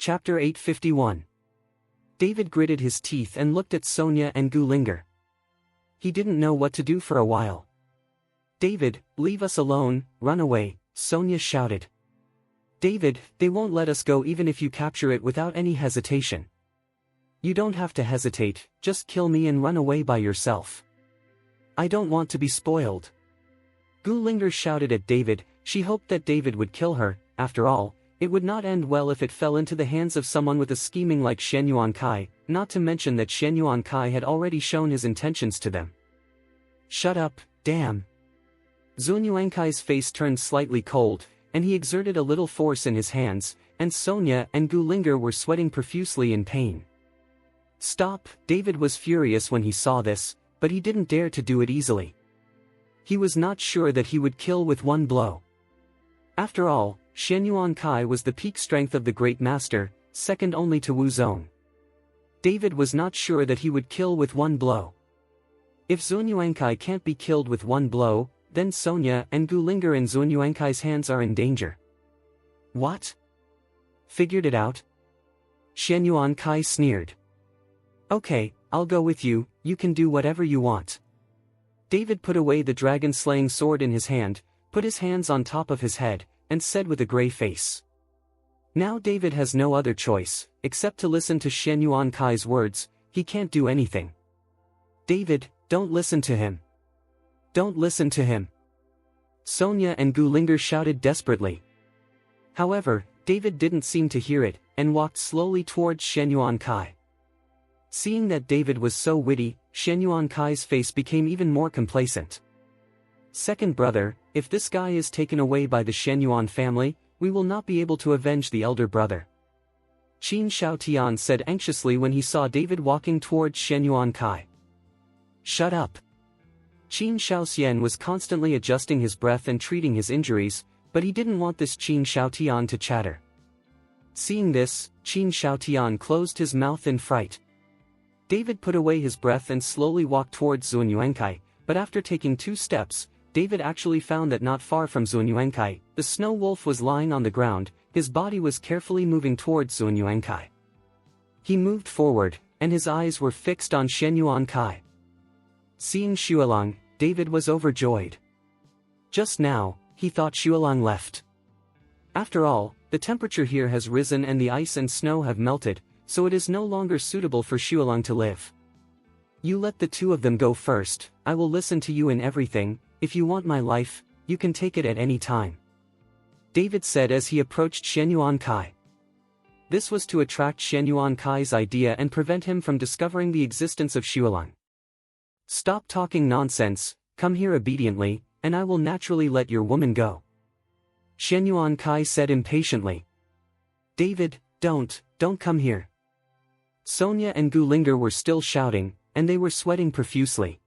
Chapter 851. David gritted his teeth and looked at Sonia and Gulinger. He didn't know what to do for a while. "David, leave us alone, run away," Sonia shouted. "David, they won't let us go even if you capture it without any hesitation." "You don't have to hesitate, just kill me and run away by yourself." "I don't want to be spoiled." Gulinger shouted at David. She hoped that David would kill her. After all, it would not end well if it fell into the hands of someone with a scheming like Shen Yuankai, not to mention that Shen Yuankai had already shown his intentions to them. "Shut up, damn." Zun Yuankai's face turned slightly cold, and he exerted a little force in his hands, and Sonia and Gulinger were sweating profusely in pain. "Stop." David was furious when he saw this, but he didn't dare to do it easily. He was not sure that he would kill with one blow. After all, Shen Yuankai was the peak strength of the Great Master, second only to Wu Zong. David was not sure that he would kill with one blow. If Zun Yuankai can't be killed with one blow, then Sonia and Gulinger in Zun Yuankai's hands are in danger. "What? Figured it out?" Shen Yuankai sneered. "Okay, I'll go with you, you can do whatever you want." David put away the dragon-slaying sword in his hand, put his hands on top of his head, and said with a grey face. Now David has no other choice, except to listen to Shen Yuankai's words. He can't do anything. "David, don't listen to him. Don't listen to him." Sonia and Gulinger shouted desperately. However, David didn't seem to hear it, and walked slowly towards Shen Yuankai. Seeing that David was so witty, Shen Yuankai's face became even more complacent. "Second brother, if this guy is taken away by the Shen Yuan family, we will not be able to avenge the elder brother," Qin Shaotian said anxiously when he saw David walking towards Shen Yuankai. "Shut up." Qin Shaoxian was constantly adjusting his breath and treating his injuries, but he didn't want this Qin Shaotian to chatter. Seeing this, Qin Shaotian closed his mouth in fright. David put away his breath and slowly walked towards Zun Yuankai, but after taking 2 steps, David actually found that not far from Zun Yuankai, the snow wolf was lying on the ground. His body was carefully moving towards Zun Yuankai. He moved forward, and his eyes were fixed on Shen Yuankai. Seeing Xuelang, David was overjoyed. Just now, he thought Xuelang left. After all, the temperature here has risen and the ice and snow have melted, so it is no longer suitable for Xuelang to live. "You let the 2 of them go first. I will listen to you in everything. If you want my life, you can take it at any time," David said as he approached Shen Yuankai. This was to attract Shen Yuankai's idea and prevent him from discovering the existence of Xuelang. "Stop talking nonsense, come here obediently, and I will naturally let your woman go," Shen Yuankai said impatiently. "David, don't come here." Sonia and Gulinger were still shouting, and they were sweating profusely.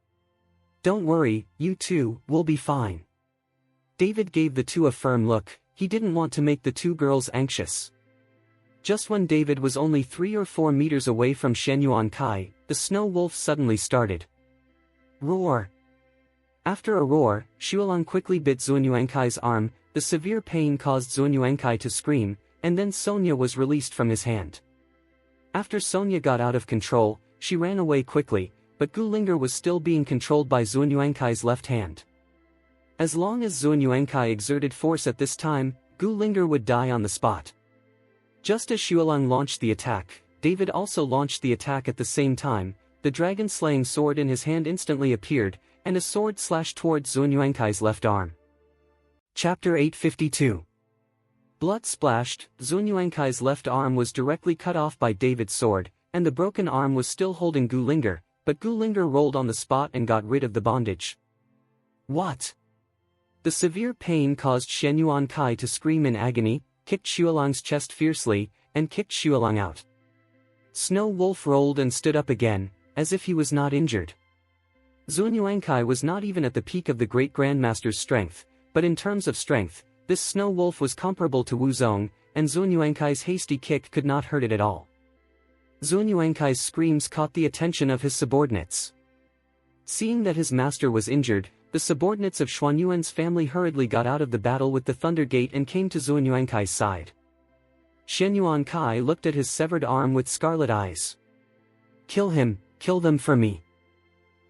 "Don't worry, you two, will be fine." David gave the 2 a firm look. He didn't want to make the 2 girls anxious. Just when David was only 3 or 4 meters away from Shen Yuankai, the snow wolf suddenly started. Roar! After a roar, Xuelang quickly bit Zun Yuankai's arm. The severe pain caused Zun Yuankai to scream, and then Sonia was released from his hand. After Sonia got out of control, she ran away quickly, but Gulinger was still being controlled by Zun Yuankai's left hand. As long as Zun Yuankai exerted force at this time, Gulinger would die on the spot. Just as Xuelang launched the attack, David also launched the attack at the same time. The dragon-slaying sword in his hand instantly appeared, and a sword slashed towards Zun Yuankai's left arm. Chapter 852. Blood splashed. Zun Yuankai's left arm was directly cut off by David's sword, and the broken arm was still holding Gulinger, but Gulinger rolled on the spot and got rid of the bondage. "What?" The severe pain caused Shen Yuankai to scream in agony, kicked Xuelang's chest fiercely, and kicked Xuelang out. Snow Wolf rolled and stood up again, as if he was not injured. Zun Yuankai was not even at the peak of the Great Grandmaster's strength, but in terms of strength, this Snow Wolf was comparable to Wu Zong, and Zun Yuankai's hasty kick could not hurt it at all. Zun Yuankai's screams caught the attention of his subordinates. Seeing that his master was injured, the subordinates of Xuanyuan's family hurriedly got out of the battle with the Thunder Gate and came to Zun Yuankai's side. Shen Yuankai looked at his severed arm with scarlet eyes. Kill him, kill them for me.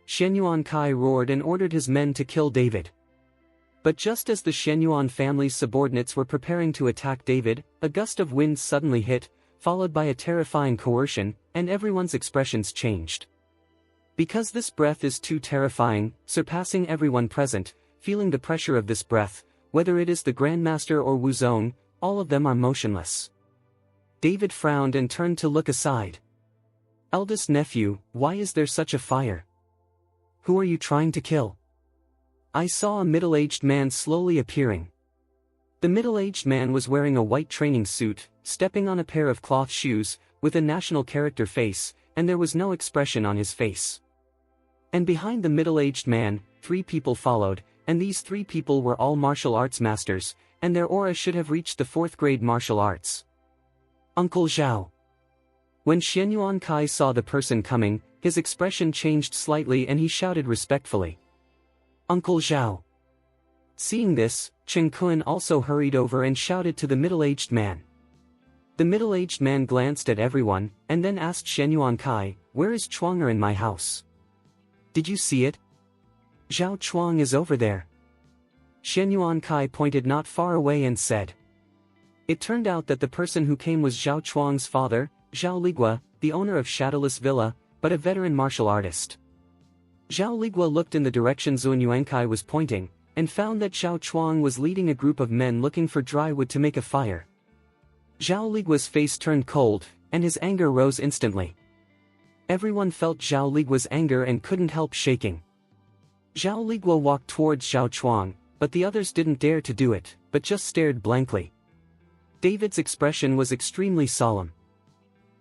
Shen Yuankai roared and ordered his men to kill David. But just as the Shen Yuan family's subordinates were preparing to attack David, a gust of wind suddenly hit, followed by a terrifying coercion, and everyone's expressions changed. Because this breath is too terrifying, surpassing everyone present, feeling the pressure of this breath, whether it is the Grandmaster or Wu Zong, all of them are motionless. David frowned and turned to look aside. Eldest nephew, why is there such a fire? Who are you trying to kill? I saw a middle-aged man slowly appearing. The middle-aged man was wearing a white training suit, stepping on a pair of cloth shoes, with a national character face, and there was no expression on his face. And behind the middle-aged man, 3 people followed, and these 3 people were all martial arts masters, and their aura should have reached the 4th grade martial arts. Uncle Zhao. When Shen Yuankai saw the person coming, his expression changed slightly and he shouted respectfully. Uncle Zhao. Seeing this, Chen Kun also hurried over and shouted to the middle-aged man. The middle-aged man glanced at everyone, and then asked Shen Yuankai, where is Chuanger in my house? Did you see it? Zhao Chuang is over there. Shen Yuankai pointed not far away and said. It turned out that the person who came was Zhao Chuang's father, Zhao Ligua, the owner of Shadowless Villa, but a veteran martial artist. Zhao Ligua looked in the direction Zun Yuankai was pointing, and found that Zhao Chuang was leading a group of men looking for dry wood to make a fire. Zhao Ligua's face turned cold, and his anger rose instantly. Everyone felt Zhao Ligua's anger and couldn't help shaking. Zhao Ligua walked towards Zhao Chuang, but the others didn't dare to do it, but just stared blankly. David's expression was extremely solemn.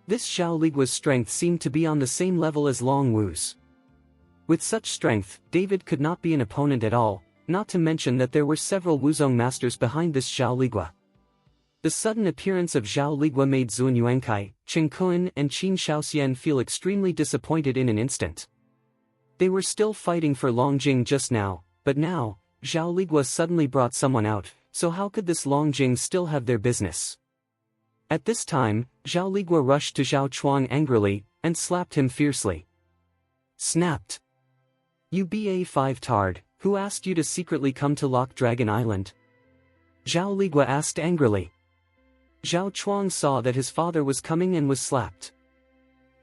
This Zhao Ligua's strength seemed to be on the same level as Long Wu's. With such strength, David could not be an opponent at all, not to mention that there were several Wuzong masters behind this Zhao Ligua. The sudden appearance of Zhao Ligua made Zun Yuankai, Chen Kun and Qin Shaoxian feel extremely disappointed in an instant. They were still fighting for Longjing just now, but now, Zhao Ligua suddenly brought someone out, so how could this Longjing still have their business? At this time, Zhao Ligua rushed to Zhao Chuang angrily, and slapped him fiercely. Snapped. You BA5 tard, who asked you to secretly come to Lock Dragon Island? Zhao Ligua asked angrily. Zhao Chuang saw that his father was coming and was slapped.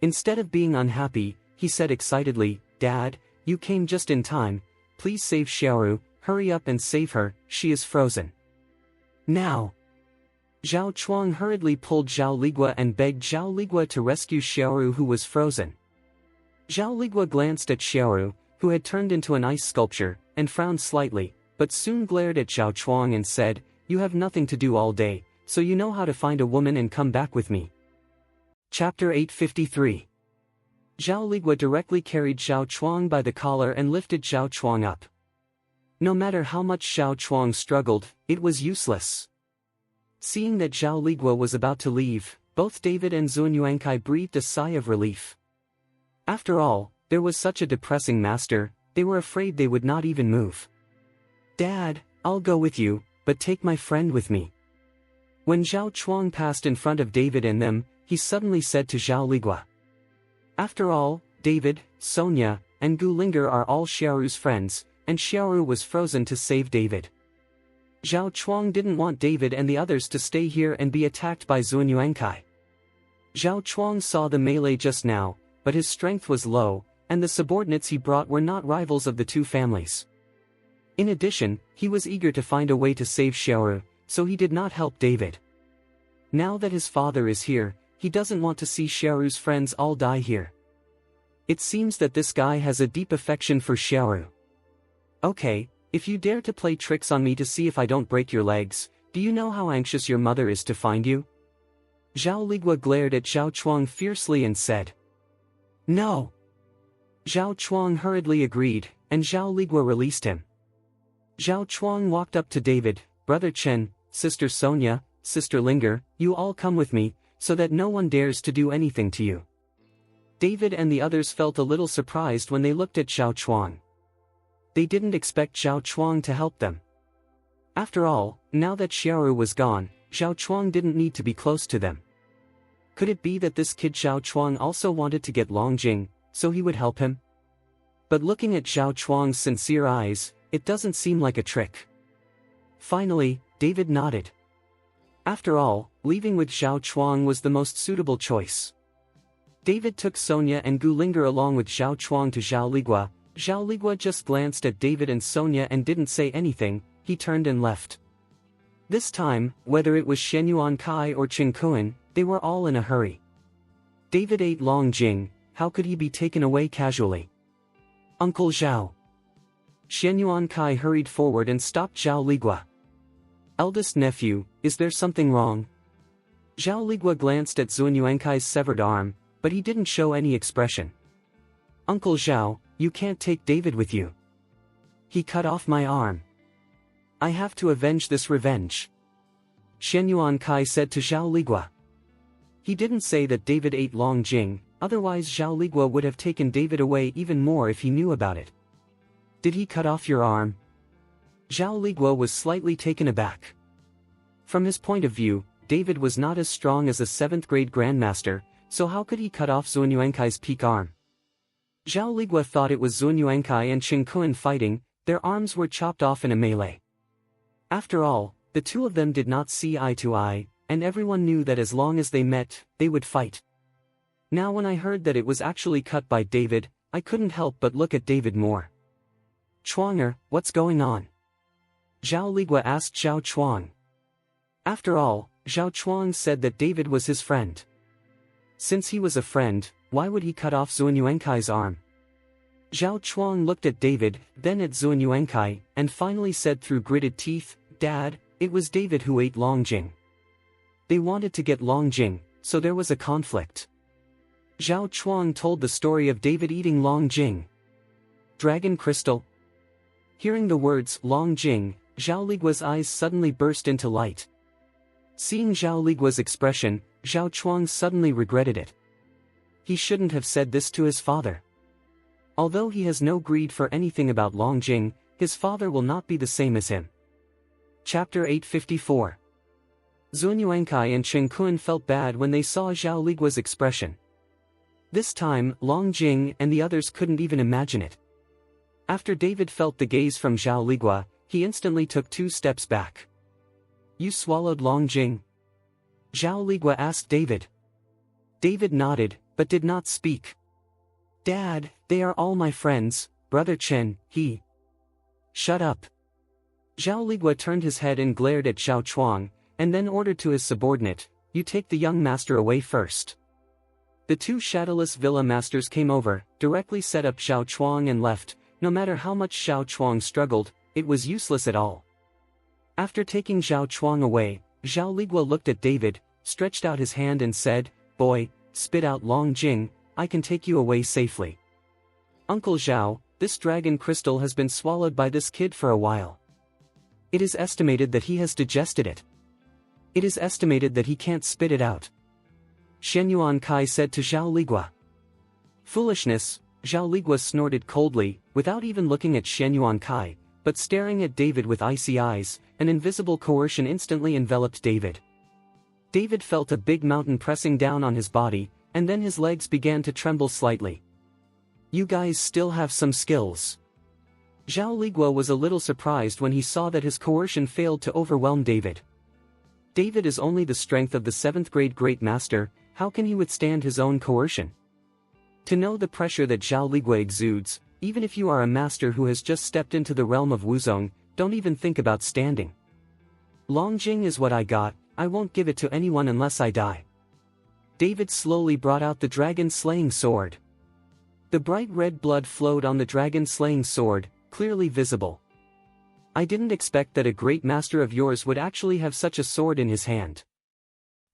Instead of being unhappy, he said excitedly, Dad, you came just in time, please save Xiaoru, hurry up and save her, she is frozen. Now. Zhao Chuang hurriedly pulled Zhao Ligua and begged Zhao Ligua to rescue Xiaoru who was frozen. Zhao Ligua glanced at Xiaoru, who had turned into an ice sculpture, and frowned slightly, but soon glared at Zhao Chuang and said, You have nothing to do all day, so you know how to find a woman and come back with me. Chapter 853. Zhao Ligua directly carried Zhao Chuang by the collar and lifted Zhao Chuang up. No matter how much Zhao Chuang struggled, it was useless. Seeing that Zhao Ligua was about to leave, both David and Zun Yuankai breathed a sigh of relief. After all, there was such a depressing master, they were afraid they would not even move. Dad, I'll go with you, but take my friend with me. When Zhao Chuang passed in front of David and them, he suddenly said to Zhao Ligua. After all, David, Sonia, and Gu Linger are all Xiaoru's friends, and Xiaoru was frozen to save David. Zhao Chuang didn't want David and the others to stay here and be attacked by Zun Yuankai. Zhao Chuang saw the melee just now, but his strength was low, and the subordinates he brought were not rivals of the two families. In addition, he was eager to find a way to save Xiaoru, so he did not help David. Now that his father is here, he doesn't want to see Xiaoru's friends all die here. It seems that this guy has a deep affection for Xiaoru. Okay, if you dare to play tricks on me to see if I don't break your legs, do you know how anxious your mother is to find you? Zhao Ligua glared at Zhao Chuang fiercely and said. No. Zhao Chuang hurriedly agreed, and Zhao Ligua released him. Zhao Chuang walked up to David, Brother Chen, Sister Sonia, Sister Linger, you all come with me, so that no one dares to do anything to you. David and the others felt a little surprised when they looked at Zhao Chuang. They didn't expect Zhao Chuang to help them. After all, now that Xiaoru was gone, Zhao Chuang didn't need to be close to them. Could it be that this kid Zhao Chuang also wanted to get Long Jing, so he would help him? But looking at Zhao Chuang's sincere eyes, it doesn't seem like a trick. Finally, David nodded. After all, leaving with Zhao Chuang was the most suitable choice. David took Sonia and Gu Linger along with Zhao Chuang to Zhao Ligua. Zhao Ligua just glanced at David and Sonia and didn't say anything. He turned and left. This time, whether it was Shen Yuan Kai or Qin Kuan, they were all in a hurry. David ate Long Jing. How could he be taken away casually? Uncle Zhao. Shen Yuan Kai hurried forward and stopped Zhao Ligua. Eldest nephew, is there something wrong? Zhao Ligua glanced at Zun Yuankai's severed arm, but he didn't show any expression. Uncle Zhao, you can't take David with you. He cut off my arm. I have to avenge this revenge. Shen Yuan Kai said to Zhao Ligua. He didn't say that David ate Long Jing, otherwise Zhao Ligua would have taken David away even more if he knew about it. Did he cut off your arm? Zhao Ligua was slightly taken aback. From his point of view, David was not as strong as a 7th grade grandmaster, so how could he cut off Zun Yuankai's peak arm? Zhao Ligua thought it was Zun Yuankai and Qin Kuan fighting. Their arms were chopped off in a melee. After all, the two of them did not see eye to eye, and everyone knew that as long as they met, they would fight. Now when I heard that it was actually cut by David, I couldn't help but look at David more. Chuanger, what's going on? Zhao Ligua asked Zhao Chuang. After all, Zhao Chuang said that David was his friend. Since he was a friend, why would he cut off Zun Yuankai's arm? Zhao Chuang looked at David, then at Zun Yuankai, and finally said through gritted teeth, Dad, it was David who ate Long Jing. They wanted to get Long Jing, so there was a conflict. Zhao Chuang told the story of David eating Long Jing. Dragon Crystal. Hearing the words Long Jing, Zhao Ligua's eyes suddenly burst into light. Seeing Zhao Ligua's expression, Zhao Chuang suddenly regretted it. He shouldn't have said this to his father. Although he has no greed for anything about Long Jing, his father will not be the same as him. Chapter 854. Zun Yuankai and Qin Kuan felt bad when they saw Zhao Ligua's expression. This time, Long Jing and the others couldn't even imagine it. After David felt the gaze from Zhao Ligua, he instantly took 2 steps back. You swallowed Long Jing? Zhao Ligua asked David. David nodded, but did not speak. Dad, they are all my friends, Brother Chen, he. Shut up. Zhao Ligua turned his head and glared at Zhao Chuang, and then ordered to his subordinate, you take the young master away first. The 2 shadowless villa masters came over, directly set up Zhao Chuang and left. No matter how much Zhao Chuang struggled, it was useless at all. After taking Zhao Chuang away, Zhao Ligua looked at David, stretched out his hand and said, Boy, spit out Long Jing, I can take you away safely. Uncle Zhao, this dragon crystal has been swallowed by this kid for a while. It is estimated that he has digested it. It is estimated that he can't spit it out. Shen Yuan Kai said to Zhao Ligua. Foolishness, Zhao Ligua snorted coldly, without even looking at Shen Yuan Kai, but staring at David with icy eyes. An invisible coercion instantly enveloped David. David felt a big mountain pressing down on his body, and then his legs began to tremble slightly. You guys still have some skills. Zhao Ligua was a little surprised when he saw that his coercion failed to overwhelm David. David is only the strength of the 7th grade great master, how can he withstand his own coercion? To know the pressure that Zhao Ligua exudes, even if you are a master who has just stepped into the realm of Wuzong, don't even think about standing. Long Jing is what I got, I won't give it to anyone unless I die. David slowly brought out the dragon-slaying sword. The bright red blood flowed on the dragon-slaying sword, clearly visible. I didn't expect that a great master of yours would actually have such a sword in his hand.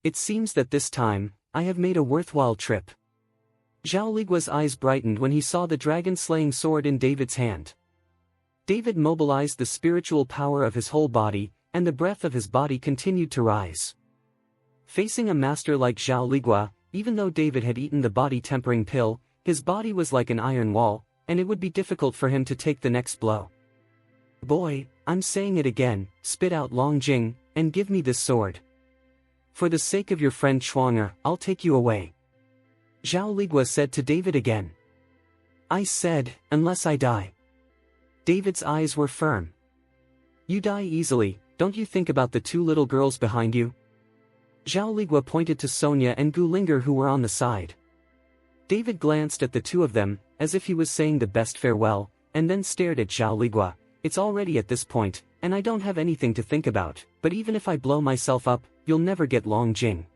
It seems that this time, I have made a worthwhile trip. Zhao Ligua's eyes brightened when he saw the dragon-slaying sword in David's hand. David mobilized the spiritual power of his whole body, and the breath of his body continued to rise. Facing a master like Zhao Ligua, even though David had eaten the body-tempering pill, his body was like an iron wall, and it would be difficult for him to take the next blow. Boy, I'm saying it again, spit out Long Jing, and give me this sword. For the sake of your friend Chuanger, I'll take you away. Zhao Ligua said to David again. I said, unless I die. David's eyes were firm. You die easily, don't you think about the two little girls behind you? Zhao Ligua pointed to Sonia and Gu Linger who were on the side. David glanced at the two of them, as if he was saying the best farewell, and then stared at Zhao Ligua. It's already at this point, and I don't have anything to think about, but even if I blow myself up, you'll never get Long Jing.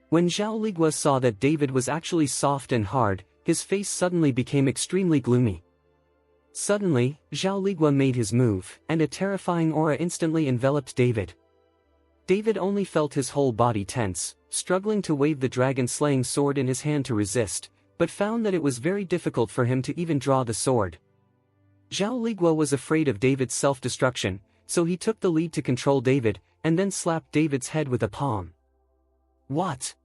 When Zhao Ligua saw that David was actually soft and hard, his face suddenly became extremely gloomy. Suddenly, Zhao Ligua made his move, and a terrifying aura instantly enveloped David. David only felt his whole body tense, struggling to wave the dragon-slaying sword in his hand to resist, but found that it was very difficult for him to even draw the sword. Zhao Ligua was afraid of David's self-destruction, so he took the lead to control David, and then slapped David's head with a palm. What?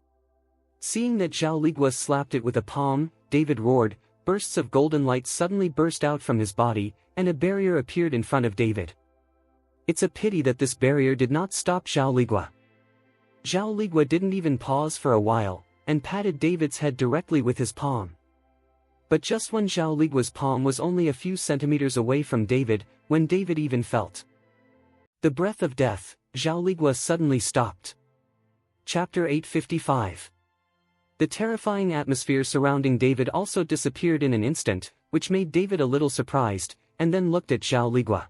Seeing that Zhao Ligua slapped it with a palm, David roared. Bursts of golden light suddenly burst out from his body, and a barrier appeared in front of David. It's a pity that this barrier did not stop Zhao Ligua. Zhao Ligua didn't even pause for a while, and patted David's head directly with his palm. But just when Zhao Ligua's palm was only a few centimeters away from David, when David even felt the breath of death, Zhao Ligua suddenly stopped. Chapter 855. The terrifying atmosphere surrounding David also disappeared in an instant, which made David a little surprised, and then looked at Zhao Ligua.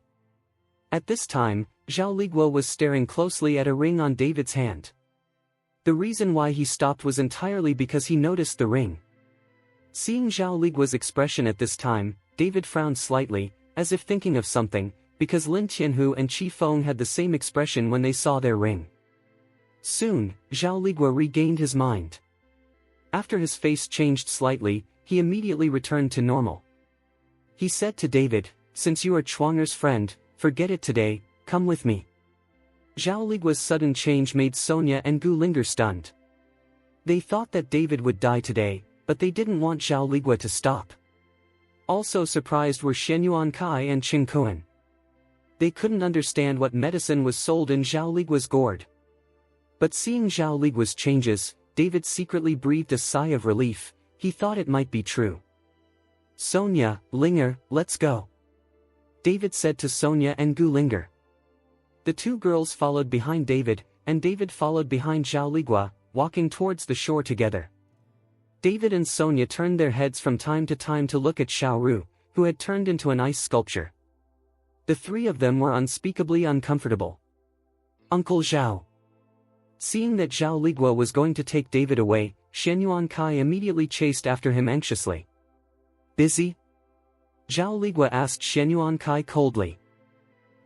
At this time, Zhao Ligua was staring closely at a ring on David's hand. The reason why he stopped was entirely because he noticed the ring. Seeing Zhao Ligua's expression at this time, David frowned slightly, as if thinking of something, because Lin Tianhu and Qi Feng had the same expression when they saw their ring. Soon, Zhao Ligua regained his mind. After his face changed slightly, he immediately returned to normal. He said to David, since you are Chuanger's friend, forget it today, come with me. Zhao Ligua's sudden change made Sonia and Gu Linger stunned. They thought that David would die today, but they didn't want Zhao Ligua to stop. Also surprised were Shen Yuankai and Qing Kuan. They couldn't understand what medicine was sold in Zhao Ligua's gourd. But seeing Zhao Ligua's changes, David secretly breathed a sigh of relief. He thought it might be true. Sonia, Linger, let's go. David said to Sonia and Gu Linger. The two girls followed behind David, and David followed behind Zhao Ligua, walking towards the shore together. David and Sonia turned their heads from time to time to look at Xiao Ru, who had turned into an ice sculpture. The three of them were unspeakably uncomfortable. Uncle Zhao. Seeing that Zhao Ligua was going to take David away, Shen Yuankai immediately chased after him anxiously. Busy? Zhao Ligua asked Shen Yuankai coldly.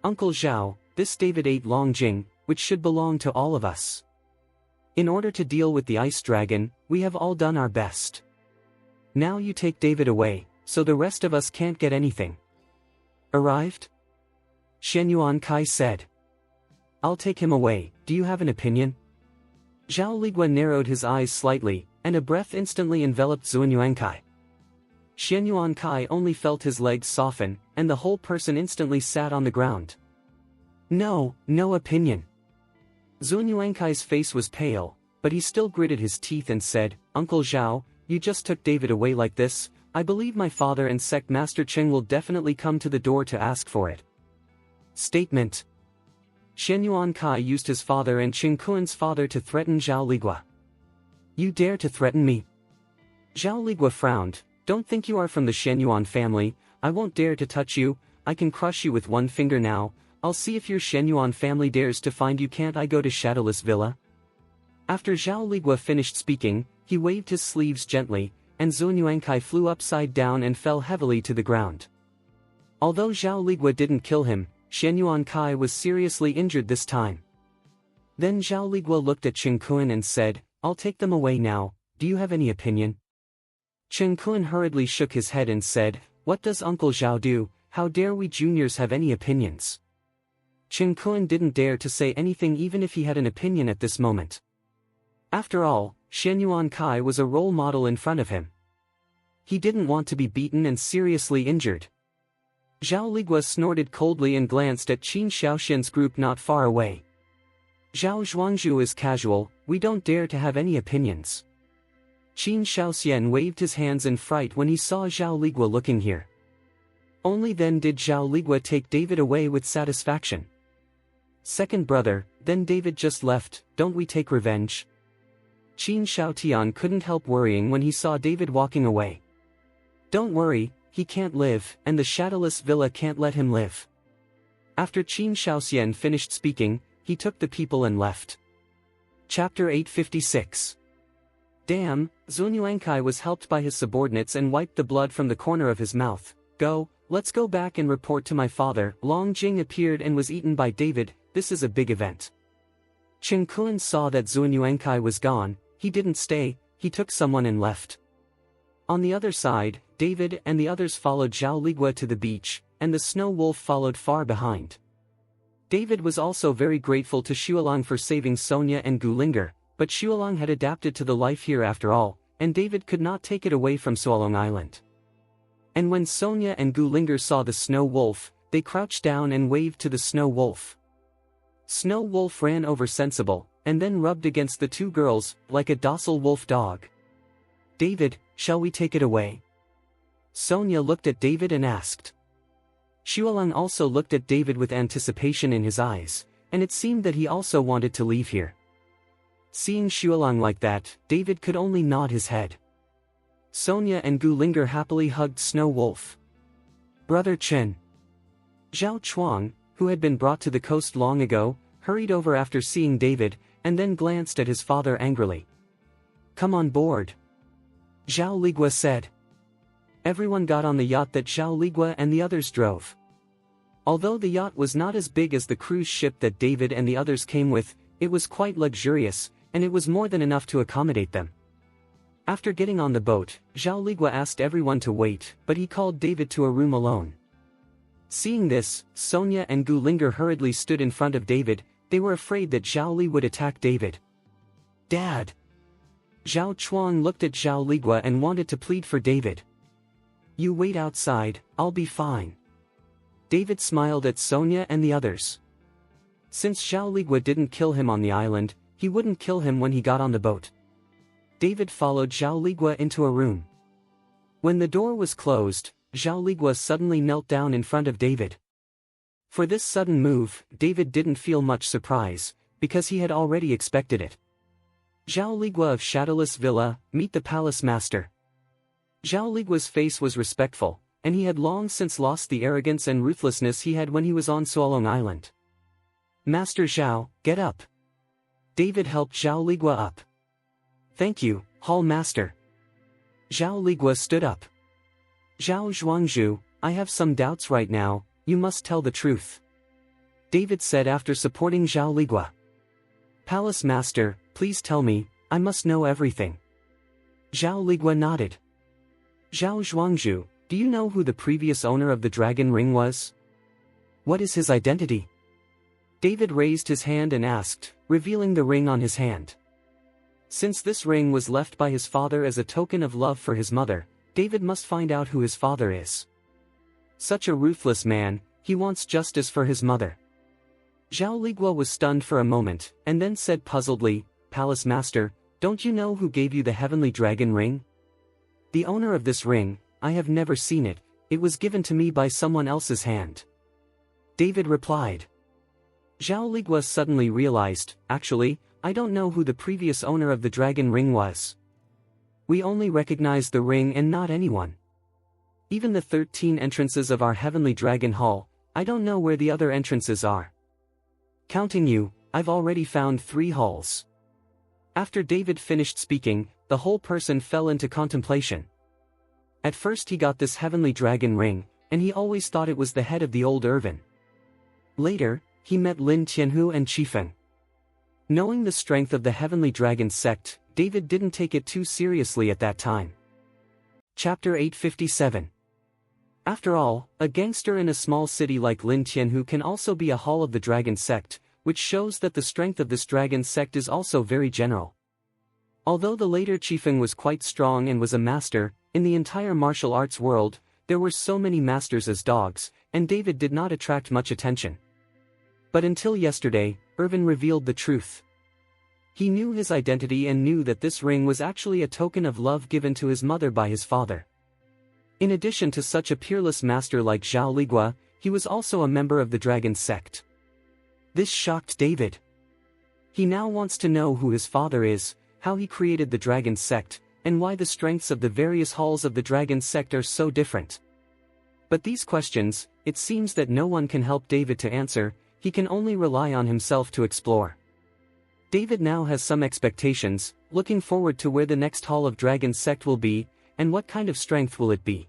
Uncle Zhao, this David ate Long Jing, which should belong to all of us. In order to deal with the ice dragon, we have all done our best. Now you take David away, so the rest of us can't get anything. Arrived? Shen Yuankai said. I'll take him away, do you have an opinion? Zhao Ligua narrowed his eyes slightly, and a breath instantly enveloped Zun Yuankai. Shen Yuankai only felt his legs soften, and the whole person instantly sat on the ground. No opinion. Zun Yuankai's face was pale, but he still gritted his teeth and said, Uncle Zhao, you just took David away like this, I believe my father and sect master Cheng will definitely come to the door to ask for it. Statement. Shen Yuankai used his father and Qing Kuan's father to threaten Zhao Ligua. You dare to threaten me? Zhao Ligua frowned. Don't think you are from the Shen Yuan family, I won't dare to touch you, I can crush you with one finger now, I'll see if your Shen Yuan family dares to find you. Can't I go to Shadowless Villa? After Zhao Ligua finished speaking, he waved his sleeves gently, and Zun Yuankai flew upside down and fell heavily to the ground. Although Zhao Ligua didn't kill him, Shen Yuankai was seriously injured this time. Then Zhao Ligua looked at Qing Kuan and said, I'll take them away now, do you have any opinion? Qing Kuan hurriedly shook his head and said, What does Uncle Zhao do? How dare we juniors have any opinions? Qing Kuan didn't dare to say anything even if he had an opinion at this moment. After all, Shen Yuankai was a role model in front of him. He didn't want to be beaten and seriously injured. Zhao Ligua snorted coldly and glanced at Qin Xiaoxian's group not far away. Zhao Zhuangzhu is casual, we don't dare to have any opinions. Qin Shaoxian waved his hands in fright when he saw Zhao Ligua looking here. Only then did Zhao Ligua take David away with satisfaction. Second brother, then David just left, don't we take revenge? Qin Shaotian couldn't help worrying when he saw David walking away. Don't worry, he can't live, and the Shadowless Villa can't let him live. After Qin Shaoxian finished speaking, he took the people and left. Chapter 856. Damn, Zunyuankai was helped by his subordinates and wiped the blood from the corner of his mouth. Go, let's go back and report to my father. Long Jing appeared and was eaten by David, this is a big event. Chen Kun saw that Zunyuankai was gone, he didn't stay, he took someone and left. On the other side, David and the others followed Zhao Ligua to the beach, and the snow wolf followed far behind. David was also very grateful to Xuelong for saving Sonia and Gulinger, but Xuelong had adapted to the life here after all, and David could not take it away from Suolong Island. And when Sonia and Gulinger saw the snow wolf, they crouched down and waved to the snow wolf. Snow wolf ran over Sensible, and then rubbed against the two girls, like a docile wolf dog. David, shall we take it away? Sonia looked at David and asked. Xuelong also looked at David with anticipation in his eyes, and it seemed that he also wanted to leave here. Seeing Xuelong like that, David could only nod his head. Sonia and Gulinger happily hugged Snow Wolf. Brother Chen. Zhao Chuang, who had been brought to the coast long ago, hurried over after seeing David, and then glanced at his father angrily. Come on board. Zhao Ligua said. Everyone got on the yacht that Zhao Ligua and the others drove. Although the yacht was not as big as the cruise ship that David and the others came with, it was quite luxurious, and it was more than enough to accommodate them. After getting on the boat, Zhao Ligua asked everyone to wait, but he called David to a room alone. Seeing this, Sonia and Gulinger hurriedly stood in front of David, they were afraid that Zhao Li would attack David. Dad! Zhao Chuang looked at Zhao Ligua and wanted to plead for David. You wait outside, I'll be fine. David smiled at Sonia and the others. Since Zhao Ligua didn't kill him on the island, he wouldn't kill him when he got on the boat. David followed Zhao Ligua into a room. When the door was closed, Zhao Ligua suddenly knelt down in front of David. For this sudden move, David didn't feel much surprise, because he had already expected it. Zhao Ligua of Shadowless Villa, meet the palace master. Zhao Ligua's face was respectful, and he had long since lost the arrogance and ruthlessness he had when he was on Suolong Island. Master Zhao, get up. David helped Zhao Ligua up. Thank you, Hall Master. Zhao Ligua stood up. Zhao Zhuangzhu, I have some doubts right now, you must tell the truth. David said after supporting Zhao Ligua. Palace Master, please tell me, I must know everything. Zhao Ligua nodded. Zhao Zhuangzhu, do you know who the previous owner of the dragon ring was? What is his identity? David raised his hand and asked, revealing the ring on his hand. Since this ring was left by his father as a token of love for his mother, David must find out who his father is. Such a ruthless man, he wants justice for his mother. Zhao Ligua was stunned for a moment, and then said puzzledly, Palace Master, don't you know who gave you the heavenly dragon ring? The owner of this ring, I have never seen it, it was given to me by someone else's hand. David replied. Zhao Ligua suddenly realized, actually, I don't know who the previous owner of the dragon ring was. We only recognized the ring and not anyone. Even the 13 entrances of our heavenly dragon hall, I don't know where the other entrances are. Counting you, I've already found 3 halls. After David finished speaking, the whole person fell into contemplation. At first he got this heavenly dragon ring, and he always thought it was the head of the old Irvin. Later, he met Lin Tianhu and Qifeng. Knowing the strength of the heavenly dragon sect, David didn't take it too seriously at that time. Chapter 857. After all, a gangster in a small city like Lin Tianhu can also be a hall of the dragon sect, which shows that the strength of this dragon sect is also very general. Although the later Qifeng was quite strong and was a master, in the entire martial arts world, there were so many masters as dogs, and David did not attract much attention. But until yesterday, Irvin revealed the truth. He knew his identity and knew that this ring was actually a token of love given to his mother by his father. In addition to such a peerless master like Zhao Ligua, he was also a member of the dragon sect. This shocked David. He now wants to know who his father is, how he created the dragon sect, and why the strengths of the various halls of the dragon sect are so different. But these questions, it seems that no one can help David to answer, he can only rely on himself to explore. David now has some expectations, looking forward to where the next hall of dragon sect will be, and what kind of strength will it be.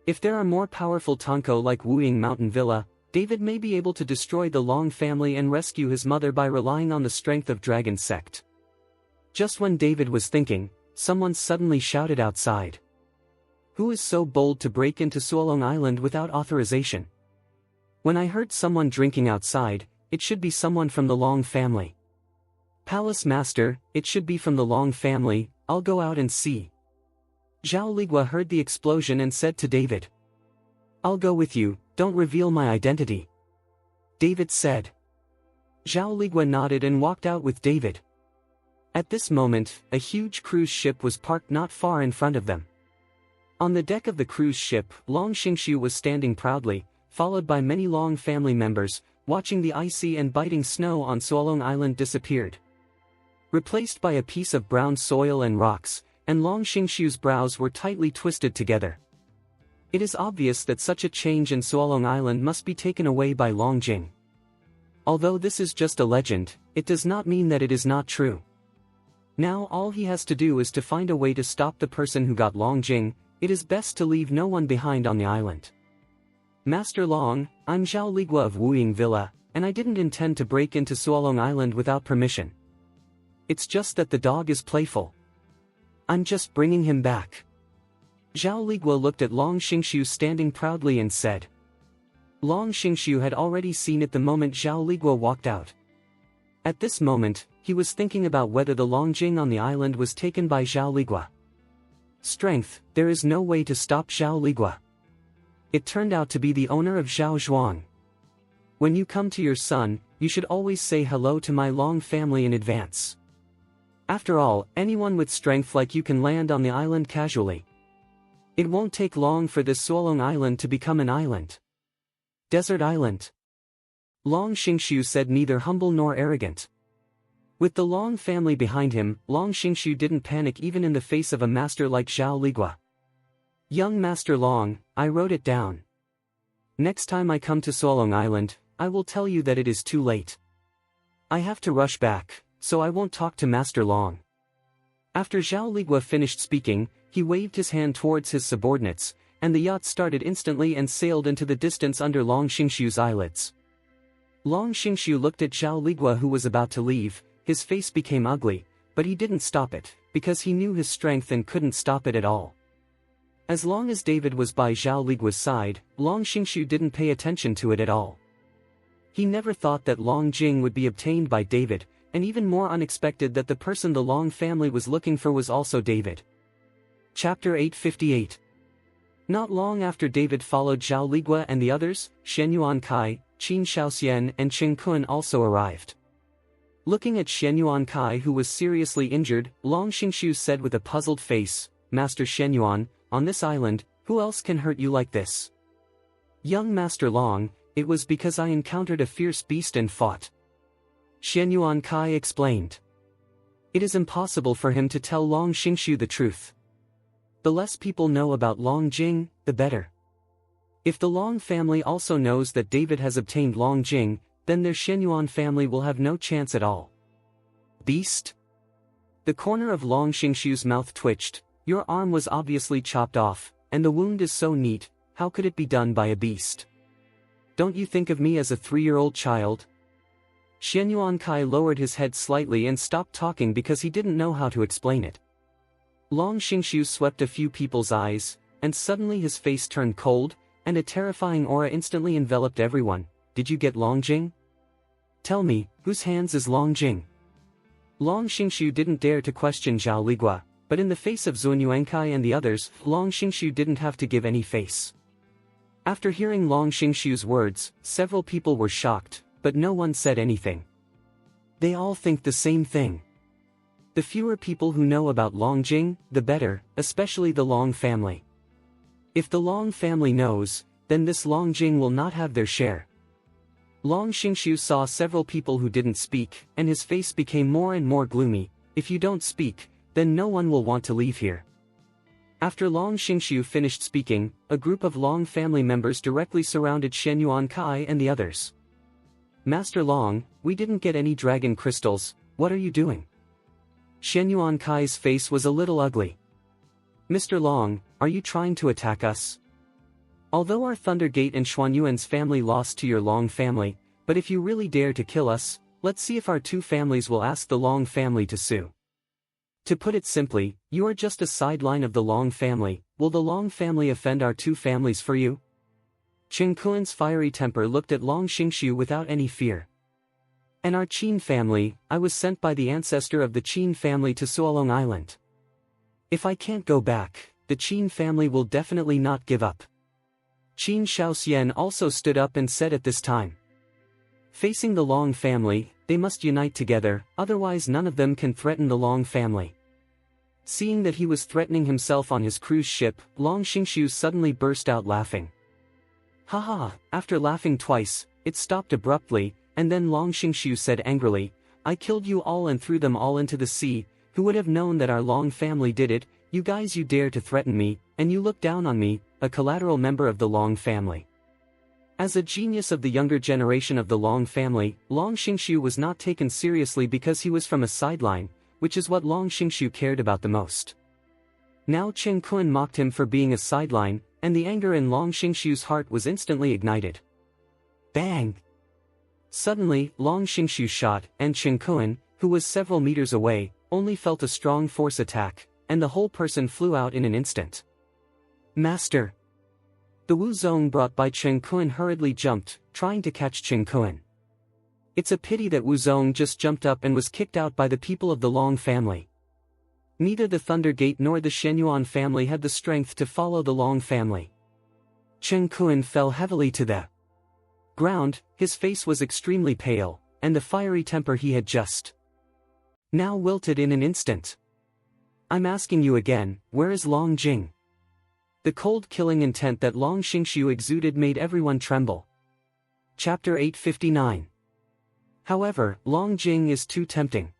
If there are more powerful Tonko like Wuying Mountain Villa, David may be able to destroy the Long family and rescue his mother by relying on the strength of dragon sect. Just when David was thinking, someone suddenly shouted outside. Who is so bold to break into Suolong Island without authorization? When I heard someone drinking outside, it should be someone from the Long family. Palace Master, it should be from the Long family, I'll go out and see. Zhao Ligua heard the explosion and said to David. I'll go with you, don't reveal my identity. David said. Zhao Ligua nodded and walked out with David. At this moment, a huge cruise ship was parked not far in front of them. On the deck of the cruise ship, Long Xingshu was standing proudly, followed by many Long family members, watching the icy and biting snow on Suolong Island disappeared. Replaced by a piece of brown soil and rocks, and Long Xingshu's brows were tightly twisted together. It is obvious that such a change in Suolong Island must be taken away by Long Jing. Although this is just a legend, it does not mean that it is not true. Now all he has to do is to find a way to stop the person who got Long Jing. It is best to leave no one behind on the island. Master Long, I'm Zhao Ligua of Wuying Villa, and I didn't intend to break into Suolong Island without permission. It's just that the dog is playful. I'm just bringing him back. Zhao Ligua looked at Long Xingshu standing proudly and said. Long Xingshu had already seen it the moment Zhao Ligua walked out. At this moment, he was thinking about whether the Long Jing on the island was taken by Zhao Ligua. Strength, there is no way to stop Zhao Ligua. It turned out to be the owner of Zhao Zhuang. When you come to your son, you should always say hello to my Long family in advance. After all, anyone with strength like you can land on the island casually. It won't take long for this Suolong Island to become an island. Desert Island. Long Xingshu said, neither humble nor arrogant. With the Long family behind him, Long Xingshu didn't panic even in the face of a master like Zhao Ligua. Young Master Long, I wrote it down. Next time I come to Suolong Island, I will tell you that it is too late. I have to rush back, so I won't talk to Master Long. After Zhao Ligua finished speaking, he waved his hand towards his subordinates, and the yacht started instantly and sailed into the distance under Long Xingshu's eyelids. Long Xingshu looked at Zhao Ligua, who was about to leave. His face became ugly, but he didn't stop it, because he knew his strength and couldn't stop it at all. As long as David was by Zhao Ligua's side, Long Xingshu didn't pay attention to it at all. He never thought that Long Jing would be obtained by David, and even more unexpected that the person the Long family was looking for was also David. Chapter 858. Not long after David followed Zhao Ligua and the others, Shen Yuankai, Qin Shaoxian and Qing Kun also arrived. Looking at Shen Yuankai, who was seriously injured, Long Xingshu said with a puzzled face, Master Shen Yuan, on this island, who else can hurt you like this? Young Master Long, it was because I encountered a fierce beast and fought. Shen Yuankai explained. It is impossible for him to tell Long Xingshu the truth. The less people know about Long Jing, the better. If the Long family also knows that David has obtained Long Jing, then their Shen Yuan family will have no chance at all. Beast? The corner of Long Xingshu's mouth twitched. Your arm was obviously chopped off, and the wound is so neat, how could it be done by a beast? Don't you think of me as a 3-year-old child? Shen Yuankai lowered his head slightly and stopped talking because he didn't know how to explain it. Long Xingshu swept a few people's eyes, and suddenly his face turned cold, and a terrifying aura instantly enveloped everyone. Did you get Long Jing? Tell me, whose hands is Long Jing? Long Xingshu didn't dare to question Zhao Ligua, but in the face of Zun Yuankai and the others, Long Xingshu didn't have to give any face. After hearing Long Xingshu's words, several people were shocked, but no one said anything. They all think the same thing. The fewer people who know about Longjing, the better, especially the Long family. If the Long family knows, then this Longjing will not have their share. Long Xingshu saw several people who didn't speak, and his face became more and more gloomy. If you don't speak, then no one will want to leave here. After Long Xingshu finished speaking, a group of Long family members directly surrounded Shen Yuankai and the others. Master Long, we didn't get any dragon crystals, what are you doing? Shen Yuankai's face was a little ugly. Mr. Long, are you trying to attack us? Although our Thunder Gate and Xuanyuan's family lost to your Long family, but if you really dare to kill us, let's see if our two families will ask the Long family to sue. To put it simply, you are just a sideline of the Long family. Will the Long family offend our two families for you? Chen Kuan's fiery temper looked at Long Xingshu without any fear. And our Qin family, I was sent by the ancestor of the Qin family to Suolong Island. If I can't go back, the Qin family will definitely not give up. Qin Shaoxian also stood up and said at this time. Facing the Long family, they must unite together, otherwise none of them can threaten the Long family. Seeing that he was threatening himself on his cruise ship, Long Xingshu suddenly burst out laughing. Haha, after laughing twice, it stopped abruptly, and then Long Xingshu said angrily, I killed you all and threw them all into the sea. Who would have known that our Long family did it? You guys, you dare to threaten me, and you look down on me, a collateral member of the Long family. As a genius of the younger generation of the Long family, Long Xingshu was not taken seriously because he was from a sideline, which is what Long Xingshu cared about the most. Now Chen Kun mocked him for being a sideline, and the anger in Long Xingshu's heart was instantly ignited. Bang! Suddenly, Long Xingshu shot, and Chen Kun, who was several meters away, only felt a strong force attack, and the whole person flew out in an instant. Master! The Wu Zong brought by Chen Kun hurriedly jumped, trying to catch Chen Kun. It's a pity that Wu Zong just jumped up and was kicked out by the people of the Long family. Neither the Thunder Gate nor the Shenyuan family had the strength to follow the Long family. Chen Kun fell heavily to the ground, his face was extremely pale, and the fiery temper he had just now wilted in an instant. I'm asking you again, where is Long Jing? The cold killing intent that Long Xingshu exuded made everyone tremble. Chapter 859. However, Long Jing is too tempting.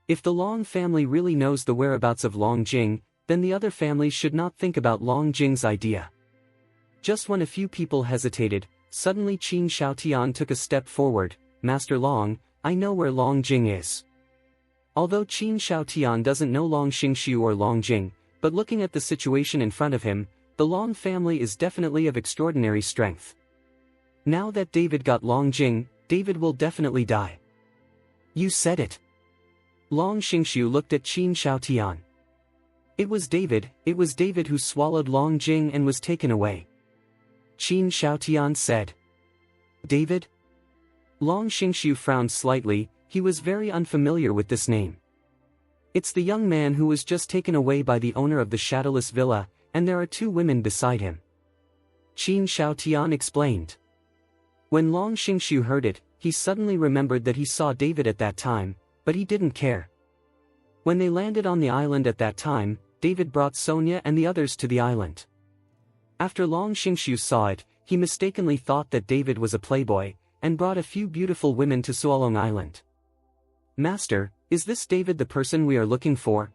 If the Long family really knows the whereabouts of Long Jing, then the other families should not think about Long Jing's idea. Just when a few people hesitated, suddenly Qin Shaotian took a step forward. Master Long, I know where Long Jing is. Although Qin Shaotian doesn't know Long Xingshu or Long Jing, but looking at the situation in front of him, the Long family is definitely of extraordinary strength. Now that David got Long Jing, David will definitely die. You said it. Long Xingshu looked at Qin Shaotian. It was David who swallowed Long Jing and was taken away. Qin Shaotian said. David? Long Xingshu frowned slightly, he was very unfamiliar with this name. It's the young man who was just taken away by the owner of the Shadowless Villa, and there are two women beside him. Qin Shaotian explained. When Long Xingshu heard it, he suddenly remembered that he saw David at that time, but he didn't care. When they landed on the island at that time, David brought Sonia and the others to the island. After Long Xingshu saw it, he mistakenly thought that David was a playboy, and brought a few beautiful women to Suolong Island. Master, is this David the person we are looking for?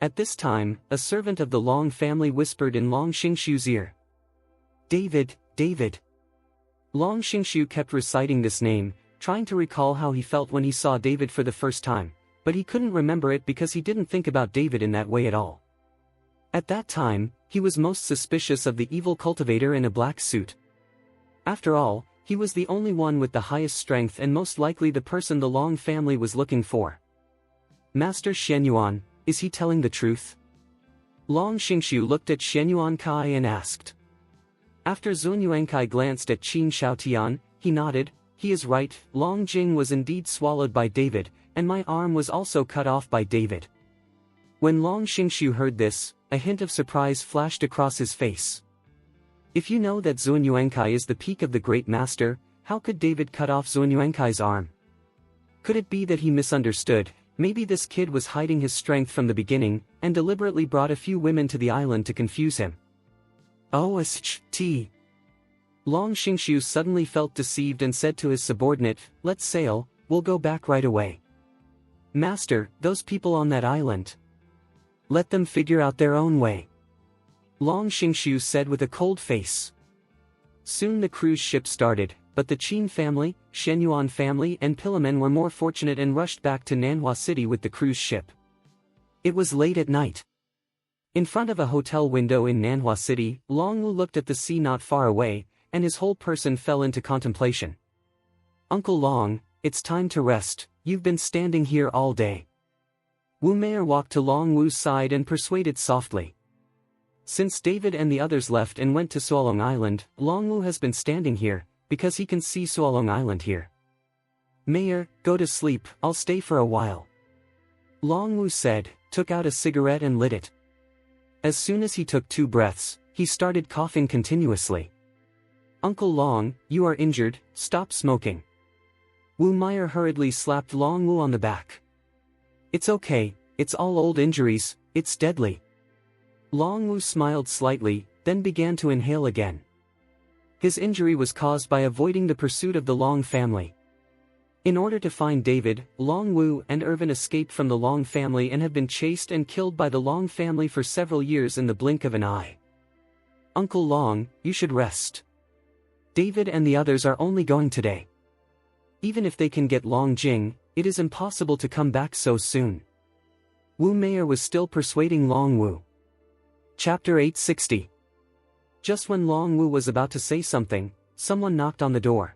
At this time, a servant of the Long family whispered in Long Xingshu's ear. David, David. Long Xingshu kept reciting this name, trying to recall how he felt when he saw David for the first time, but he couldn't remember it because he didn't think about David in that way at all. At that time, he was most suspicious of the evil cultivator in a black suit. After all, he was the only one with the highest strength and most likely the person the Long family was looking for. Master Shenyuan, is he telling the truth? Long Xingshu looked at Shenyuan Kai and asked. After Zunyuankai glanced at Qin Shaotian, he nodded. He is right, Long Jing was indeed swallowed by David, and my arm was also cut off by David. When Long Xingshu heard this, a hint of surprise flashed across his face. If you know that Zunyuankai is the peak of the great master, how could David cut off Zunyuankai's arm? Could it be that he misunderstood? Maybe this kid was hiding his strength from the beginning, and deliberately brought a few women to the island to confuse him. Oh, T. Long Xingshu suddenly felt deceived and said to his subordinate, "Let's sail, we'll go back right away." "Master, those people on that island. Let them figure out their own way," Long Xingshu said with a cold face. Soon the cruise ship started, but the Qin family, Shenyuan family and Pilamen were more fortunate and rushed back to Nanhua City with the cruise ship. It was late at night. In front of a hotel window in Nanhua City, Long Wu looked at the sea not far away, and his whole person fell into contemplation. "Uncle Long, it's time to rest, you've been standing here all day." Wu Meier walked to Long Wu's side and persuaded softly. "Since David and the others left and went to Suolong Island, Long Wu has been standing here, because he can see Suolong Island here." "Mayor, go to sleep, I'll stay for a while," Long Wu said, took out a cigarette and lit it. As soon as he took 2 breaths, he started coughing continuously. "Uncle Long, you are injured, stop smoking." Wu Meier hurriedly slapped Long Wu on the back. "It's okay, it's all old injuries, it's deadly." Long Wu smiled slightly, then began to inhale again. His injury was caused by avoiding the pursuit of the Long family. In order to find David, Long Wu and Irvin escaped from the Long family and have been chased and killed by the Long family for several years in the blink of an eye. "Uncle Long, you should rest. David and the others are only going today. Even if they can get Long Jing, it is impossible to come back so soon." Wu Meier was still persuading Long Wu. Chapter 860. Just when Long Wu was about to say something, someone knocked on the door.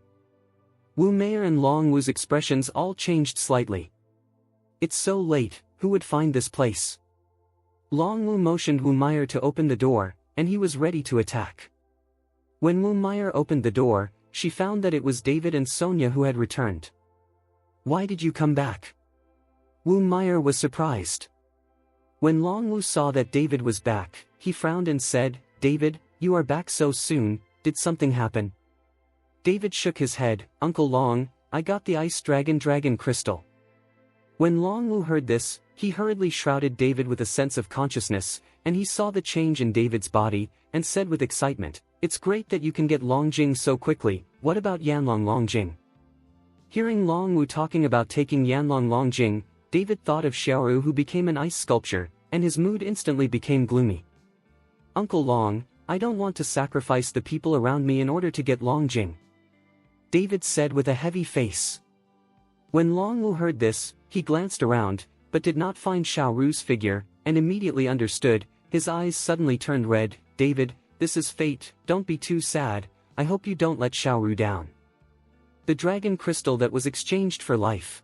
Wu Meier and Long Wu's expressions all changed slightly. "It's so late, who would find this place?" Long Wu motioned Wu Meier to open the door, and he was ready to attack. When Wu Meier opened the door, she found that it was David and Sonia who had returned. "Why did you come back?" Wu Meier was surprised. When Long Wu saw that David was back, he frowned and said, "David, you are back so soon, did something happen?" David shook his head, "Uncle Long, I got the ice dragon crystal." When Long Wu heard this, he hurriedly shrouded David with a sense of consciousness, and he saw the change in David's body, and said with excitement, "It's great that you can get Long Jing so quickly, what about Yanlong Long Jing?" Hearing Long Wu talking about taking Yanlong Long Jing, David thought of Xiaoru who became an ice sculpture, and his mood instantly became gloomy. "Uncle Long, I don't want to sacrifice the people around me in order to get Long Jing," David said with a heavy face. When Long Wu heard this, he glanced around, but did not find Xiaoru's figure, and immediately understood. His eyes suddenly turned red. "David, this is fate, don't be too sad, I hope you don't let Xiaoru down." The dragon crystal that was exchanged for life.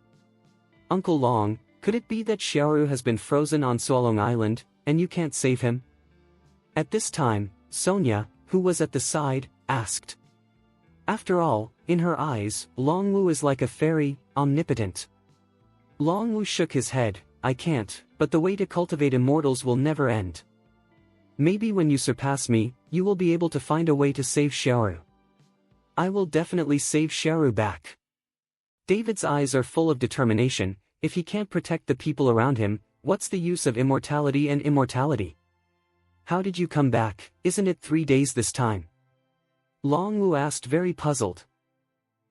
"Uncle Long, could it be that Xiaoru has been frozen on Suolong Island, and you can't save him?" At this time, Sonia, who was at the side, asked. After all, in her eyes, Long Wu is like a fairy, omnipotent. Long Wu shook his head, "I can't, but the way to cultivate immortals will never end. Maybe when you surpass me, you will be able to find a way to save Xiaoru." "I will definitely save Xiaoru back." David's eyes are full of determination. If he can't protect the people around him, what's the use of immortality and immortality? "How did you come back, isn't it 3 days this time?" Long Wu asked, very puzzled.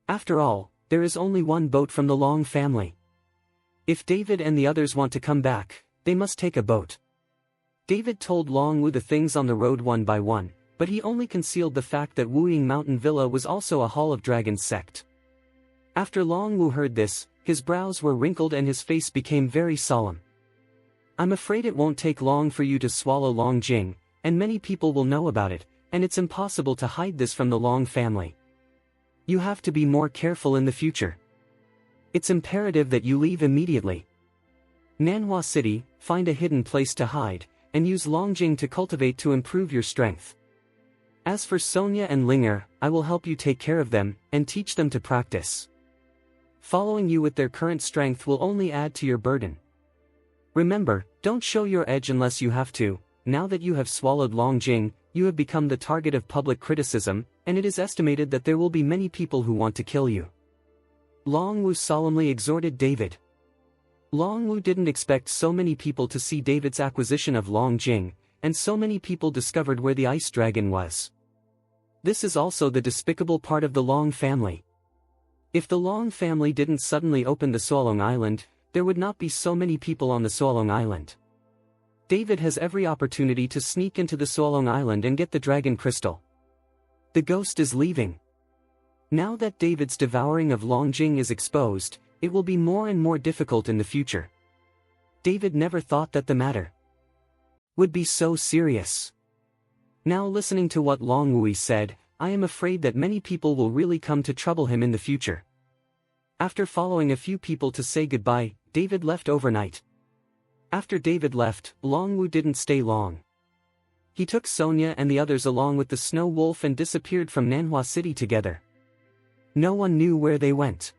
"After all, there is only one boat from the Long family. If David and the others want to come back, they must take a boat." David told Long Wu the things on the road one by one, but he only concealed the fact that Wuying Mountain Villa was also a Hall of Dragons sect. After Long Wu heard this, his brows were wrinkled and his face became very solemn. "I'm afraid it won't take long for you to swallow Long Jing, and many people will know about it, and it's impossible to hide this from the Long family. You have to be more careful in the future. It's imperative that you leave immediately. Nanhua City, find a hidden place to hide, and use Long Jing to cultivate to improve your strength. As for Sonia and Linger, I will help you take care of them, and teach them to practice. Following you with their current strength will only add to your burden. Remember, don't show your edge unless you have to. Now that you have swallowed Long Jing, you have become the target of public criticism, and it is estimated that there will be many people who want to kill you." Long Wu solemnly exhorted David. Long Wu didn't expect so many people to see David's acquisition of Long Jing, and so many people discovered where the ice dragon was. This is also the despicable part of the Long family. If the Long family didn't suddenly open the Solong Island, there would not be so many people on the Solong Island. David has every opportunity to sneak into the Solong Island and get the dragon crystal. The ghost is leaving. Now that David's devouring of Long Jing is exposed, it will be more and more difficult in the future. David never thought that the matter would be so serious. Now listening to what Long Wui said, I am afraid that many people will really come to trouble him in the future. After following a few people to say goodbye, David left overnight. After David left, Long Wu didn't stay long. He took Sonia and the others along with the Snow Wolf and disappeared from Nanhua City together. No one knew where they went.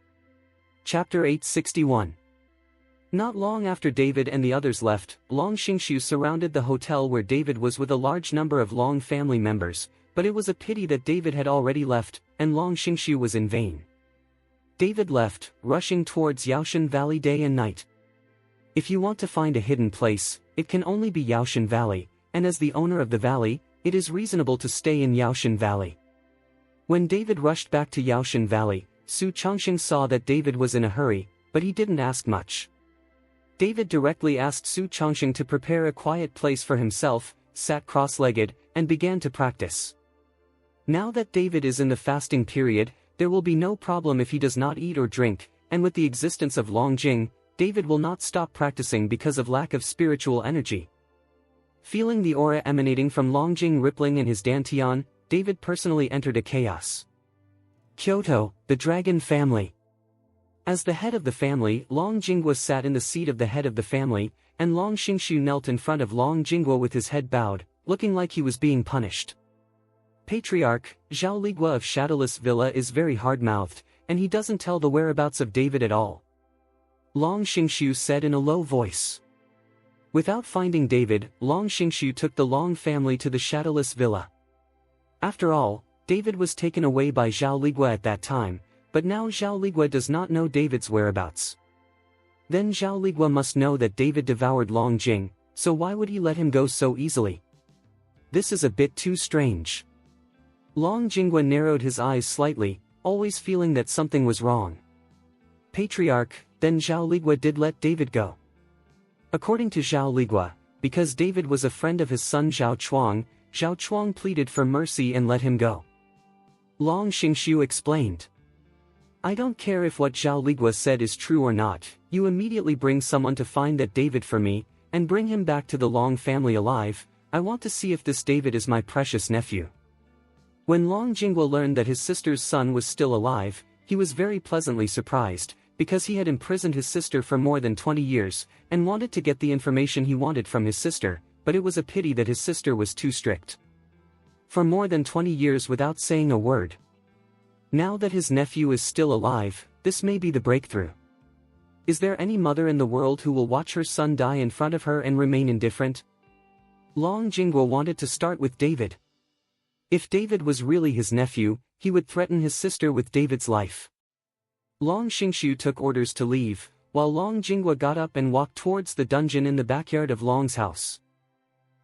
Chapter 861. Not long after David and the others left, Long Xingshu surrounded the hotel where David was with a large number of Long family members, but it was a pity that David had already left, and Long Xingshu was in vain. David left, rushing towards Yaoshan Valley day and night. If you want to find a hidden place, it can only be Yaoshan Valley, and as the owner of the valley, it is reasonable to stay in Yaoshan Valley. When David rushed back to Yaoshan Valley, Su Chongxing saw that David was in a hurry, but he didn't ask much. David directly asked Su Chongxing to prepare a quiet place for himself, sat cross-legged, and began to practice. Now that David is in the fasting period, there will be no problem if he does not eat or drink, and with the existence of Long Jing, David will not stop practicing because of lack of spiritual energy. Feeling the aura emanating from Long Jing rippling in his dantian, David personally entered a chaos. Kyoto, the Dragon Family. As the head of the family, Long Jinghua sat in the seat of the head of the family, and Long Xingshu knelt in front of Long Jinghua with his head bowed, looking like he was being punished. Patriarch, Zhao Ligua of Shadowless Villa is very hard-mouthed, and he doesn't tell the whereabouts of David at all. Long Xingshu said in a low voice. Without finding David, Long Xingshu took the Long family to the Shadowless Villa. After all, David was taken away by Zhao Ligua at that time, but now Zhao Ligua does not know David's whereabouts. Then Zhao Ligua must know that David devoured Long Jing, so why would he let him go so easily? This is a bit too strange. Long Jinghua narrowed his eyes slightly, always feeling that something was wrong. Patriarch, then Zhao Ligua did let David go. According to Zhao Ligua, because David was a friend of his son Zhao Chuang pleaded for mercy and let him go. Long Xingshu explained. I don't care if what Zhao Ligua said is true or not, you immediately bring someone to find that David for me, and bring him back to the Long family alive. I want to see if this David is my precious nephew. When Long Jinghua learned that his sister's son was still alive, he was very pleasantly surprised, because he had imprisoned his sister for more than 20 years, and wanted to get the information he wanted from his sister, but it was a pity that his sister was too strict. For more than 20 years without saying a word. Now that his nephew is still alive, this may be the breakthrough. Is there any mother in the world who will watch her son die in front of her and remain indifferent? Long Jinghua wanted to start with David. If David was really his nephew, he would threaten his sister with David's life. Long Xingshu took orders to leave, while Long Jinghua got up and walked towards the dungeon in the backyard of Long's house.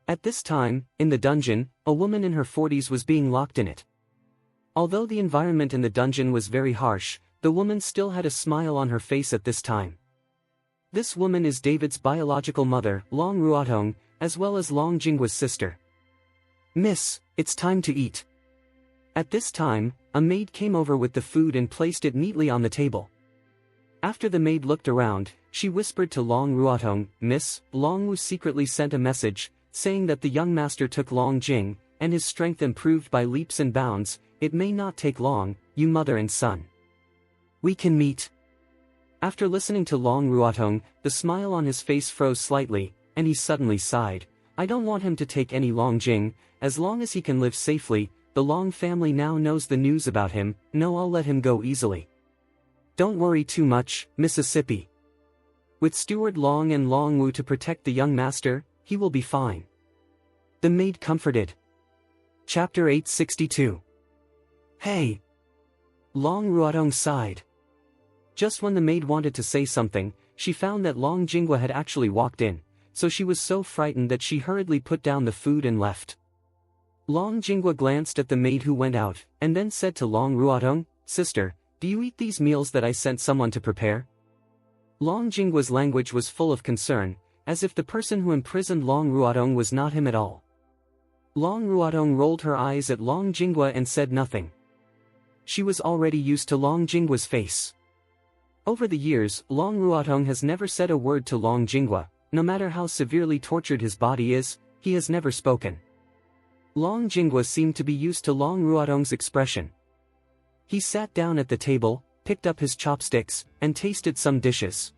At this time, in the dungeon, a woman in her 40s was being locked in it. Although the environment in the dungeon was very harsh, the woman still had a smile on her face at this time. This woman is David's biological mother, Long Ruotong, as well as Long Jinghua's sister. Miss, it's time to eat. At this time, a maid came over with the food and placed it neatly on the table. After the maid looked around, she whispered to Long Ruotong, Miss, Long Wu secretly sent a message, saying that the young master took Long Jing, and his strength improved by leaps and bounds. It may not take long, you mother and son. We can meet. After listening to Long Ruotong, the smile on his face froze slightly, and he suddenly sighed. I don't want him to take any Long Jing, as long as he can live safely. The Long family now knows the news about him. No, I'll let him go easily. Don't worry too much, Mississippi. With Steward Long and Long Wu to protect the young master, he will be fine. The maid comforted. Chapter 862. Hey! Long Ruotong sighed. Just when the maid wanted to say something, she found that Long Jingwa had actually walked in, so she was so frightened that she hurriedly put down the food and left. Long Jingwa glanced at the maid who went out, and then said to Long Ruotong, "Sister, do you eat these meals that I sent someone to prepare?" Long Jingwa's language was full of concern, as if the person who imprisoned Long Ruotong was not him at all. Long Ruotong rolled her eyes at Long Jingwa and said nothing. She was already used to Long Jingwa's face. Over the years, Long Ruotong has never said a word to Long Jingwa. No matter how severely tortured his body is, he has never spoken. Long Jingwa seemed to be used to Long Ruotong's expression. He sat down at the table, picked up his chopsticks, and tasted some dishes.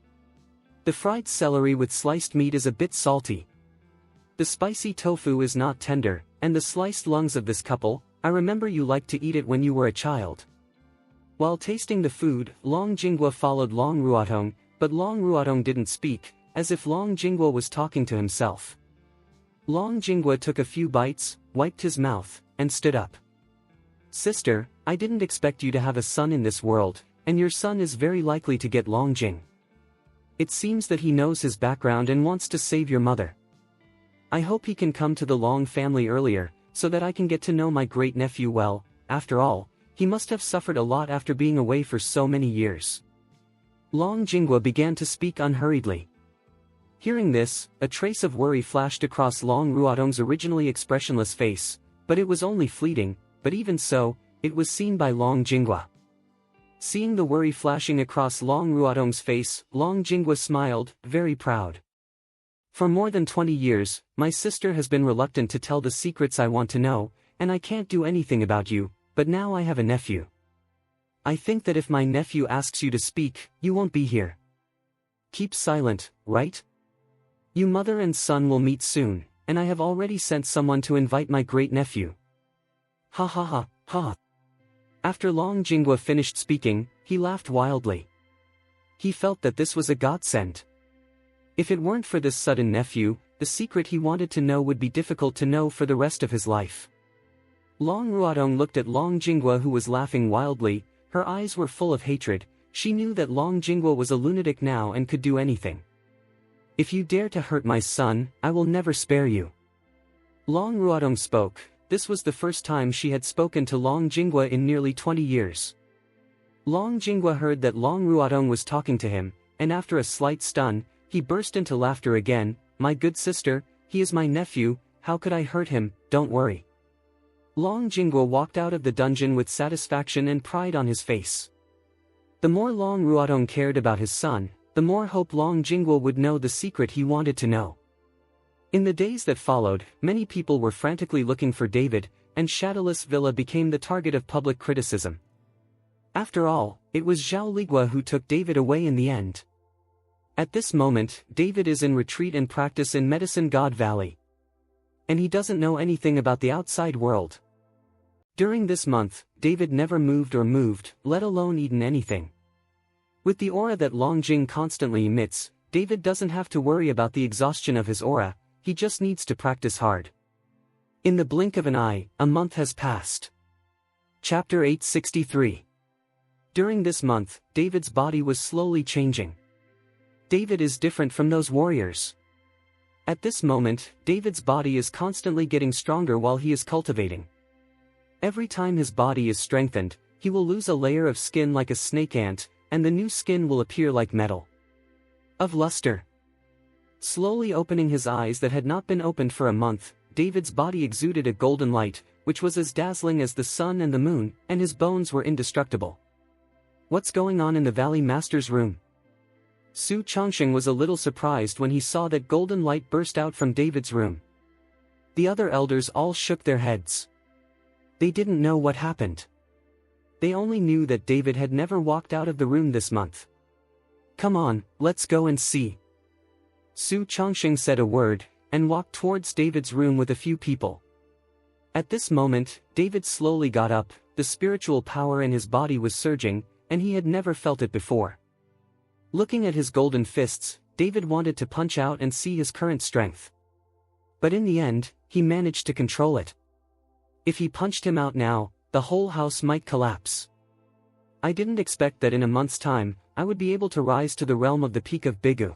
The fried celery with sliced meat is a bit salty. The spicy tofu is not tender, and the sliced lungs of this couple, I remember you liked to eat it when you were a child. While tasting the food, Long Jingwa followed Long Ruotong, but Long Ruotong didn't speak, as if Long Jingwa was talking to himself. Long Jingwa took a few bites, wiped his mouth, and stood up. "Sister, I didn't expect you to have a son in this world, and your son is very likely to get Long Jing. It seems that he knows his background and wants to save your mother. I hope he can come to the Long family earlier, so that I can get to know my great-nephew well. After all, he must have suffered a lot after being away for so many years." Long Jingwa began to speak unhurriedly. Hearing this, a trace of worry flashed across Long Ruotong's originally expressionless face, but it was only fleeting, but even so, it was seen by Long Jingwa. Seeing the worry flashing across Long Ruotong's face, Long Jingwa smiled, very proud. "For more than 20 years, my sister has been reluctant to tell the secrets I want to know, and I can't do anything about you, but now I have a nephew. I think that if my nephew asks you to speak, you won't be here. Keep silent, right? You mother and son will meet soon, and I have already sent someone to invite my great-nephew." Ha ha ha, ha. After Long Jingwa finished speaking, he laughed wildly. He felt that this was a godsend. If it weren't for this sudden nephew, the secret he wanted to know would be difficult to know for the rest of his life. Long Ruotong looked at Long Jingwa, who was laughing wildly. Her eyes were full of hatred. She knew that Long Jingwa was a lunatic now and could do anything. "If you dare to hurt my son, I will never spare you." Long Ruotong spoke. This was the first time she had spoken to Long Jingwa in nearly 20 years. Long Jingwa heard that Long Ruotong was talking to him, and after a slight stun, he burst into laughter again. "My good sister, he is my nephew, how could I hurt him? Don't worry." Long Jingwa walked out of the dungeon with satisfaction and pride on his face. The more Long Ruotong cared about his son, the more hope Long Jingwa would know the secret he wanted to know. In the days that followed, many people were frantically looking for David, and Shadowless Villa became the target of public criticism. After all, it was Zhao Ligua who took David away in the end. At this moment, David is in retreat and practice in Medicine God Valley. And he doesn't know anything about the outside world. During this month, David never moved, let alone eaten anything. With the aura that Long Jing constantly emits, David doesn't have to worry about the exhaustion of his aura, he just needs to practice hard. In the blink of an eye, a month has passed. Chapter 863. During this month, David's body was slowly changing. David is different from those warriors. At this moment, David's body is constantly getting stronger while he is cultivating. Every time his body is strengthened, he will lose a layer of skin like a snake ant, and the new skin will appear like metal. Of luster. Slowly opening his eyes that had not been opened for a month, David's body exuded a golden light, which was as dazzling as the sun and the moon, and his bones were indestructible. What's going on in the Valley Master's room? Su Chongsheng was a little surprised when he saw that golden light burst out from David's room. The other elders all shook their heads. They didn't know what happened. They only knew that David had never walked out of the room this month. "Come on, let's go and see." Su Chongsheng said a word, and walked towards David's room with a few people. At this moment, David slowly got up, the spiritual power in his body was surging, and he had never felt it before. Looking at his golden fists, David wanted to punch out and see his current strength. But in the end, he managed to control it. If he punched him out now, the whole house might collapse. "I didn't expect that in a month's time, I would be able to rise to the realm of the peak of Bigu.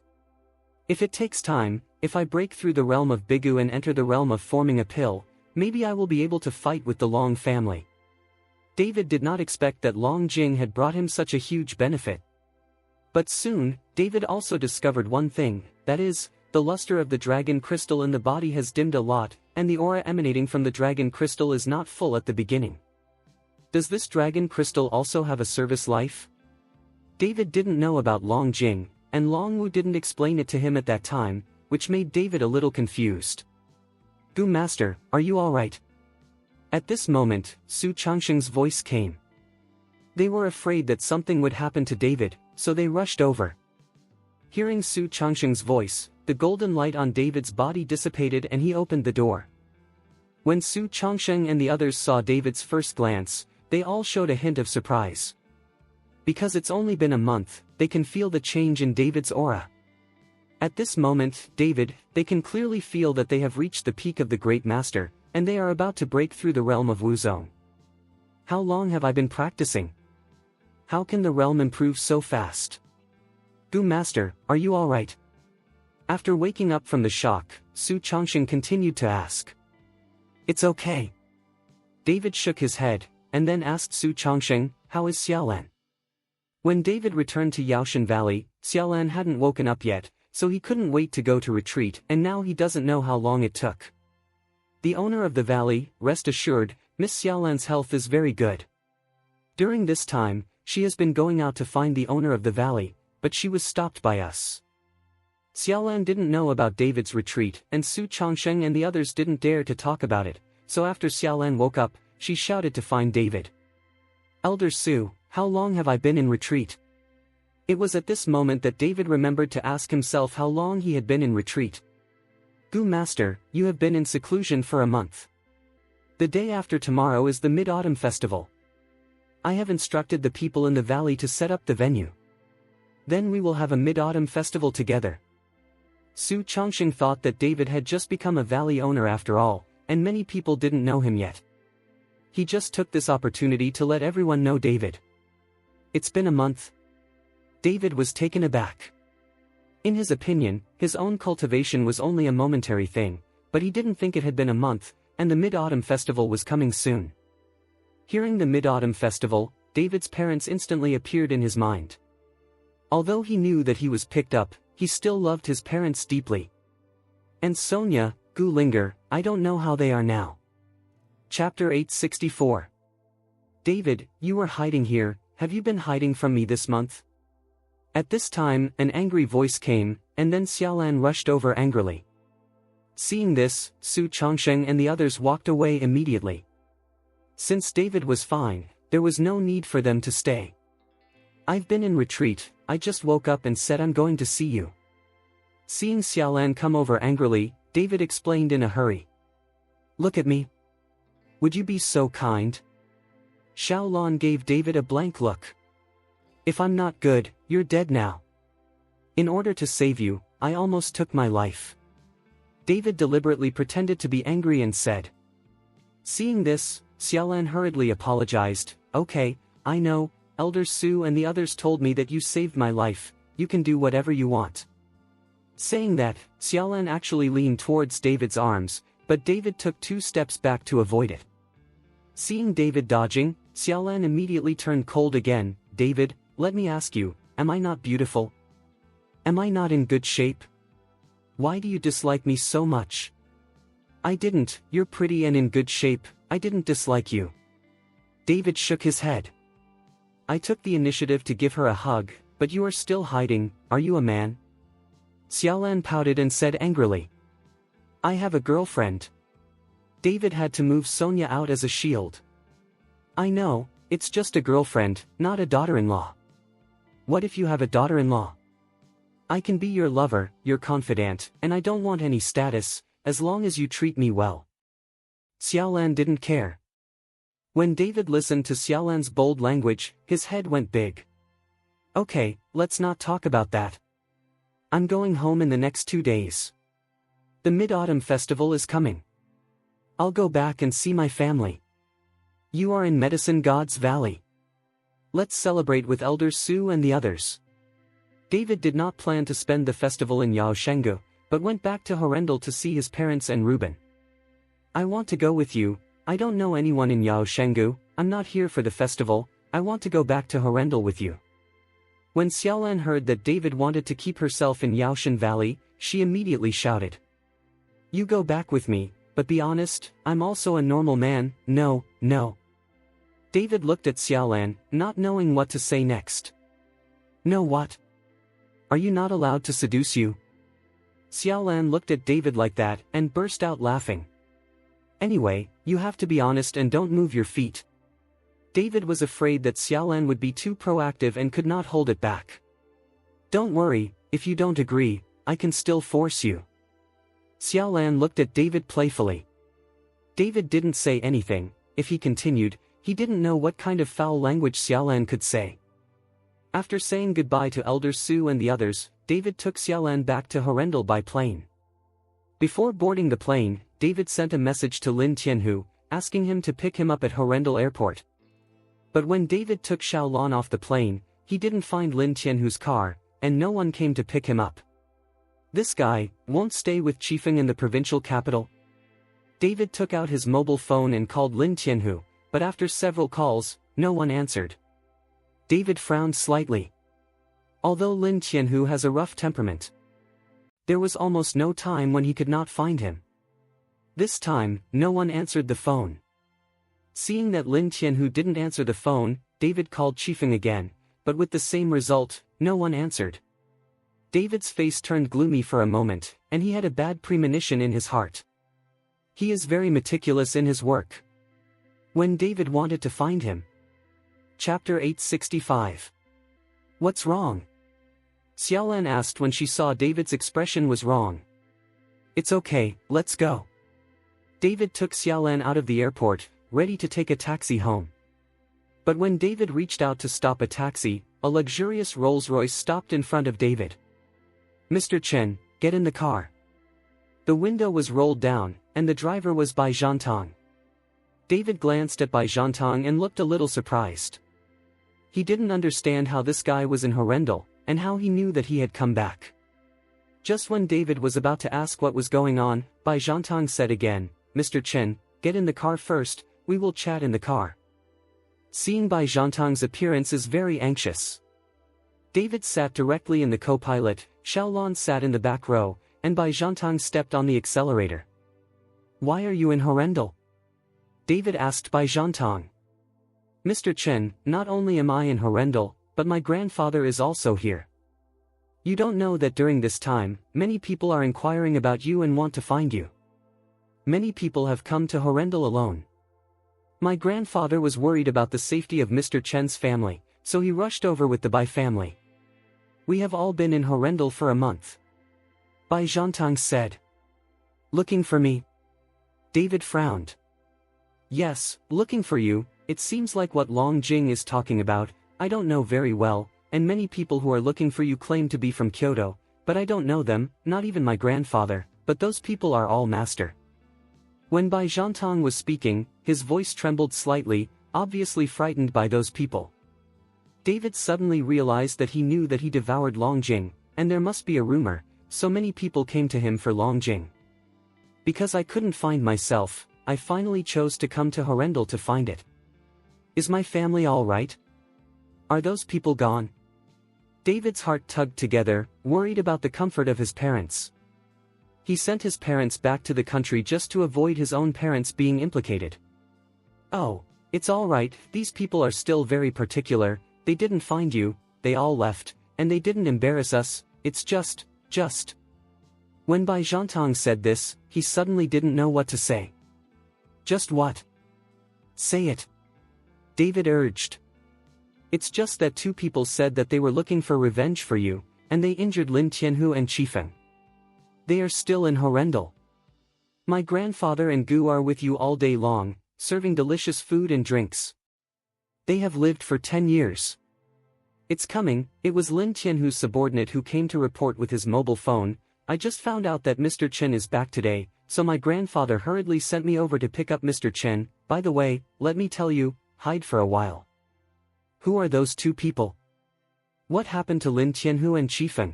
If it takes time, if I break through the realm of Bigu and enter the realm of forming a pill, maybe I will be able to fight with the Long family. David did not expect that Long Jing had brought him such a huge benefit. But soon, David also discovered one thing, that is, the luster of the dragon crystal in the body has dimmed a lot, and the aura emanating from the dragon crystal is not full at the beginning. Does this dragon crystal also have a service life? David didn't know about Long Jing, and Long Wu didn't explain it to him at that time, which made David a little confused. Gu Master, are you alright? At this moment, Su Changsheng's voice came. They were afraid that something would happen to David, so they rushed over. Hearing Su Changsheng's voice, the golden light on David's body dissipated and he opened the door. When Su Changsheng and the others saw David's first glance, they all showed a hint of surprise. Because it's only been a month, they can feel the change in David's aura. At this moment, they can clearly feel that they have reached the peak of the Great Master, and they are about to break through the realm of Wuzong. How long have I been practicing? How can the realm improve so fast? Gu Master, are you alright? After waking up from the shock, Su Changsheng continued to ask. It's okay. David shook his head, and then asked Su Changsheng, how is Xiaolan? When David returned to Yaoshan Valley, Xiaolan hadn't woken up yet, so he couldn't wait to go to retreat, and now he doesn't know how long it took. The owner of the valley, rest assured, Miss Xiaolan's health is very good. During this time, she has been going out to find the owner of the valley, but she was stopped by us. Xiaolan didn't know about David's retreat, and Su Changsheng and the others didn't dare to talk about it, so after Xiaolan woke up, she shouted to find David. Elder Su, how long have I been in retreat? It was at this moment that David remembered to ask himself how long he had been in retreat. Gu Master, you have been in seclusion for a month. The day after tomorrow is the Mid-Autumn Festival. I have instructed the people in the valley to set up the venue. Then we will have a Mid-Autumn Festival together. Su Changsheng thought that David had just become a valley owner after all, and many people didn't know him yet. He just took this opportunity to let everyone know David. It's been a month. David was taken aback. In his opinion, his own cultivation was only a momentary thing, but he didn't think it had been a month, and the Mid-Autumn Festival was coming soon. Hearing the Mid-Autumn Festival, David's parents instantly appeared in his mind. Although he knew that he was picked up, he still loved his parents deeply. And Sonia, Gu Linger, I don't know how they are now. Chapter 864. David, you were hiding here, have you been hiding from me this month? At this time, an angry voice came, and then Xiaolan rushed over angrily. Seeing this, Su Changsheng and the others walked away immediately. Since David was fine, there was no need for them to stay. I've been in retreat, I just woke up and said I'm going to see you. Seeing Xiaolan come over angrily, David explained in a hurry. Look at me. Would you be so kind? Xiaolan gave David a blank look. If I'm not good, you're dead now. In order to save you, I almost took my life. David deliberately pretended to be angry and said. Seeing this, Xiaolan hurriedly apologized. Okay, I know, Elder Su and the others told me that you saved my life, you can do whatever you want. Saying that, Xiaolan actually leaned towards David's arms, but David took 2 steps back to avoid it. Seeing David dodging, Xiaolan immediately turned cold again. David, let me ask you, am I not beautiful? Am I not in good shape? Why do you dislike me so much? I didn't, you're pretty and in good shape, I didn't dislike you. David shook his head. I took the initiative to give her a hug, but you are still hiding, are you a man? Xiaolan pouted and said angrily. I have a girlfriend. David had to move Sonia out as a shield. I know, it's just a girlfriend, not a daughter-in-law. What if you have a daughter-in-law? I can be your lover, your confidant, and I don't want any status, as long as you treat me well. Xiaolan didn't care. When David listened to Xiaolan's bold language, his head went big. Okay, let's not talk about that. I'm going home in the next 2 days. The Mid-Autumn Festival is coming. I'll go back and see my family. You are in Medicine God's Valley. Let's celebrate with Elder Su and the others. David did not plan to spend the festival in Yaoshenggu, but went back to Horrendal to see his parents and Reuben. I want to go with you. I don't know anyone in Yaoshenggu. I'm not here for the festival. I want to go back to Horrendal with you. When Xiaolan heard that David wanted to keep herself in Yaoshan Valley, she immediately shouted. You go back with me, but be honest, I'm also a normal man. No, no. David looked at Xiaolan, not knowing what to say next. No what? Are you not allowed to seduce you? Xiaolan looked at David like that and burst out laughing. Anyway, you have to be honest and don't move your feet. David was afraid that Xiaolan would be too proactive and could not hold it back. Don't worry, if you don't agree, I can still force you. Xiaolan looked at David playfully. David didn't say anything. If he continued, he didn't know what kind of foul language Xiaolan could say. After saying goodbye to Elder Su and the others, David took Xiaolan back to Horrendal by plane. Before boarding the plane, David sent a message to Lin Tianhu, asking him to pick him up at Horrendal Airport. But when David took Xiaolan off the plane, he didn't find Lin Tianhu's car, and no one came to pick him up. This guy won't stay with Chifeng in the provincial capital. David took out his mobile phone and called Lin Tianhu, but after several calls, no one answered. David frowned slightly. Although Lin Tianhu has a rough temperament, there was almost no time when he could not find him. This time, no one answered the phone. Seeing that Lin Tianhu didn't answer the phone, David called Chifeng again, but with the same result, no one answered. David's face turned gloomy for a moment, and he had a bad premonition in his heart. He is very meticulous in his work. When David wanted to find him. Chapter 865. What's wrong? Xiaolan asked when she saw David's expression was wrong. It's okay, let's go. David took Xiaolan out of the airport, ready to take a taxi home. But when David reached out to stop a taxi, a luxurious Rolls-Royce stopped in front of David. Mr. Chen, get in the car. The window was rolled down, and the driver was Bai Zhantong. David glanced at Bai Zhantong and looked a little surprised. He didn't understand how this guy was in Horrendal, and how he knew that he had come back. Just when David was about to ask what was going on, Bai Zhantong said again, Mr. Chen, get in the car first, we will chat in the car. Seeing Bai Zhantong's appearance is very anxious. David sat directly in the co-pilot, Xiaolan sat in the back row, and Bai Zhantong stepped on the accelerator. Why are you in Horrendal? David asked Bai Zhantong. Mr. Chen, not only am I in Horrendal, but my grandfather is also here. You don't know that during this time, many people are inquiring about you and want to find you. Many people have come to Horrendal alone. My grandfather was worried about the safety of Mr. Chen's family, so he rushed over with the Bai family. We have all been in Horrendal for a month. Bai Zhantong said. Looking for me? David frowned. Yes, looking for you. It seems like what Long Jing is talking about. I don't know very well, and many people who are looking for you claim to be from Kyoto, but I don't know them, not even my grandfather, but those people are all master. When Bai Zhantong was speaking, his voice trembled slightly, obviously frightened by those people. David suddenly realized that he knew that he devoured Long Jing, and there must be a rumor, so many people came to him for Long Jing. Because I couldn't find myself, I finally chose to come to Horrendal to find it. Is my family all right? Are those people gone? David's heart tugged together, worried about the comfort of his parents. He sent his parents back to the country just to avoid his own parents being implicated. Oh, it's all right, these people are still very particular, they didn't find you, they all left, and they didn't embarrass us, it's just. When Bai Zhantong said this, he suddenly didn't know what to say. Just what? Say it. David urged. It's just that two people said that they were looking for revenge for you, and they injured Lin Tianhu and Chifeng. They are still in Horrendal. My grandfather and Gu are with you all day long, serving delicious food and drinks. They have lived for 10 years. It's coming. It was Lin Tianhu's subordinate who came to report with his mobile phone. I just found out that Mr. Chen is back today, so my grandfather hurriedly sent me over to pick up Mr. Chen. By the way, let me tell you, hide for a while. Who are those two people? What happened to Lin Tianhu and Qifeng?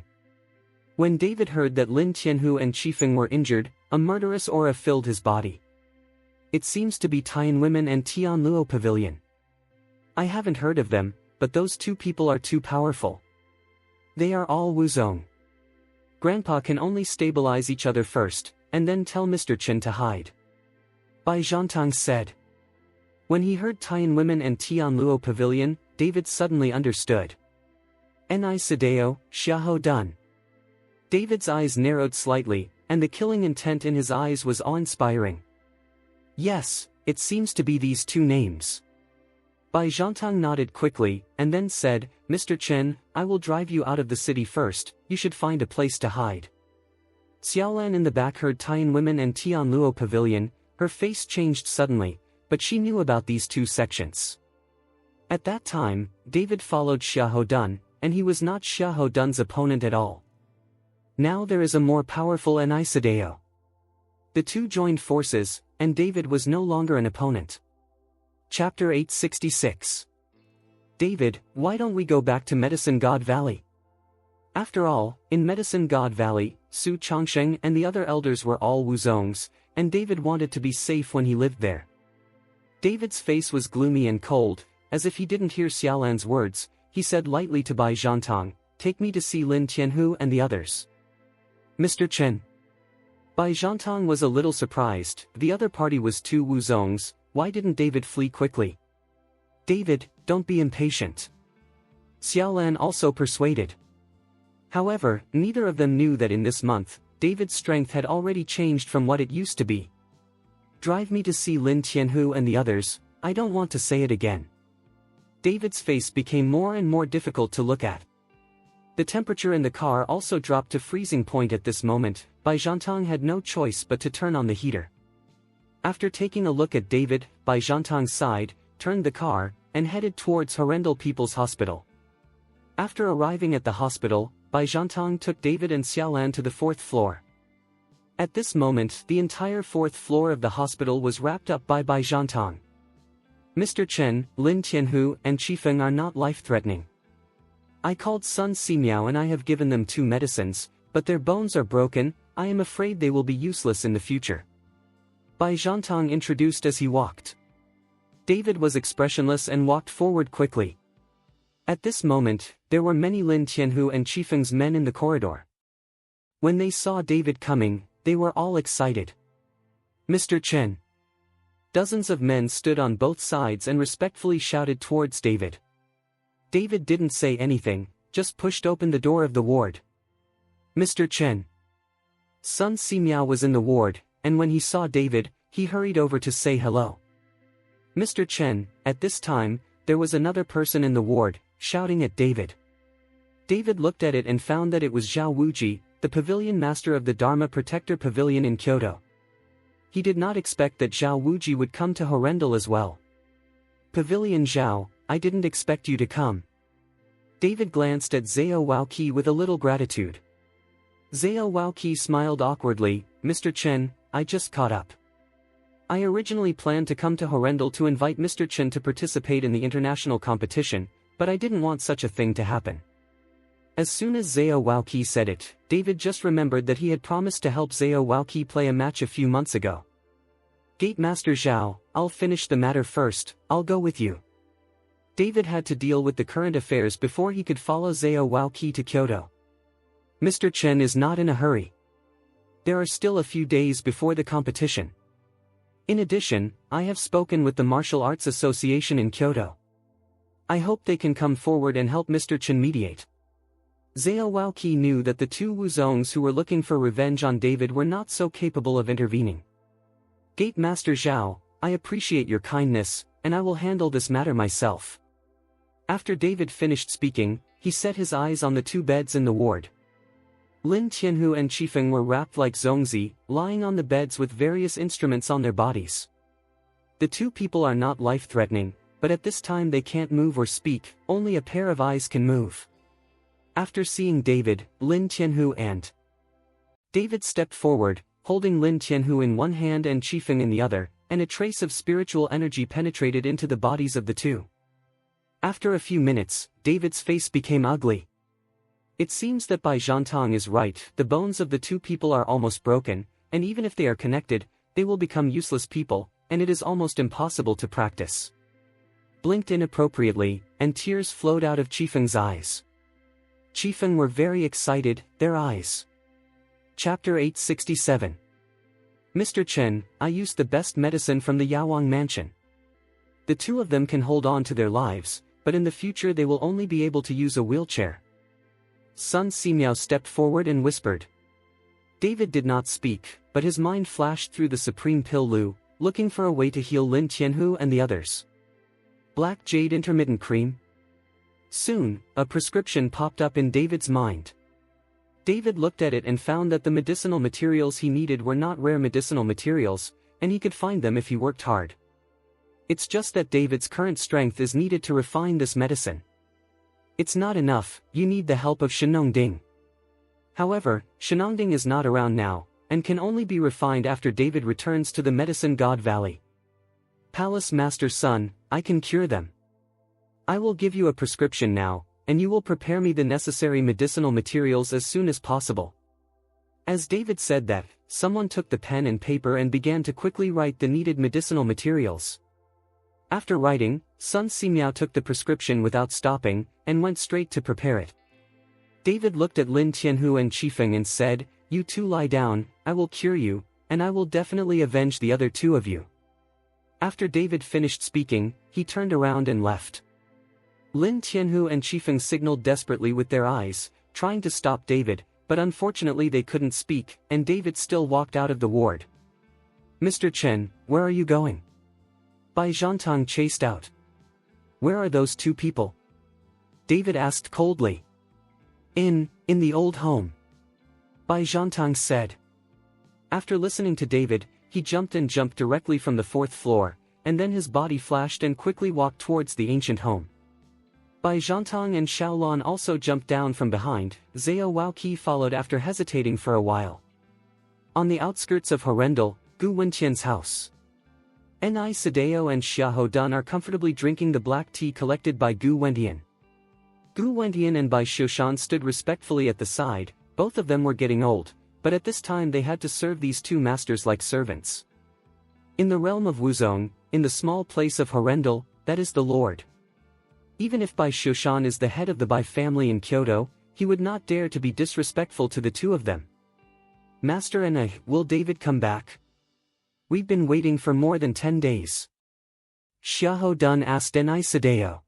When David heard that Lin Tianhu and Qifeng were injured, a murderous aura filled his body. It seems to be Tianwomen and Tianluo Pavilion. I haven't heard of them, but those two people are too powerful. They are all Wuzong. Grandpa can only stabilize each other first, and then tell Mr. Chen to hide. Bai Zhantang said. When he heard Tianwomen and Tianluo Pavilion, David suddenly understood. Ni Sadeo, Xiahou Dun. David's eyes narrowed slightly, and the killing intent in his eyes was awe-inspiring. Yes, it seems to be these two names. Bai Zhantang nodded quickly, and then said, Mr. Chen, I will drive you out of the city first, you should find a place to hide. Xiaolan in the back heard Tianwomen and Tianluo Pavilion, her face changed suddenly, but she knew about these two sections. At that time, David followed Xiahou Dun, and he was not Xiahou Dun's opponent at all. Now there is a more powerful Ni Sadeo. The two joined forces, and David was no longer an opponent. Chapter 866. David, why don't we go back to Medicine God Valley? After all, in Medicine God Valley, Su Changsheng and the other elders were all Wuzongs, and David wanted to be safe when he lived there. David's face was gloomy and cold, as if he didn't hear Xiaolan's words. He said lightly to Bai Zhantang, take me to see Lin Tianhu and the others. Mr. Chen. Bai Zhantang was a little surprised, the other party was two Wuzongs, why didn't David flee quickly? David, don't be impatient. Xiaolan also persuaded. However, neither of them knew that in this month, David's strength had already changed from what it used to be. Drive me to see Lin Tianhu and the others, I don't want to say it again. David's face became more and more difficult to look at. The temperature in the car also dropped to freezing point at this moment. Bai Zhantang had no choice but to turn on the heater. After taking a look at David, Bai Zhantang sighed, turned the car, and headed towards Horrendal People's Hospital. After arriving at the hospital, Bai Zhantang took David and Xiaolan to the 4th floor. At this moment, the entire 4th floor of the hospital was wrapped up by Bai Zhantang. Mr. Chen, Lin Tianhu, and Qifeng are not life-threatening. I called Sun Simiao and I have given them 2 medicines, but their bones are broken, I am afraid they will be useless in the future. Bai Zhantang introduced as he walked. David was expressionless and walked forward quickly. At this moment, there were many Lin Tianhu and Qifeng's men in the corridor. When they saw David coming, they were all excited. Mr. Chen. Dozens of men stood on both sides and respectfully shouted towards David. David didn't say anything, just pushed open the door of the ward. Mr. Chen. Sun Simiao was in the ward, and when he saw David, he hurried over to say hello. Mr. Chen, at this time, there was another person in the ward, shouting at David. David looked at it and found that it was Zhao Wuji, the pavilion master of the Dharma Protector Pavilion in Kyoto. He did not expect that Zhao Wuji would come to Horrendal as well. Pavilion Zhao, I didn't expect you to come. David glanced at Zhao Waoqi with a little gratitude. Zhao Waoqi smiled awkwardly, Mr. Chen, I just caught up. I originally planned to come to Horrendal to invite Mr. Chen to participate in the international competition, but I didn't want such a thing to happen. As soon as Zhao Waoqi said it, David just remembered that he had promised to help Zhao Waoqi play a match a few months ago. Gate Master Zhao, I'll finish the matter first, I'll go with you. David had to deal with the current affairs before he could follow Zhao Waoqi to Kyoto. Mr. Chen is not in a hurry. There are still a few days before the competition. In addition, I have spoken with the Martial Arts Association in Kyoto. I hope they can come forward and help Mr. Chen mediate. Zhao Waoqi knew that the 2 Wuzongs who were looking for revenge on David were not so capable of intervening. Gate Master Zhao, I appreciate your kindness, and I will handle this matter myself. After David finished speaking, he set his eyes on the 2 beds in the ward. Lin Tianhu and Qifeng were wrapped like Zongzi, lying on the beds with various instruments on their bodies. The 2 people are not life-threatening, but at this time they can't move or speak, only a pair of eyes can move. After seeing David, Lin Tianhu and David stepped forward, holding Lin Tianhu in one hand and Qifeng in the other, and a trace of spiritual energy penetrated into the bodies of the 2. After a few minutes, David's face became ugly. It seems that Bai Zhantang is right, the bones of the two people are almost broken, and even if they are connected, they will become useless people, and it is almost impossible to practice. Blinked inappropriately, and tears flowed out of Qifeng's eyes. Qifeng were very excited, their eyes. Chapter 867. Mr. Chen, I used the best medicine from the Yawang mansion. The two of them can hold on to their lives, but in the future they will only be able to use a wheelchair. Sun Simiao stepped forward and whispered. David did not speak, but his mind flashed through the supreme pill Lu, looking for a way to heal Lin Tianhu and the others. Black Jade Intermittent Cream? Soon, a prescription popped up in David's mind. David looked at it and found that the medicinal materials he needed were not rare medicinal materials, and he could find them if he worked hard. It's just that David's current strength is needed to refine this medicine. It's not enough, you need the help of Shenongding. However, Shenongding is not around now, and can only be refined after David returns to the Medicine God Valley. Palace Master's son, I can cure them. I will give you a prescription now, and you will prepare me the necessary medicinal materials as soon as possible. As David said that, someone took the pen and paper and began to quickly write the needed medicinal materials. After writing, Sun Simiao took the prescription without stopping, and went straight to prepare it. David looked at Lin Tianhu and Qifeng and said, You two lie down, I will cure you, and I will definitely avenge the other two of you. After David finished speaking, he turned around and left. Lin Tianhu and Qifeng signaled desperately with their eyes, trying to stop David, but unfortunately they couldn't speak, and David still walked out of the ward. Mr. Chen, where are you going? Bai Zhantang chased out. Where are those two people? David asked coldly. In the old home. Bai Zhantang said. After listening to David, he jumped directly from the fourth floor, and then his body flashed and quickly walked towards the ancient home. Bai Zhantang and Xiaolan also jumped down from behind. Zhao Waoqi followed after hesitating for a while. On the outskirts of Horrendal, Gu Wentian's house. Ni Sadeo and Xiahou Dun are comfortably drinking the black tea collected by Gu Wentian. Gu Wentian and Bai Xiushan stood respectfully at the side. Both of them were getting old, but at this time they had to serve these two masters like servants. In the realm of Wuzong, in the small place of Horrendal, that is the Lord. Even if Bai Xiushan is the head of the Bai family in Kyoto, he would not dare to be disrespectful to the two of them. Master and will David come back? We've been waiting for more than 10 days. Xiahou Dun asked Ni Sadeo.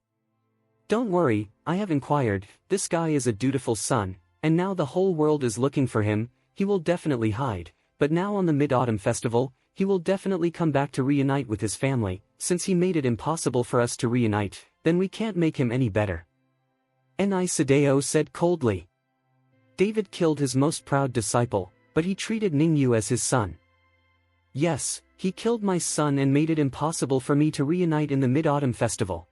Don't worry, I have inquired, this guy is a dutiful son, and now the whole world is looking for him. He will definitely hide, but now on the Mid-Autumn Festival, he will definitely come back to reunite with his family. Since he made it impossible for us to reunite, then we can't make him any better. Ni Sadeo said coldly. David killed his most proud disciple, but he treated Ningyu as his son. Yes, he killed my son and made it impossible for me to reunite in the Mid-Autumn Festival.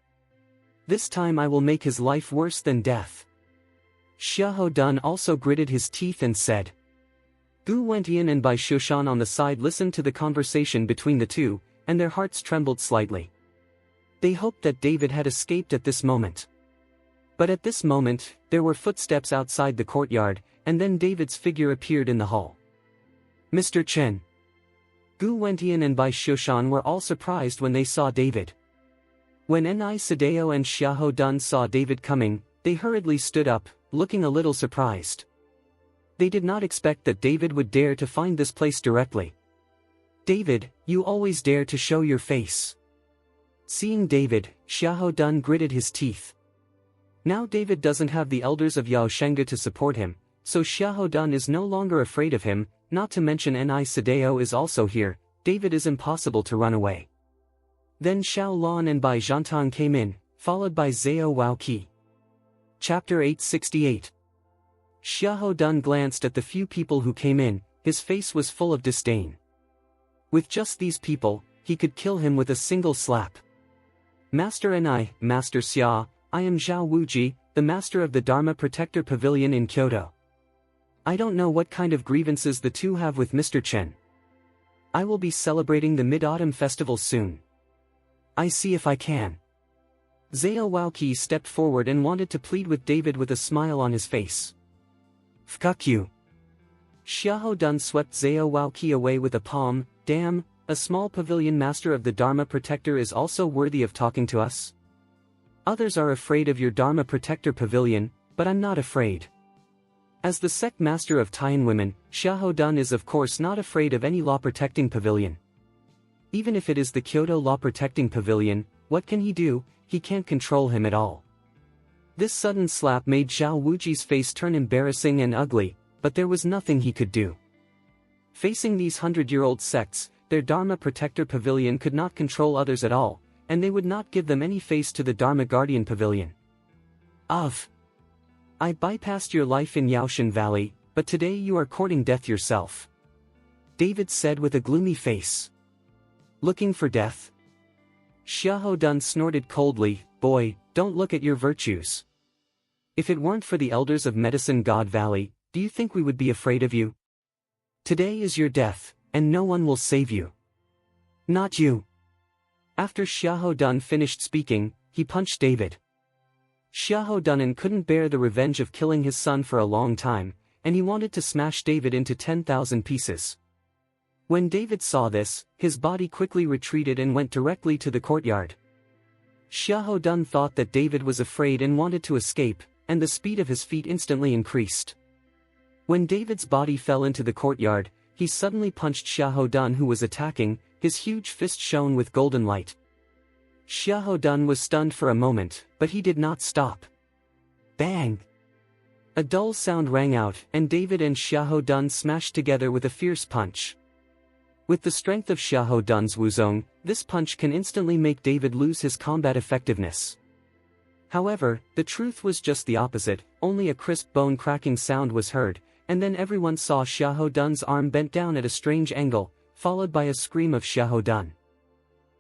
This time I will make his life worse than death. Xiahou Dun also gritted his teeth and said. Gu Wentian and Bai Xiushan on the side listened to the conversation between the two, and their hearts trembled slightly. They hoped that David had escaped at this moment. But at this moment, there were footsteps outside the courtyard, and then David's figure appeared in the hall. Mr. Chen. Gu Wentian and Bai Xiushan were all surprised when they saw David. When Ni Sadeo and Xiahou Dun saw David coming, they hurriedly stood up, looking a little surprised. They did not expect that David would dare to find this place directly. David, you always dare to show your face. Seeing David, Xiahou Dun gritted his teeth. Now David doesn't have the elders of Yao Shengge to support him, so Xiahou Dun is no longer afraid of him, not to mention Ni Sadeo is also here. David is impossible to run away. Then Xiaolan and Bai Zhantang came in, followed by Zhao Waoqi. Chapter 868. Xiahou Dun glanced at the few people who came in, his face was full of disdain. With just these people, he could kill him with a single slap. Master Master Xia, I am Zhao Wuji, the master of the Dharma Protector Pavilion in Kyoto. I don't know what kind of grievances the two have with Mr. Chen. I will be celebrating the Mid-Autumn Festival soon. I see if I can. Xiao Waoqi stepped forward and wanted to plead with David with a smile on his face. Fuck you. Xiahou Dun swept Xiao Waoqi away with a palm. Damn, a small pavilion master of the Dharma Protector is also worthy of talking to us? Others are afraid of your Dharma Protector pavilion, but I'm not afraid. As the sect master of Taiyan women, Xiahou Dun is of course not afraid of any law-protecting pavilion. Even if it is the Kyoto law-protecting pavilion, what can he do? He can't control him at all. This sudden slap made Zhao Wuji's face turn embarrassing and ugly, but there was nothing he could do. Facing these 100-year-old sects, their Dharma Protector Pavilion could not control others at all, and they would not give them any face to the Dharma Guardian Pavilion. I bypassed your life in Yaoshan Valley, but today you are courting death yourself. David said with a gloomy face. Looking for death? Xiahou Dun snorted coldly. Boy, don't look at your virtues. If it weren't for the elders of Medicine God Valley, do you think we would be afraid of you? Today is your death, and no one will save you. Not you. After Xiahou Dun finished speaking, he punched David. Xiahou Dunan couldn't bear the revenge of killing his son for a long time, and he wanted to smash David into 10,000 pieces. When David saw this, his body quickly retreated and went directly to the courtyard. Xiahou Dun thought that David was afraid and wanted to escape, and the speed of his feet instantly increased. When David's body fell into the courtyard, he suddenly punched Xiahou Dun who was attacking. His huge fist shone with golden light. Xiahou Dun was stunned for a moment, but he did not stop. Bang! A dull sound rang out, and David and Xiahou Dun smashed together with a fierce punch. With the strength of Xiahou Dun's Wuzong, this punch can instantly make David lose his combat effectiveness. However, the truth was just the opposite. Only a crisp bone-cracking sound was heard, and then everyone saw Xiahou Dun's arm bent down at a strange angle, followed by a scream of Xiahou Dun.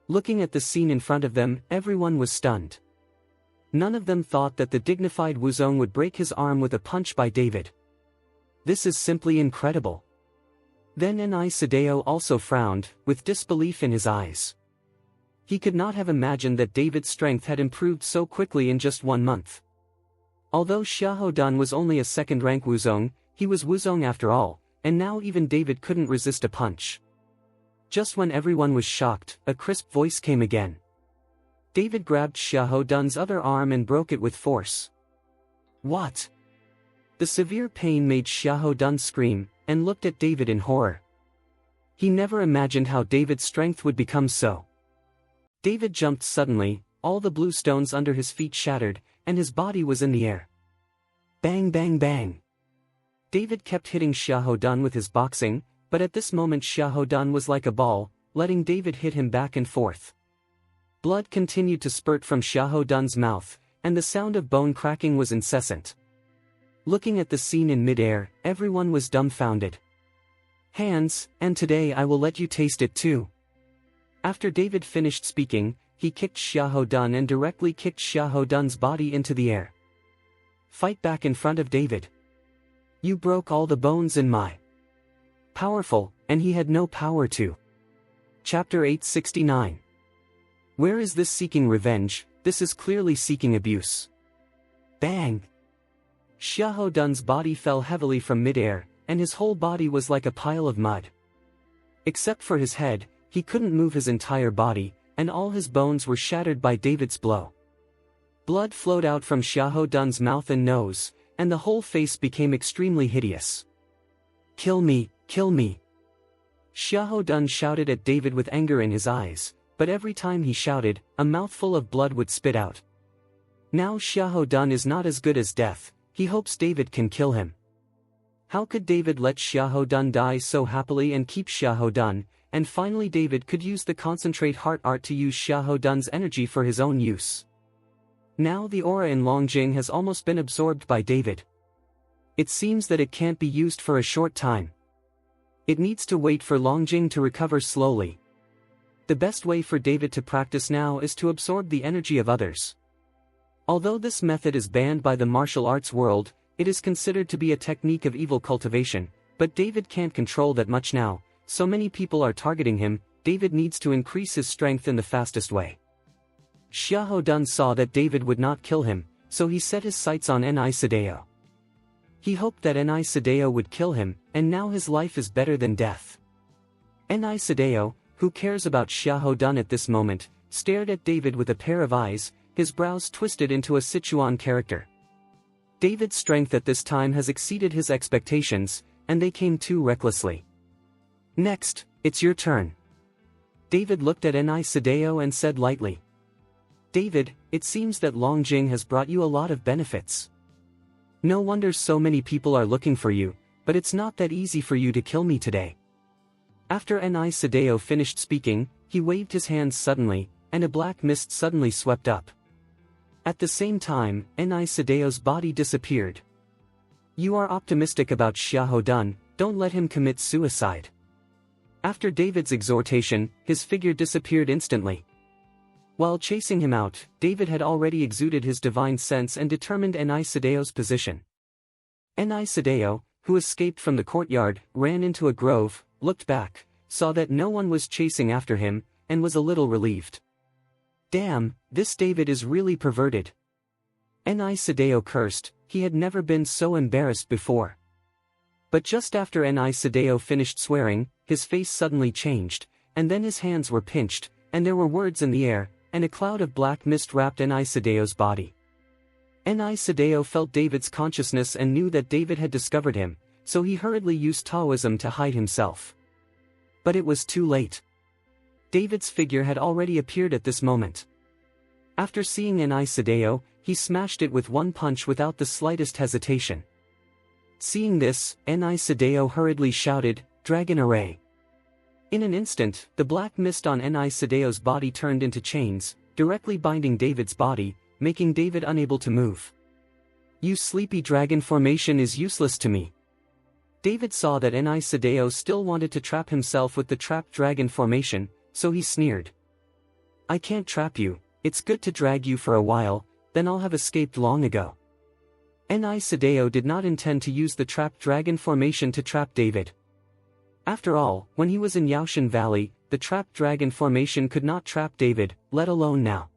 Looking at the scene in front of them, everyone was stunned. None of them thought that the dignified Wuzong would break his arm with a punch by David. This is simply incredible. Then Ni Sadeo also frowned, with disbelief in his eyes. He could not have imagined that David's strength had improved so quickly in just 1 month. Although Xiahou Dun was only a second-rank Wuzong, he was Wuzong after all, and now even David couldn't resist a punch. Just when everyone was shocked, a crisp voice came again. David grabbed Xiahou Dun's other arm and broke it with force. What? The severe pain made Xiahou Dun scream, and looked at David in horror. He never imagined how David's strength would become so. David jumped suddenly, all the blue stones under his feet shattered, and his body was in the air. Bang bang bang. David kept hitting Xiahou Dun with his boxing, but at this moment Xiahou Dun was like a ball, letting David hit him back and forth. Blood continued to spurt from Xiahou Dun's mouth, and the sound of bone cracking was incessant. Looking at the scene in mid-air, everyone was dumbfounded. Hands, and today I will let you taste it too. After David finished speaking, he kicked Xiahou Dun and directly kicked Xiahou Dun's body into the air. Fight back in front of David. You broke all the bones in my powerful, and he had no power to. Chapter 869. Where is this seeking revenge? This is clearly seeking abuse. Bang! Xiahou Dun's body fell heavily from mid-air, and his whole body was like a pile of mud. Except for his head, he couldn't move his entire body, and all his bones were shattered by David's blow. Blood flowed out from Xiahou Dun's mouth and nose, and the whole face became extremely hideous. Kill me, kill me! Xiahou Dun shouted at David with anger in his eyes, but every time he shouted, a mouthful of blood would spit out. Now Xiahou Dun is not as good as death, he hopes David can kill him. How could David let Xiahou Dun die so happily and keep Xiahou Dun, and finally David could use the concentrate heart art to use Xiahou Dun's energy for his own use. Now the aura in Longjing has almost been absorbed by David. It seems that it can't be used for a short time. It needs to wait for Longjing to recover slowly. The best way for David to practice now is to absorb the energy of others. Although this method is banned by the martial arts world, it is considered to be a technique of evil cultivation, but David can't control that much now, so many people are targeting him. David needs to increase his strength in the fastest way. Xiahou Dun saw that David would not kill him, so he set his sights on Ni Sadeo. He hoped that Ni Sadeo would kill him, and now his life is better than death. Ni Sadeo, who cares about Xiahou Dun at this moment, stared at David with a pair of eyes, his brows twisted into a Sichuan character. David's strength at this time has exceeded his expectations, and they came too recklessly. Next, it's your turn. David looked at Ni Sadeo and said lightly. David, it seems that Longjing has brought you a lot of benefits. No wonder so many people are looking for you, but it's not that easy for you to kill me today. After Ni Sadeo finished speaking, he waved his hands suddenly, and a black mist suddenly swept up. At the same time, Ni Sadeo's body disappeared. You are optimistic about Xiahou Dun, don't let him commit suicide. After David's exhortation, his figure disappeared instantly. While chasing him out, David had already exuded his divine sense and determined Ni Sadeo's position. Ni Sadeo, who escaped from the courtyard, ran into a grove, looked back, saw that no one was chasing after him, and was a little relieved. Damn, this David is really perverted. Ni Sadeo cursed, he had never been so embarrassed before. But just after Ni Sadeo finished swearing, his face suddenly changed, and then his hands were pinched, and there were words in the air, and a cloud of black mist wrapped Ni Sadeo's body. Ni Sadeo felt David's consciousness and knew that David had discovered him, so he hurriedly used Taoism to hide himself. But it was too late. David's figure had already appeared at this moment. After seeing Ni Sadeo, he smashed it with one punch without the slightest hesitation. Seeing this, Ni Sadeo hurriedly shouted, "Dragon Array!" In an instant, the black mist on Ni Sadeo's body turned into chains, directly binding David's body, making David unable to move. You sleepy dragon formation is useless to me. David saw that Ni Sadeo still wanted to trap himself with the trapped dragon formation, so he sneered. I can't trap you, it's good to drag you for a while, then I'll have escaped long ago. Ni Sadeo did not intend to use the trapped dragon formation to trap David. After all, when he was in Yaoshan Valley, the trapped dragon formation could not trap David, let alone now.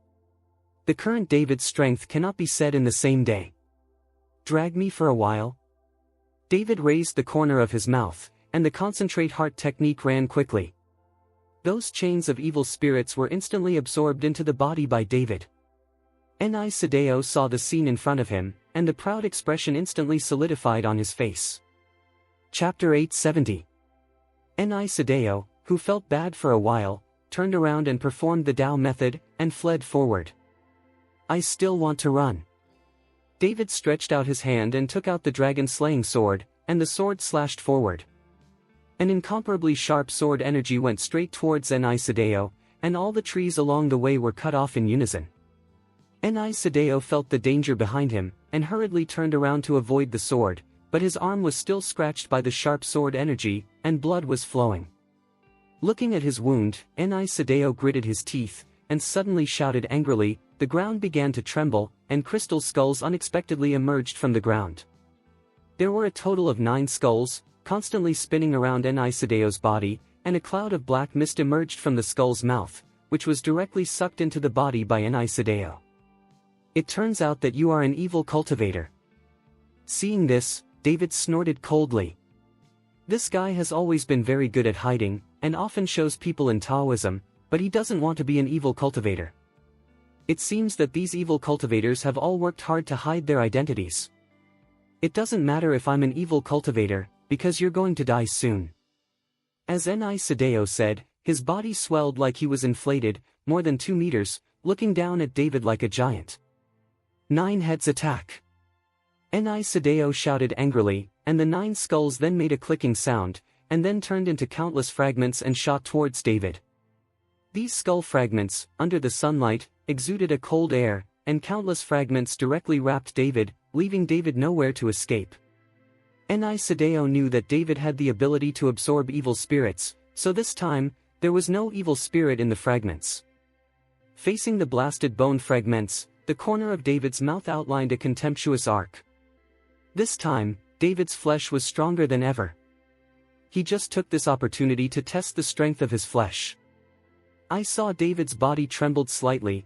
The current David's strength cannot be said in the same day. Drag me for a while? David raised the corner of his mouth, and the concentrate heart technique ran quickly. Those chains of evil spirits were instantly absorbed into the body by David. Ni Sadeo saw the scene in front of him, and the proud expression instantly solidified on his face. Chapter 870. Ni Sadeo, who felt bad for a while, turned around and performed the Tao method, and fled forward. I still want to run. David stretched out his hand and took out the dragon-slaying sword, and the sword slashed forward. An incomparably sharp sword energy went straight towards Ni Sadeo, and all the trees along the way were cut off in unison. Ni Sadeo felt the danger behind him, and hurriedly turned around to avoid the sword, but his arm was still scratched by the sharp sword energy, and blood was flowing. Looking at his wound, Ni Sadeo gritted his teeth, and suddenly shouted angrily. The ground began to tremble, and crystal skulls unexpectedly emerged from the ground. There were a total of 9 skulls, constantly spinning around Ni Sadeo's body, and a cloud of black mist emerged from the skull's mouth, which was directly sucked into the body by Ni Sadeo. It turns out that you are an evil cultivator. Seeing this, David snorted coldly. This guy has always been very good at hiding, and often shows people in Taoism, but he doesn't want to be an evil cultivator. It seems that these evil cultivators have all worked hard to hide their identities. It doesn't matter if I'm an evil cultivator, because you're going to die soon. As Ni Sadeo said, his body swelled like he was inflated, more than 2 meters, looking down at David like a giant. 9 heads attack. Ni Sadeo shouted angrily, and the 9 skulls then made a clicking sound, and then turned into countless fragments and shot towards David. These skull fragments, under the sunlight, exuded a cold air, and countless fragments directly wrapped David, leaving David nowhere to escape. Ni Sadeo knew that David had the ability to absorb evil spirits, so this time, there was no evil spirit in the fragments. Facing the blasted bone fragments, the corner of David's mouth outlined a contemptuous arc. This time, David's flesh was stronger than ever. He just took this opportunity to test the strength of his flesh. I saw David's body trembled slightly,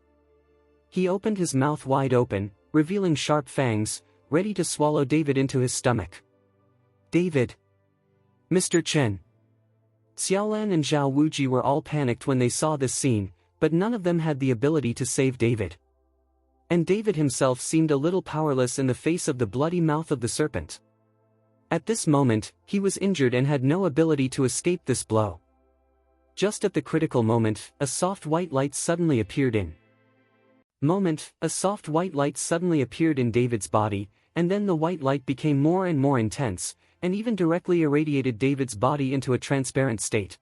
He opened his mouth wide open, revealing sharp fangs, ready to swallow David into his stomach. David! Mr. Chen! Xiaolan and Zhao Wuji were all panicked when they saw this scene, but none of them had the ability to save David. And David himself seemed a little powerless in the face of the bloody mouth of the serpent. At this moment, he was injured and had no ability to escape this blow. Just at the critical moment, a soft white light suddenly appeared in David's body, and then the white light became more and more intense, and even directly irradiated David's body into a transparent state.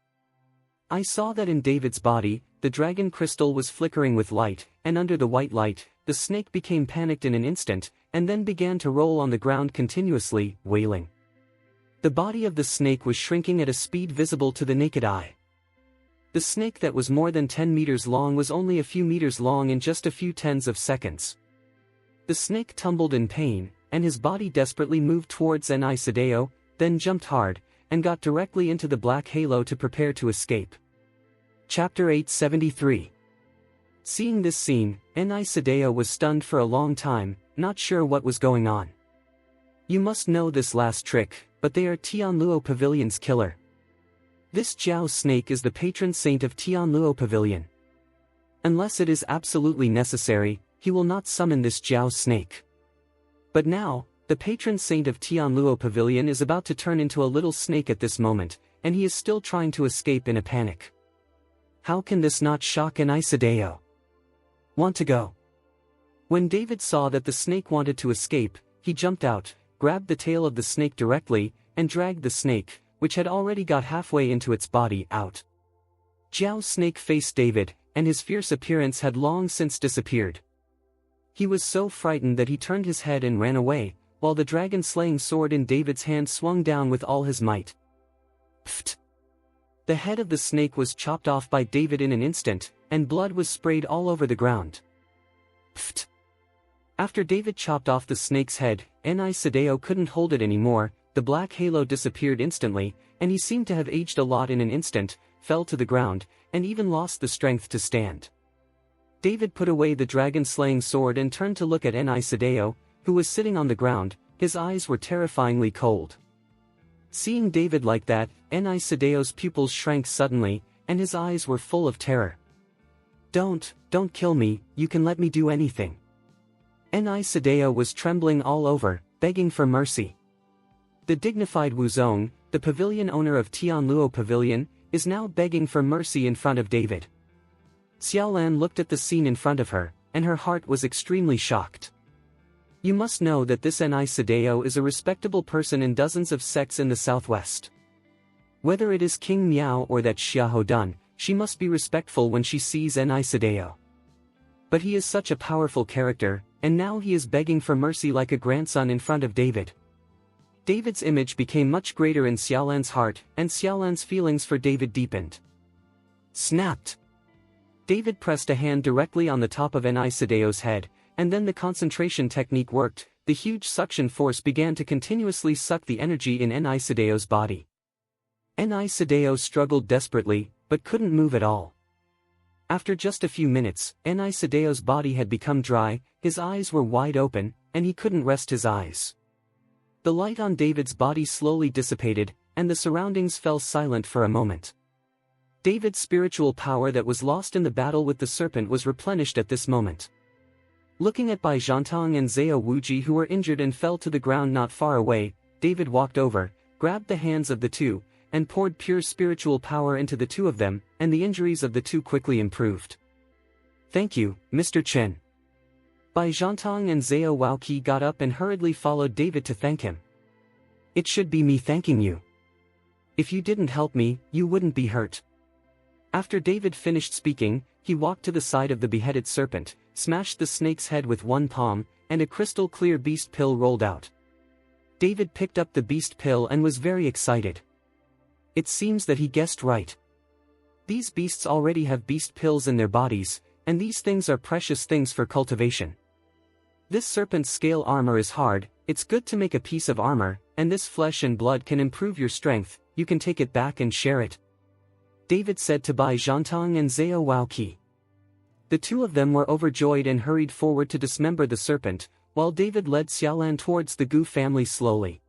I saw that in David's body, the dragon crystal was flickering with light, and under the white light, the snake became panicked in an instant, and then began to roll on the ground continuously, wailing. The body of the snake was shrinking at a speed visible to the naked eye. The snake that was more than 10 meters long was only a few meters long in just a few tens of seconds. The snake tumbled in pain, and his body desperately moved towards Ni Sadeo, then jumped hard, and got directly into the black halo to prepare to escape. Chapter 873. Seeing this scene, Ni Sadeo was stunned for a long time, not sure what was going on. "You must know this last trick," but they are Tianluo Pavilion's killer. This Jiao snake is the patron saint of Tianluo Pavilion. Unless it is absolutely necessary, he will not summon this Jiao snake. But now, the patron saint of Tianluo Pavilion is about to turn into a little snake at this moment, and he is still trying to escape in a panic. How can this not shock Enisadeo? Want to go? When David saw that the snake wanted to escape, he jumped out, grabbed the tail of the snake directly, and dragged the snake, which had already got halfway into its body, out. Jiao's snake faced David, and his fierce appearance had long since disappeared. He was so frightened that he turned his head and ran away, while the dragon-slaying sword in David's hand swung down with all his might. Pfft! The head of the snake was chopped off by David in an instant, and blood was sprayed all over the ground. Pfft! After David chopped off the snake's head, Enisadeo couldn't hold it anymore. The black halo disappeared instantly, and he seemed to have aged a lot in an instant, fell to the ground, and even lost the strength to stand. David put away the dragon-slaying sword and turned to look at Enisadeo, who was sitting on the ground. His eyes were terrifyingly cold. Seeing David like that, Enisadeo's pupils shrank suddenly, and his eyes were full of terror. Don't kill me, you can let me do anything. Enisadeo was trembling all over, begging for mercy. The dignified Wuzong, the pavilion owner of Tianluo Pavilion, is now begging for mercy in front of David. Xiaolan looked at the scene in front of her, and her heart was extremely shocked. You must know that this Enisadeo is a respectable person in dozens of sects in the southwest. Whether it is King Miao or that Xiahou Dun, she must be respectful when she sees Enisadeo. But he is such a powerful character, and now he is begging for mercy like a grandson in front of David. David's image became much greater in Xiaolan's heart, and Xiaolan's feelings for David deepened. Snapped! David pressed a hand directly on the top of Enisadeo's head, and then the concentration technique worked. The huge suction force began to continuously suck the energy in Enisadeo's body. Enisadeo struggled desperately, but couldn't move at all. After just a few minutes, Enisadeo's body had become dry, his eyes were wide open, and he couldn't rest his eyes. The light on David's body slowly dissipated, and the surroundings fell silent for a moment. David's spiritual power that was lost in the battle with the serpent was replenished at this moment. Looking at Bai Zhantang and Zhao Wuji, who were injured and fell to the ground not far away, David walked over, grabbed the hands of the two, and poured pure spiritual power into the two of them, and the injuries of the two quickly improved. Thank you, Mr. Chen. Bai Zhantang and Zhao Wuji got up and hurriedly followed David to thank him. It should be me thanking you. If you didn't help me, you wouldn't be hurt. After David finished speaking, he walked to the side of the beheaded serpent, smashed the snake's head with one palm, and a crystal-clear beast pill rolled out. David picked up the beast pill and was very excited. It seems that he guessed right. These beasts already have beast pills in their bodies, and these things are precious things for cultivation. This serpent's scale armor is hard, it's good to make a piece of armor, and this flesh and blood can improve your strength, you can take it back and share it. David said to Bai Zhantang and Zhao Wuji. The two of them were overjoyed and hurried forward to dismember the serpent, while David led Xiaolan towards the Gu family slowly.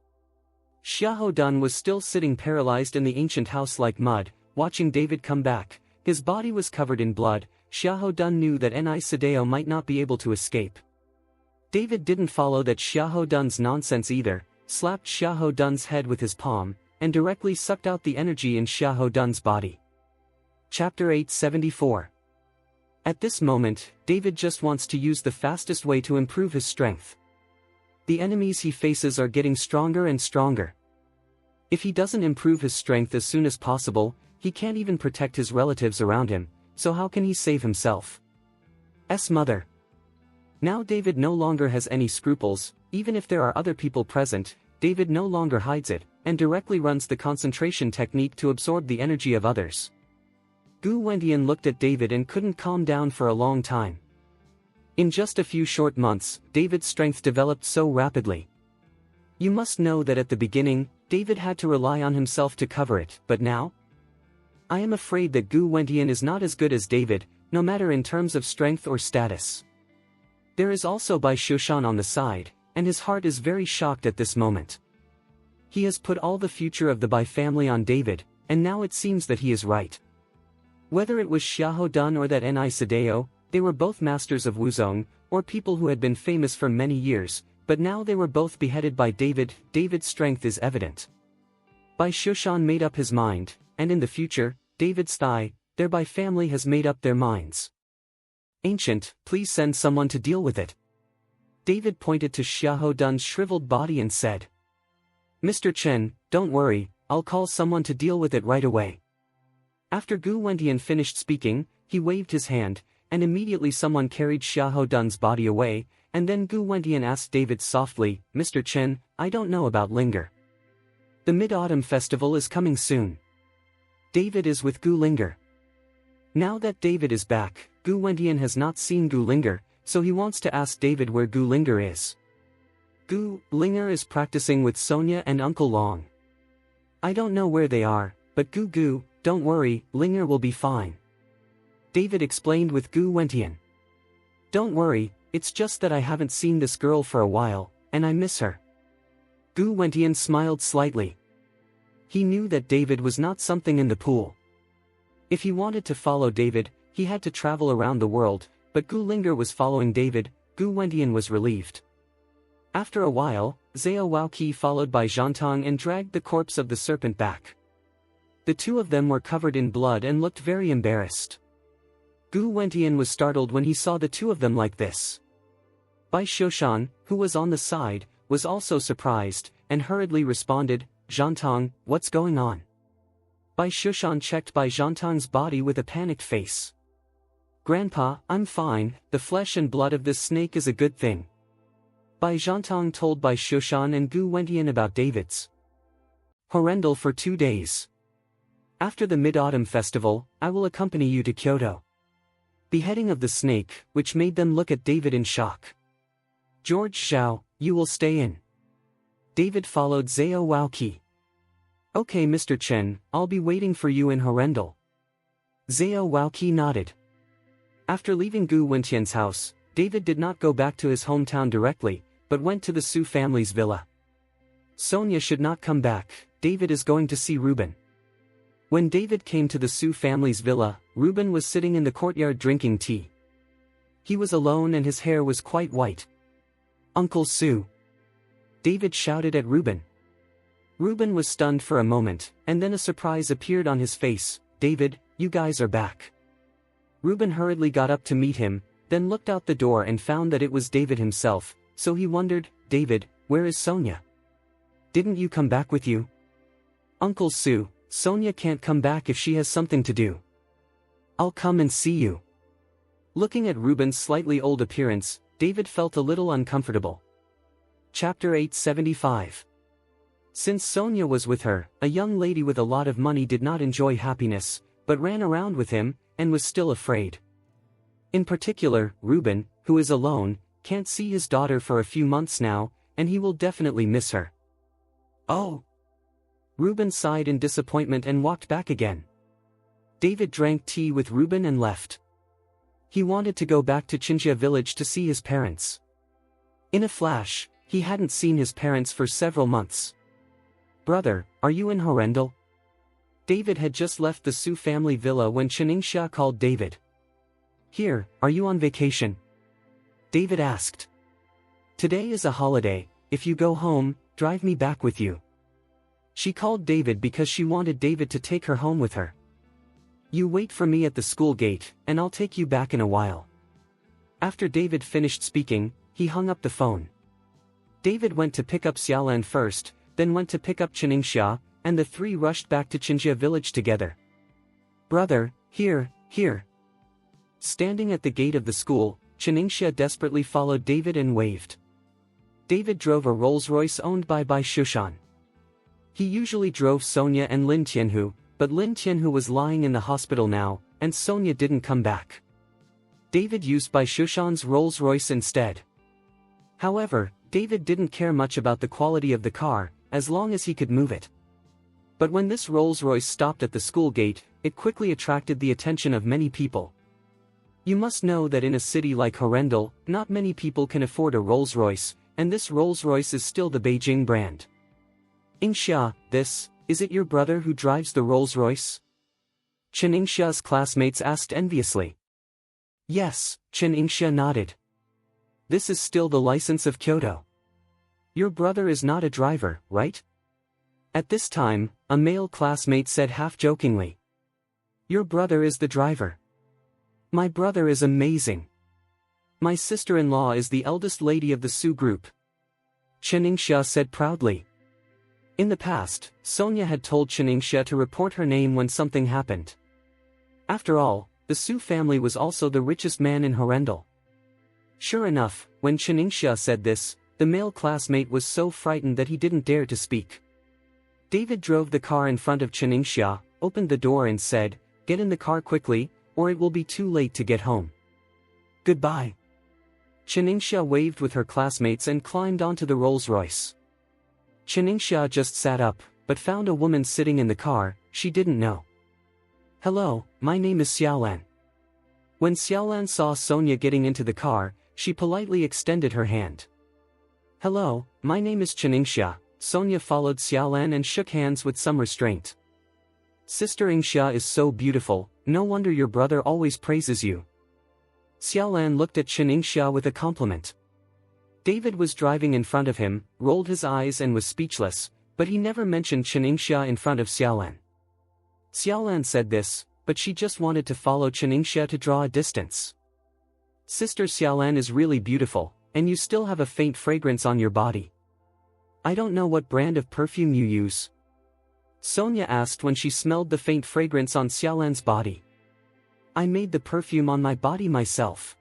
Xiahou Dun was still sitting paralyzed in the ancient house like mud, watching David come back. His body was covered in blood. Xiahou Dun knew that Enisadeo might not be able to escape. David didn't follow that Xiahou Dun's nonsense either, slapped Xiahou Dun's head with his palm, and directly sucked out the energy in Xiahou Dun's body. Chapter 874. At this moment, David just wants to use the fastest way to improve his strength. The enemies he faces are getting stronger and stronger. If he doesn't improve his strength as soon as possible, he can't even protect his relatives around him, so how can he save himself? Mother. Now David no longer has any scruples. Even if there are other people present, David no longer hides it, and directly runs the concentration technique to absorb the energy of others. Gu Wendian looked at David and couldn't calm down for a long time. In just a few short months, David's strength developed so rapidly. You must know that at the beginning, David had to rely on himself to cover it, but now? I am afraid that Gu Wendian is not as good as David, no matter in terms of strength or status. There is also Bai Shushan on the side, and his heart is very shocked at this moment. He has put all the future of the Bai family on David, and now it seems that he is right. Whether it was Xiahou Dun or that Ni Sadeo, they were both masters of Wuzong, or people who had been famous for many years, but now they were both beheaded by David. David's strength is evident. Bai Shushan made up his mind, and in the future, David's their Bai family has made up their minds. Ancient, please send someone to deal with it. David pointed to Xiahou Dun's shriveled body and said, Mr. Chen, don't worry, I'll call someone to deal with it right away. After Gu Wentian finished speaking, he waved his hand, and immediately someone carried Xiahou Dun's body away, and then Gu Wentian asked David softly, Mr. Chen, I don't know about Linger. The Mid-Autumn Festival is coming soon. David is with Gu Linger. Now that David is back, Gu Wentian has not seen Gu Linger, so he wants to ask David where Gu Linger is. Gu Linger is practicing with Sonia and Uncle Long. I don't know where they are, but Gu, don't worry, Linger will be fine. David explained with Gu Wentian. Don't worry, it's just that I haven't seen this girl for a while, and I miss her. Gu Wentian smiled slightly. He knew that David was not something in the pool. If he wanted to follow David, he had to travel around the world, but Gu Linger was following David. Gu Wentian was relieved. After a while, Xiao Waoqi followed by Zhantong and dragged the corpse of the serpent back. The two of them were covered in blood and looked very embarrassed. Gu Wentian was startled when he saw the two of them like this. Bai Shushan, who was on the side, was also surprised, and hurriedly responded, Zhantong, what's going on? Bai Shushan checked Bai Zhantong's body with a panicked face. Grandpa, I'm fine, the flesh and blood of this snake is a good thing. Bai Zhantong told Bai Shushan and Gu Wentian about David's horrendal for 2 days. After the Mid-Autumn Festival, I will accompany you to Kyoto. Beheading of the snake, which made them look at David in shock. George Zhao, you will stay in. David followed Xiao Waoqi. Okay Mr. Chen, I'll be waiting for you in Horrendal. Xiao Waoqi nodded. After leaving Gu Wentian's house, David did not go back to his hometown directly, but went to the Su family's villa. Sonia should not come back, David is going to see Reuben. When David came to the Su family's villa, Reuben was sitting in the courtyard drinking tea. He was alone and his hair was quite white. Uncle Su! David shouted at Reuben. Reuben was stunned for a moment, and then a surprise appeared on his face. David, you guys are back. Reuben hurriedly got up to meet him, then looked out the door and found that it was David himself, so he wondered, David, where is Sonia? Didn't you come back with you? Uncle Su, Sonia can't come back if she has something to do. I'll come and see you. Looking at Reuben's slightly old appearance, David felt a little uncomfortable. Chapter 875. Since Sonia was with her, a young lady with a lot of money did not enjoy happiness, but ran around with him, and was still afraid. In particular, Reuben, who is alone, can't see his daughter for a few months now, and he will definitely miss her. Oh! Reuben sighed in disappointment and walked back again. David drank tea with Reuben and left. He wanted to go back to Qinjia village to see his parents. In a flash, he hadn't seen his parents for several months. Brother, are you in Horrendal? David had just left the Su family villa when Qiningsha called David. Here, are you on vacation? David asked. Today is a holiday, if you go home, drive me back with you. She called David because she wanted David to take her home with her. You wait for me at the school gate, and I'll take you back in a while. After David finished speaking, he hung up the phone. David went to pick up Xiaolan first, then went to pick up Qiningsha, and the three rushed back to Qinjia village together. Brother, here. Standing at the gate of the school, Qiningsha desperately followed David and waved. David drove a Rolls-Royce owned by Bai Shushan. He usually drove Sonia and Lin Tianhu, but Lin Tianhu was lying in the hospital now, and Sonia didn't come back. David used Bai Shushan's Rolls-Royce instead. However, David didn't care much about the quality of the car, as long as he could move it. But when this Rolls-Royce stopped at the school gate, it quickly attracted the attention of many people. You must know that in a city like Horrendal, not many people can afford a Rolls-Royce, and this Rolls-Royce is still the Beijing brand. Ingxia, is it your brother who drives the Rolls-Royce? Chen Ingxia's classmates asked enviously. Yes, Chen Ingxia nodded. This is still the license of Kyoto. Your brother is not a driver, right? At this time, a male classmate said half-jokingly. Your brother is the driver. My brother is amazing. My sister-in-law is the eldest lady of the Su group. Chen Ingxia said proudly. In the past, Sonia had told Chen Ingxia to report her name when something happened. After all, the Su family was also the richest man in Horrendal. Sure enough, when Chen Ingxia said this, the male classmate was so frightened that he didn't dare to speak. David drove the car in front of Chen Ingxia, opened the door and said, "Get in the car quickly, or it will be too late to get home." Goodbye. Chen Ingxia waved with her classmates and climbed onto the Rolls-Royce. Chen Ingxia just sat up, but found a woman sitting in the car she didn't know. Hello, my name is Xiaolan. When Xiaolan saw Sonia getting into the car, she politely extended her hand. Hello, my name is Chen Ingxia. Sonia followed Xiaolan and shook hands with some restraint. Sister Ingxia is so beautiful, no wonder your brother always praises you. Xiaolan looked at Chen Ingxia with a compliment. David was driving in front of him, rolled his eyes and was speechless, but he never mentioned Chen Ingxia in front of Xiaolan. Xiaolan said this, but she just wanted to follow Chen Ingxia to draw a distance. Sister Xiaolan is really beautiful, and you still have a faint fragrance on your body. I don't know what brand of perfume you use. Sonia asked when she smelled the faint fragrance on Xiaolan's body. I made the perfume on my body myself.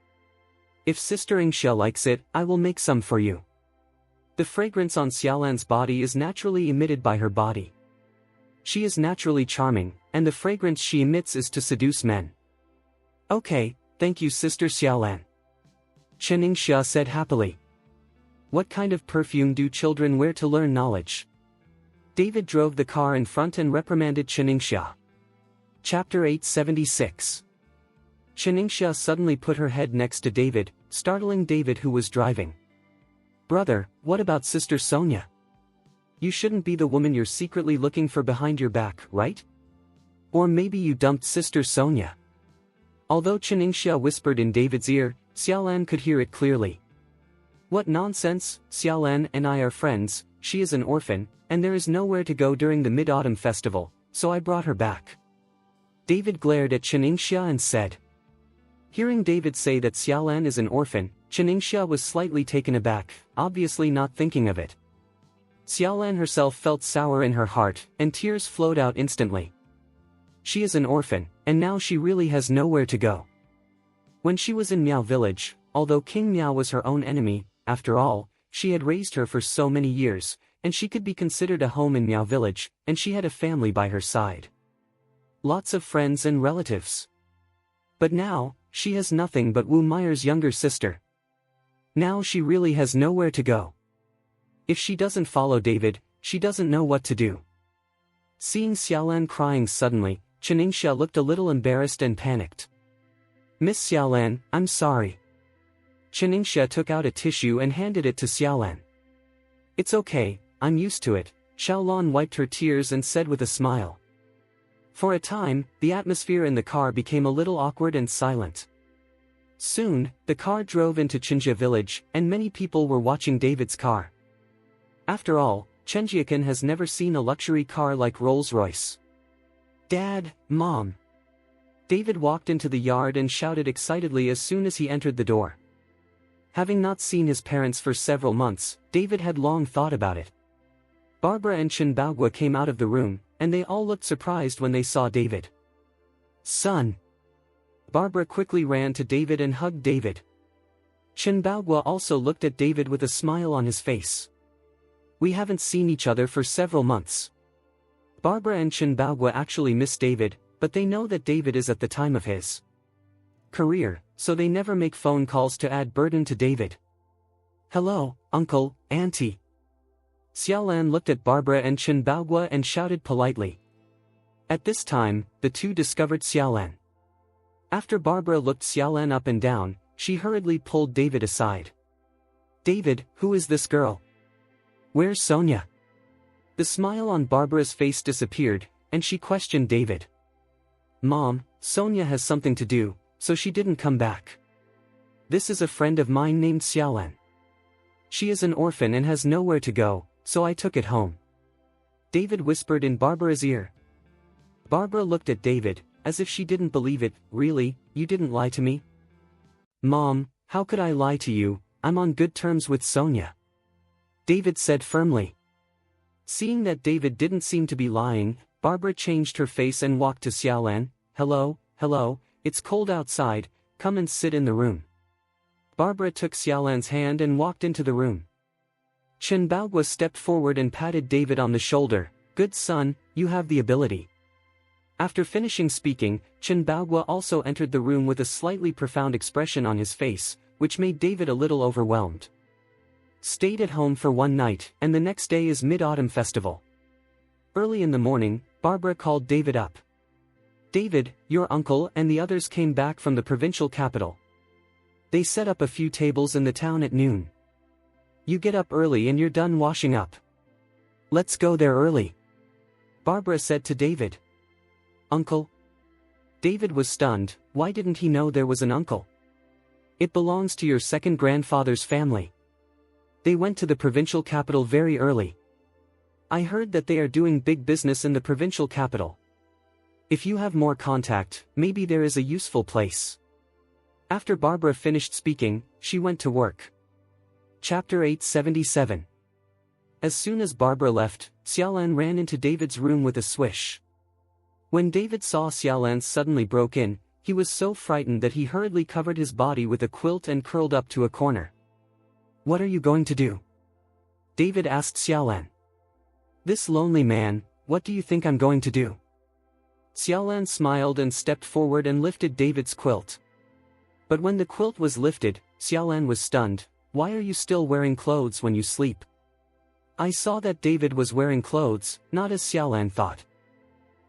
If Sister Ingxia likes it, I will make some for you. The fragrance on Xiaolan's body is naturally emitted by her body. She is naturally charming, and the fragrance she emits is to seduce men. Okay, thank you Sister Xiaolan. Chen Ingxia said happily. What kind of perfume do children wear to learn knowledge? David drove the car in front and reprimanded Chen Ingxia. Chapter 876. Chen Ingxia suddenly put her head next to David, startling David who was driving. Brother, what about Sister Sonia? You shouldn't be the woman you're secretly looking for behind your back, right? Or maybe you dumped Sister Sonia. Although Chen Ingxia whispered in David's ear, Xiaolan could hear it clearly. What nonsense, Xiaolan and I are friends, she is an orphan, and there is nowhere to go during the Mid-Autumn Festival, so I brought her back. David glared at Chen Ingxia and said. Hearing David say that Xiaolan is an orphan, Chen Ingxia was slightly taken aback, obviously not thinking of it. Xiaolan herself felt sour in her heart, and tears flowed out instantly. She is an orphan, and now she really has nowhere to go. When she was in Miao Village, although King Miao was her own enemy, after all, she had raised her for so many years, and she could be considered a home in Miao Village, and she had a family by her side. Lots of friends and relatives. But now, she has nothing but Wu Meyer's younger sister. Now she really has nowhere to go. If she doesn't follow David, she doesn't know what to do. Seeing Xiaolan crying suddenly, Chen Ingxia looked a little embarrassed and panicked. Miss Xiaolan, I'm sorry. Chen Ingxia took out a tissue and handed it to Xiaolan. It's okay, I'm used to it, Xiaolan wiped her tears and said with a smile. For a time, the atmosphere in the car became a little awkward and silent. Soon, the car drove into Chenjia village, and many people were watching David's car. After all, Chenjiakan has never seen a luxury car like Rolls-Royce. Dad, Mom. David walked into the yard and shouted excitedly as soon as he entered the door. Having not seen his parents for several months, David had long thought about it. Barbara and Chen Baogua came out of the room, and they all looked surprised when they saw David. Son. Barbara quickly ran to David and hugged David. Chen Baogua also looked at David with a smile on his face. We haven't seen each other for several months. Barbara and Chen Baogua actually miss David, but they know that David is at the time of his career, so they never make phone calls to add burden to David. Hello, Uncle, Auntie. Xiaolan looked at Barbara and Chen Baogua and shouted politely. At this time, the two discovered Xiaolan. After Barbara looked Xiaolan up and down, she hurriedly pulled David aside. David, who is this girl? Where's Sonia? The smile on Barbara's face disappeared, and she questioned David. "Mom, Sonia has something to do, so she didn't come back. This is a friend of mine named Xiaolan. She is an orphan and has nowhere to go, so I took it home," David whispered in Barbara's ear. Barbara looked at David, as if she didn't believe it. "Really, you didn't lie to me?" "Mom, how could I lie to you? I'm on good terms with Sonia," David said firmly. Seeing that David didn't seem to be lying, Barbara changed her face and walked to Xiaolan. Hello, it's cold outside, come and sit in the room." Barbara took Xiaolan's hand and walked into the room. Chen Baogua stepped forward and patted David on the shoulder. "Good son, you have the ability." After finishing speaking, Chen Baogua also entered the room with a slightly profound expression on his face, which made David a little overwhelmed. Stayed at home for one night, and the next day is Mid-Autumn Festival. Early in the morning, Barbara called David up. "David, your uncle and the others came back from the provincial capital. They set up a few tables in the town at noon. You get up early and you're done washing up. Let's go there early," Barbara said to David. "Uncle?" David was stunned. Why didn't he know there was an uncle? "It belongs to your second grandfather's family. They went to the provincial capital very early. I heard that they are doing big business in the provincial capital. If you have more contact, maybe there is a useful place." After Barbara finished speaking, she went to work. Chapter 877. As soon as Barbara left, Xiaolan ran into David's room with a swish. When David saw Xiaolan suddenly broke in, he was so frightened that he hurriedly covered his body with a quilt and curled up to a corner. "What are you going to do?" David asked Xiaolan. "This lonely man, what do you think I'm going to do?" Xiaolan smiled and stepped forward and lifted David's quilt. But when the quilt was lifted, Xiaolan was stunned. "Why are you still wearing clothes when you sleep?" I saw that David was wearing clothes, not as Xiaolan thought.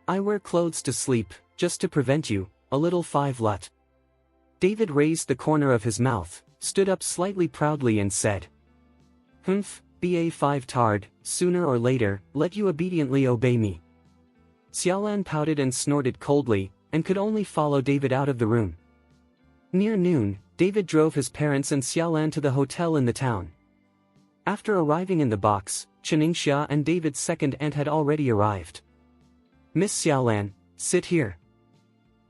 "I wear clothes to sleep, just to prevent you, a little 5 lut." David raised the corner of his mouth, stood up slightly proudly and said, "Humph, ba5 tard, sooner or later, let you obediently obey me." Xiaolan pouted and snorted coldly, and could only follow David out of the room. Near noon, David drove his parents and Xiaolan to the hotel in the town. After arriving in the box, Cheningxia and David's second aunt had already arrived. "Miss Xiaolan, sit here."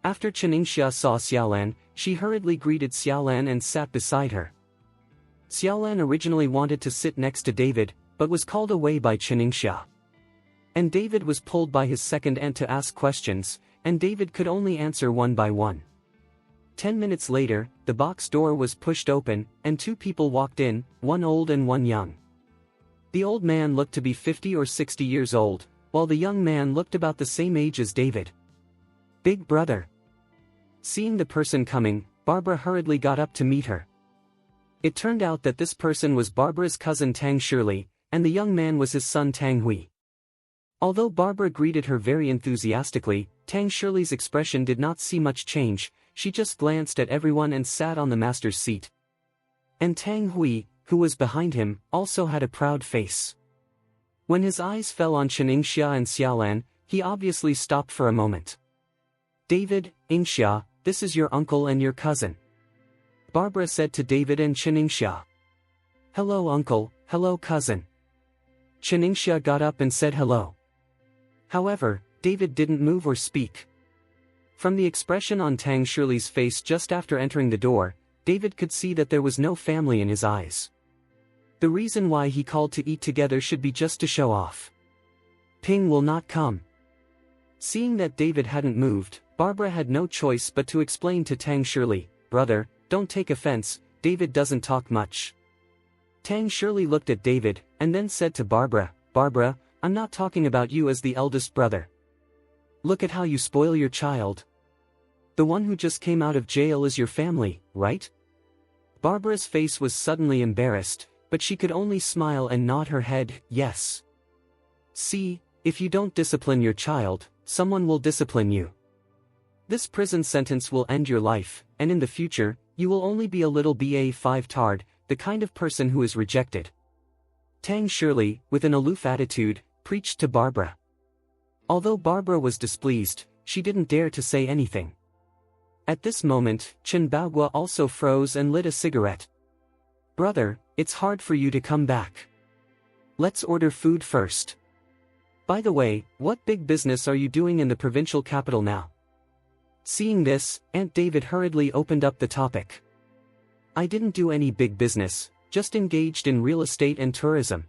After Cheningxia saw Xiaolan, she hurriedly greeted Xiaolan and sat beside her. Xiaolan originally wanted to sit next to David, but was called away by Cheningxia. And David was pulled by his second aunt to ask questions, and David could only answer one by one. 10 minutes later, the box door was pushed open, and 2 people walked in, one old and one young. The old man looked to be 50 or 60 years old, while the young man looked about the same age as David. "Big brother." Seeing the person coming, Barbara hurriedly got up to meet her. It turned out that this person was Barbara's cousin Tang Shirley, and the young man was his son Tang Hui. Although Barbara greeted her very enthusiastically, Tang Shirley's expression did not see much change. She just glanced at everyone and sat on the master's seat. And Tang Hui, who was behind him, also had a proud face. When his eyes fell on Cheningxia and Xiaolan, he obviously stopped for a moment. "David, Ingxia, this is your uncle and your cousin," Barbara said to David and Cheningxia. "Hello uncle, hello cousin." Cheningxia got up and said hello. However, David didn't move or speak. From the expression on Tang Shirley's face just after entering the door, David could see that there was no family in his eyes. The reason why he called to eat together should be just to show off. Ping will not come. Seeing that David hadn't moved, Barbara had no choice but to explain to Tang Shirley, "Brother, don't take offense, David doesn't talk much." Tang Shirley looked at David, and then said to Barbara, "Barbara, I'm not talking about you as the eldest brother. Look at how you spoil your child. The one who just came out of jail is your family, right?" Barbara's face was suddenly embarrassed, but she could only smile and nod her head, "Yes." "See, if you don't discipline your child, someone will discipline you. This prison sentence will end your life, and in the future, you will only be a little ba5 tard, the kind of person who is rejected." Tang Shirley, with an aloof attitude, preached to Barbara. Although Barbara was displeased, she didn't dare to say anything. At this moment, Chen Baogua also froze and lit a cigarette. "Brother, it's hard for you to come back. Let's order food first. By the way, what big business are you doing in the provincial capital now?" Seeing this, Aunt David hurriedly opened up the topic. "I didn't do any big business, just engaged in real estate and tourism.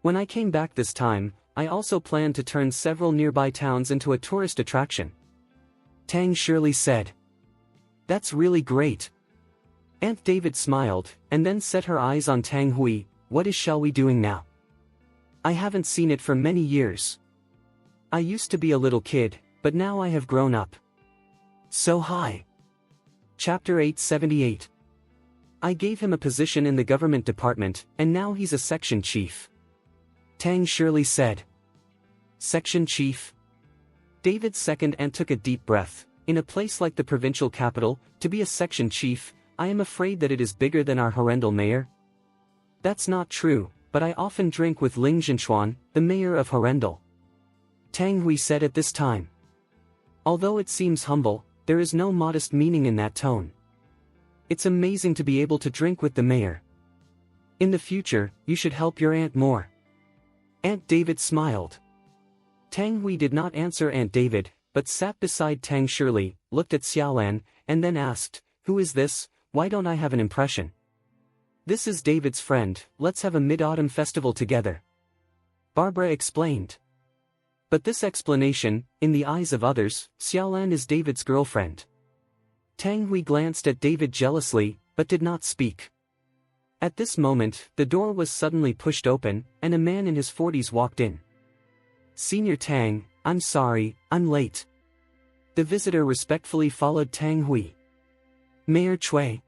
When I came back this time, I also planned to turn several nearby towns into a tourist attraction," Tang Shirley said. "That's really great." Aunt David smiled, and then set her eyes on Tang Hui. "What is shall we doing now? I haven't seen it for many years. I used to be a little kid, but now I have grown up." So hi. Chapter 878. I gave him a position in the government department, and now he's a section chief, Tang Shirley said. Section chief? David's second aunt took a deep breath. In a place like the provincial capital, to be a section chief, I am afraid that it is bigger than our Horrendal mayor. That's not true, but I often drink with Ling Zhenchuan, the mayor of Horrendal, Tang Hui said at this time. Although it seems humble, there is no modest meaning in that tone. It's amazing to be able to drink with the mayor. In the future, you should help your aunt more. Aunt David smiled. Tang Hui did not answer Aunt David, but sat beside Tang Shirley, looked at Xiaolan, and then asked, "Who is this? Why don't I have an impression?" "This is David's friend, let's have a mid-autumn festival together," Barbara explained. But this explanation, in the eyes of others, Xiaolan is David's girlfriend. Tang Hui glanced at David jealously, but did not speak. At this moment, the door was suddenly pushed open, and a man in his 40s walked in. "Senior Tang, I'm sorry, I'm late." The visitor respectfully followed Tang Hui. "Mayor Chui."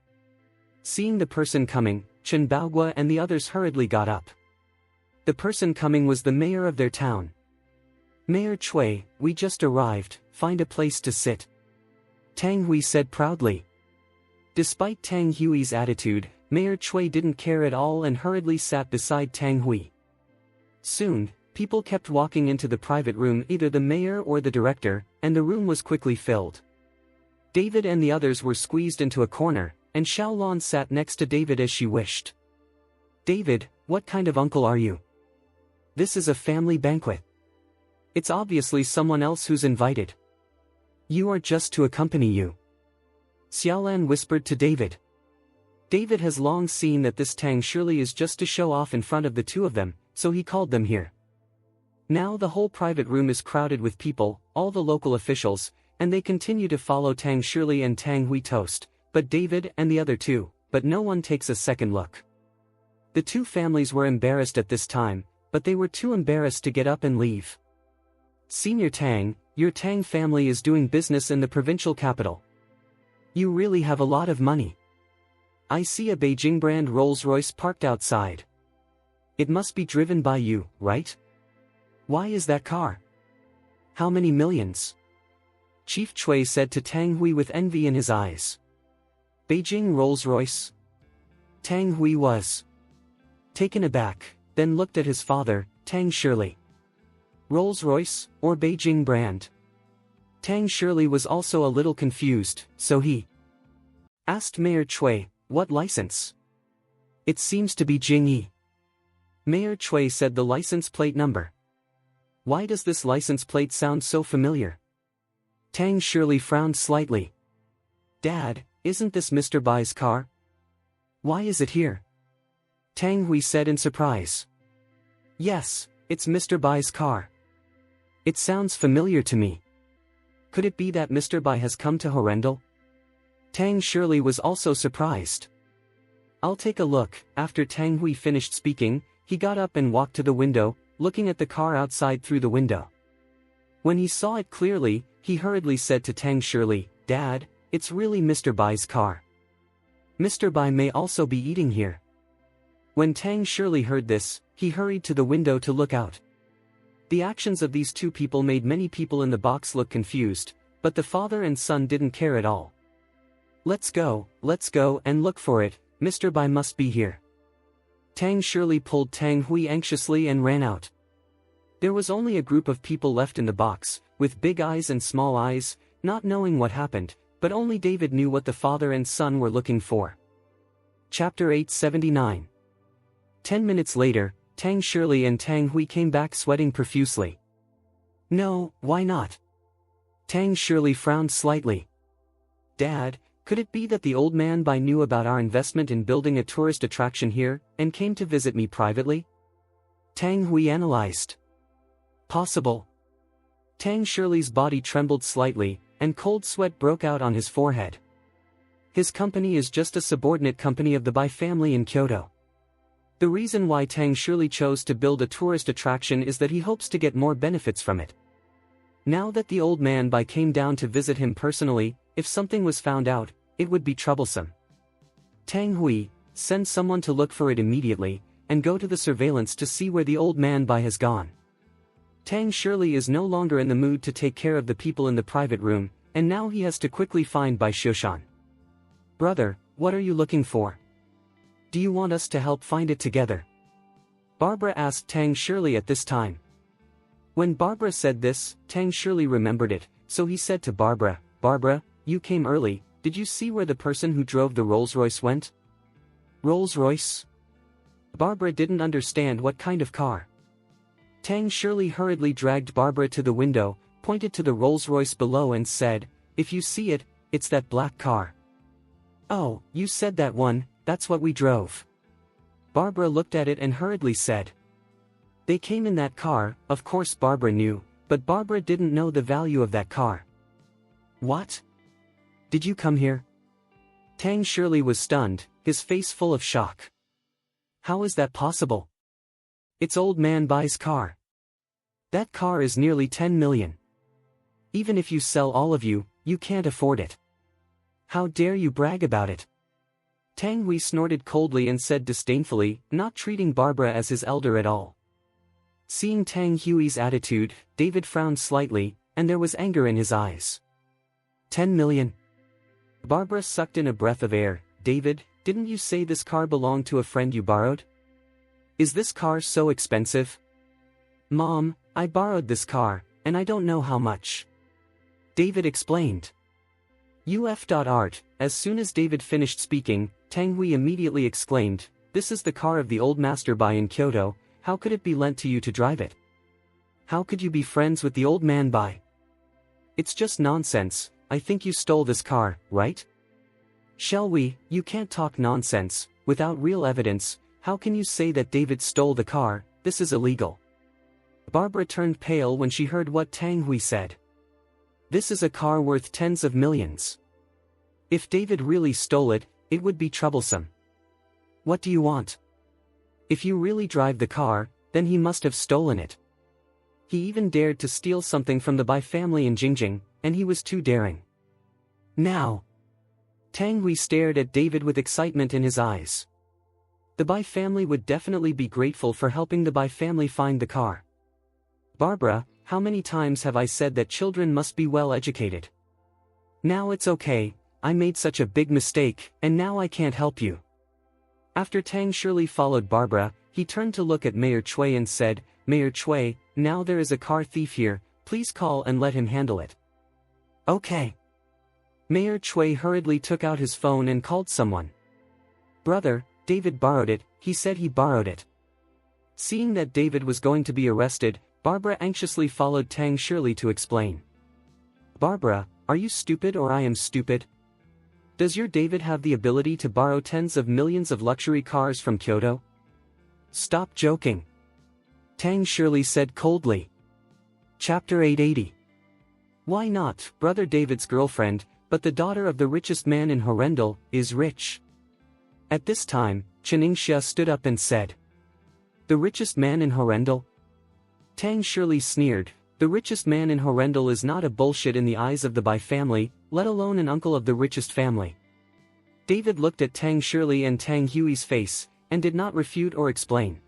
Seeing the person coming, Chen Baogua and the others hurriedly got up. The person coming was the mayor of their town. "Mayor Chui, we just arrived, find a place to sit," Tang Hui said proudly. Despite Tang Hui's attitude, Mayor Chui didn't care at all and hurriedly sat beside Tang Hui. Soon, people kept walking into the private room, either the mayor or the director, and the room was quickly filled. David and the others were squeezed into a corner, and Xiaolan sat next to David as she wished. "David, what kind of uncle are you? This is a family banquet. It's obviously someone else who's invited. You are just to accompany you," Xiaolan whispered to David. David has long seen that this Tang surely is just to show off in front of the two of them, so he called them here. Now the whole private room is crowded with people, all the local officials, and they continue to follow Tang Shirley and Tang Hui toast, but David and the other two, but no one takes a second look. The two families were embarrassed at this time, but they were too embarrassed to get up and leave. "Senior Tang, your Tang family is doing business in the provincial capital. You really have a lot of money. I see a Beijing brand Rolls-Royce parked outside. It must be driven by you, right? Why is that car? How many millions?" Chief Chui said to Tang Hui with envy in his eyes. "Beijing Rolls-Royce?" Tang Hui was taken aback, then looked at his father, Tang Shirley. Rolls-Royce, or Beijing brand? Tang Shirley was also a little confused, so he asked Mayor Chui, "What license?" "It seems to be Jingyi." Mayor Chui said the license plate number. "Why does this license plate sound so familiar?" Tang Shirley frowned slightly. "Dad, isn't this Mr. Bai's car? Why is it here?" Tang Hui said in surprise. "Yes, it's Mr. Bai's car. It sounds familiar to me. Could it be that Mr. Bai has come to Horrendal?" Tang Shirley was also surprised. "I'll take a look." After Tang Hui finished speaking, he got up and walked to the window, looking at the car outside through the window. When he saw it clearly, he hurriedly said to Tang Shirley, "Dad, it's really Mr. Bai's car. Mr. Bai may also be eating here." When Tang Shirley heard this, he hurried to the window to look out. The actions of these two people made many people in the box look confused, but the father and son didn't care at all. Let's go and look for it, Mr. Bai must be here." Tang Shirley pulled Tang Hui anxiously and ran out. There was only a group of people left in the box, with big eyes and small eyes, not knowing what happened, but only David knew what the father and son were looking for. Chapter 879. 10 minutes later, Tang Shirley and Tang Hui came back sweating profusely. No, why not? Tang Shirley frowned slightly. Dad, could it be that the old man Bai knew about our investment in building a tourist attraction here, and came to visit me privately? Tang Hui analyzed. Possible. Tang Shirley's body trembled slightly, and cold sweat broke out on his forehead. His company is just a subordinate company of the Bai family in Kyoto. The reason why Tang Shirley chose to build a tourist attraction is that he hopes to get more benefits from it. Now that the old man Bai came down to visit him personally, if something was found out, it would be troublesome. Tang Hui, send someone to look for it immediately, and go to the surveillance to see where the old man Bai has gone. Tang Shirley is no longer in the mood to take care of the people in the private room, and now he has to quickly find Bai Xiushan. Brother, what are you looking for? Do you want us to help find it together? Barbara asked Tang Shirley at this time. When Barbara said this, Tang Shirley remembered it, so he said to Barbara, Barbara, you came early, did you see where the person who drove the Rolls-Royce went? Rolls-Royce? Barbara didn't understand what kind of car. Tang Shirley hurriedly dragged Barbara to the window, pointed to the Rolls-Royce below and said, if you see it, it's that black car. Oh, you said that one, that's what we drove. Barbara looked at it and hurriedly said. They came in that car, of course Barbara knew, but Barbara didn't know the value of that car. What? Did you come here? Tang Shirley was stunned, his face full of shock. How is that possible? It's old man Bai's car. That car is nearly 10 million. Even if you sell all of you, you can't afford it. How dare you brag about it? Tang Hui snorted coldly and said disdainfully, not treating Barbara as his elder at all. Seeing Tang Hui's attitude, David frowned slightly, and there was anger in his eyes. 10 million. Barbara sucked in a breath of air. David, didn't you say this car belonged to a friend you borrowed? Is this car so expensive? Mom, I borrowed this car, and I don't know how much. David explained. UF.art, as soon as David finished speaking, Tang Hui immediately exclaimed, this is the car of the old master Bai in Kyoto, how could it be lent to you to drive it? How could you be friends with the old man Bai? It's just nonsense, I think you stole this car, right? Shall we, you can't talk nonsense, without real evidence, how can you say that David stole the car, this is illegal. Barbara turned pale when she heard what Tang Hui said. This is a car worth tens of millions. If David really stole it, it would be troublesome. What do you want? If you really drive the car, then he must have stolen it. He even dared to steal something from the Bai family in Jingjing, and he was too daring. Now. Tang Hui stared at David with excitement in his eyes. The Bai family would definitely be grateful for helping the Bai family find the car. Barbara, how many times have I said that children must be well educated? Now it's okay, I made such a big mistake, and now I can't help you. After Tang Shirley followed Barbara, he turned to look at Mayor Cui and said, Mayor Cui, now there is a car thief here, please call and let him handle it. Okay. Mayor Cui hurriedly took out his phone and called someone. Brother, David borrowed it, he said he borrowed it. Seeing that David was going to be arrested, Barbara anxiously followed Tang Shirley to explain. Barbara, are you stupid or I am stupid? Does your David have the ability to borrow tens of millions of luxury cars from Kyoto? Stop joking. Tang Shirley said coldly. Chapter 880. Why not, brother David's girlfriend, but the daughter of the richest man in Horrendal, is rich. At this time, Chen stood up and said. The richest man in Horrendal? Tang Shirley sneered, the richest man in Horrendal is not a bullshit in the eyes of the Bai family, let alone an uncle of the richest family. David looked at Tang Shirley and Tang Hui's face, and did not refute or explain.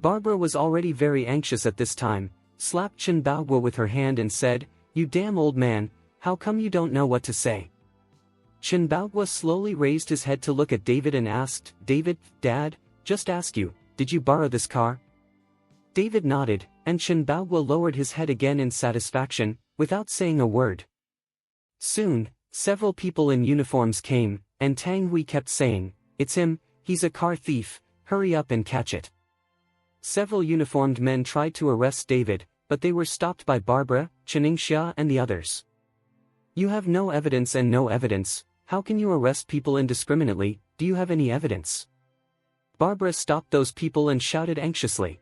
Barbara was already very anxious at this time, slapped Chen Baogua with her hand and said, You damn old man, how come you don't know what to say? Chen Baogua slowly raised his head to look at David and asked, David, Dad, just ask you, did you borrow this car? David nodded, and Chen Baogua lowered his head again in satisfaction, without saying a word. Soon, several people in uniforms came, and Tang Hui kept saying, "It's him, he's a car thief, hurry up and catch it." Several uniformed men tried to arrest David, but they were stopped by Barbara, Ningxia and the others. "You have no evidence and no evidence, how can you arrest people indiscriminately, do you have any evidence?" Barbara stopped those people and shouted anxiously.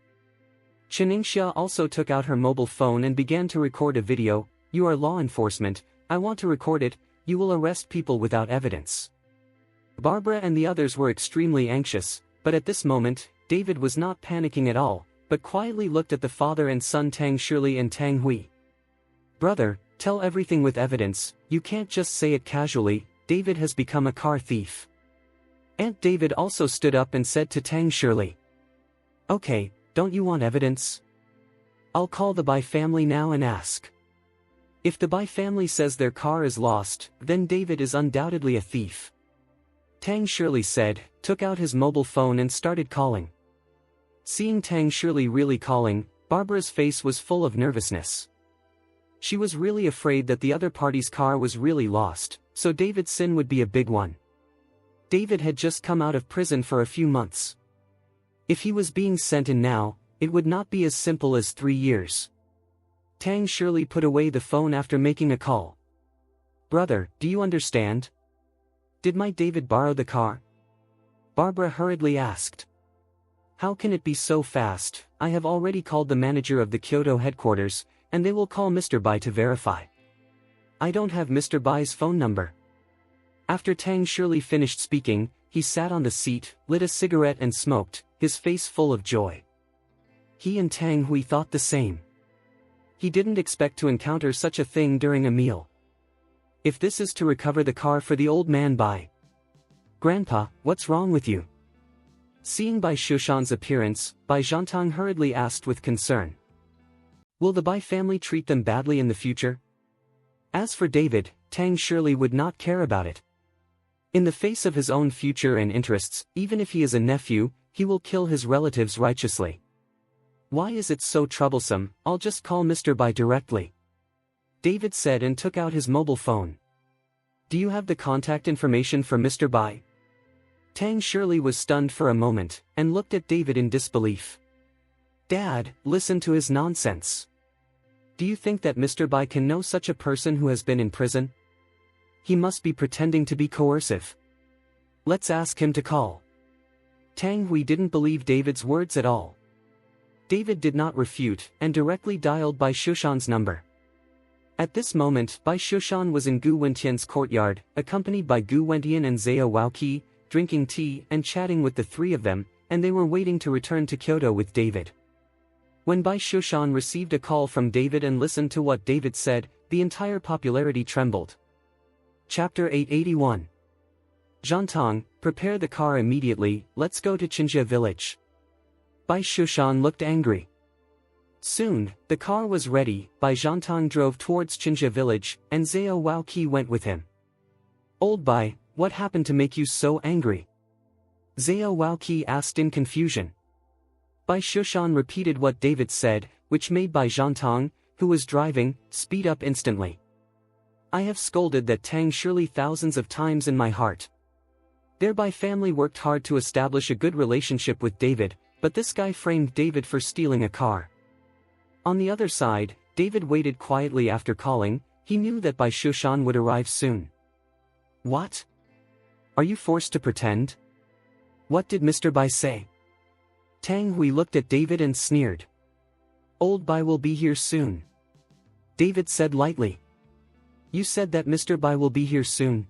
Ningxia also took out her mobile phone and began to record a video. "You are law enforcement, I want to record it, you will arrest people without evidence." Barbara and the others were extremely anxious, but at this moment, David was not panicking at all, but quietly looked at the father and son Tang Shirley and Tang Hui. "Brother, tell everything with evidence, you can't just say it casually, David has become a car thief." Aunt David also stood up and said to Tang Shirley, "Okay, don't you want evidence? I'll call the Bai family now and ask. If the Bai family says their car is lost, then David is undoubtedly a thief." Tang Shirley said, took out his mobile phone and started calling. Seeing Tang Shirley really calling, Barbara's face was full of nervousness. She was really afraid that the other party's car was really lost, so David's sin would be a big one. David had just come out of prison for a few months. If he was being sent in now, it would not be as simple as 3 years. Tang Shirley put away the phone after making a call. "Brother, do you understand? Did my David borrow the car?" Barbara hurriedly asked. "How can it be so fast? I have already called the manager of the Kyoto headquarters, and they will call Mr. Bai to verify. I don't have Mr. Bai's phone number." After Tang Shirley finished speaking, he sat on the seat, lit a cigarette and smoked, his face full of joy. He and Tang Hui thought the same. He didn't expect to encounter such a thing during a meal. If this is to recover the car for the old man Bai. "Grandpa, what's wrong with you?" Seeing Bai Shushan's appearance, Bai Zhantang hurriedly asked with concern. "Will the Bai family treat them badly in the future?" As for David, Tang Shirley would not care about it. In the face of his own future and interests, even if he is a nephew, he will kill his relatives righteously. "Why is it so troublesome? I'll just call Mr. Bai directly," David said and took out his mobile phone. "Do you have the contact information for Mr. Bai?" Tang Shirley was stunned for a moment, and looked at David in disbelief. "Dad, listen to his nonsense. Do you think that Mr. Bai can know such a person who has been in prison? He must be pretending to be coercive. Let's ask him to call." Tang Hui didn't believe David's words at all. David did not refute, and directly dialed Bai Shushan's number. At this moment, Bai Shushan was in Gu Wentian's courtyard, accompanied by Gu Wentian and Zhao Waoqi, drinking tea and chatting with the three of them, and they were waiting to return to Kyoto with David. When Bai Shushan received a call from David and listened to what David said, the entire popularity trembled. Chapter 881. Zhantang, prepare the car immediately, let's go to Qinjia village. Bai Shushan looked angry. Soon, the car was ready. Bai Zhantang drove towards Qinjia village, and Zhao Waoqi went with him. "Old Bai, what happened to make you so angry?" Zhao Waoqi asked in confusion. Bai Shushan repeated what David said, which made Bai Zhantang, who was driving, speed up instantly. "I have scolded that Tang Shirley thousands of times in my heart. Their Bai family worked hard to establish a good relationship with David, but this guy framed David for stealing a car." On the other side, David waited quietly after calling. He knew that Bai Shushan would arrive soon. "What? Are you forced to pretend? What did Mr. Bai say?" Tang Hui looked at David and sneered. "Old Bai will be here soon," David said lightly. "You said that Mr. Bai will be here soon."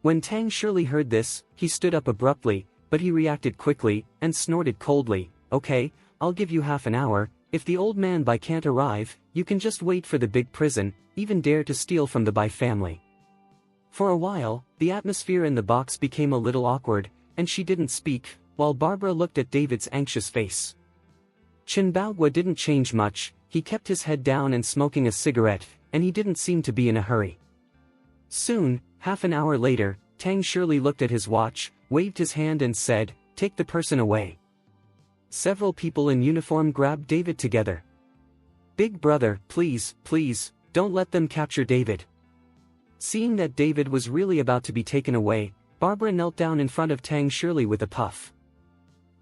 When Tang Shirley heard this, he stood up abruptly, but he reacted quickly, and snorted coldly, "Okay, I'll give you half an hour. If the old man Bai can't arrive, you can just wait for the big prison, even dare to steal from the Bai family." For a while, the atmosphere in the box became a little awkward, and she didn't speak, while Barbara looked at David's anxious face. Chen Baogua didn't change much. He kept his head down and smoking a cigarette, and he didn't seem to be in a hurry. Soon, half an hour later, Tang Shirley looked at his watch, waved his hand and said, "Take the person away." Several people in uniform grabbed David together. "Big brother, please, please, don't let them capture David." Seeing that David was really about to be taken away, Barbara knelt down in front of Tang Shirley with a puff.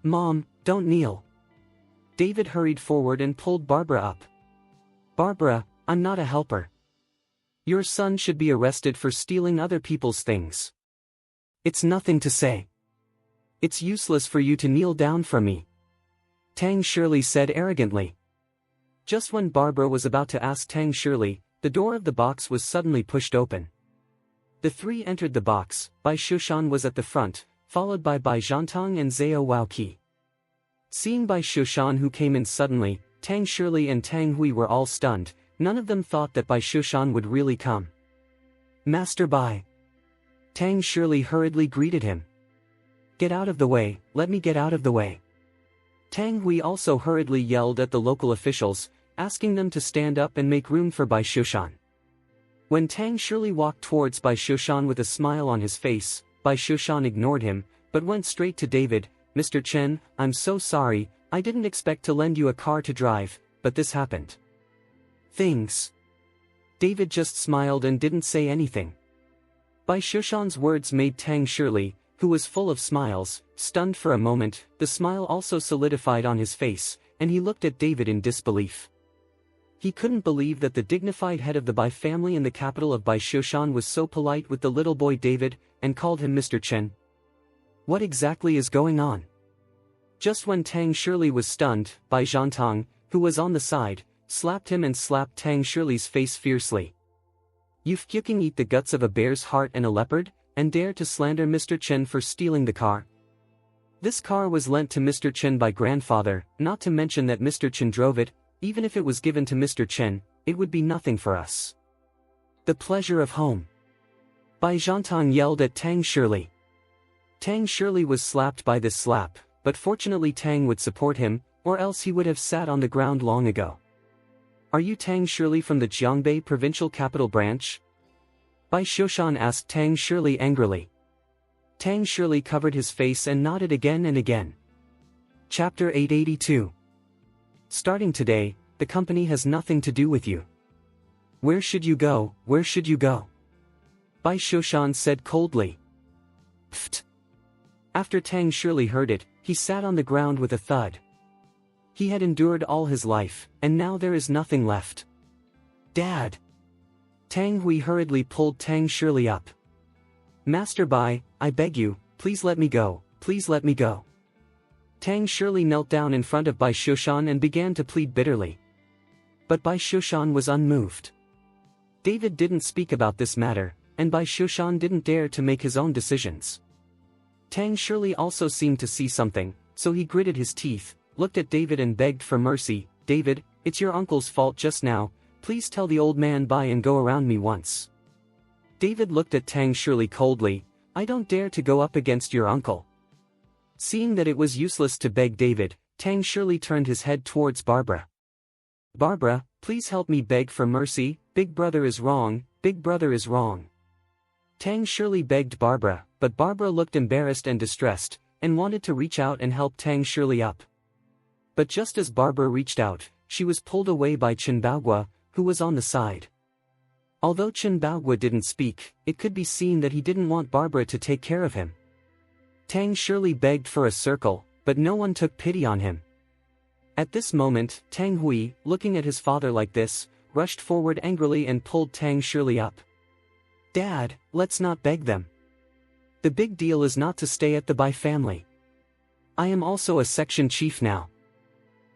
"Mom, don't kneel." David hurried forward and pulled Barbara up. "Barbara, I'm not a helper. Your son should be arrested for stealing other people's things. It's nothing to say. It's useless for you to kneel down for me," Tang Shirley said arrogantly. Just when Barbara was about to ask Tang Shirley, the door of the box was suddenly pushed open. The three entered the box. Bai Shushan was at the front, followed by Bai Zhantang and Zhao Waoqi. Seeing Bai Shushan who came in suddenly, Tang Shirley and Tang Hui were all stunned. None of them thought that Bai Shushan would really come. "Master Bai." Tang Shirley hurriedly greeted him. "Get out of the way, let me get out of the way." Tang Hui also hurriedly yelled at the local officials, asking them to stand up and make room for Bai Shushan. When Tang Shirley walked towards Bai Shushan with a smile on his face, Bai Shushan ignored him, but went straight to David. "Mr. Chen, I'm so sorry, I didn't expect to lend you a car to drive, but this happened." "Things." David just smiled and didn't say anything. Bai Shushan's words made Tang Shirley, who was full of smiles, stunned for a moment. The smile also solidified on his face, and he looked at David in disbelief. He couldn't believe that the dignified head of the Bai family in the capital of Bai Shushan was so polite with the little boy David, and called him Mr. Chen. What exactly is going on? Just when Tang Shirley was stunned, Bai Zhantang, who was on the side, slapped him and slapped Tang Shirley's face fiercely. "You fucking eat the guts of a bear's heart and a leopard, and dare to slander Mr. Chen for stealing the car? This car was lent to Mr. Chen by grandfather, not to mention that Mr. Chen drove it. Even if it was given to Mr. Chen, it would be nothing for us. The pleasure of home." Bai Zhantang yelled at Tang Shirley. Tang Shirley was slapped by this slap, but fortunately Tang would support him, or else he would have sat on the ground long ago. "Are you Tang Shirley from the Jiangbei provincial capital branch?" Bai Shushan asked Tang Shirley angrily. Tang Shirley covered his face and nodded again and again. Chapter 882. Starting today, the company has nothing to do with you. Where should you go, where should you go? Bai Shushan said coldly. Pfft. After Tang Shirley heard it, he sat on the ground with a thud. He had endured all his life, and now there is nothing left. Dad! Tang Hui hurriedly pulled Tang Shirley up. Master Bai, I beg you, please let me go, please let me go. Tang Shirley knelt down in front of Bai Shushan and began to plead bitterly. But Bai Shushan was unmoved. David didn't speak about this matter, and Bai Shushan didn't dare to make his own decisions. Tang Shirley also seemed to see something, so he gritted his teeth, looked at David and begged for mercy. David, it's your uncle's fault just now, please tell the old man Bai and go around me once. David looked at Tang Shirley coldly. I don't dare to go up against your uncle. Seeing that it was useless to beg David, Tang Shirley turned his head towards Barbara. Barbara, please help me beg for mercy, big brother is wrong, big brother is wrong. Tang Shirley begged Barbara, but Barbara looked embarrassed and distressed, and wanted to reach out and help Tang Shirley up. But just as Barbara reached out, she was pulled away by Chen Baogua, who was on the side. Although Chen Baogua didn't speak, it could be seen that he didn't want Barbara to take care of him. Tang Shirley begged for a circle, but no one took pity on him. At this moment, Tang Hui, looking at his father like this, rushed forward angrily and pulled Tang Shirley up. Dad, let's not beg them. The big deal is not to stay at the Bai family. I am also a section chief now.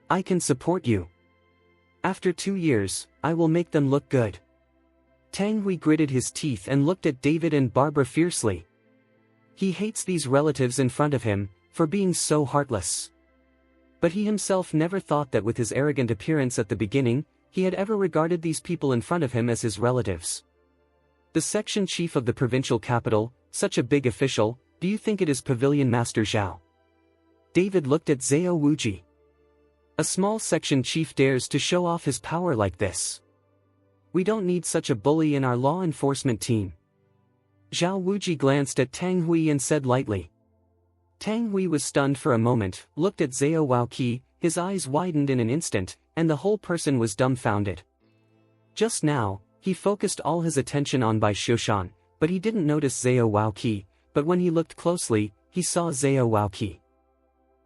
I can support you. After 2 years, I will make them look good. Tang Hui gritted his teeth and looked at David and Barbara fiercely. He hates these relatives in front of him, for being so heartless. But he himself never thought that with his arrogant appearance at the beginning, he had ever regarded these people in front of him as his relatives. The section chief of the provincial capital, such a big official, do you think it is Pavilion Master Zhao? David looked at Zhao Wuji. A small section chief dares to show off his power like this. We don't need such a bully in our law enforcement team. Zhao Wuji glanced at Tang Hui and said lightly. Tang Hui was stunned for a moment, looked at Zhao Waoqi, his eyes widened in an instant, and the whole person was dumbfounded. Just now, he focused all his attention on Bai Xiushan, but he didn't notice Zhao Waoqi, but when he looked closely, he saw Zhao Waoqi.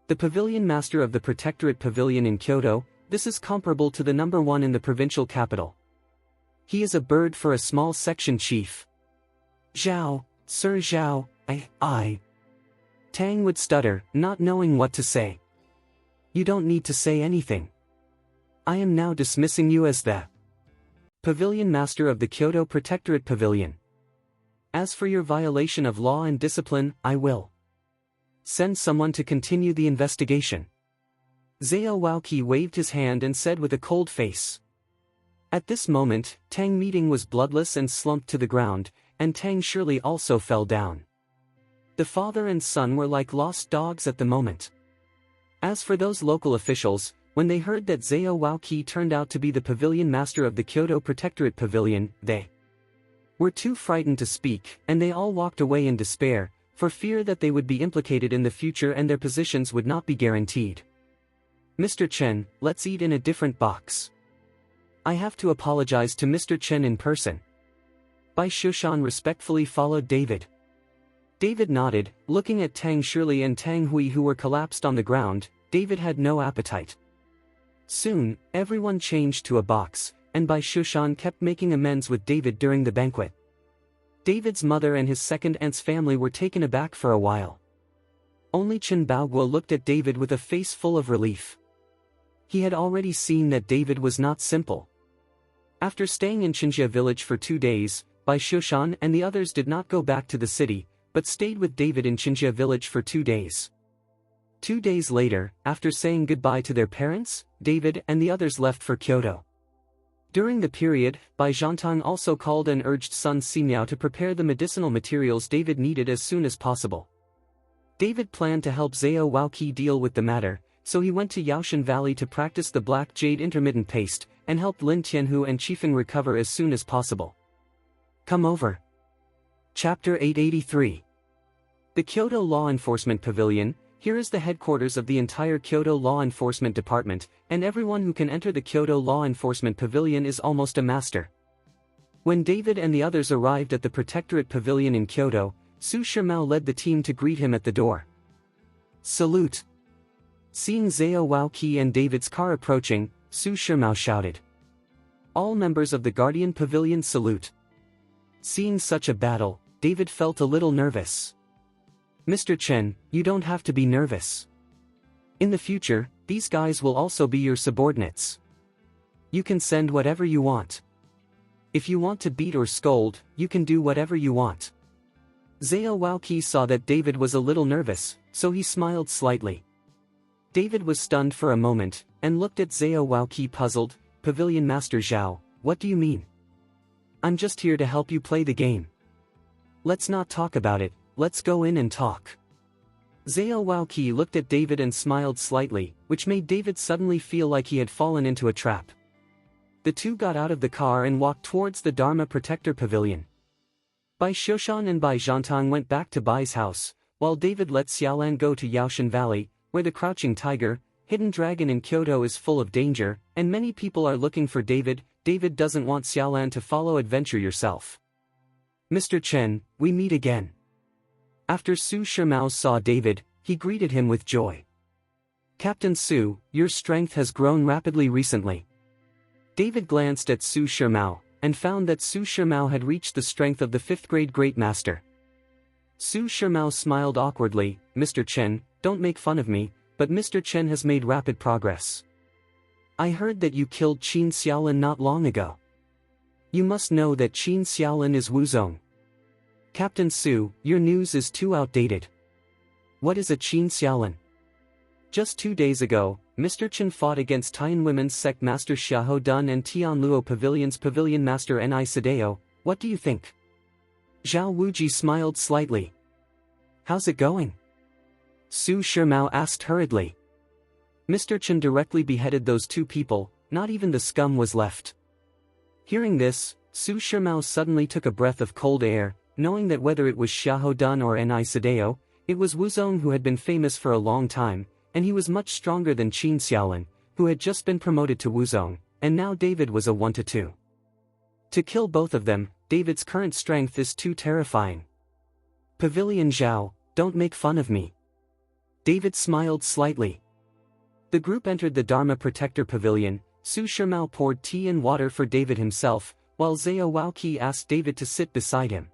The pavilion master of the Protectorate Pavilion in Kyoto, this is comparable to the #1 in the provincial capital. He is a bird for a small section chief. Zhao, Sir Zhao, I. Tang would stutter, not knowing what to say. You don't need to say anything. I am now dismissing you as the Pavilion Master of the Kyoto Protectorate Pavilion. As for your violation of law and discipline, I will send someone to continue the investigation. Zhao Waoqi waved his hand and said with a cold face. At this moment, Tang Meeting was bloodless and slumped to the ground, and Tang Shirley also fell down. The father and son were like lost dogs at the moment. As for those local officials, when they heard that Zhao Waoqi turned out to be the pavilion master of the Kyoto Protectorate Pavilion, they were too frightened to speak, and they all walked away in despair, for fear that they would be implicated in the future and their positions would not be guaranteed. Mr. Chen, let's eat in a different box. I have to apologize to Mr. Chen in person. Bai Xiushan respectfully followed David. David nodded, looking at Tang Shirley and Tang Hui who were collapsed on the ground. David had no appetite. Soon, everyone changed to a box, and Bai Xiushan kept making amends with David during the banquet. David's mother and his second aunt's family were taken aback for a while. Only Chen Baoguo looked at David with a face full of relief. He had already seen that David was not simple. After staying in Qinjia village for 2 days, Bai Xiushan and the others did not go back to the city, but stayed with David in Qinjia village for 2 days. 2 days later, after saying goodbye to their parents, David and the others left for Kyoto. During the period, Bai Zhantang also called and urged Sun Simiao to prepare the medicinal materials David needed as soon as possible. David planned to help Zhao Waoqi deal with the matter, so he went to Yaoshan Valley to practice the black jade intermittent paste, and helped Lin Tianhu and Qifeng recover as soon as possible. Come over. Chapter 883. The Kyoto Law Enforcement Pavilion. Here is the headquarters of the entire Kyoto Law Enforcement Department, and everyone who can enter the Kyoto Law Enforcement Pavilion is almost a master. When David and the others arrived at the Protectorate Pavilion in Kyoto, Su Shimao led the team to greet him at the door. Salute! Seeing Zhao Waoqi and David's car approaching, Su Shimao shouted. All members of the Guardian Pavilion salute. Seeing such a battle, David felt a little nervous. Mr. Chen, you don't have to be nervous. In the future, these guys will also be your subordinates. You can send whatever you want. If you want to beat or scold, you can do whatever you want. Zhao Waoqi saw that David was a little nervous, so he smiled slightly. David was stunned for a moment, and looked at Zhao Waoqi puzzled. Pavilion Master Zhao, what do you mean? I'm just here to help you play the game. Let's not talk about it. Let's go in and talk. Zhao Waoqi looked at David and smiled slightly, which made David suddenly feel like he had fallen into a trap. The two got out of the car and walked towards the Dharma Protector Pavilion. Bai Xiushan and Bai Zhantang went back to Bai's house, while David let Xiaolan go to Yaoshan Valley, where the crouching tiger, hidden dragon in Kyoto is full of danger, and many people are looking for David. David doesn't want Xiaolan to follow adventure yourself. Mr. Chen, we meet again. After Su Shimao saw David, he greeted him with joy. Captain Su, your strength has grown rapidly recently. David glanced at Su Shimao, and found that Su Shimao had reached the strength of the 5th grade Great Master. Su Shimao smiled awkwardly. Mr. Chen, don't make fun of me, but Mr. Chen has made rapid progress. I heard that you killed Qin Xiaolin not long ago. You must know that Qin Xiaolin is Wuzong. Captain Su, your news is too outdated. What is a Qin Xiaolin? Just 2 days ago, Mr. Chen fought against Tian Women's Sect Master Xiahou Dun and Tianluo Pavilion's Pavilion Master Ni Sadeo. What do you think? Zhao Wuji smiled slightly. How's it going? Su Shimao asked hurriedly. Mr. Chen directly beheaded those 2 people, not even the scum was left. Hearing this, Su Shimao suddenly took a breath of cold air, knowing that whether it was Xiahou Dun or Ni Sadeo, it was Wuzong who had been famous for a long time, and he was much stronger than Qin Xiaolin, who had just been promoted to Wuzong, and now David was a 1-2. To kill both of them, David's current strength is too terrifying. Pavilion Zhao, don't make fun of me. David smiled slightly. The group entered the Dharma Protector Pavilion. Su Shimao poured tea and water for David himself, while Zhao Waoqi asked David to sit beside him.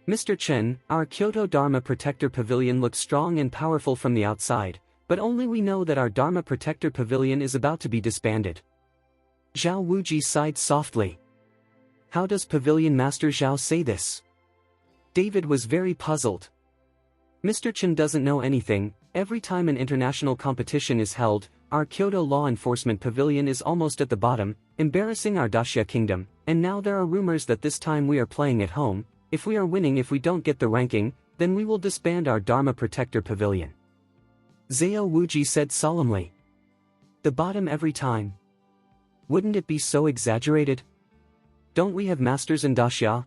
Mr. Chen, our Kyoto Dharma Protector Pavilion looks strong and powerful from the outside, but only we know that our Dharma Protector Pavilion is about to be disbanded. Zhao Wuji sighed softly. How does Pavilion Master Zhao say this? David was very puzzled. Mr. Chen doesn't know anything. Every time an international competition is held, our Kyoto Law Enforcement Pavilion is almost at the bottom, embarrassing our Daxia Kingdom, and now there are rumors that this time we are playing at home. If we are winning, if we don't get the ranking, then we will disband our Dharma Protector Pavilion. Zhao Wuji said solemnly. The bottom every time. Wouldn't it be so exaggerated? Don't we have masters in Daxia?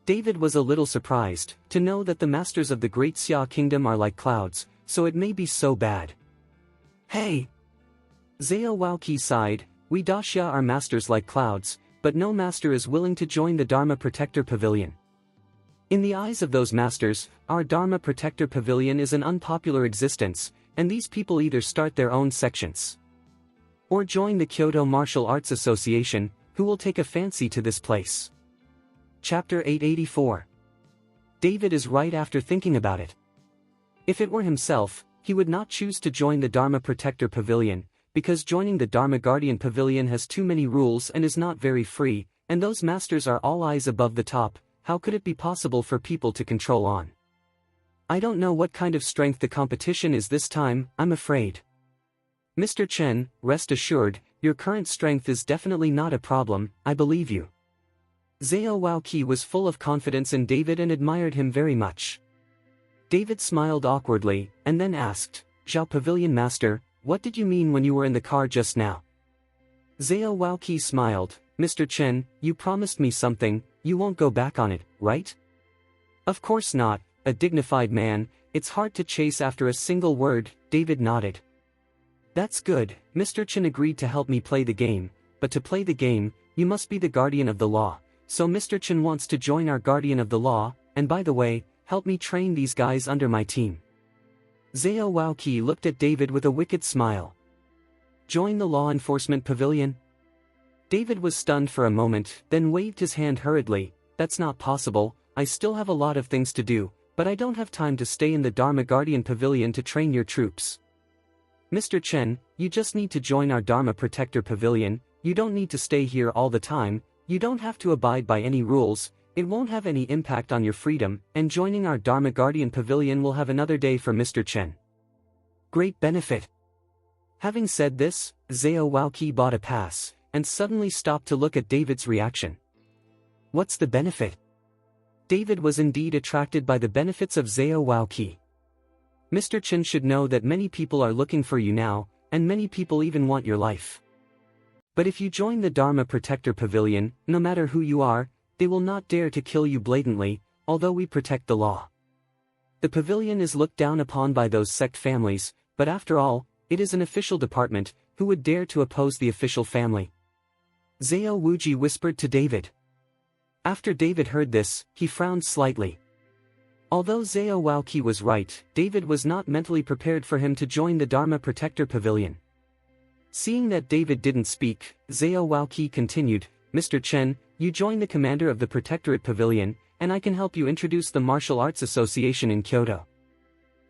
David was a little surprised to know that the masters of the Great Xia Kingdom are like clouds, so it may be so bad. Hey! Zhao Waoqi sighed, we Daxia are masters like clouds, but no master is willing to join the Dharma Protector Pavilion. In the eyes of those masters, our Dharma Protector Pavilion is an unpopular existence, and these people either start their own sections or join the Kyoto Martial Arts Association, who will take a fancy to this place. Chapter 884. David is right after thinking about it. If it were himself, he would not choose to join the Dharma Protector Pavilion, because joining the Dharma Guardian Pavilion has too many rules and is not very free, and those masters are all eyes above the top. How could it be possible for people to control on? I don't know what kind of strength the competition is this time, I'm afraid. Mr. Chen, rest assured, your current strength is definitely not a problem, I believe you. Zhao Waoqi was full of confidence in David and admired him very much. David smiled awkwardly, and then asked, Zhao Pavilion Master, what did you mean when you were in the car just now? Zhao Waoqi smiled, Mr. Chen, you promised me something, you won't go back on it, right? Of course not, a dignified man, it's hard to chase after a single word, David nodded. That's good, Mr. Chen agreed to help me play the game, but to play the game, you must be the guardian of the law, so Mr. Chen wants to join our guardian of the law, and by the way, help me train these guys under my team. Zhao Waoqi looked at David with a wicked smile. Join the law enforcement pavilion? David was stunned for a moment, then waved his hand hurriedly, that's not possible, I still have a lot of things to do, but I don't have time to stay in the Dharma Guardian Pavilion to train your troops. Mr. Chen, you just need to join our Dharma Protector Pavilion, you don't need to stay here all the time, you don't have to abide by any rules, it won't have any impact on your freedom, and joining our Dharma Guardian Pavilion will have another day for Mr. Chen. Great benefit. Having said this, Zhao Waoqi bought a pass, and suddenly stopped to look at David's reaction. What's the benefit? David was indeed attracted by the benefits of Zhao Waoqi. Mr. Chen should know that many people are looking for you now, and many people even want your life. But if you join the Dharma Protector Pavilion, no matter who you are, they will not dare to kill you blatantly, although we protect the law. The pavilion is looked down upon by those sect families, but after all, it is an official department, who would dare to oppose the official family? Zhao Wuji whispered to David. After David heard this, he frowned slightly. Although Zhao Waoqi was right, David was not mentally prepared for him to join the Dharma Protector Pavilion. Seeing that David didn't speak, Zhao Waoqi continued, Mr. Chen, you join the commander of the Protectorate Pavilion, and I can help you introduce the Martial Arts Association in Kyoto.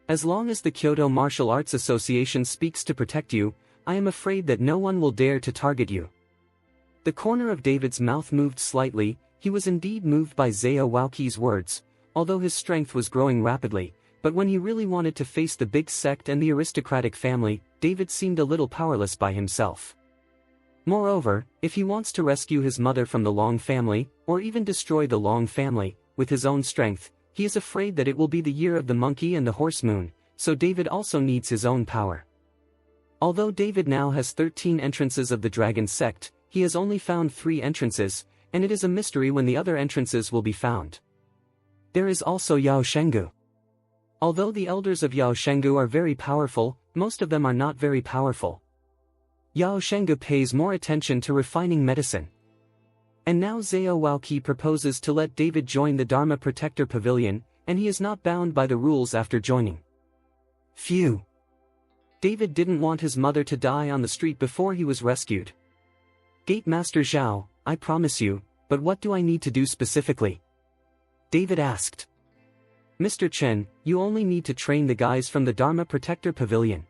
As long as the Kyoto Martial Arts Association speaks to protect you, I am afraid that no one will dare to target you. The corner of David's mouth moved slightly, he was indeed moved by Zhao Waoqi's words, although his strength was growing rapidly, but when he really wanted to face the big sect and the aristocratic family, David seemed a little powerless by himself. Moreover, if he wants to rescue his mother from the Long family, or even destroy the Long family, with his own strength, he is afraid that it will be the year of the monkey and the horse moon, so David also needs his own power. Although David now has 13 entrances of the dragon sect, he has only found 3 entrances, and it is a mystery when the other entrances will be found. There is also Yao Shenggu. Although the elders of Yao Shenggu are very powerful, most of them are not very powerful. Yao Shenggu pays more attention to refining medicine. And now Zhao Waoqi proposes to let David join the Dharma Protector Pavilion, and he is not bound by the rules after joining. Phew. David didn't want his mother to die on the street before he was rescued. Gate Master Zhao, I promise you, but what do I need to do specifically? David asked. Mr. Chen, you only need to train the guys from the Dharma Protector Pavilion.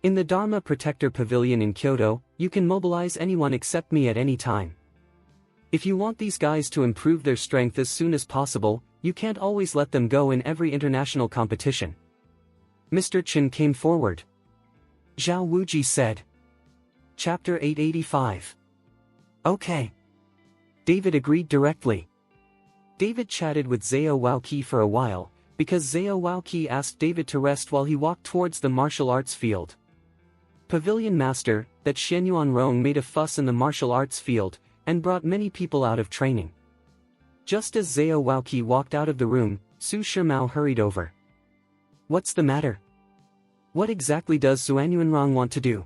In the Dharma Protector Pavilion in Kyoto, you can mobilize anyone except me at any time. If you want these guys to improve their strength as soon as possible, you can't always let them go in every international competition. Mr. Chen came forward. Zhao Wuji said. Chapter 885. Okay. David agreed directly. David chatted with Zhao Waoqi for a while, because Zhao Waoqi asked David to rest while he walked towards the martial arts field. Pavilion Master, that Shenyuan Rong made a fuss in the martial arts field, and brought many people out of training. Just as Zhao Waoqi walked out of the room, Su Shimao hurried over. What's the matter? What exactly does Xuanyuanrong want to do?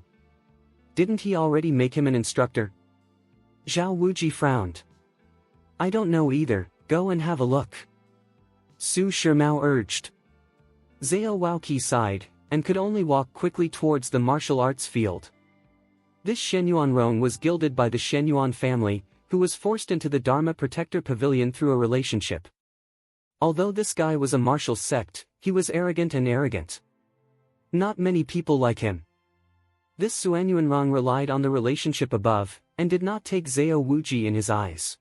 Didn't he already make him an instructor? Zhao Wuji frowned. I don't know either, go and have a look. Su Shimao urged. Zhao Waoqi sighed, and could only walk quickly towards the martial arts field. This Shenyuan Rong was gilded by the Shenyuan family, who was forced into the Dharma Protector Pavilion through a relationship. Although this guy was a martial sect, he was arrogant and arrogant. Not many people like him. This Xuanyuanrong relied on the relationship above, and did not take Zhao Wuji in his eyes.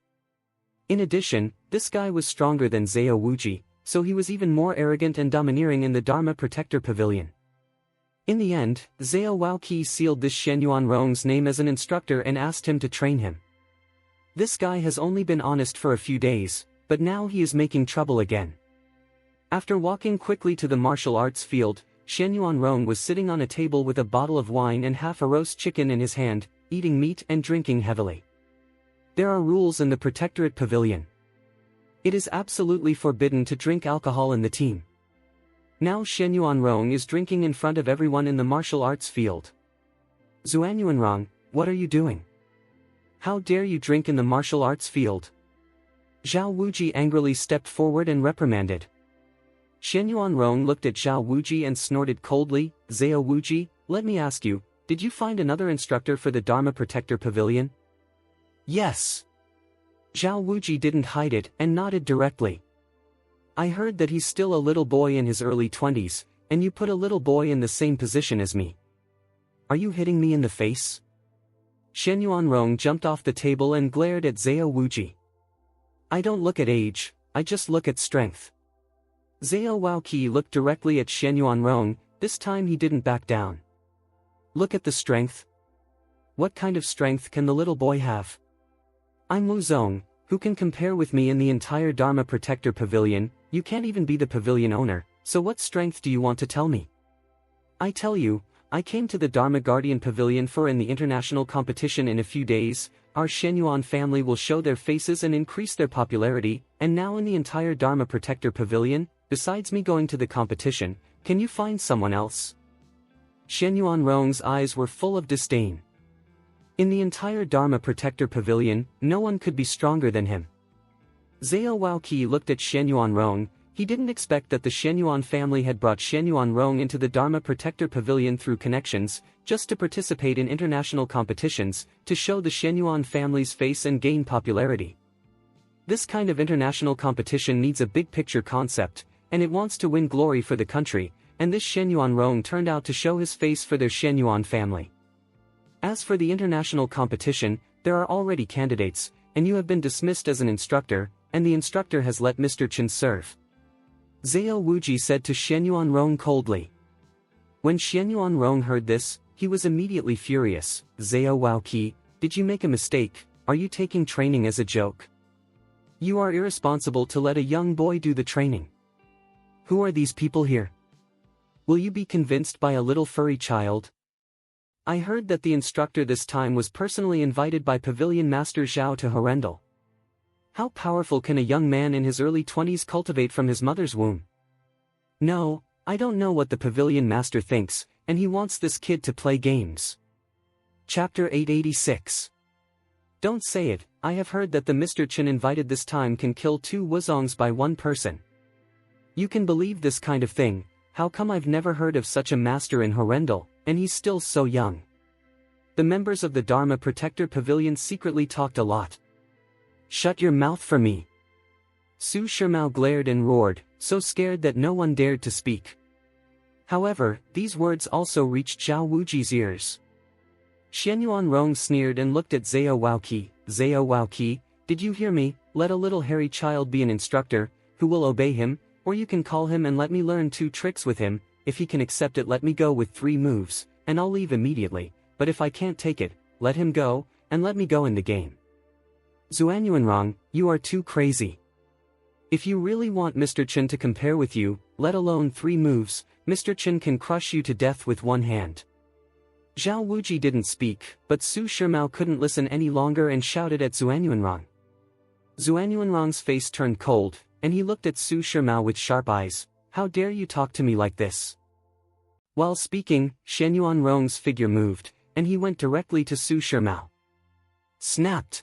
In addition, this guy was stronger than Zhao Wuji, so he was even more arrogant and domineering in the Dharma Protector Pavilion. In the end, Zhao Waoqi sealed this Shenyuan Rong's name as an instructor and asked him to train him. This guy has only been honest for a few days, but now he is making trouble again. After walking quickly to the martial arts field, Shenyuan Rong was sitting on a table with a bottle of wine and half a roast chicken in his hand, eating meat and drinking heavily. There are rules in the Protectorate Pavilion. It is absolutely forbidden to drink alcohol in the team. Now Shenyuan Rong is drinking in front of everyone in the martial arts field. Xuanyuanrong, what are you doing? How dare you drink in the martial arts field? Zhao Wuji angrily stepped forward and reprimanded. Shenyuan Rong looked at Zhao Wuji and snorted coldly, Zhao Wuji, let me ask you, did you find another instructor for the Dharma Protector Pavilion? Yes. Zhao Wuji didn't hide it and nodded directly. I heard that he's still a little boy in his early 20s, and you put a little boy in the same position as me. Are you hitting me in the face? Shenyuan Rong jumped off the table and glared at Zhao Wuji. I don't look at age, I just look at strength. Zhao Waoqi looked directly at Shenyuan Rong, this time he didn't back down. Look at the strength. What kind of strength can the little boy have? I'm Wu Zong, who can compare with me in the entire Dharma Protector Pavilion, you can't even be the pavilion owner, so what strength do you want to tell me? I tell you, I came to the Dharma Guardian Pavilion for in the international competition in a few days, our Shenyuan family will show their faces and increase their popularity, and now in the entire Dharma Protector Pavilion, besides me going to the competition, can you find someone else? Shenyuan Rong's eyes were full of disdain. In the entire Dharma Protector Pavilion, no one could be stronger than him. Zhao Waoqi looked at Shenyuan Rong, he didn't expect that the Shenyuan family had brought Shenyuan Rong into the Dharma Protector Pavilion through connections, just to participate in international competitions, to show the Shenyuan family's face and gain popularity. This kind of international competition needs a big picture concept, and it wants to win glory for the country, and this Shenyuan Rong turned out to show his face for their Shenyuan family. As for the international competition, there are already candidates, and you have been dismissed as an instructor, and the instructor has let Mr. Chen serve. Zhao Wuji said to Shenyuan Rong coldly. When Shenyuan Rong heard this, he was immediately furious. Zhao Waoqi, did you make a mistake? Are you taking training as a joke? You are irresponsible to let a young boy do the training. Who are these people here? Will you be convinced by a little furry child? I heard that the instructor this time was personally invited by Pavilion Master Zhao to Horendal. How powerful can a young man in his early 20s cultivate from his mother's womb? No, I don't know what the pavilion master thinks, and he wants this kid to play games. Chapter 886. Don't say it, I have heard that the Mr. Chen invited this time can kill 2 Wuzongs by 1 person. You can believe this kind of thing, how come I've never heard of such a master in Horrendal, and he's still so young? The members of the Dharma Protector Pavilion secretly talked a lot. Shut your mouth for me. Su Shimao glared and roared, so scared that no one dared to speak. However, these words also reached Zhao Wuji's ears. Xianyuan Rong sneered and looked at Zhao Waoqi. Zhao Waoqi, did you hear me? Let a little hairy child be an instructor, who will obey him, or you can call him and let me learn 2 tricks with him. If he can accept it, let me go with 3 moves, and I'll leave immediately, but if I can't take it, let him go, and let me go in the game. Xuanyuanrong, you are too crazy. If you really want Mr. Chen to compare with you, let alone 3 moves, Mr. Chen can crush you to death with 1 hand. Zhao Wuji didn't speak, but Su Shimao couldn't listen any longer and shouted at Xuanyuanrong. Xuanyuanrong's face turned cold, and he looked at Su Shimao with sharp eyes. How dare you talk to me like this? While speaking, Xianyuanrong's figure moved, and he went directly to Su Shimao. Snapped!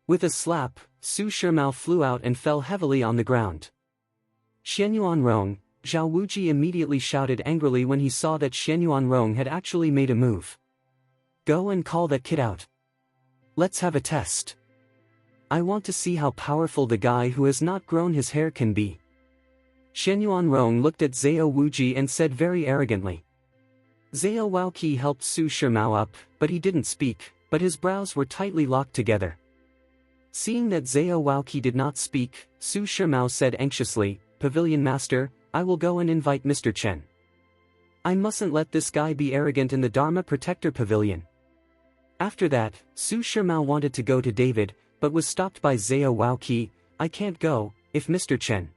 With a slap, Su Shimao flew out and fell heavily on the ground. Xianyuanrong, Zhao Wuji immediately shouted angrily when he saw that Xianyuanrong had actually made a move. Go and call that kid out. Let's have a test. I want to see how powerful the guy who has not grown his hair can be. Xianyuanrong looked at Zhao Wuji and said very arrogantly. Zhao Waoqi helped Su Shimao up, but he didn't speak, but his brows were tightly locked together. Seeing that Zhao Waoqi did not speak, Su Shimao said anxiously, Pavilion Master, I will go and invite Mr. Chen. I mustn't let this guy be arrogant in the Dharma Protector Pavilion. After that, Su Shimao wanted to go to David, but was stopped by Zhao Waoqi. I can't go, if Mr. Chen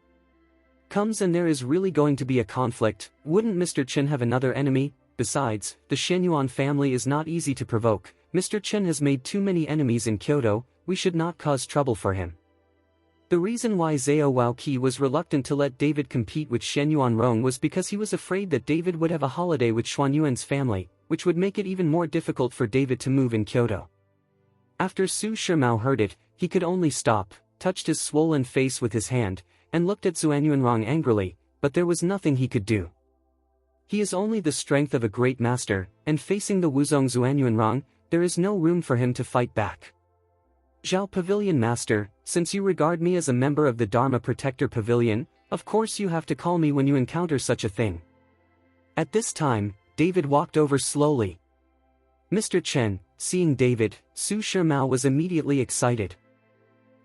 comes and there is really going to be a conflict, wouldn't Mr. Chen have another enemy? Besides, the Xianyuan family is not easy to provoke. Mr. Chen has made too many enemies in Kyoto, we should not cause trouble for him. The reason why Zhao Waoqi was reluctant to let David compete with Xianyuanrong was because he was afraid that David would have a holiday with Xuanyuan's family, which would make it even more difficult for David to move in Kyoto. After Su Shimao heard it, he could only stop, touched his swollen face with his hand, and looked at Xuanyuanrong angrily, but there was nothing he could do. He is only the strength of a great master, and facing the Wuzong Xuanyuanrong, there is no room for him to fight back. Zhao Pavilion Master, since you regard me as a member of the Dharma Protector Pavilion, of course you have to call me when you encounter such a thing. At this time, David walked over slowly. Mr. Chen, seeing David, Su Shimao was immediately excited.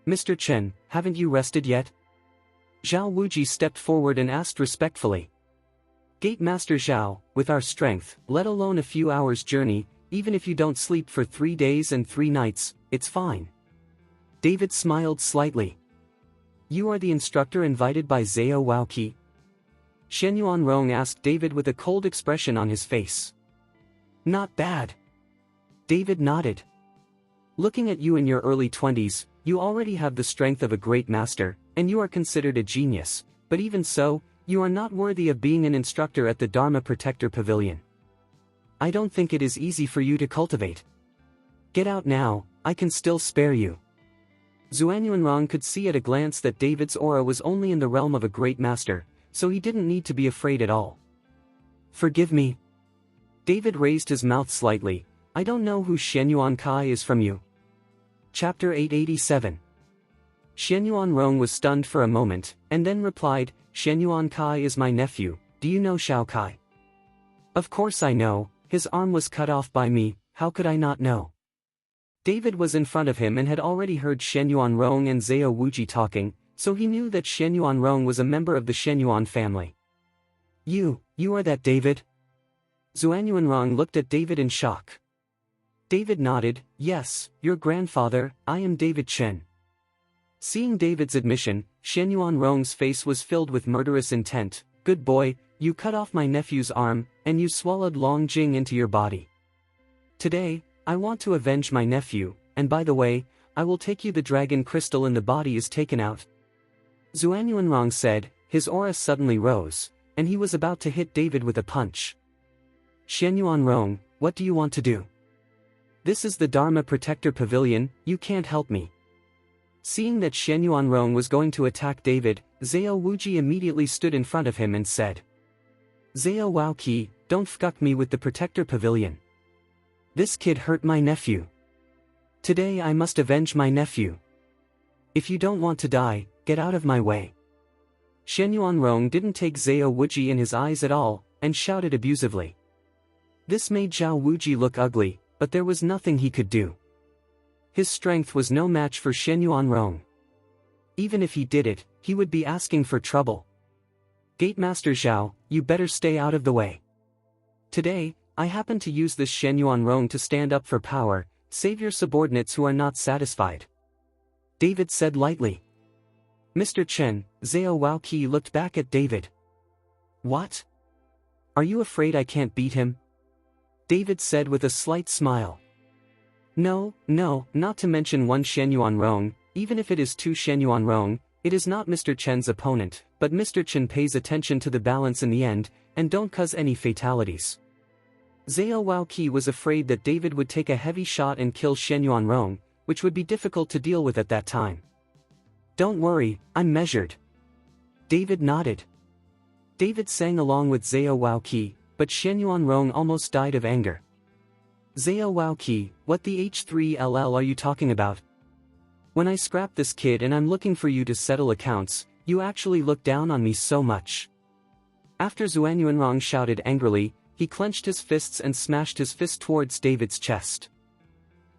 Mr. Chen, haven't you rested yet? Zhao Wuji stepped forward and asked respectfully. Gate Master Zhao, with our strength, let alone a few hours' journey, even if you don't sleep for 3 days and 3 nights, it's fine. David smiled slightly. You are the instructor invited by Zhao Waoqi? Xianyuanrong asked David with a cold expression on his face. Not bad. David nodded. Looking at you in your early 20s, you already have the strength of a great master, and you are considered a genius, but even so, you are not worthy of being an instructor at the Dharma Protector Pavilion. I don't think it is easy for you to cultivate. Get out now, I can still spare you. Xuanyuanrong could see at a glance that David's aura was only in the realm of a great master, so he didn't need to be afraid at all. Forgive me. David raised his mouth slightly. I don't know who Xianyuan Kai is from you. Chapter 887. Xianyuanrong was stunned for a moment, and then replied, Xianyuan Kai is my nephew, do you know Xiao Kai? Of course I know, his arm was cut off by me, how could I not know? David was in front of him and had already heard Xianyuanrong and Zhao Wuji talking, so he knew that Xianyuanrong was a member of the Xianyuan family. You are that David? Xuanyuanrong looked at David in shock. David nodded, yes, your grandfather, I am David Chen. Seeing David's admission, Xianyuanrong's face was filled with murderous intent. Good boy, you cut off my nephew's arm, and you swallowed Long Jing into your body. Today, I want to avenge my nephew, and by the way, I will take you the dragon crystal and the body is taken out. Xuanyuanrong said, his aura suddenly rose, and he was about to hit David with a punch. "Shen Yuanrong, what do you want to do? This is the Dharma Protector Pavilion, you can't help me." Seeing that Shen Yuanrong was going to attack David, Zhao Wuji immediately stood in front of him and said, "Zhao Waoqi, don't fuck me with the Protector Pavilion. This kid hurt my nephew. Today I must avenge my nephew. If you don't want to die, get out of my way." Shen Yuanrong didn't take Zhao Wuji in his eyes at all, and shouted abusively. This made Zhao Wuji look ugly, but there was nothing he could do. His strength was no match for Shen Yuanrong. Even if he did it, he would be asking for trouble. "Gatemaster Zhao, you better stay out of the way. Today, I happen to use this Shen Yuanrong to stand up for power, save your subordinates who are not satisfied," David said lightly. "Mr. Chen," Zhao Waoqi looked back at David. "What? Are you afraid I can't beat him?" David said with a slight smile. No, not to mention one Shen Yuanrong, even if it is two Shen Yuanrong, it is not Mr. Chen's opponent, but Mr. Chen pays attention to the balance in the end, and don't cause any fatalities. Zhao Waoqi was afraid that David would take a heavy shot and kill Shen Yuanrong, which would be difficult to deal with at that time. "Don't worry, I'm measured." David nodded. David sang along with Zhao Waoqi, but Shen Yuanrong almost died of anger. "Zhao Waoqi, what the H3LL are you talking about? When I scrapped this kid and I'm looking for you to settle accounts, you actually look down on me so much." After Zhuan Yuanrong shouted angrily, he clenched his fists and smashed his fist towards David's chest.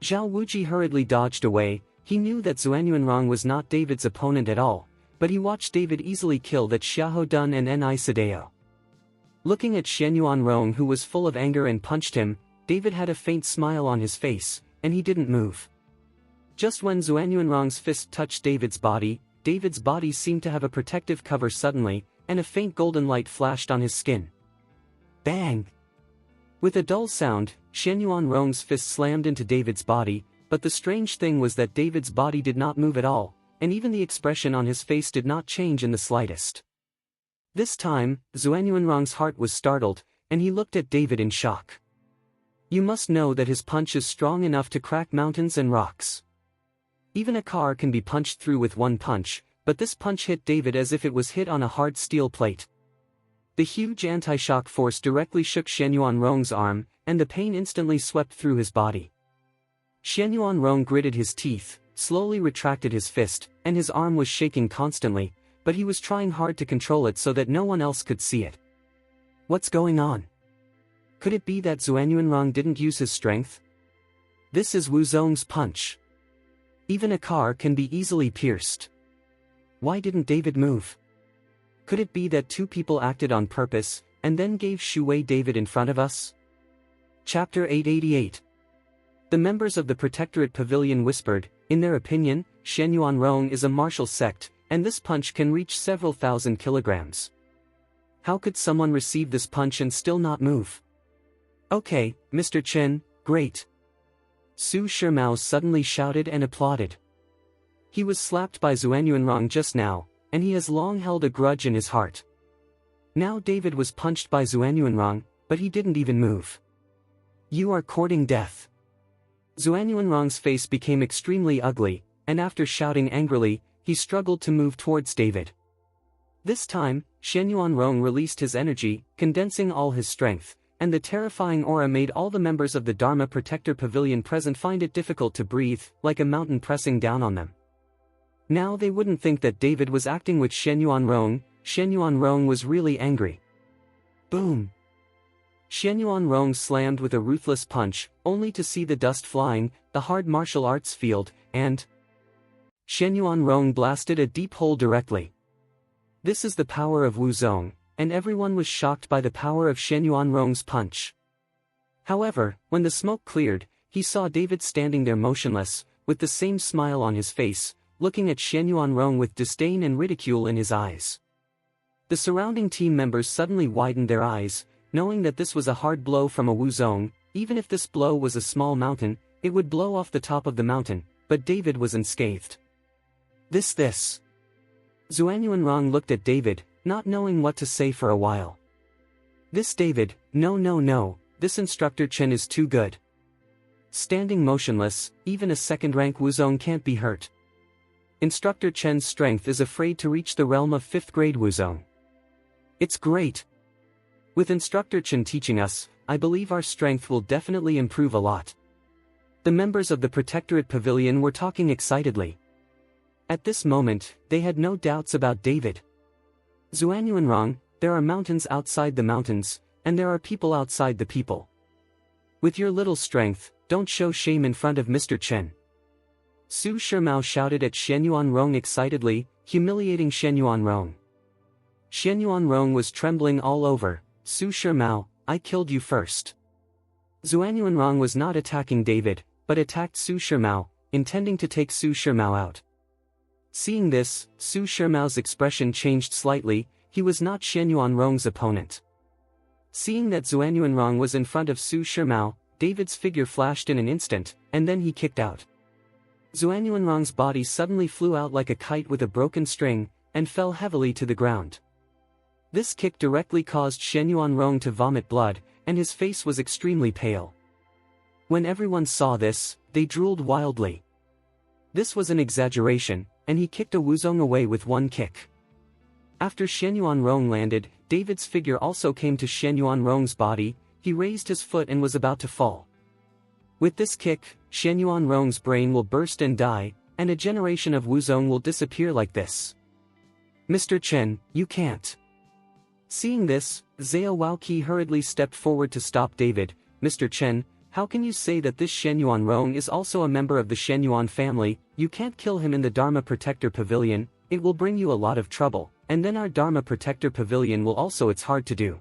Zhao Wuji hurriedly dodged away. He knew that Zhuan Yuanrong was not David's opponent at all, but he watched David easily kill that Xiahou Dun and Ni Sadeo. Looking at Shen Yuanrong, who was full of anger and punched him, David had a faint smile on his face, and he didn't move. Just when Zhuan Yuanrong's fist touched David's body seemed to have a protective cover suddenly, and a faint golden light flashed on his skin. Bang! With a dull sound, Shen Yuanrong's fist slammed into David's body, but the strange thing was that David's body did not move at all, and even the expression on his face did not change in the slightest. This time, Zhuan Yuanrong's heart was startled, and he looked at David in shock. You must know that his punch is strong enough to crack mountains and rocks. Even a car can be punched through with one punch, but this punch hit David as if it was hit on a hard steel plate. The huge anti-shock force directly shook Shen Yuanrong's arm, and the pain instantly swept through his body. Shen Yuanrong gritted his teeth, slowly retracted his fist, and his arm was shaking constantly, but he was trying hard to control it so that no one else could see it. What's going on? Could it be that Zhuan Yuanrong didn't use his strength? This is Wu Zong's punch. Even a car can be easily pierced. Why didn't David move? Could it be that two people acted on purpose, and then gave Shu Wei David in front of us? Chapter 888. The members of the Protectorate Pavilion whispered, in their opinion, Shen Yuanrong is a martial sect, and this punch can reach several thousand kilograms. How could someone receive this punch and still not move? Okay, Mr. Chen, great. Su Shimao suddenly shouted and applauded. He was slapped by Zhuan Yuanrong just now, and he has long held a grudge in his heart. Now David was punched by Zhuan Yuanrong, but he didn't even move. You are courting death. Zhuan Yuanrong's face became extremely ugly, and after shouting angrily, he struggled to move towards David. This time, Shen Yuanrong released his energy, condensing all his strength, and the terrifying aura made all the members of the Dharma Protector Pavilion present find it difficult to breathe, like a mountain pressing down on them. Now they wouldn't think that David was acting with Shen Yuanrong. Shen Yuanrong was really angry. Boom! Shen Yuanrong slammed with a ruthless punch, only to see the dust flying, the hard martial arts field, and Shen Yuanrong blasted a deep hole directly. This is the power of Wu Zong, and everyone was shocked by the power of Shen Yuanrong's punch. However, when the smoke cleared, he saw David standing there motionless, with the same smile on his face, looking at Shen Yuanrong with disdain and ridicule in his eyes. The surrounding team members suddenly widened their eyes, knowing that this was a hard blow from a Wu Zong. Even if this blow was a small mountain, it would blow off the top of the mountain, but David was unscathed. This. Zhuan Yuanrong looked at David, not knowing what to say for a while. This David, no, this instructor Chen is too good. Standing motionless, even a second-rank Wuzong can't be hurt. Instructor Chen's strength is afraid to reach the realm of 5th grade Wuzong. It's great. With Instructor Chen teaching us, I believe our strength will definitely improve a lot. The members of the Protectorate Pavilion were talking excitedly. At this moment, they had no doubts about David. Xuanyuanrong, there are mountains outside the mountains, and there are people outside the people. With your little strength, don't show shame in front of Mr. Chen. Su Shimao shouted at Shenyuanrong excitedly, humiliating Shenyuanrong. Shenyuanrong was trembling all over. Su Shimao, I killed you first. Xuanyuanrong was not attacking David, but attacked Su Shimao, intending to take Su Shimao out. Seeing this, Su Shimao's expression changed slightly. He was not Shenyuanrong's opponent. Seeing that Xuanyuanrong was in front of Su Shimao, David's figure flashed in an instant, and then he kicked out. Xuanyuanrong's body suddenly flew out like a kite with a broken string, and fell heavily to the ground. This kick directly caused Shenyuanrong to vomit blood, and his face was extremely pale. When everyone saw this, they drooled wildly. This was an exaggeration, and he kicked a Wuzong away with one kick. After Shenyuanrong landed, David's figure also came to Shenyuanrong's body. He raised his foot and was about to fall. With this kick, Shenyuanrong's brain will burst and die, and a generation of Wuzong will disappear like this. Mr. Chen, you can't. Seeing this, Zhao Waoqi hurriedly stepped forward to stop David. Mr. Chen, how can you say that this Shenyuanrong is also a member of the Shenyuan family? You can't kill him in the Dharma Protector Pavilion, it will bring you a lot of trouble, and then our Dharma Protector Pavilion will also it's hard to do.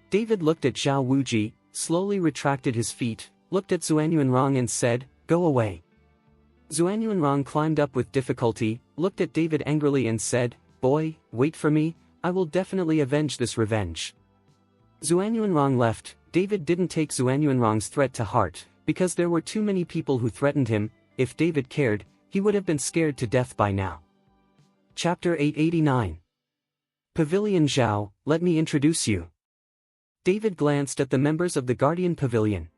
David looked at Zhao Wuji, slowly retracted his feet, looked at Xuanyuanrong and said, go away. Xuanyuanrong climbed up with difficulty, looked at David angrily and said, boy, wait for me, I will definitely avenge this revenge. Xuanyuanrong left. David didn't take Xuanyuanrong's threat to heart, because there were too many people who threatened him. If David cared, he would have been scared to death by now. Chapter 889. Pavilion Zhao, let me introduce you. David glanced at the members of the Guardian Pavilion.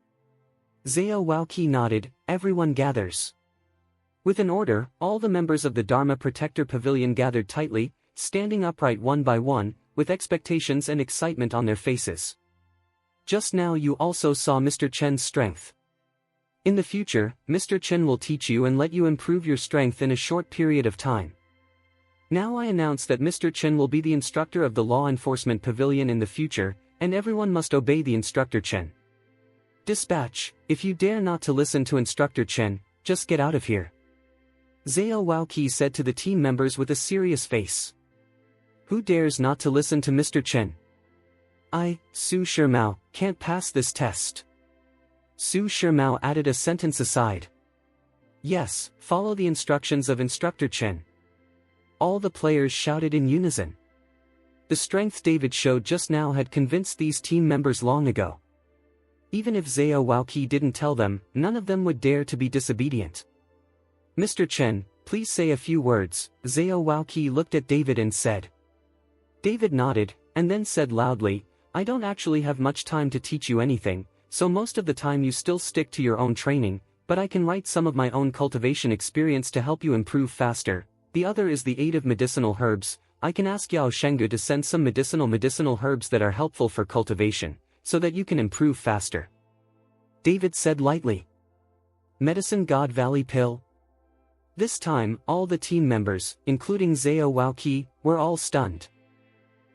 Zhao Waoqi nodded, everyone gathers. With an order, all the members of the Dharma Protector Pavilion gathered tightly, standing upright one by one, with expectations and excitement on their faces. Just now you also saw Mr. Chen's strength. In the future, Mr. Chen will teach you and let you improve your strength in a short period of time. Now I announce that Mr. Chen will be the instructor of the Law Enforcement Pavilion in the future, and everyone must obey the Instructor Chen. Dispatch, if you dare not to listen to Instructor Chen, just get out of here. Zhao Waoqi said to the team members with a serious face. Who dares not to listen to Mr. Chen? I, Su Shimao, can't pass this test. Su Shimao added a sentence aside. Yes, follow the instructions of Instructor Chen. All the players shouted in unison. The strength David showed just now had convinced these team members long ago. Even if Zhao Waoqi didn't tell them, none of them would dare to be disobedient. Mr. Chen, please say a few words. Zhao Waoqi looked at David and said. David nodded, and then said loudly, I don't actually have much time to teach you anything, so most of the time you still stick to your own training, but I can write some of my own cultivation experience to help you improve faster. The other is the aid of medicinal herbs. I can ask Yao Shengu to send some medicinal herbs that are helpful for cultivation, so that you can improve faster. David said lightly. Medicine God Valley Pill? This time, all the team members, including Zhao Waoqi, were all stunned.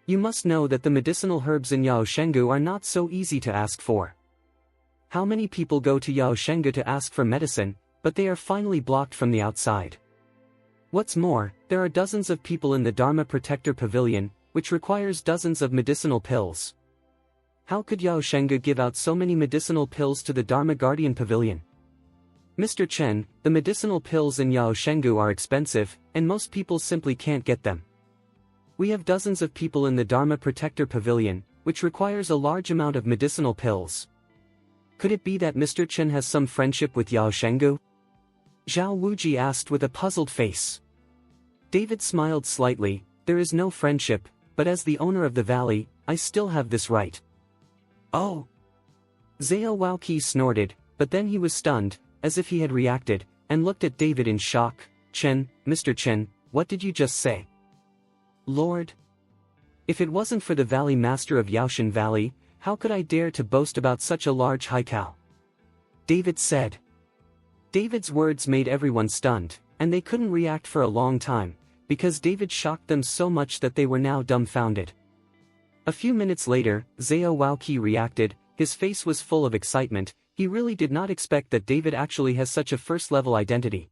You must know that the medicinal herbs in Yao Shengu are not so easy to ask for. How many people go to Yao Shengu to ask for medicine, but they are finally blocked from the outside. What's more, there are dozens of people in the Dharma Protector Pavilion, which requires dozens of medicinal pills. How could Yao Shengu give out so many medicinal pills to the Dharma Guardian Pavilion? Mr. Chen, the medicinal pills in Yao Shengu are expensive, and most people simply can't get them. We have dozens of people in the Dharma Protector Pavilion, which requires a large amount of medicinal pills. Could it be that Mr. Chen has some friendship with Yao Shengu? Zhao Wuji asked with a puzzled face. David smiled slightly, there is no friendship, but as the owner of the valley, I still have this right. Oh! Zhao Waoqi snorted, but then he was stunned, as if he had reacted, and looked at David in shock. Chen, Mr. Chen, what did you just say? Lord? If it wasn't for the Valley Master of Yaoshan Valley, how could I dare to boast about such a large haikal? David said. David's words made everyone stunned, and they couldn't react for a long time, because David shocked them so much that they were now dumbfounded. A few minutes later, Zhao Waoqi reacted. His face was full of excitement. He really did not expect that David actually has such a first-level identity.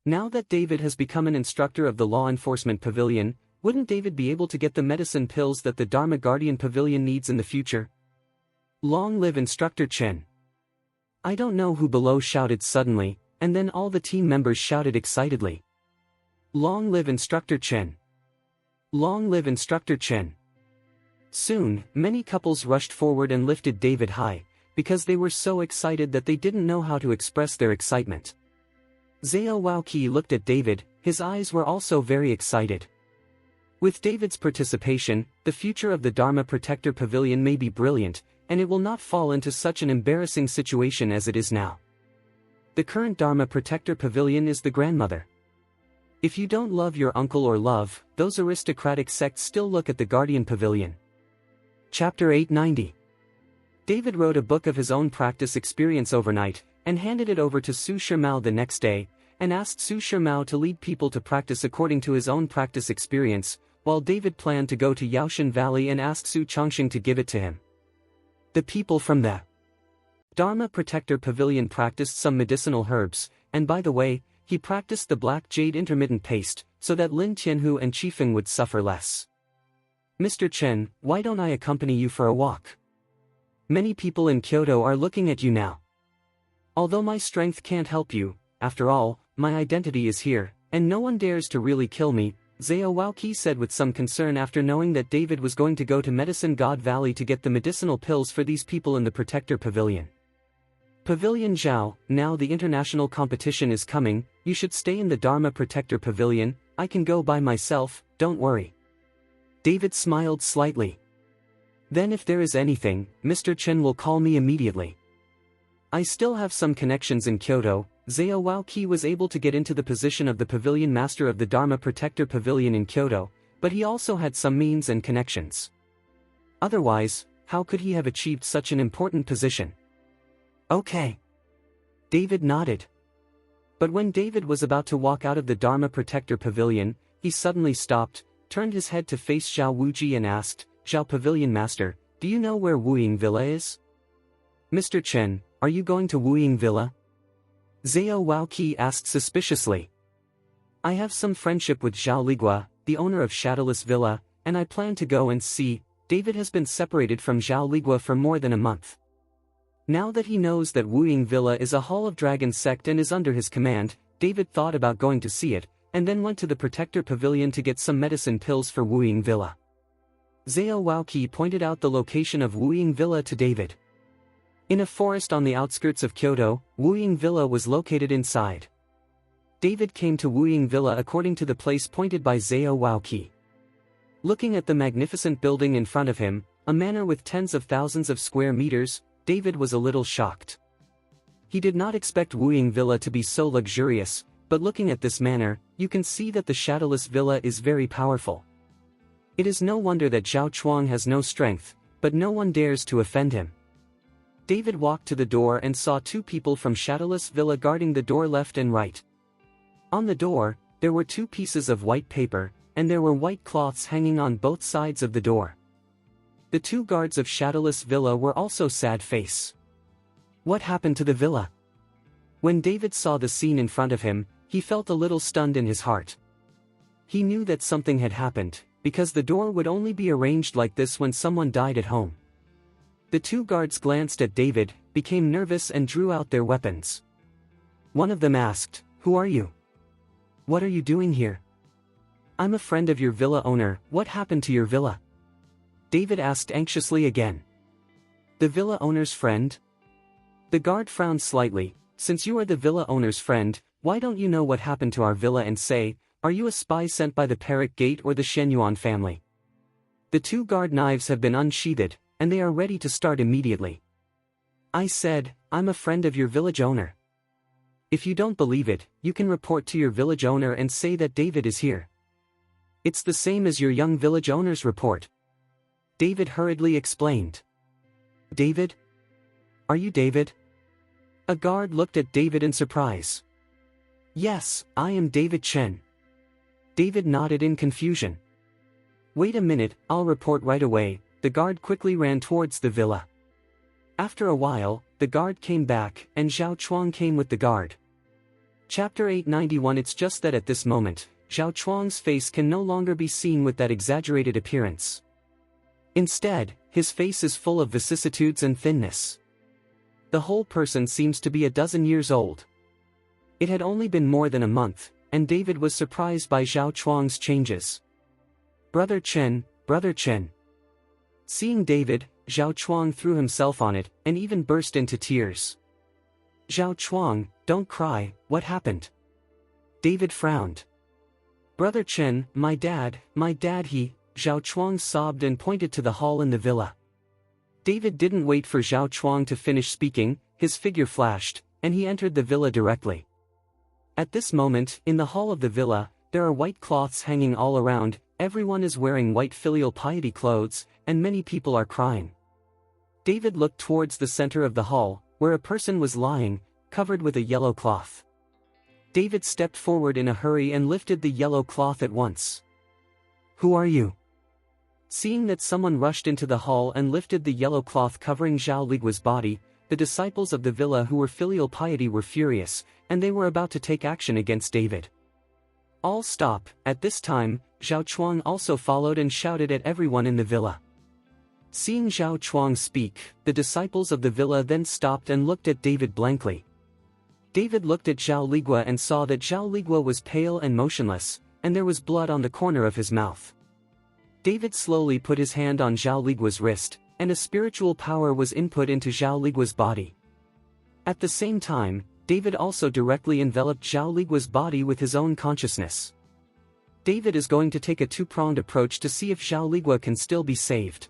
Now that David has become an instructor of the Law Enforcement Pavilion, wouldn't David be able to get the medicine pills that the Dharma Guardian Pavilion needs in the future? Long live Instructor Chen! I don't know who below shouted suddenly, and then all the team members shouted excitedly. Long live Instructor Chen! Long live Instructor Chen! Soon, many couples rushed forward and lifted David high, because they were so excited that they didn't know how to express their excitement. Zhao Waoqi looked at David, his eyes were also very excited. With David's participation, the future of the Dharma Protector Pavilion may be brilliant, and it will not fall into such an embarrassing situation as it is now. The current Dharma Protector Pavilion is the grandmother. If you don't love your uncle or love, those aristocratic sects still look at the Guardian Pavilion. Chapter 890. David wrote a book of his own practice experience overnight, and handed it over to Su Shimao the next day, and asked Su Shimao to lead people to practice according to his own practice experience, while David planned to go to Yaoshan Valley and ask Su Chongxing to give it to him. The people from the Dharma Protector Pavilion practiced some medicinal herbs, and by the way, he practiced the black jade intermittent paste, so that Lin Tianhu and Qifeng would suffer less. Mr. Chen, why don't I accompany you for a walk? Many people in Kyoto are looking at you now. Although my strength can't help you, after all, my identity is here, and no one dares to really kill me, Zhao Waoqi said with some concern after knowing that David was going to go to Medicine God Valley to get the medicinal pills for these people in the Protector Pavilion. Pavilion Zhao, now the international competition is coming, you should stay in the Dharma Protector Pavilion, I can go by myself, don't worry. David smiled slightly. Then if there is anything, Mr. Chen will call me immediately. I still have some connections in Kyoto. Zhao Waoqi was able to get into the position of the Pavilion Master of the Dharma Protector Pavilion in Kyoto, but he also had some means and connections. Otherwise, how could he have achieved such an important position? Okay. David nodded. But when David was about to walk out of the Dharma Protector Pavilion, he suddenly stopped, turned his head to face Zhao Wuji and asked, Zhao Pavilion Master, do you know where Wuying Villa is? Mr. Chen, are you going to Wuying Villa? Zhao Waoqi asked suspiciously. I have some friendship with Zhao Ligua, the owner of Shadowless Villa, and I plan to go and see. David has been separated from Zhao Ligua for more than a month. Now that he knows that Wuying Villa is a Hall of Dragon sect and is under his command, David thought about going to see it, and then went to the Protector Pavilion to get some medicine pills for Wuying Villa. Zhao Waoqi pointed out the location of Wuying Villa to David. In a forest on the outskirts of Kyoto, Wuying Villa was located inside. David came to Wuying Villa according to the place pointed by Zhao Waoqi. Looking at the magnificent building in front of him, a manor with tens of thousands of square meters, David was a little shocked. He did not expect Wuying Villa to be so luxurious, but looking at this manor, you can see that the Shadowless Villa is very powerful. It is no wonder that Zhao Chuang has no strength, but no one dares to offend him. David walked to the door and saw two people from Shadowless Villa guarding the door left and right. On the door, there were two pieces of white paper, and there were white cloths hanging on both sides of the door. The two guards of Shadowless Villa were also sad face. What happened to the villa? When David saw the scene in front of him, he felt a little stunned in his heart. He knew that something had happened, because the door would only be arranged like this when someone died at home. The two guards glanced at David, became nervous and drew out their weapons. One of them asked, "Who are you? What are you doing here?" "I'm a friend of your villa owner, what happened to your villa?" David asked anxiously again. "The villa owner's friend?" The guard frowned slightly. "Since you are the villa owner's friend, why don't you know what happened to our villa and say, are you a spy sent by the Parrot Gate or the Shenyuan family?" The two guard knives have been unsheathed, and they are ready to start immediately. I said, I'm a friend of your village owner. If you don't believe it, you can report to your village owner and say that David is here. It's the same as your young village owner's report. David hurriedly explained. David? Are you David? A guard looked at David in surprise. Yes, I am David Chen. David nodded in confusion. Wait a minute, I'll report right away. The guard quickly ran towards the villa. After a while, the guard came back, and Zhao Chuang came with the guard. Chapter 891. It's just that at this moment, Zhao Chuang's face can no longer be seen with that exaggerated appearance. Instead, his face is full of vicissitudes and thinness. The whole person seems to be a dozen years old. It had only been more than a month, and David was surprised by Zhao Chuang's changes. Brother Chen, Brother Chen. Seeing David, Zhao Chuang threw himself on it, and even burst into tears. Zhao Chuang, don't cry, what happened? David frowned. Brother Chen, my dad, he, Zhao Chuang sobbed and pointed to the hall in the villa. David didn't wait for Zhao Chuang to finish speaking, his figure flashed, and he entered the villa directly. At this moment, in the hall of the villa, there are white cloths hanging all around, everyone is wearing white filial piety clothes, and many people are crying. David looked towards the center of the hall, where a person was lying, covered with a yellow cloth. David stepped forward in a hurry and lifted the yellow cloth at once. Who are you? Seeing that someone rushed into the hall and lifted the yellow cloth covering Zhao Ligua's body, the disciples of the villa who were filial piety were furious, and they were about to take action against David. All stop. At this time, Zhao Chuang also followed and shouted at everyone in the villa. Seeing Zhao Chuang speak, the disciples of the villa then stopped and looked at David blankly. David looked at Zhao Ligua and saw that Zhao Ligua was pale and motionless, and there was blood on the corner of his mouth. David slowly put his hand on Zhao Ligua's wrist, and a spiritual power was input into Zhao Ligua's body. At the same time, David also directly enveloped Zhao Ligua's body with his own consciousness. David is going to take a two-pronged approach to see if Zhao Ligua can still be saved.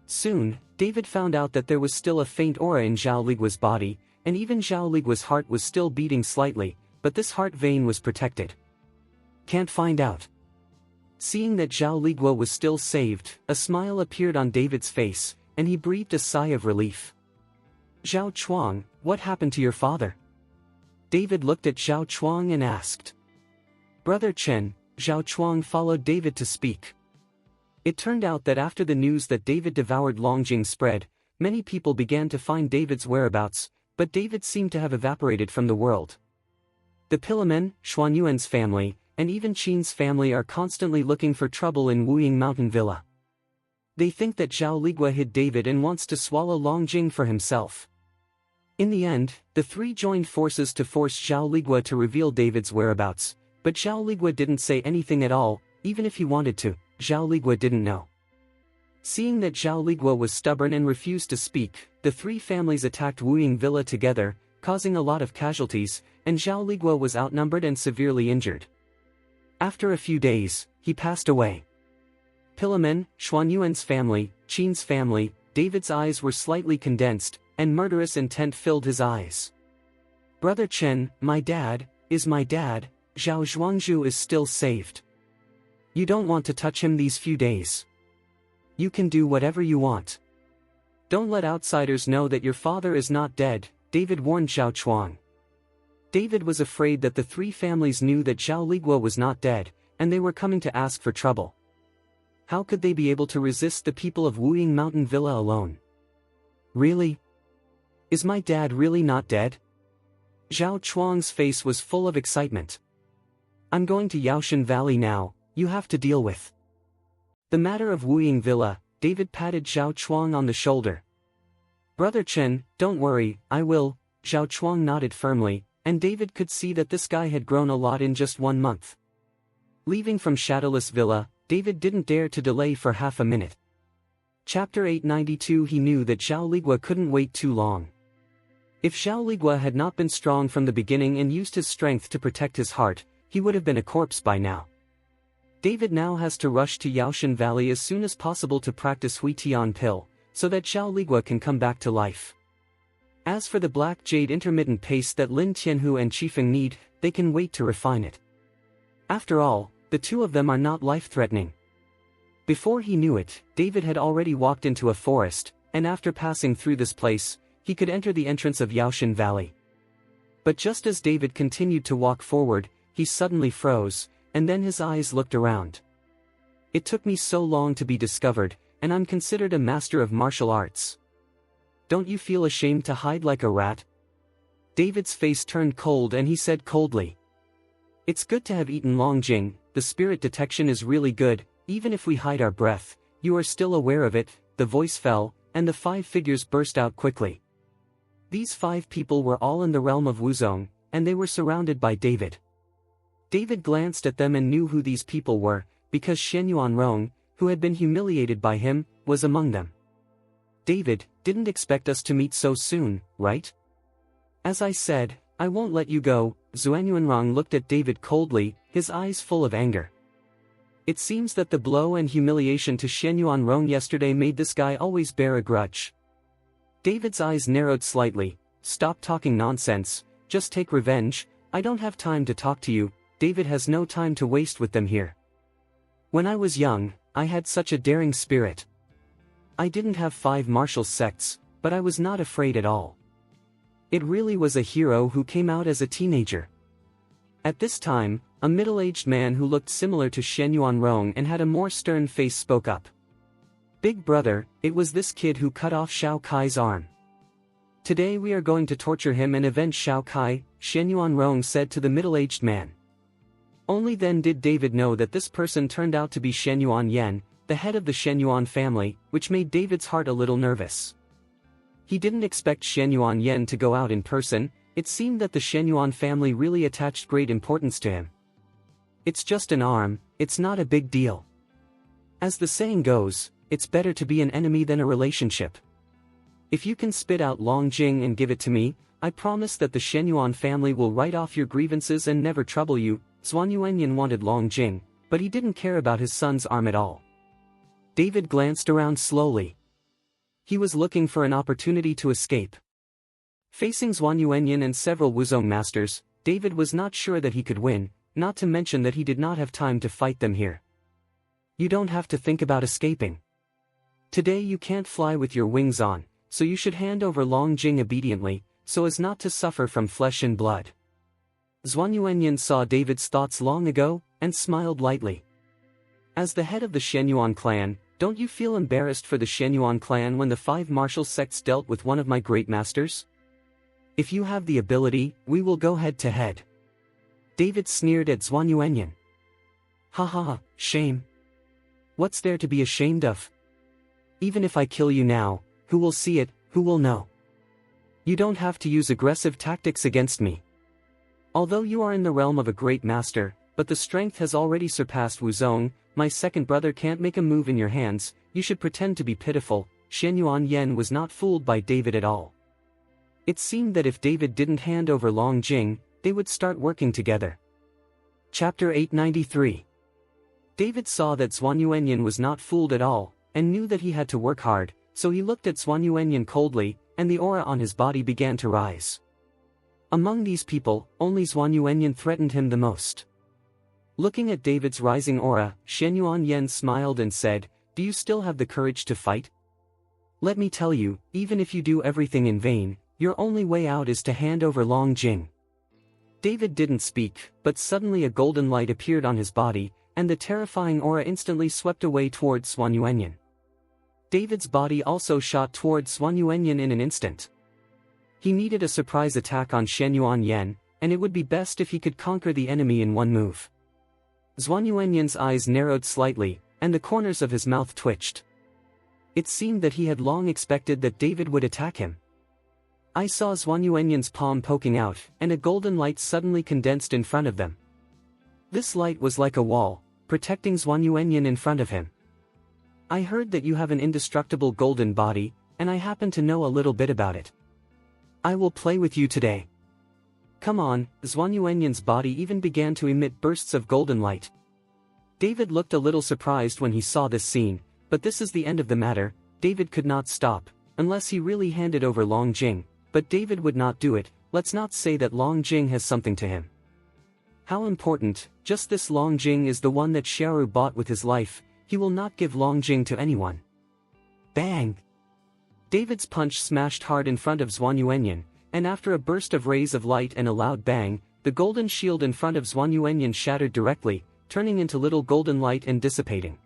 Soon, David found out that there was still a faint aura in Zhao Ligua's body, and even Zhao Ligua's heart was still beating slightly, but this heart vein was protected. Can't find out. Seeing that Zhao Ligua was still saved, a smile appeared on David's face, and he breathed a sigh of relief. Zhao Chuang, what happened to your father? David looked at Zhao Chuang and asked. Brother Chen, Zhao Chuang followed David to speak. It turned out that after the news that David devoured Longjing spread, many people began to find David's whereabouts, but David seemed to have evaporated from the world. The Pillamen, Xuanyuan's family, and even Qin's family are constantly looking for trouble in Wuying Mountain Villa. They think that Zhao Ligua hid David and wants to swallow Longjing for himself. In the end, the three joined forces to force Zhao Ligua to reveal David's whereabouts, but Zhao Ligua didn't say anything at all, even if he wanted to, Zhao Ligua didn't know. Seeing that Zhao Ligua was stubborn and refused to speak, the three families attacked Wuying Villa together, causing a lot of casualties, and Zhao Ligua was outnumbered and severely injured. After a few days, he passed away. Pillamen, Xuanyuan's family, Qin's family, David's eyes were slightly condensed, and murderous intent filled his eyes. Brother Chen, my dad, Zhao Zhuangzhu is still saved. You don't want to touch him these few days. You can do whatever you want. Don't let outsiders know that your father is not dead, David warned Zhao Chuang. David was afraid that the three families knew that Zhao Ligua was not dead, and they were coming to ask for trouble. How could they be able to resist the people of Wuying Mountain Villa alone? Really? Is my dad really not dead? Zhao Chuang's face was full of excitement. I'm going to Yaoshan Valley now, you have to deal with the matter of Wuying Villa. David patted Zhao Chuang on the shoulder. Brother Chen, don't worry, I will, Zhao Chuang nodded firmly, and David could see that this guy had grown a lot in just 1 month. Leaving from Shadowless Villa, David didn't dare to delay for half a minute. Chapter 892. He knew that Zhao Ligua couldn't wait too long. If Zhao Ligua had not been strong from the beginning and used his strength to protect his heart, he would have been a corpse by now. David now has to rush to Yaoshan Valley as soon as possible to practice Hui Tian pill, so that Xiao Ligua can come back to life. As for the black jade intermittent paste that Lin Tianhu and Qifeng need, they can wait to refine it. After all, the two of them are not life-threatening. Before he knew it, David had already walked into a forest, and after passing through this place, he could enter the entrance of Yaoshan Valley. But just as David continued to walk forward, he suddenly froze, and then his eyes looked around. It took me so long to be discovered, and I'm considered a master of martial arts. Don't you feel ashamed to hide like a rat? David's face turned cold and he said coldly. It's good to have eaten Longjing, the spirit detection is really good, even if we hide our breath, you are still aware of it, the voice fell, and the 5 figures burst out quickly. These 5 people were all in the realm of Wuzong, and they were surrounded by David. David glanced at them and knew who these people were, because Shen Yuanrong, who had been humiliated by him, was among them. David, didn't expect us to meet so soon, right? As I said, I won't let you go. Xuanyuanrong looked at David coldly, his eyes full of anger. It seems that the blow and humiliation to Shen Yuanrong yesterday made this guy always bear a grudge. David's eyes narrowed slightly. Stop talking nonsense, just take revenge. I don't have time to talk to you. David has no time to waste with them here. When I was young, I had such a daring spirit. I didn't have 5 martial sects, but I was not afraid at all. It really was a hero who came out as a teenager. At this time, a middle-aged man who looked similar to Shen Yuanrong and had a more stern face spoke up. Big brother, it was this kid who cut off Shao Kai's arm. Today we are going to torture him and avenge Shao Kai, Shen Yuanrong said to the middle-aged man. Only then did David know that this person turned out to be Shen Yuanyen, the head of the Shen Yuan family, which made David's heart a little nervous. He didn't expect Shen Yuanyen to go out in person. It seemed that the Shen Yuan family really attached great importance to him. It's just an arm, it's not a big deal. As the saying goes, it's better to be an enemy than a relationship. If you can spit out Longjing and give it to me, I promise that the Shen Yuan family will write off your grievances and never trouble you. Xuanyuanyan wanted Longjing, but he didn't care about his son's arm at all. David glanced around slowly. He was looking for an opportunity to escape. Facing Xuanyuanyan and several Wuzong masters, David was not sure that he could win, not to mention that he did not have time to fight them here. You don't have to think about escaping. Today you can't fly with your wings on, so you should hand over Longjing obediently, so as not to suffer from flesh and blood. Xuanyuanyan saw David's thoughts long ago, and smiled lightly. As the head of the Shen Yuan clan, don't you feel embarrassed for the Shen Yuan clan when the 5 martial sects dealt with one of my great masters? If you have the ability, we will go head to head. David sneered at Xuanyuanyan. Ha ha ha, shame. What's there to be ashamed of? Even if I kill you now, who will see it, who will know? You don't have to use aggressive tactics against me. Although you are in the realm of a great master, but the strength has already surpassed Wuzong, my second brother can't make a move in your hands, you should pretend to be pitiful. Shen Yuanyen was not fooled by David at all. It seemed that if David didn't hand over Longjing, they would start working together. Chapter 893. David saw that Xuanyuanyan was not fooled at all, and knew that he had to work hard, so he looked at Xuanyuanyan coldly, and the aura on his body began to rise. Among these people, only Xuanyuanyan threatened him the most. Looking at David's rising aura, Shen Yuanyen smiled and said, "Do you still have the courage to fight? Let me tell you, even if you do everything in vain, your only way out is to hand over Longjing." David didn't speak, but suddenly a golden light appeared on his body, and the terrifying aura instantly swept away towards Xuanyuanyan. David's body also shot towards Xuanyuanyan in an instant. He needed a surprise attack on Shen Yuanyen, and it would be best if he could conquer the enemy in one move. Xuanyuanyan's eyes narrowed slightly, and the corners of his mouth twitched. It seemed that he had long expected that David would attack him. I saw Xuanyuanyan's palm poking out, and a golden light suddenly condensed in front of them. This light was like a wall, protecting Xuanyuanyan in front of him. I heard that you have an indestructible golden body, and I happen to know a little bit about it. I will play with you today. Come on. Xuanyuanyan's body even began to emit bursts of golden light. David looked a little surprised when he saw this scene, but this is the end of the matter. David could not stop, unless he really handed over Long Jing, but David would not do it. Let's not say that Long Jing has something to him. How important, just this Long Jing is the one that Xiaoru bought with his life, he will not give Long Jing to anyone. Bang! David's punch smashed hard in front of Zhuan Yuanyan, and after a burst of rays of light and a loud bang, the golden shield in front of Zhuan Yuanyan shattered directly, turning into little golden light and dissipating.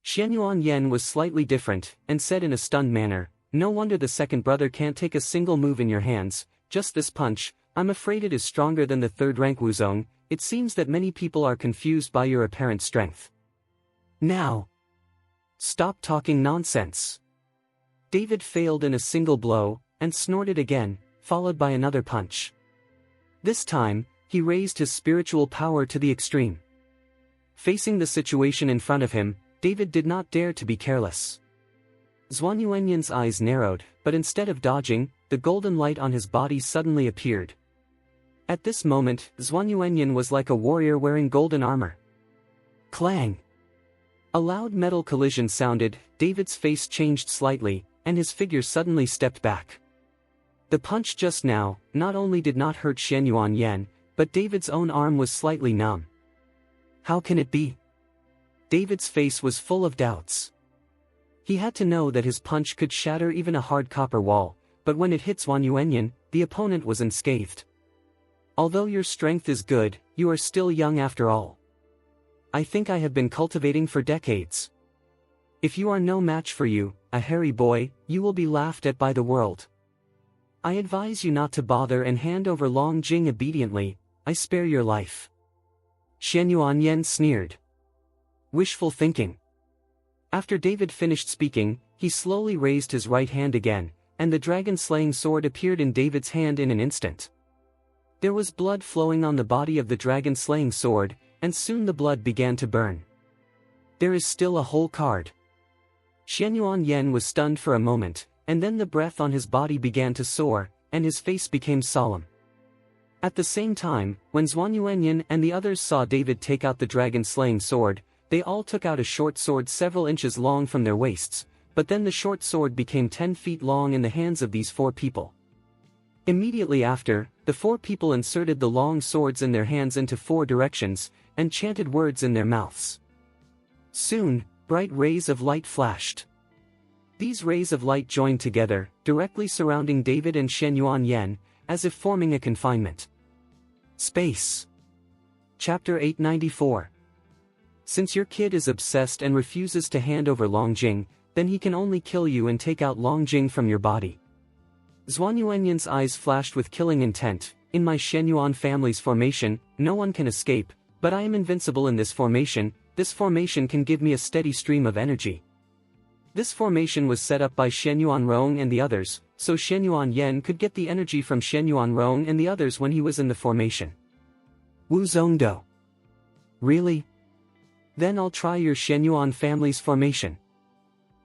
Xianyuan Yen was slightly different, and said in a stunned manner, "No wonder the second brother can't take a single move in your hands, just this punch, I'm afraid it is stronger than the third-rank Wuzong. It seems that many people are confused by your apparent strength. Now, stop talking nonsense." David failed in a single blow, and snorted again, followed by another punch. This time, he raised his spiritual power to the extreme. Facing the situation in front of him, David did not dare to be careless. Zhuan Yuanyan's eyes narrowed, but instead of dodging, the golden light on his body suddenly appeared. At this moment, Zhuan Yuanyan was like a warrior wearing golden armor. Clang! A loud metal collision sounded, David's face changed slightly, and his figure suddenly stepped back. The punch just now, not only did not hurt Xianyuan Yan, but David's own arm was slightly numb. How can it be? David's face was full of doubts. He had to know that his punch could shatter even a hard copper wall, but when it hit Zhuan Yuanyan, the opponent was unscathed. Although your strength is good, you are still young after all. I think I have been cultivating for decades. If you are no match for you, a hairy boy, you will be laughed at by the world. I advise you not to bother and hand over Long Jing obediently, I spare your life. Xianyuan Yan sneered. Wishful thinking. After David finished speaking, he slowly raised his right hand again, and the dragon-slaying sword appeared in David's hand in an instant. There was blood flowing on the body of the dragon-slaying sword, and soon the blood began to burn. There is still a whole card. Xianyuan Yan was stunned for a moment, and then the breath on his body began to soar, and his face became solemn. At the same time, when Zhuan Yuanyan and the others saw David take out the dragon-slaying sword, they all took out a short sword several inches long from their waists, but then the short sword became 10 feet long in the hands of these 4 people. Immediately after, the 4 people inserted the long swords in their hands into 4 directions, and chanted words in their mouths. Soon, bright rays of light flashed. These rays of light joined together, directly surrounding David and Xianyuan Yan, as if forming a confinement. Space. Chapter 894. Since your kid is obsessed and refuses to hand over Long Jing, then he can only kill you and take out Long Jing from your body. Zhuan Yuanyan's eyes flashed with killing intent. In my Xianyuan family's formation, no one can escape, but I am invincible in this formation. This formation can give me a steady stream of energy. This formation was set up by Xianyuan Rong and the others, so Xianyuan Yan could get the energy from Xianyuan Rong and the others when he was in the formation. Wu Zongdo. Really? Then I'll try your Xianyuan family's formation.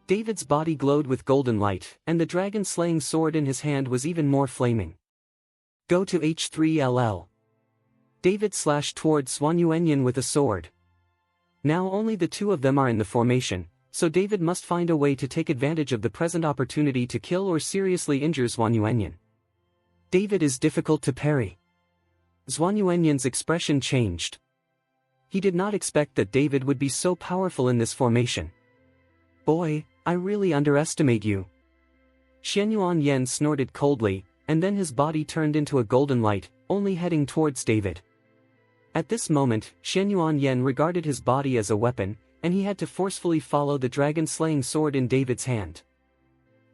David's body glowed with golden light, and the dragon-slaying sword in his hand was even more flaming. Go to H3LL. David slashed towards Zhuan Yuanyan with a sword. Now only the 2 of them are in the formation, so David must find a way to take advantage of the present opportunity to kill or seriously injure Zhuan Yuanyan. David is difficult to parry. Zhuan Yuanyan's expression changed. He did not expect that David would be so powerful in this formation. Boy, I really underestimate you. Xianyuan Yan snorted coldly, and then his body turned into a golden light, only heading towards David. At this moment, Xianyuan Yan regarded his body as a weapon, and he had to forcefully follow the dragon-slaying sword in David's hand.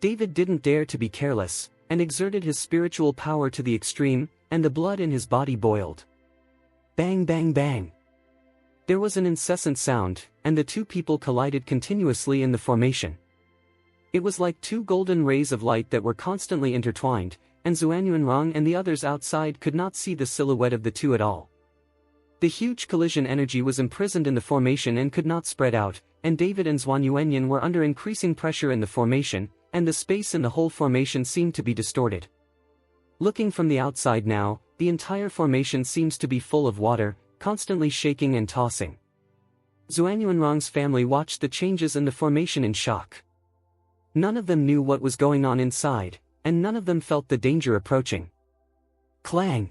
David didn't dare to be careless, and exerted his spiritual power to the extreme, and the blood in his body boiled. Bang bang bang. There was an incessant sound, and the 2 people collided continuously in the formation. It was like 2 golden rays of light that were constantly intertwined, and Zhuanyuan and the others outside could not see the silhouette of the 2 at all. The huge collision energy was imprisoned in the formation and could not spread out, and David and Zhuan Yuanyan were under increasing pressure in the formation, and the space in the whole formation seemed to be distorted. Looking from the outside now, the entire formation seems to be full of water, constantly shaking and tossing. Xuanyuanrong's family watched the changes in the formation in shock. None of them knew what was going on inside, and none of them felt the danger approaching. Clang!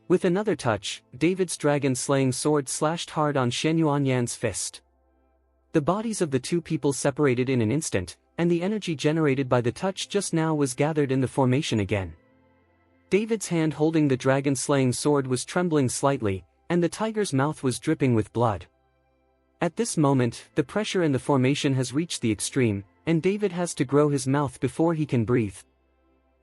With another touch, David's dragon-slaying sword slashed hard on Shen Yuanyan's fist. The bodies of the two people separated in an instant, and the energy generated by the touch just now was gathered in the formation again. David's hand holding the dragon-slaying sword was trembling slightly, and the tiger's mouth was dripping with blood. At this moment, the pressure in the formation has reached the extreme, and David has to grow his mouth before he can breathe.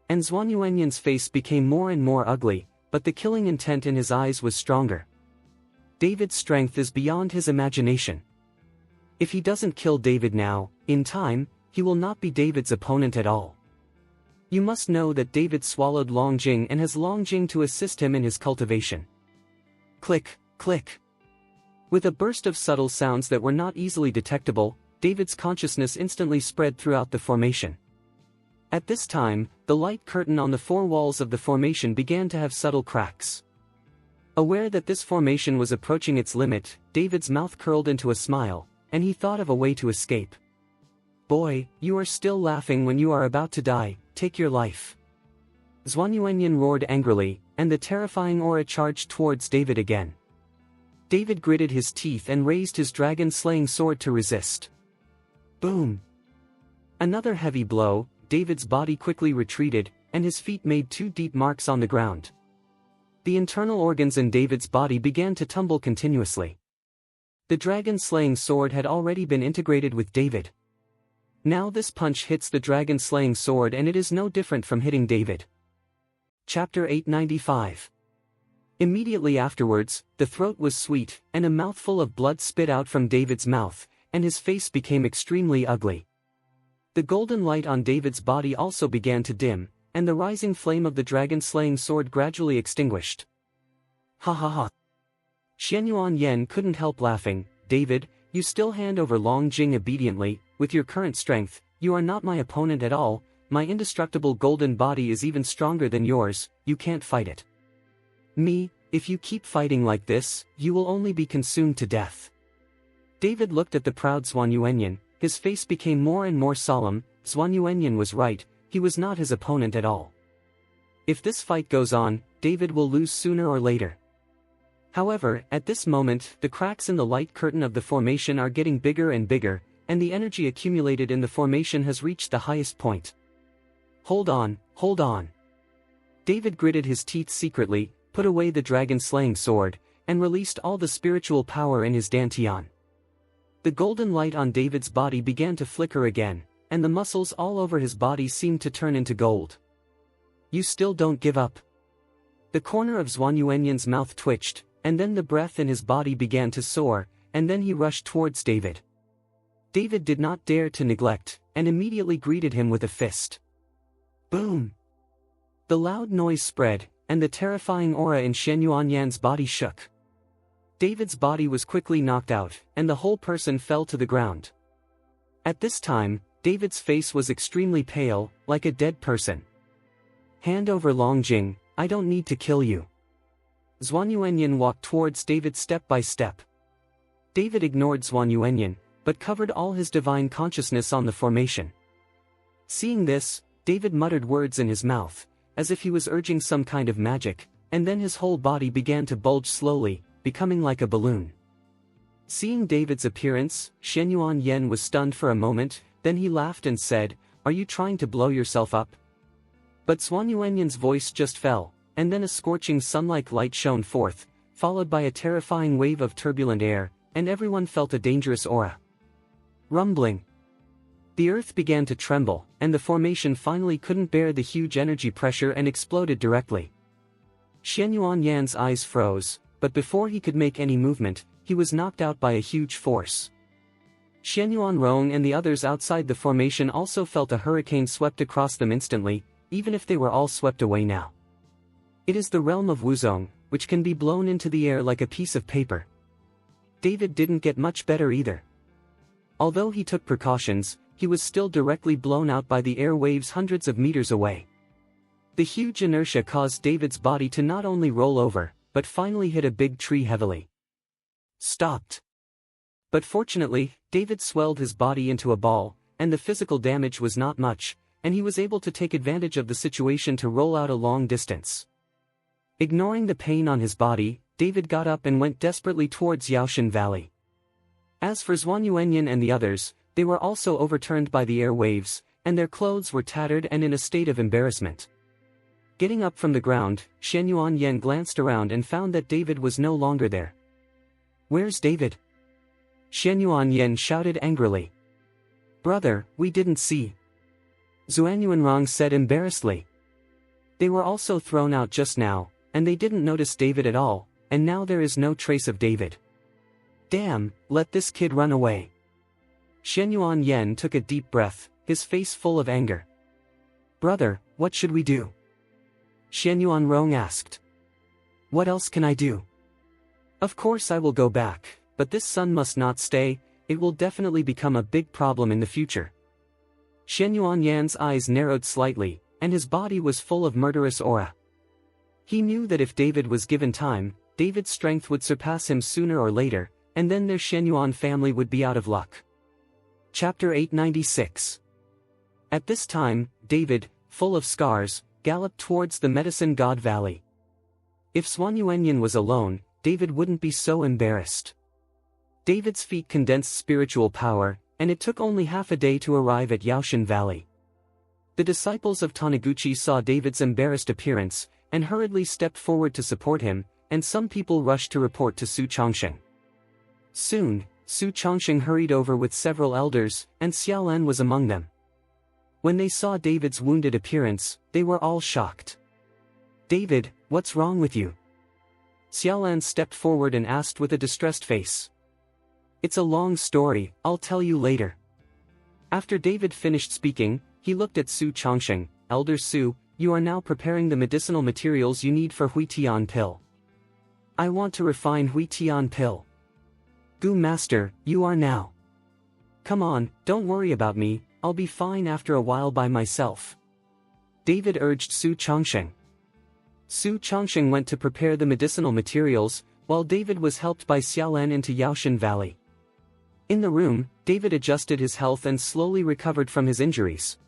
And Xuanyuanyan's face became more and more ugly, but the killing intent in his eyes was stronger. David's strength is beyond his imagination. If he doesn't kill David now, in time, he will not be David's opponent at all. You must know that David swallowed Longjing and has Longjing to assist him in his cultivation. Click, click. With a burst of subtle sounds that were not easily detectable, David's consciousness instantly spread throughout the formation. At this time, the light curtain on the four walls of the formation began to have subtle cracks. Aware that this formation was approaching its limit, David's mouth curled into a smile, and he thought of a way to escape. Boy, you are still laughing when you are about to die, take your life. Xuanyuanyan roared angrily, and the terrifying aura charged towards David again. David gritted his teeth and raised his dragon-slaying sword to resist. Boom! Another heavy blow, David's body quickly retreated, and his feet made two deep marks on the ground. The internal organs in David's body began to tumble continuously. The dragon-slaying sword had already been integrated with David. Now this punch hits the dragon-slaying sword and it is no different from hitting David. Chapter 895. Immediately afterwards, the throat was sweet, and a mouthful of blood spit out from David's mouth, and his face became extremely ugly. The golden light on David's body also began to dim, and the rising flame of the dragon-slaying sword gradually extinguished. Ha ha ha. Shen Yuanyan couldn't help laughing. David, you still hand over Longjing obediently. With your current strength, you are not my opponent at all. My indestructible golden body is even stronger than yours, you can't fight it. Me, if you keep fighting like this, you will only be consumed to death. David looked at the proud Xuanyuanyan, his face became more and more solemn. Xuanyuanyan was right, he was not his opponent at all. If this fight goes on, David will lose sooner or later. However, at this moment, the cracks in the light curtain of the formation are getting bigger and bigger, and the energy accumulated in the formation has reached the highest point. Hold on, hold on. David gritted his teeth secretly, put away the dragon-slaying sword, and released all the spiritual power in his dantian. The golden light on David's body began to flicker again, and the muscles all over his body seemed to turn into gold. You still don't give up. The corner of Xuanyuanyan's mouth twitched, and then the breath in his body began to soar, and then he rushed towards David. David did not dare to neglect, and immediately greeted him with a fist. Boom! The loud noise spread, and the terrifying aura in Shen Yuanyan's body shook. David's body was quickly knocked out, and the whole person fell to the ground. At this time, David's face was extremely pale, like a dead person. Hand over Longjing, I don't need to kill you. Xuanyuanyan walked towards David step by step. David ignored Xuanyuanyan, but covered all his divine consciousness on the formation. Seeing this, David muttered words in his mouth, as if he was urging some kind of magic, and then his whole body began to bulge slowly, becoming like a balloon. Seeing David's appearance, Shen Yuanyan was stunned for a moment, then he laughed and said, "Are you trying to blow yourself up?" But Xuanyuanyan's voice just fell, and then a scorching sun-like light shone forth, followed by a terrifying wave of turbulent air, and everyone felt a dangerous aura. Rumbling. The earth began to tremble, and the formation finally couldn't bear the huge energy pressure and exploded directly. Shen Yuanyan's eyes froze, but before he could make any movement, he was knocked out by a huge force. Shen Yuanrong and the others outside the formation also felt a hurricane swept across them instantly, even if they were all swept away now. It is the realm of Wuzong, which can be blown into the air like a piece of paper. David didn't get much better either. Although he took precautions, he was still directly blown out by the air waves hundreds of meters away. The huge inertia caused David's body to not only roll over, but finally hit a big tree heavily. Stopped. But fortunately, David swelled his body into a ball, and the physical damage was not much, and he was able to take advantage of the situation to roll out a long distance. Ignoring the pain on his body, David got up and went desperately towards Yaoshan Valley. As for Zhuan Yuanyan and the others, they were also overturned by the air waves, and their clothes were tattered and in a state of embarrassment. Getting up from the ground, Shen Yuanyan glanced around and found that David was no longer there. "Where's David?" Shen Yuanyan shouted angrily. "Brother, we didn't see," Zhuan Yuanrong said embarrassedly. "They were also thrown out just now, and they didn't notice David at all, and now there is no trace of David. Damn, let this kid run away." Shen Yuanyan took a deep breath, his face full of anger. "Brother, what should we do?" Shen Yuanrong asked. "What else can I do? Of course I will go back, but this son must not stay, it will definitely become a big problem in the future." Shen Yuanyan's eyes narrowed slightly, and his body was full of murderous aura. He knew that if David was given time, David's strength would surpass him sooner or later, and then their Shen Yuan family would be out of luck. Chapter 896. At this time, David, full of scars, galloped towards the Medicine God Valley. If Zhuan Yuanyan was alone, David wouldn't be so embarrassed. David's feet condensed spiritual power, and it took only half a day to arrive at Yaoshan Valley. The disciples of Taniguchi saw David's embarrassed appearance, and hurriedly stepped forward to support him, and some people rushed to report to Su Chongsheng. Soon, Su Chongsheng hurried over with several elders, and Xiaolan was among them. When they saw David's wounded appearance, they were all shocked. "David, what's wrong with you?" Xiaolan stepped forward and asked with a distressed face. "It's a long story, I'll tell you later." After David finished speaking, he looked at Su Chongsheng. "Elder Su, you are now preparing the medicinal materials you need for Hui Tian pill." "I want to refine Hui Tian pill." "Gu Master, you are now." "Come on, don't worry about me, I'll be fine after a while by myself," David urged Su Chongsheng. Su Chongsheng went to prepare the medicinal materials, while David was helped by Xiaolan into Yaoshan Valley. In the room, David adjusted his health and slowly recovered from his injuries.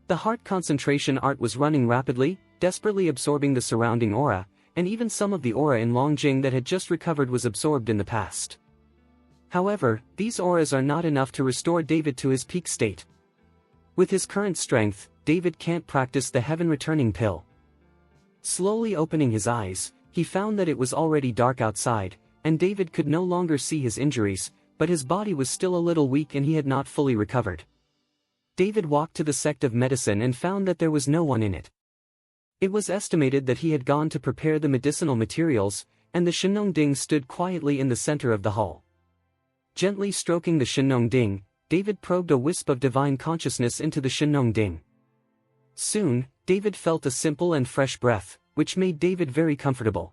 The heart concentration art was running rapidly, desperately absorbing the surrounding aura, and even some of the aura in Longjing that had just recovered was absorbed in the past. However, these auras are not enough to restore David to his peak state. With his current strength, David can't practice the heaven-returning pill. Slowly opening his eyes, he found that it was already dark outside, and David could no longer see his injuries, but his body was still a little weak and he had not fully recovered. David walked to the sect of medicine and found that there was no one in it. It was estimated that he had gone to prepare the medicinal materials, and the Shenong Ding stood quietly in the center of the hall. Gently stroking the Shenong Ding, David probed a wisp of divine consciousness into the Shenong Ding. Soon, David felt a simple and fresh breath, which made David very comfortable.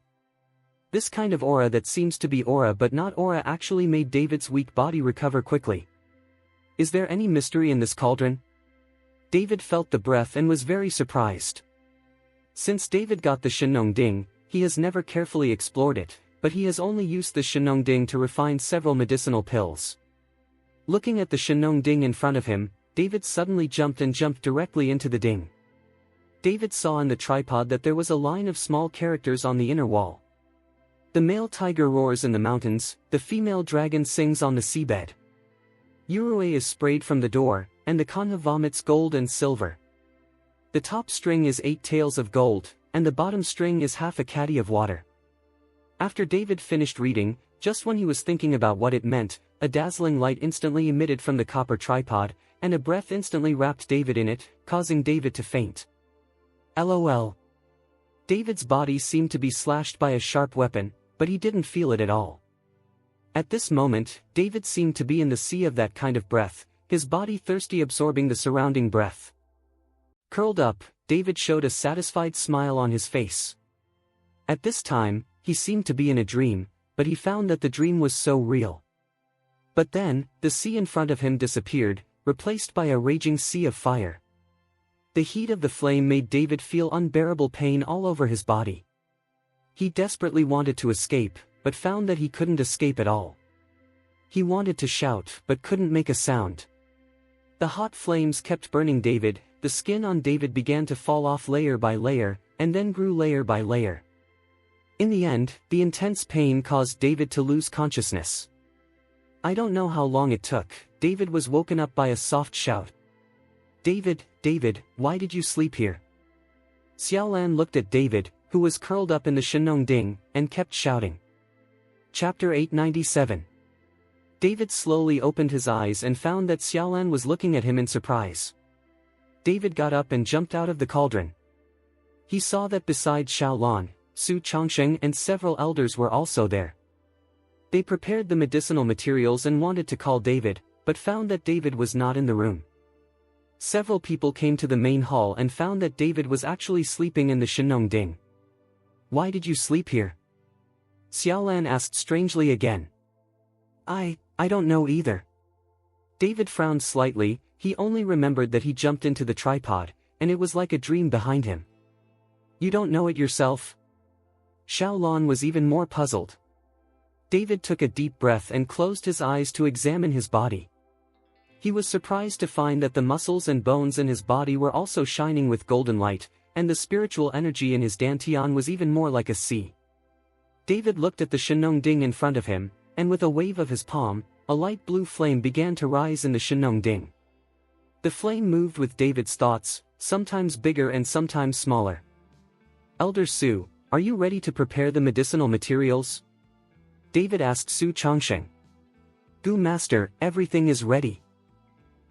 This kind of aura that seems to be aura but not aura actually made David's weak body recover quickly. Is there any mystery in this cauldron? David felt the breath and was very surprised. Since David got the Shenong Ding, he has never carefully explored it, but he has only used the Shenong Ding to refine several medicinal pills. Looking at the Shenong Ding in front of him, David suddenly jumped directly into the ding. David saw on the tripod that there was a line of small characters on the inner wall. The male tiger roars in the mountains, the female dragon sings on the seabed. Yurue is sprayed from the door, and the Kanha vomits gold and silver. The top string is 8 tails of gold, and the bottom string is half a caddy of water. After David finished reading, just when he was thinking about what it meant, a dazzling light instantly emitted from the copper tripod, and a breath instantly wrapped David in it, causing David to faint. LOL. David's body seemed to be slashed by a sharp weapon, but he didn't feel it at all. At this moment, David seemed to be in the sea of that kind of breath, his body thirsty absorbing the surrounding breath. Curled up, David showed a satisfied smile on his face. At this time, he seemed to be in a dream, but he found that the dream was so real. But then, the sea in front of him disappeared, replaced by a raging sea of fire. The heat of the flame made David feel unbearable pain all over his body. He desperately wanted to escape, but found that he couldn't escape at all. He wanted to shout but couldn't make a sound. The hot flames kept burning David, the skin on David began to fall off layer by layer, and then grew layer by layer. In the end, the intense pain caused David to lose consciousness. I don't know how long it took. David was woken up by a soft shout. "David, David, why did you sleep here?" Xiaolan looked at David, who was curled up in the Shenong Ding, and kept shouting. Chapter 897. David slowly opened his eyes and found that Xiaolan was looking at him in surprise. David got up and jumped out of the cauldron. He saw that beside Xiaolan, Su Chongsheng and several elders were also there. They prepared the medicinal materials and wanted to call David, but found that David was not in the room. Several people came to the main hall and found that David was actually sleeping in the Shenong Ding. "Why did you sleep here?" Xiaolan asked strangely again. I don't know either." David frowned slightly. He only remembered that he jumped into the tripod, and it was like a dream behind him. "You don't know it yourself?" Xiaolan was even more puzzled. David took a deep breath and closed his eyes to examine his body. He was surprised to find that the muscles and bones in his body were also shining with golden light, and the spiritual energy in his dantian was even more like a sea. David looked at the Shenong Ding in front of him, and with a wave of his palm, a light blue flame began to rise in the Shenong Ding. The flame moved with David's thoughts, sometimes bigger and sometimes smaller. "Elder Su, are you ready to prepare the medicinal materials?" David asked Su Chongsheng. "Gu Master, everything is ready."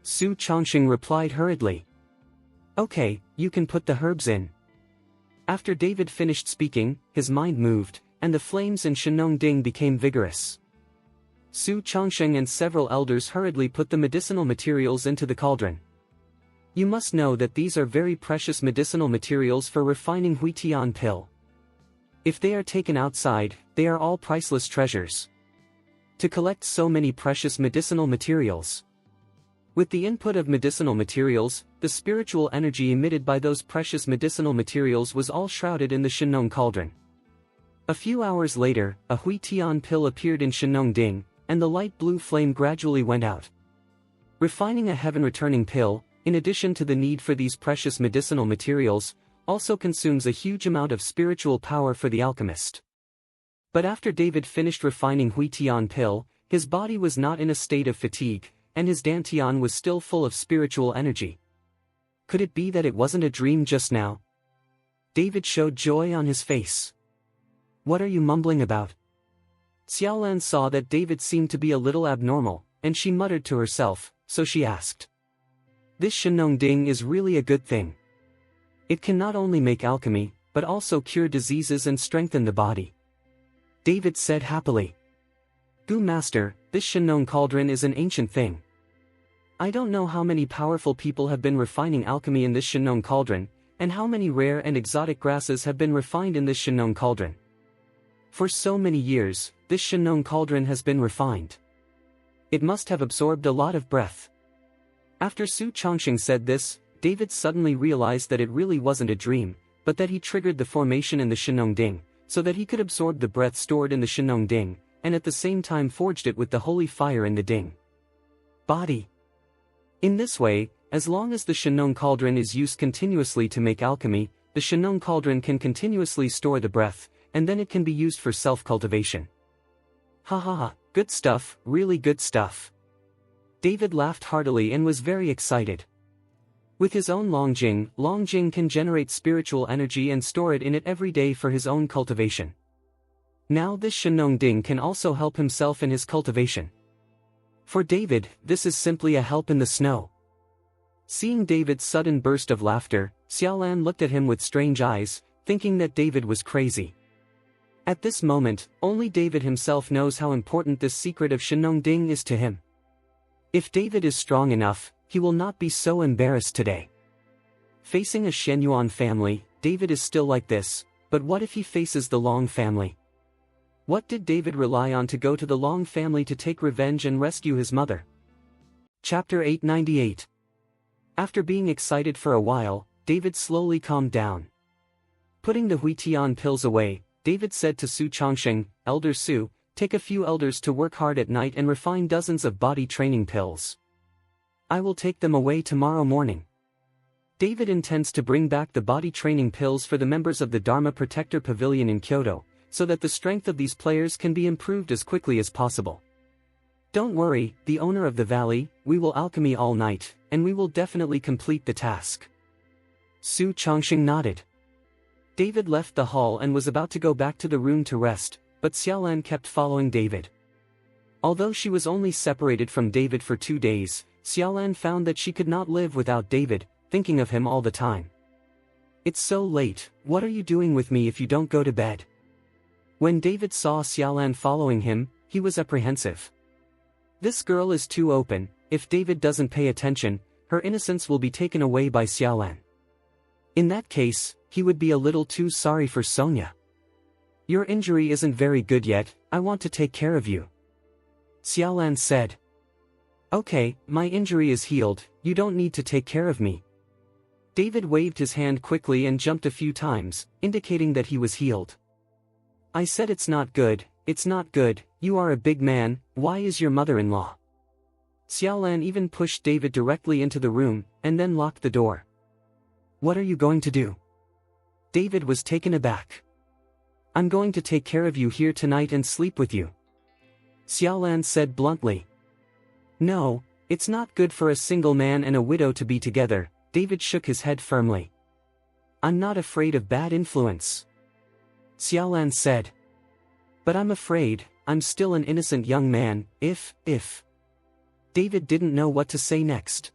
Su Chongsheng replied hurriedly. "Okay, you can put the herbs in." After David finished speaking, his mind moved, and the flames in Shenong Ding became vigorous. Su Chongsheng and several elders hurriedly put the medicinal materials into the cauldron. You must know that these are very precious medicinal materials for refining Huitian pill. If they are taken outside, they are all priceless treasures. To collect so many precious medicinal materials. With the input of medicinal materials, the spiritual energy emitted by those precious medicinal materials was all shrouded in the Shenong cauldron. A few hours later, a Huitian pill appeared in Shenong Ding, and the light blue flame gradually went out. Refining a heaven-returning pill, in addition to the need for these precious medicinal materials, also consumes a huge amount of spiritual power for the alchemist. But after David finished refining Huitian pill, his body was not in a state of fatigue, and his dantian was still full of spiritual energy. Could it be that it wasn't a dream just now? David showed joy on his face. "What are you mumbling about?" Xiaolan saw that David seemed to be a little abnormal, and she muttered to herself, so she asked. "This Shenong Ding is really a good thing. It can not only make alchemy, but also cure diseases and strengthen the body." David said happily. "Gu Master, this Shenong cauldron is an ancient thing. I don't know how many powerful people have been refining alchemy in this Shenong cauldron, and how many rare and exotic grasses have been refined in this Shenong cauldron. For so many years, this Shenong cauldron has been refined. It must have absorbed a lot of breath." After Su Chongsheng said this, David suddenly realized that it really wasn't a dream, but that he triggered the formation in the Shenong Ding, so that he could absorb the breath stored in the Shenong Ding, and at the same time forged it with the holy fire in the Ding. Body. In this way, as long as the Shenong cauldron is used continuously to make alchemy, the Shenong cauldron can continuously store the breath, and then it can be used for self-cultivation. "Ha ha ha, good stuff, really good stuff." David laughed heartily and was very excited. With his own Longjing can generate spiritual energy and store it in it every day for his own cultivation. Now this Shenong Ding can also help himself in his cultivation. For David, this is simply a help in the snow. Seeing David's sudden burst of laughter, Xiaolan looked at him with strange eyes, thinking that David was crazy. At this moment, only David himself knows how important this secret of Shenong Ding is to him. If David is strong enough, he will not be so embarrassed today. Facing a Shenyuan family, David is still like this, but what if he faces the Long family? What did David rely on to go to the Long family to take revenge and rescue his mother? Chapter 898. After being excited for a while, David slowly calmed down. Putting the Huitian pills away, David said to Su Chongsheng, "Elder Su, take a few elders to work hard at night and refine dozens of body training pills. I will take them away tomorrow morning. David intends to bring back the body training pills for the members of the Dharma Protector Pavilion in Kyoto, so that the strength of these players can be improved as quickly as possible. Don't worry, the owner of the valley, we will alchemy all night, and we will definitely complete the task. Su Chongqing nodded. David left the hall and was about to go back to the room to rest, but Xiaolan kept following David. Although she was only separated from David for 2 days, Xiaolan found that she could not live without David, thinking of him all the time. It's so late, what are you doing with me if you don't go to bed? When David saw Xiaolan following him, he was apprehensive. This girl is too open, if David doesn't pay attention, her innocence will be taken away by Xiaolan. In that case, he would be a little too sorry for Sonia. Your injury isn't very good yet, I want to take care of you. Xiaolan said. Okay, my injury is healed, you don't need to take care of me. David waved his hand quickly and jumped a few times, indicating that he was healed. I said it's not good, you are a big man, why is your mother-in-law? Xiaolan even pushed David directly into the room, and then locked the door. What are you going to do? David was taken aback. I'm going to take care of you here tonight and sleep with you. Xiaolan said bluntly. No, it's not good for a single man and a widow to be together, David shook his head firmly. I'm not afraid of bad influence. Xiaolan said. But I'm afraid, I'm still an innocent young man, if. David didn't know what to say next.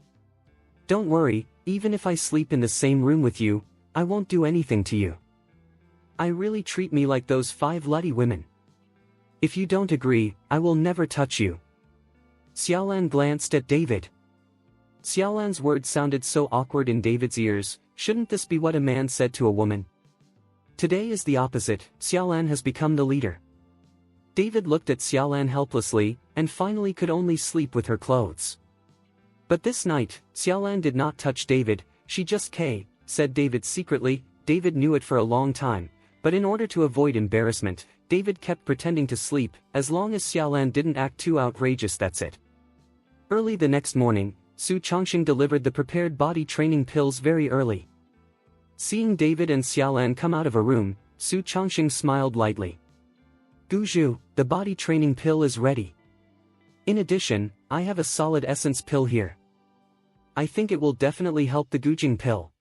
Don't worry, even if I sleep in the same room with you, I won't do anything to you. I really treat me like those 5 Luddy women. If you don't agree, I will never touch you. Xiaolan glanced at David. Xiaolan's words sounded so awkward in David's ears, shouldn't this be what a man said to a woman? Today is the opposite, Xiaolan has become the leader. David looked at Xiaolan helplessly, and finally could only sleep with her clothes. But this night, Xiaolan did not touch David, she just said David secretly. David knew it for a long time, but in order to avoid embarrassment, David kept pretending to sleep, as long as Xiaolan didn't act too outrageous, that's it. Early the next morning, Su Chongqing delivered the prepared body training pills very early. Seeing David and Xiaolan come out of a room, Su Chongqing smiled lightly. Guzhu, the body training pill is ready. In addition, I have a solid essence pill here. I think it will definitely help the Gujing pill.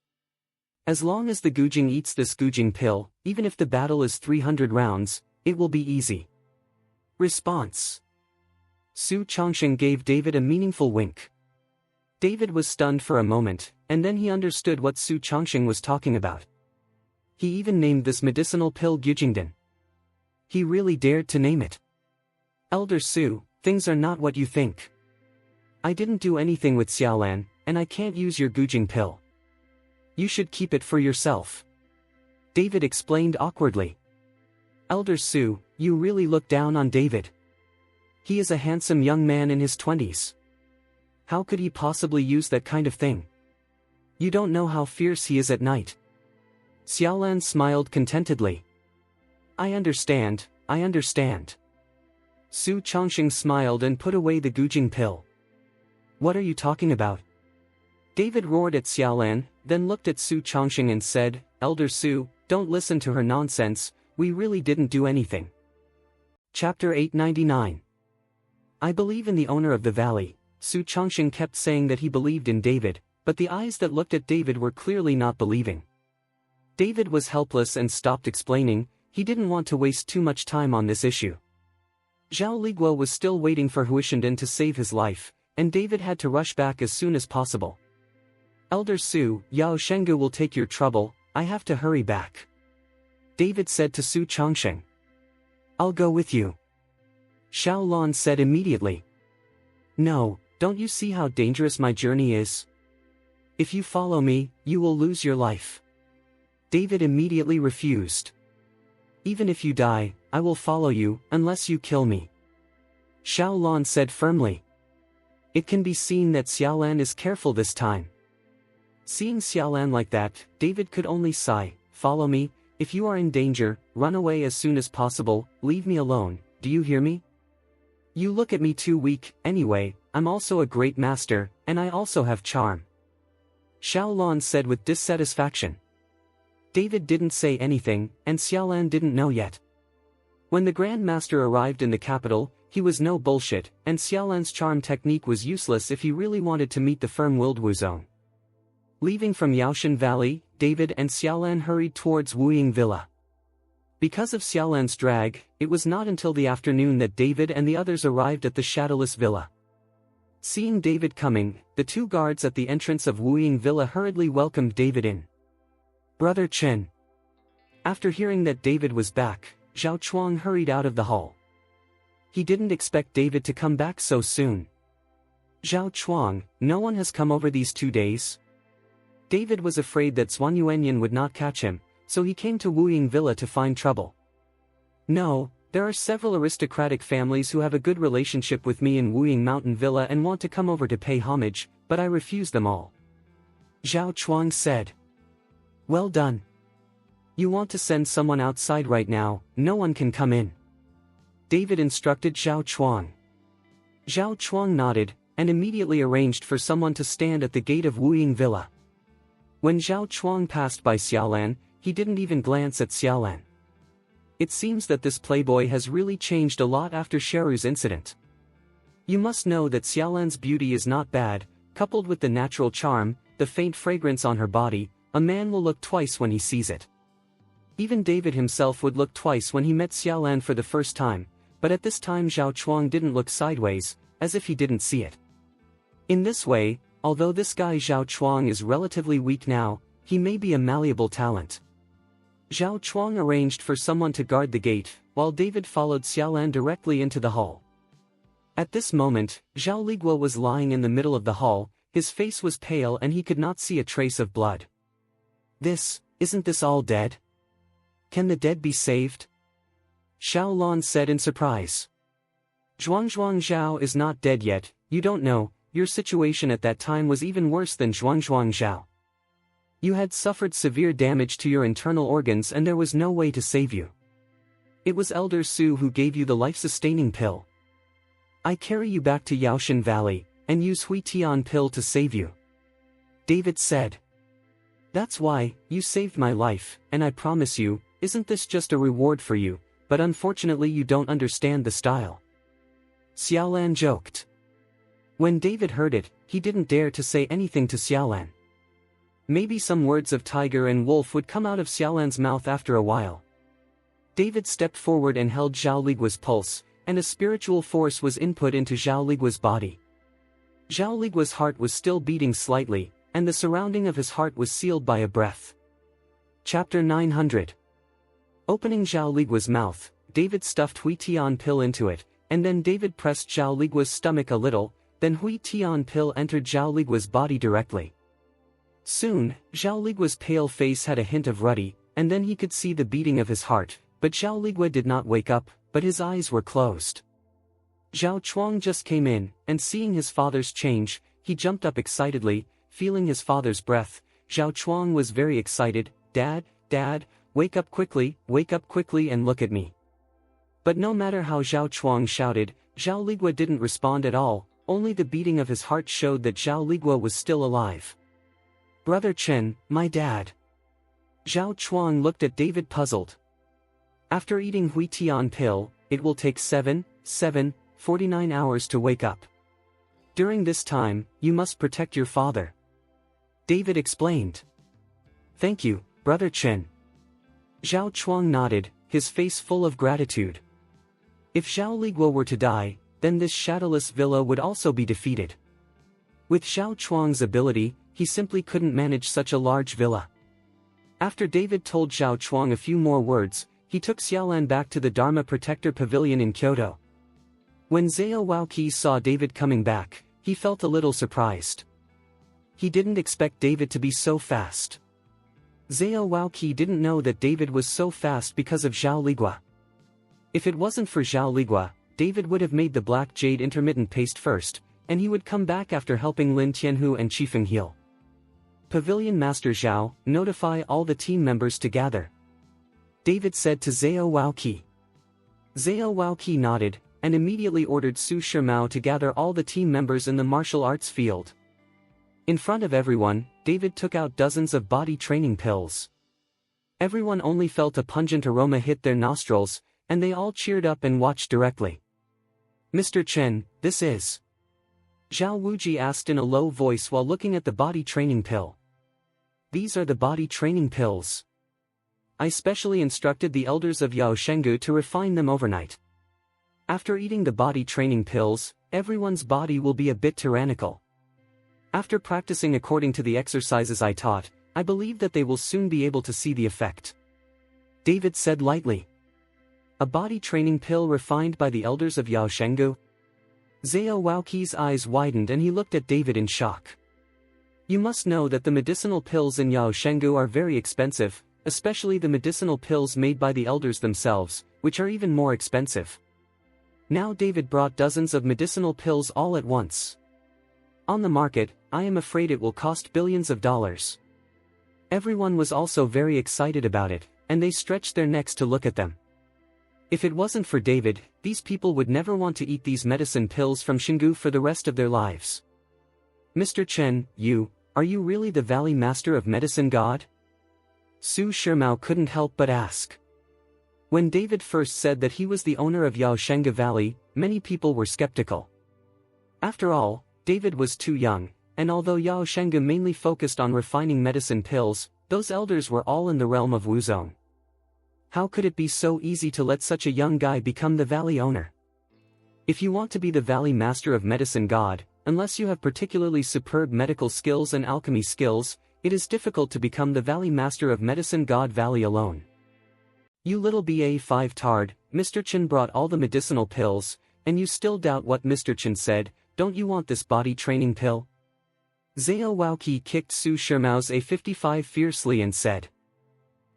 As long as the Gujing eats this Gujing pill, even if the battle is 300 rounds, it will be easy. Response. Su Chongqing gave David a meaningful wink. David was stunned for a moment, and then he understood what Su Chongqing was talking about. He even named this medicinal pill Gujingdan. He really dared to name it. Elder Su, things are not what you think. I didn't do anything with Xiaolan, and I can't use your Gujing pill. You should keep it for yourself. David explained awkwardly. Elder Su, you really look down on David. He is a handsome young man in his 20s. How could he possibly use that kind of thing? You don't know how fierce he is at night. Xiaolan smiled contentedly. I understand. Su Chongqing smiled and put away the Gujing pill. What are you talking about? David roared at Xiaolan, then looked at Su Chongqing and said, Elder Su, don't listen to her nonsense, we really didn't do anything. Chapter 899. I believe in the owner of the valley. Su Chongqing kept saying that he believed in David, but the eyes that looked at David were clearly not believing. David was helpless and stopped explaining. He didn't want to waste too much time on this issue. Zhao Liguo was still waiting for Huishandan to save his life, and David had to rush back as soon as possible. Elder Su, Yao Shengu will take your trouble, I have to hurry back. David said to Su Chongqing. I'll go with you. Xiao Lan said immediately. No, don't you see how dangerous my journey is? If you follow me, you will lose your life. David immediately refused. Even if you die, I will follow you, unless you kill me. Xiao Lan said firmly. It can be seen that Xiaolan is careful this time. Seeing Xiaolan like that, David could only sigh. Follow me, if you are in danger, run away as soon as possible, leave me alone, do you hear me? You look at me too weak. Anyway, I'm also a great master, and I also have charm. Xiaolan said with dissatisfaction. David didn't say anything, and Xiaolan didn't know yet. When the Grand Master arrived in the capital, he was no bullshit, and Xiaolan's charm technique was useless if he really wanted to meet the firm-willed Wu Zone. Leaving from Yaoshan Valley, David and Xiaolan hurried towards Wuying Villa. Because of Xiaolan's drag, it was not until the afternoon that David and the others arrived at the shadowless villa. Seeing David coming, the two guards at the entrance of Wuying Villa hurriedly welcomed David in. Brother Chen. After hearing that David was back, Zhao Chuang hurried out of the hall. He didn't expect David to come back so soon. Zhao Chuang, no one has come over these 2 days? David was afraid that Zhuan Yuanyan would not catch him, so he came to Wuying Villa to find trouble. No, there are several aristocratic families who have a good relationship with me in Wuying Mountain Villa and want to come over to pay homage, but I refuse them all. Zhao Chuang said. Well done. You want to send someone outside right now, no one can come in. David instructed Zhao Chuang. Zhao Chuang nodded, and immediately arranged for someone to stand at the gate of Wuying Villa. When Zhao Chuang passed by Xiaolan, he didn't even glance at Xiaolan. It seems that this playboy has really changed a lot after Sheru's incident. You must know that Xiaolan's beauty is not bad, coupled with the natural charm, the faint fragrance on her body, a man will look twice when he sees it. Even David himself would look twice when he met Xiaolan for the first time, but at this time Zhao Chuang didn't look sideways, as if he didn't see it. In this way, although this guy Zhao Chuang is relatively weak now, he may be a malleable talent. Zhao Chuang arranged for someone to guard the gate, while David followed Xiaolan directly into the hall. At this moment, Zhao Ligua was lying in the middle of the hall, his face was pale and he could not see a trace of blood. Isn't this all dead? Can the dead be saved? Xiaolan said in surprise. Zhuangzhuang Zhao is not dead yet, you don't know, your situation at that time was even worse than Zhuangzhuang Zhao. You had suffered severe damage to your internal organs and there was no way to save you. It was Elder Su who gave you the life-sustaining pill. I carry you back to Yaoshan Valley, and use Hui Tian pill to save you. David said. That's why, you saved my life, and I promise you, isn't this just a reward for you, but unfortunately you don't understand the style. Xiaolan joked. When David heard it, he didn't dare to say anything to Xiaolan. Maybe some words of tiger and wolf would come out of Xiaolan's mouth after a while. David stepped forward and held Zhao Ligua's pulse, and a spiritual force was input into Zhao Ligua's body. Zhao Ligua's heart was still beating slightly, and the surrounding of his heart was sealed by a breath. Chapter 900. Opening Zhao Ligua's mouth, David stuffed Hui Tian pill into it, and then David pressed Zhao Ligua's stomach a little, then Hui Tian pill entered Zhao Ligua's body directly. Soon, Zhao Ligua's pale face had a hint of ruddy, and then he could see the beating of his heart, but Zhao Ligua did not wake up, but his eyes were closed. Zhao Chuang just came in, and seeing his father's change, he jumped up excitedly, feeling his father's breath. Zhao Chuang was very excited. Dad, wake up quickly and look at me. But no matter how Zhao Chuang shouted, Zhao Ligua didn't respond at all, only the beating of his heart showed that Zhao Ligua was still alive. Brother Chen, my dad. Zhao Chuang looked at David puzzled. After eating Hui Tian pill, it will take 49 hours to wake up. During this time, you must protect your father. David explained. Thank you, Brother Chen. Zhao Chuang nodded, his face full of gratitude. If Zhao Ligua were to die, then this shadowless villa would also be defeated. With Zhao Chuang's ability, he simply couldn't manage such a large villa. After David told Zhao Chuang a few more words, he took Xiaolan back to the Dharma Protector Pavilion in Kyoto. When Zhao Waoqi saw David coming back, he felt a little surprised. He didn't expect David to be so fast. Zhao Waoqi didn't know that David was so fast because of Zhao Ligua. If it wasn't for Zhao Ligua, David would have made the black jade intermittent paste first, and he would come back after helping Lin Tianhu and Qifeng heal. Pavilion Master Zhao, notify all the team members to gather. David said to Zhao Waoqi. Zhao Waoqi nodded, and immediately ordered Su Shimao to gather all the team members in the martial arts field. In front of everyone, David took out dozens of body training pills. Everyone only felt a pungent aroma hit their nostrils, and they all cheered up and watched directly. "Mr. Chen, this is..." Zhao Wuji asked in a low voice while looking at the body training pill. "These are the body training pills. I specially instructed the elders of Yao Shenggu to refine them overnight. After eating the body training pills, everyone's body will be a bit tyrannical. After practicing according to the exercises I taught, I believe that they will soon be able to see the effect," David said lightly. "A body training pill refined by the elders of Yao Shenggu?" Zhao Waoqi's eyes widened and he looked at David in shock. "You must know that the medicinal pills in Yao Shenggu are very expensive, especially the medicinal pills made by the elders themselves, which are even more expensive." Now David brought dozens of medicinal pills all at once. "On the market, I am afraid it will cost billions of dollars." Everyone was also very excited about it, and they stretched their necks to look at them. If it wasn't for David, these people would never want to eat these medicine pills from Xingu for the rest of their lives. "Mr. Chen, are you really the Valley Master of Medicine God?" Su Shimao couldn't help but ask. When David first said that he was the owner of Yao Shenggu Valley, many people were skeptical. After all, David was too young, and although Yao Shenggu mainly focused on refining medicine pills, those elders were all in the realm of Wuzong. How could it be so easy to let such a young guy become the valley owner? If you want to be the Valley Master of Medicine God, unless you have particularly superb medical skills and alchemy skills, it is difficult to become the Valley Master of Medicine God Valley alone. "You little BA5 tard, Mr. Chen brought all the medicinal pills, and you still doubt what Mr. Chen said. Don't you want this body training pill?" Zhao Waoqi kicked Su Shimao's A55 fiercely and said.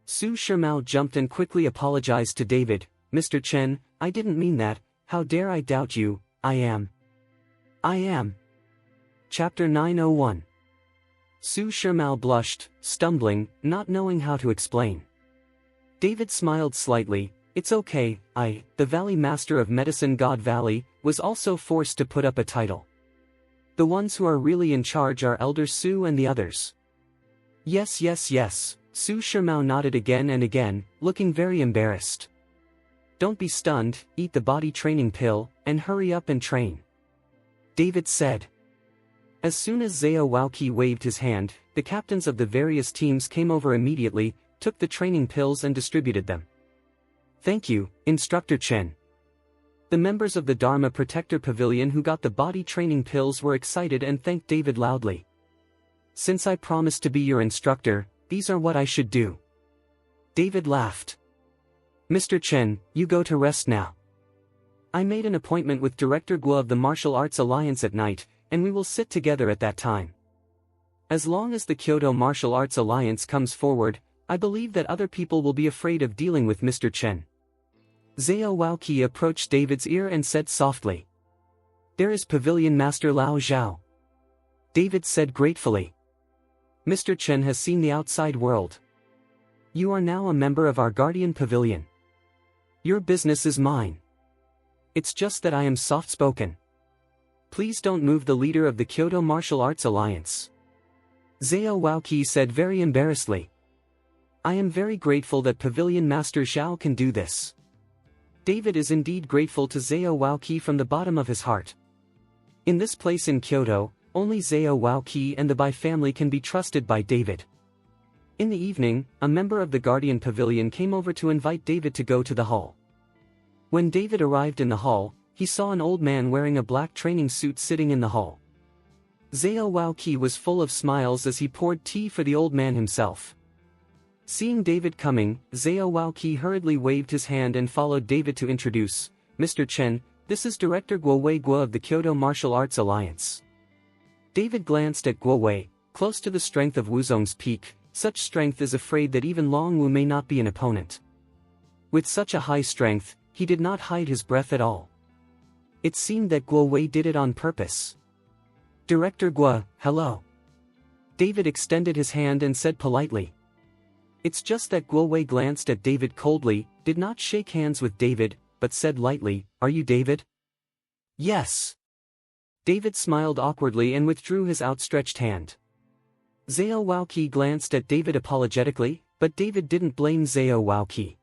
Su Shimao jumped and quickly apologized to David. "Mr. Chen, I didn't mean that. How dare I doubt you? I am. Chapter 901. Su Shimao blushed, stumbling, not knowing how to explain. David smiled slightly. "It's okay, the Valley Master of Medicine God Valley, was also forced to put up a title. The ones who are really in charge are Elder Su and the others." Yes. Su Shimao nodded again and again, looking very embarrassed. "Don't be stunned, eat the body training pill, and hurry up and train," David said. As soon as Zhao Waoqi waved his hand, the captains of the various teams came over immediately, took the training pills and distributed them. "Thank you, Instructor Chen." The members of the Dharma Protector Pavilion who got the body training pills were excited and thanked David loudly. "Since I promised to be your instructor, these are what I should do." David laughed. "Mr. Chen, you go to rest now. I made an appointment with Director Guo of the Martial Arts Alliance at night, and we will sit together at that time. As long as the Kyoto Martial Arts Alliance comes forward, I believe that other people will be afraid of dealing with Mr. Chen." Zhao Waoqi approached David's ear and said softly. "There is Pavilion Master Lao Zhao," David said gratefully. "Mr. Chen has seen the outside world. You are now a member of our Guardian Pavilion. Your business is mine. It's just that I am soft-spoken. Please don't move the leader of the Kyoto Martial Arts Alliance," Zhao Waoqi said very embarrassedly. "I am very grateful that Pavilion Master Zhao can do this." David is indeed grateful to Zhao Waoqi from the bottom of his heart. In this place in Kyoto, only Zhao Waoqi and the Bai family can be trusted by David. In the evening, a member of the Guardian Pavilion came over to invite David to go to the hall. When David arrived in the hall, he saw an old man wearing a black training suit sitting in the hall. Zhao Waoqi was full of smiles as he poured tea for the old man himself. Seeing David coming, Zhao Waoqi hurriedly waved his hand and followed David to introduce, "Mr. Chen, this is Director Guo Wei Guo of the Kyoto Martial Arts Alliance." David glanced at Guo Wei, close to the strength of Wuzong's peak. Such strength is afraid that even Long Wu may not be an opponent. With such a high strength, he did not hide his breath at all. It seemed that Guo Wei did it on purpose. "Director Guo, hello." David extended his hand and said politely. It's just that Guo Wei glanced at David coldly, did not shake hands with David, but said lightly, "Are you David?" "Yes." David smiled awkwardly and withdrew his outstretched hand. Zhao Waoqi glanced at David apologetically, but David didn't blame Zhao Waoqi.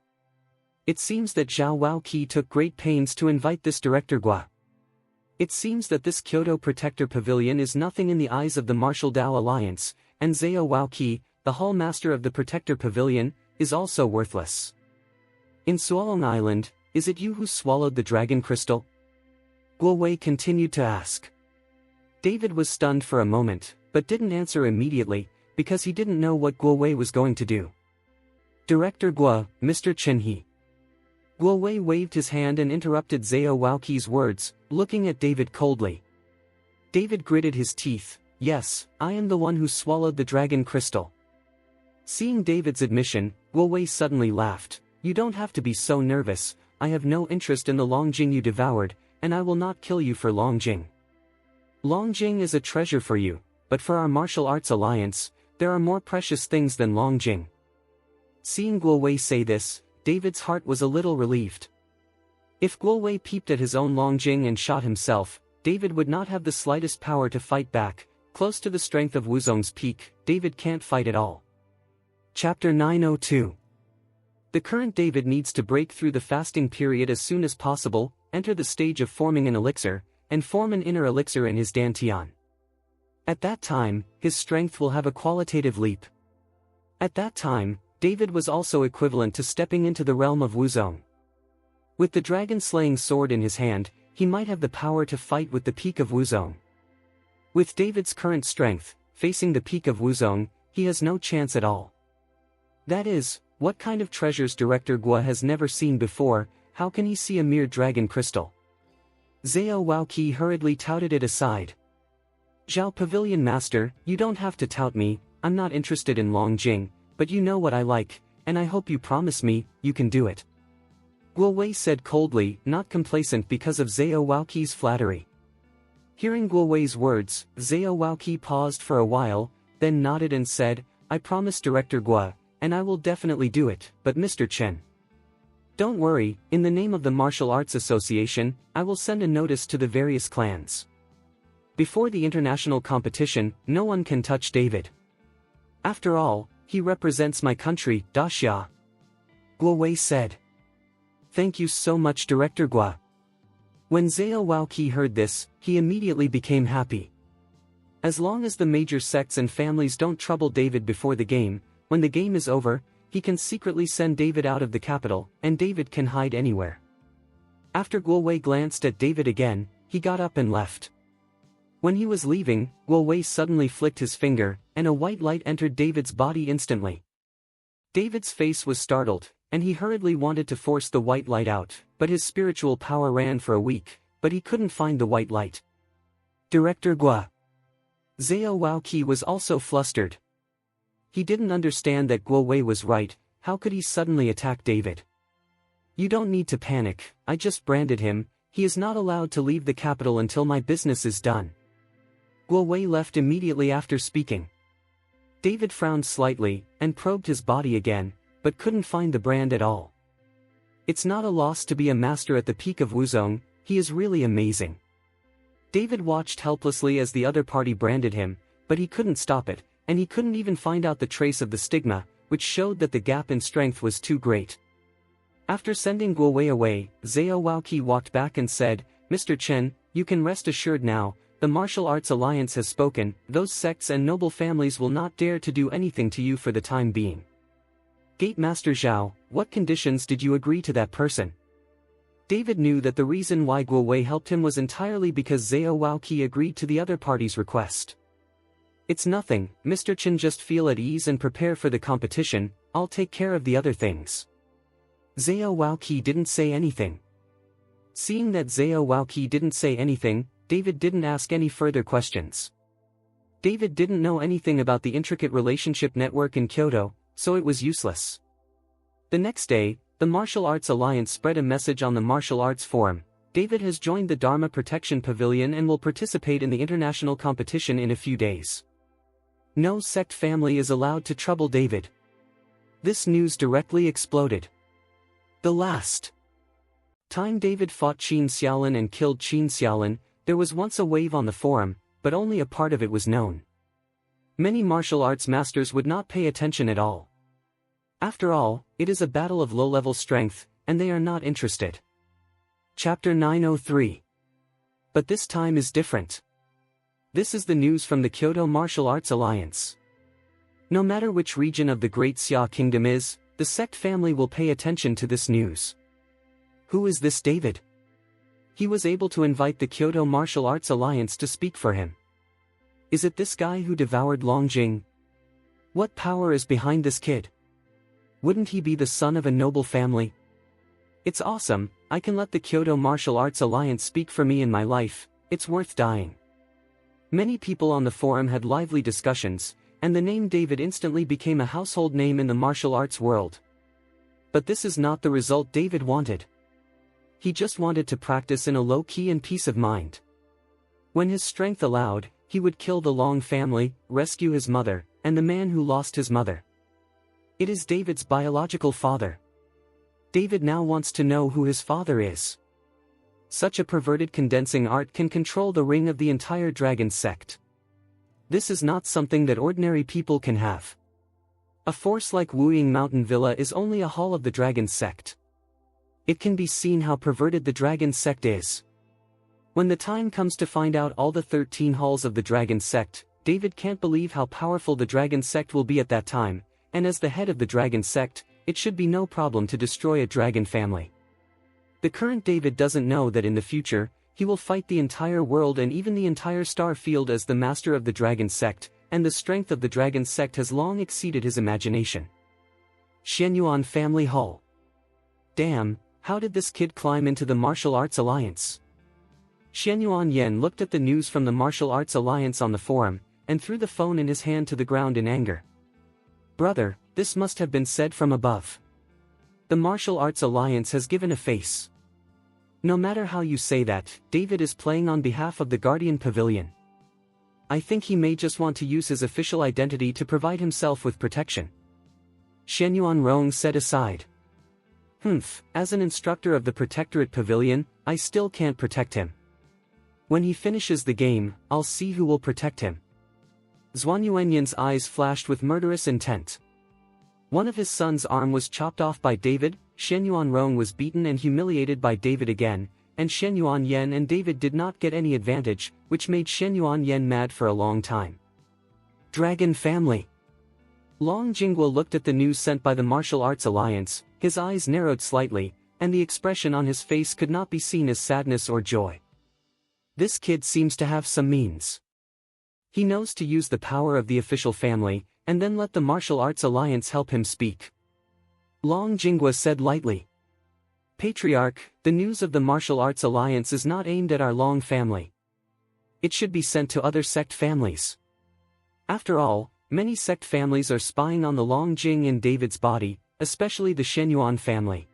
It seems that Zhao Waoqi took great pains to invite this Director Gua. It seems that this Kyoto Protector Pavilion is nothing in the eyes of the Martial Dao Alliance, and Zhao Waoqi, the Hall Master of the Protector Pavilion, is also worthless. In Suolong Island, is it you who swallowed the dragon crystal? Guo Wei continued to ask. David was stunned for a moment, but didn't answer immediately, because he didn't know what Guo Wei was going to do. Director Gua, Mr. Chen He. Guo Wei waved his hand and interrupted Zhao Waoqi's words, looking at David coldly. David gritted his teeth. Yes, I am the one who swallowed the dragon crystal. Seeing David's admission, Guo Wei suddenly laughed. You don't have to be so nervous, I have no interest in the Longjing you devoured, and I will not kill you for Longjing. Longjing is a treasure for you, but for our martial arts alliance, there are more precious things than Longjing. Seeing Guo Wei say this, David's heart was a little relieved. If Guo Wei peeped at his own Longjing and shot himself, David would not have the slightest power to fight back. Close to the strength of Wuzong's peak, David can't fight at all. Chapter 902. The current David needs to break through the fasting period as soon as possible, enter the stage of forming an elixir, and form an inner elixir in his dantian. At that time, his strength will have a qualitative leap. At that time, David was also equivalent to stepping into the realm of Wuzong. With the dragon-slaying sword in his hand, he might have the power to fight with the peak of Wuzong. With David's current strength, facing the peak of Wuzong, he has no chance at all. That is, what kind of treasures Director Gua has never seen before, how can he see a mere dragon crystal? Zhao Waoqi hurriedly touted it aside. Zhao Pavilion Master, you don't have to tout me, I'm not interested in Longjing, but you know what I like, and I hope you promise me, you can do it. Guo Wei said coldly, not complacent because of Zhao Waoqi's flattery. Hearing Guo Wei's words, Zhao Waoqi paused for a while, then nodded and said, I promise Director Gua, and I will definitely do it, but Mr. Chen. Don't worry, in the name of the Martial Arts Association, I will send a notice to the various clans. Before the international competition, no one can touch David. After all, he represents my country, Daxia. Guo Wei said. Thank you so much Director Gua. When Zhao Waoqi heard this, he immediately became happy. As long as the major sects and families don't trouble David before the game, when the game is over, he can secretly send David out of the capital, and David can hide anywhere. After Guo Wei glanced at David again, he got up and left. When he was leaving, Guo Wei suddenly flicked his finger, and a white light entered David's body instantly. David's face was startled, and he hurriedly wanted to force the white light out, but his spiritual power ran for a week, but he couldn't find the white light. Director Gua. Zhao Waoqi was also flustered. He didn't understand that Guo Wei was right, how could he suddenly attack David? You don't need to panic, I just branded him, he is not allowed to leave the capital until my business is done. Guo Wei left immediately after speaking. David frowned slightly, and probed his body again, but couldn't find the brand at all. It's not a loss to be a master at the peak of Wuzong, he is really amazing. David watched helplessly as the other party branded him, but he couldn't stop it, and he couldn't even find out the trace of the stigma, which showed that the gap in strength was too great. After sending Guo Wei away, Zhao Waoqi walked back and said, Mr. Chen, you can rest assured now, the Martial Arts Alliance has spoken, those sects and noble families will not dare to do anything to you for the time being. Gate Master Zhao, what conditions did you agree to that person? David knew that the reason why Guo Wei helped him was entirely because Zhao Waoqi agreed to the other party's request. It's nothing, Mr. Chen, just feel at ease and prepare for the competition, I'll take care of the other things. Zhao Waoqi didn't say anything. Seeing that Zhao Waoqi didn't say anything, David didn't ask any further questions. David didn't know anything about the intricate relationship network in Kyoto, so it was useless. The next day, the Martial Arts Alliance spread a message on the Martial Arts Forum. David has joined the Dharma Protection Pavilion and will participate in the international competition in a few days. No sect family is allowed to trouble David. This news directly exploded. The last Time David fought Qin Xiaolin and killed Qin Xiaolin, there was once a wave on the forum, but only a part of it was known. Many martial arts masters would not pay attention at all. After all, it is a battle of low-level strength, and they are not interested. Chapter 903. But this time is different. This is the news from the Kyoto Martial Arts Alliance. No matter which region of the Great Xia Kingdom is, the sect family will pay attention to this news. Who is this David? He was able to invite the Kyoto Martial Arts Alliance to speak for him. Is it this guy who devoured Longjing? What power is behind this kid? Wouldn't he be the son of a noble family? It's awesome, I can let the Kyoto Martial Arts Alliance speak for me in my life, it's worth dying. Many people on the forum had lively discussions, and the name David instantly became a household name in the martial arts world. But this is not the result David wanted. He just wanted to practice in a low key and peace of mind. When his strength allowed, he would kill the Long family, rescue his mother, and the man who lost his mother. It is David's biological father. David now wants to know who his father is. Such a perverted condensing art can control the ring of the entire dragon sect. This is not something that ordinary people can have. A force like Wuying Mountain Villa is only a hall of the dragon sect. It can be seen how perverted the dragon sect is. When the time comes to find out all the 13 halls of the dragon sect, David can't believe how powerful the dragon sect will be at that time, and as the head of the dragon sect, it should be no problem to destroy a dragon family. The current David doesn't know that in the future, he will fight the entire world and even the entire star field as the master of the dragon sect, and the strength of the dragon sect has long exceeded his imagination. Shenyuan Family Hall. Damn, how did this kid climb into the Martial Arts Alliance? Shenyuan Yen looked at the news from the Martial Arts Alliance on the forum, and threw the phone in his hand to the ground in anger. Brother, this must have been said from above. The Martial Arts Alliance has given a face. No matter how you say that, David is playing on behalf of the Guardian Pavilion. I think he may just want to use his official identity to provide himself with protection. Shenyuan Rong said aside. As an instructor of the Protectorate Pavilion, I still can't protect him. When he finishes the game, I'll see who will protect him. Zhuan Yuanyan's eyes flashed with murderous intent. One of his son's arm was chopped off by David, Shen Yuanrong was beaten and humiliated by David again, and Shen Yuanyan and David did not get any advantage, which made Shen Yuanyan mad for a long time. Dragon Family. Long Jingguo looked at the news sent by the Martial Arts Alliance, his eyes narrowed slightly, and the expression on his face could not be seen as sadness or joy. This kid seems to have some means. He knows to use the power of the official family, and then let the Martial Arts Alliance help him speak. Long Jingguo said lightly. Patriarch, the news of the Martial Arts Alliance is not aimed at our Long family. It should be sent to other sect families. After all, many sect families are spying on the Long Jing in David's body, especially the Shenyuan family.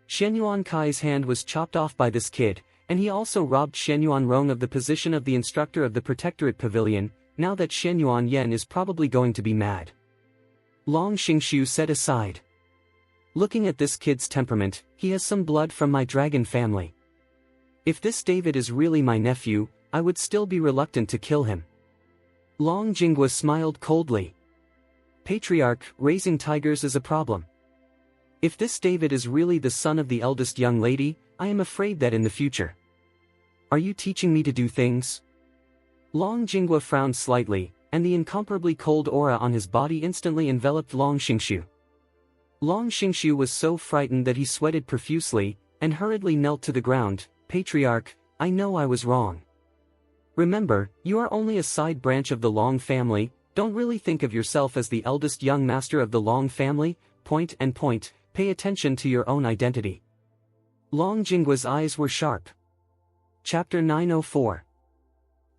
Shenyuan Kai's hand was chopped off by this kid, and he also robbed Shenyuan Rong of the position of the instructor of the Protectorate Pavilion. Now that Shenyuan Yen is probably going to be mad. Long Xingshu said aside. Looking at this kid's temperament, he has some blood from my dragon family. If this David is really my nephew, I would still be reluctant to kill him. Long Jingguo smiled coldly. Patriarch, raising tigers is a problem. If this David is really the son of the eldest young lady, I am afraid that in the future. Are you teaching me to do things? Long Jingguo frowned slightly, and the incomparably cold aura on his body instantly enveloped Long Xingshu. Long Xingshu was so frightened that he sweated profusely, and hurriedly knelt to the ground. Patriarch, I know I was wrong. Remember, you are only a side branch of the Long family, don't really think of yourself as the eldest young master of the Long family, point, pay attention to your own identity. Long Jingguo's eyes were sharp. Chapter 904.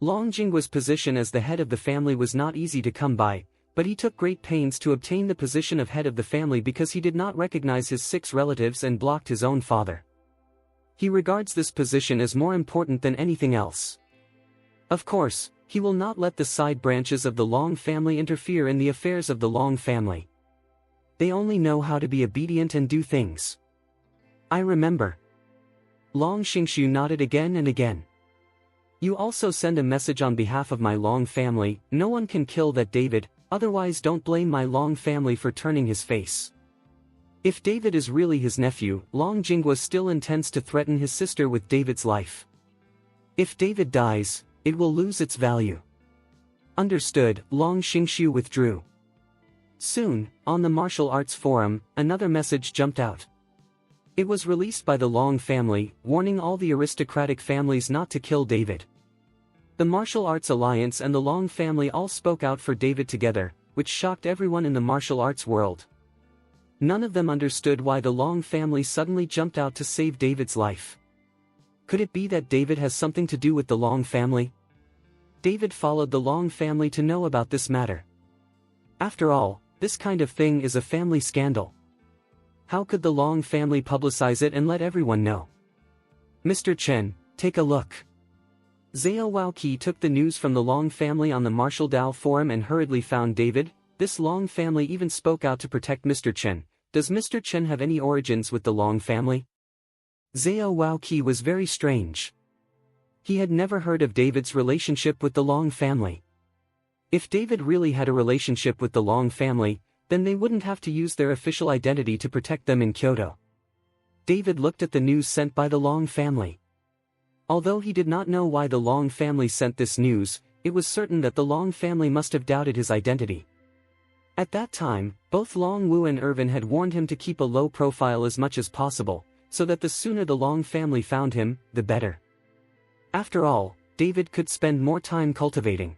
Long Jingguo's position as the head of the family was not easy to come by, but he took great pains to obtain the position of head of the family because he did not recognize his 6 relatives and blocked his own father. He regards this position as more important than anything else. Of course, he will not let the side branches of the Long family interfere in the affairs of the Long family. They only know how to be obedient and do things. I remember. Long Xingshu nodded again and again. You also send a message on behalf of my Long family, no one can kill that David, otherwise don't blame my Long family for turning his face. If David is really his nephew, Long Jingwa still intends to threaten his sister with David's life. If David dies, it will lose its value. Understood, Long Xingshu withdrew. Soon, on the martial arts forum, another message jumped out. It was released by the Long family, warning all the aristocratic families not to kill David. The Martial Arts Alliance and the Long family all spoke out for David together, which shocked everyone in the martial arts world. None of them understood why the Long family suddenly jumped out to save David's life. Could it be that David has something to do with the Long family? David followed the Long family to know about this matter. After all, this kind of thing is a family scandal. How could the Long family publicize it and let everyone know? Mr. Chen, take a look. Zhao Waoqi took the news from the Long family on the Martial Dao forum and hurriedly found David. This Long family even spoke out to protect Mr. Chen. Does Mr. Chen have any origins with the Long family? Zhao Waoqi was very strange. He had never heard of David's relationship with the Long family. If David really had a relationship with the Long family, then they wouldn't have to use their official identity to protect them in Kyoto. David looked at the news sent by the Long family. Although he did not know why the Long family sent this news, it was certain that the Long family must have doubted his identity. At that time, both Long Wu and Irvin had warned him to keep a low profile as much as possible, so that the sooner the Long family found him, the better. After all, David could spend more time cultivating.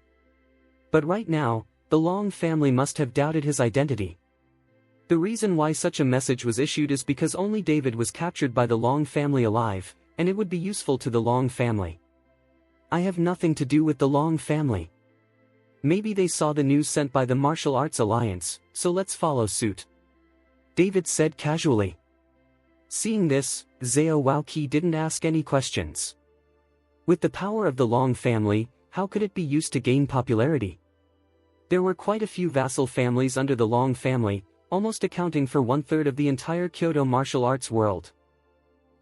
But right now, the Long family must have doubted his identity. The reason why such a message was issued is because only David was captured by the Long family alive, and it would be useful to the Long family. I have nothing to do with the Long family. Maybe they saw the news sent by the Martial Arts Alliance, so let's follow suit. David said casually. Seeing this, Zhao Waoqi didn't ask any questions. With the power of the Long family, how could it be used to gain popularity? There were quite a few vassal families under the Long family, almost accounting for 1/3 of the entire Kyoto martial arts world.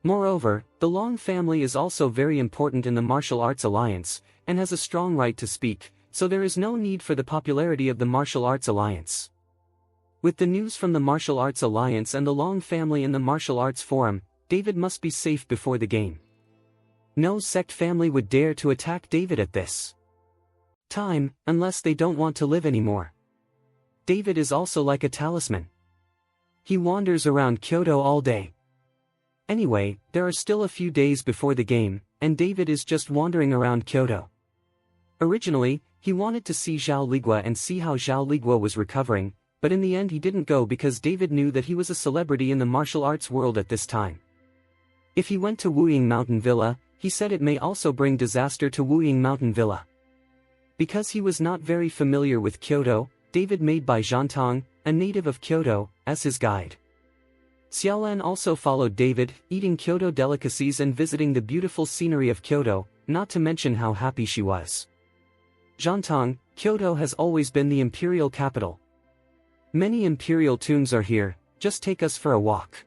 Moreover, the Long family is also very important in the Martial Arts Alliance, and has a strong right to speak, so there is no need for the popularity of the Martial Arts Alliance. With the news from the Martial Arts Alliance and the Long family in the Martial Arts Forum, David must be safe before the game. No sect family would dare to attack David at this time, unless they don't want to live anymore. David is also like a talisman. He wanders around Kyoto all day. Anyway, there are still a few days before the game, and David is just wandering around Kyoto. Originally, he wanted to see Zhao Ligua and see how Zhao Ligua was recovering, but in the end he didn't go because David knew that he was a celebrity in the martial arts world at this time. If he went to Wuying Mountain Villa, he said it may also bring disaster to Wuying Mountain Villa. Because he was not very familiar with Kyoto, David made Bai Zhantong, a native of Kyoto, as his guide. Xiaolan also followed David, eating Kyoto delicacies and visiting the beautiful scenery of Kyoto, not to mention how happy she was. Zhantong, Kyoto has always been the imperial capital. Many imperial tombs are here, just take us for a walk.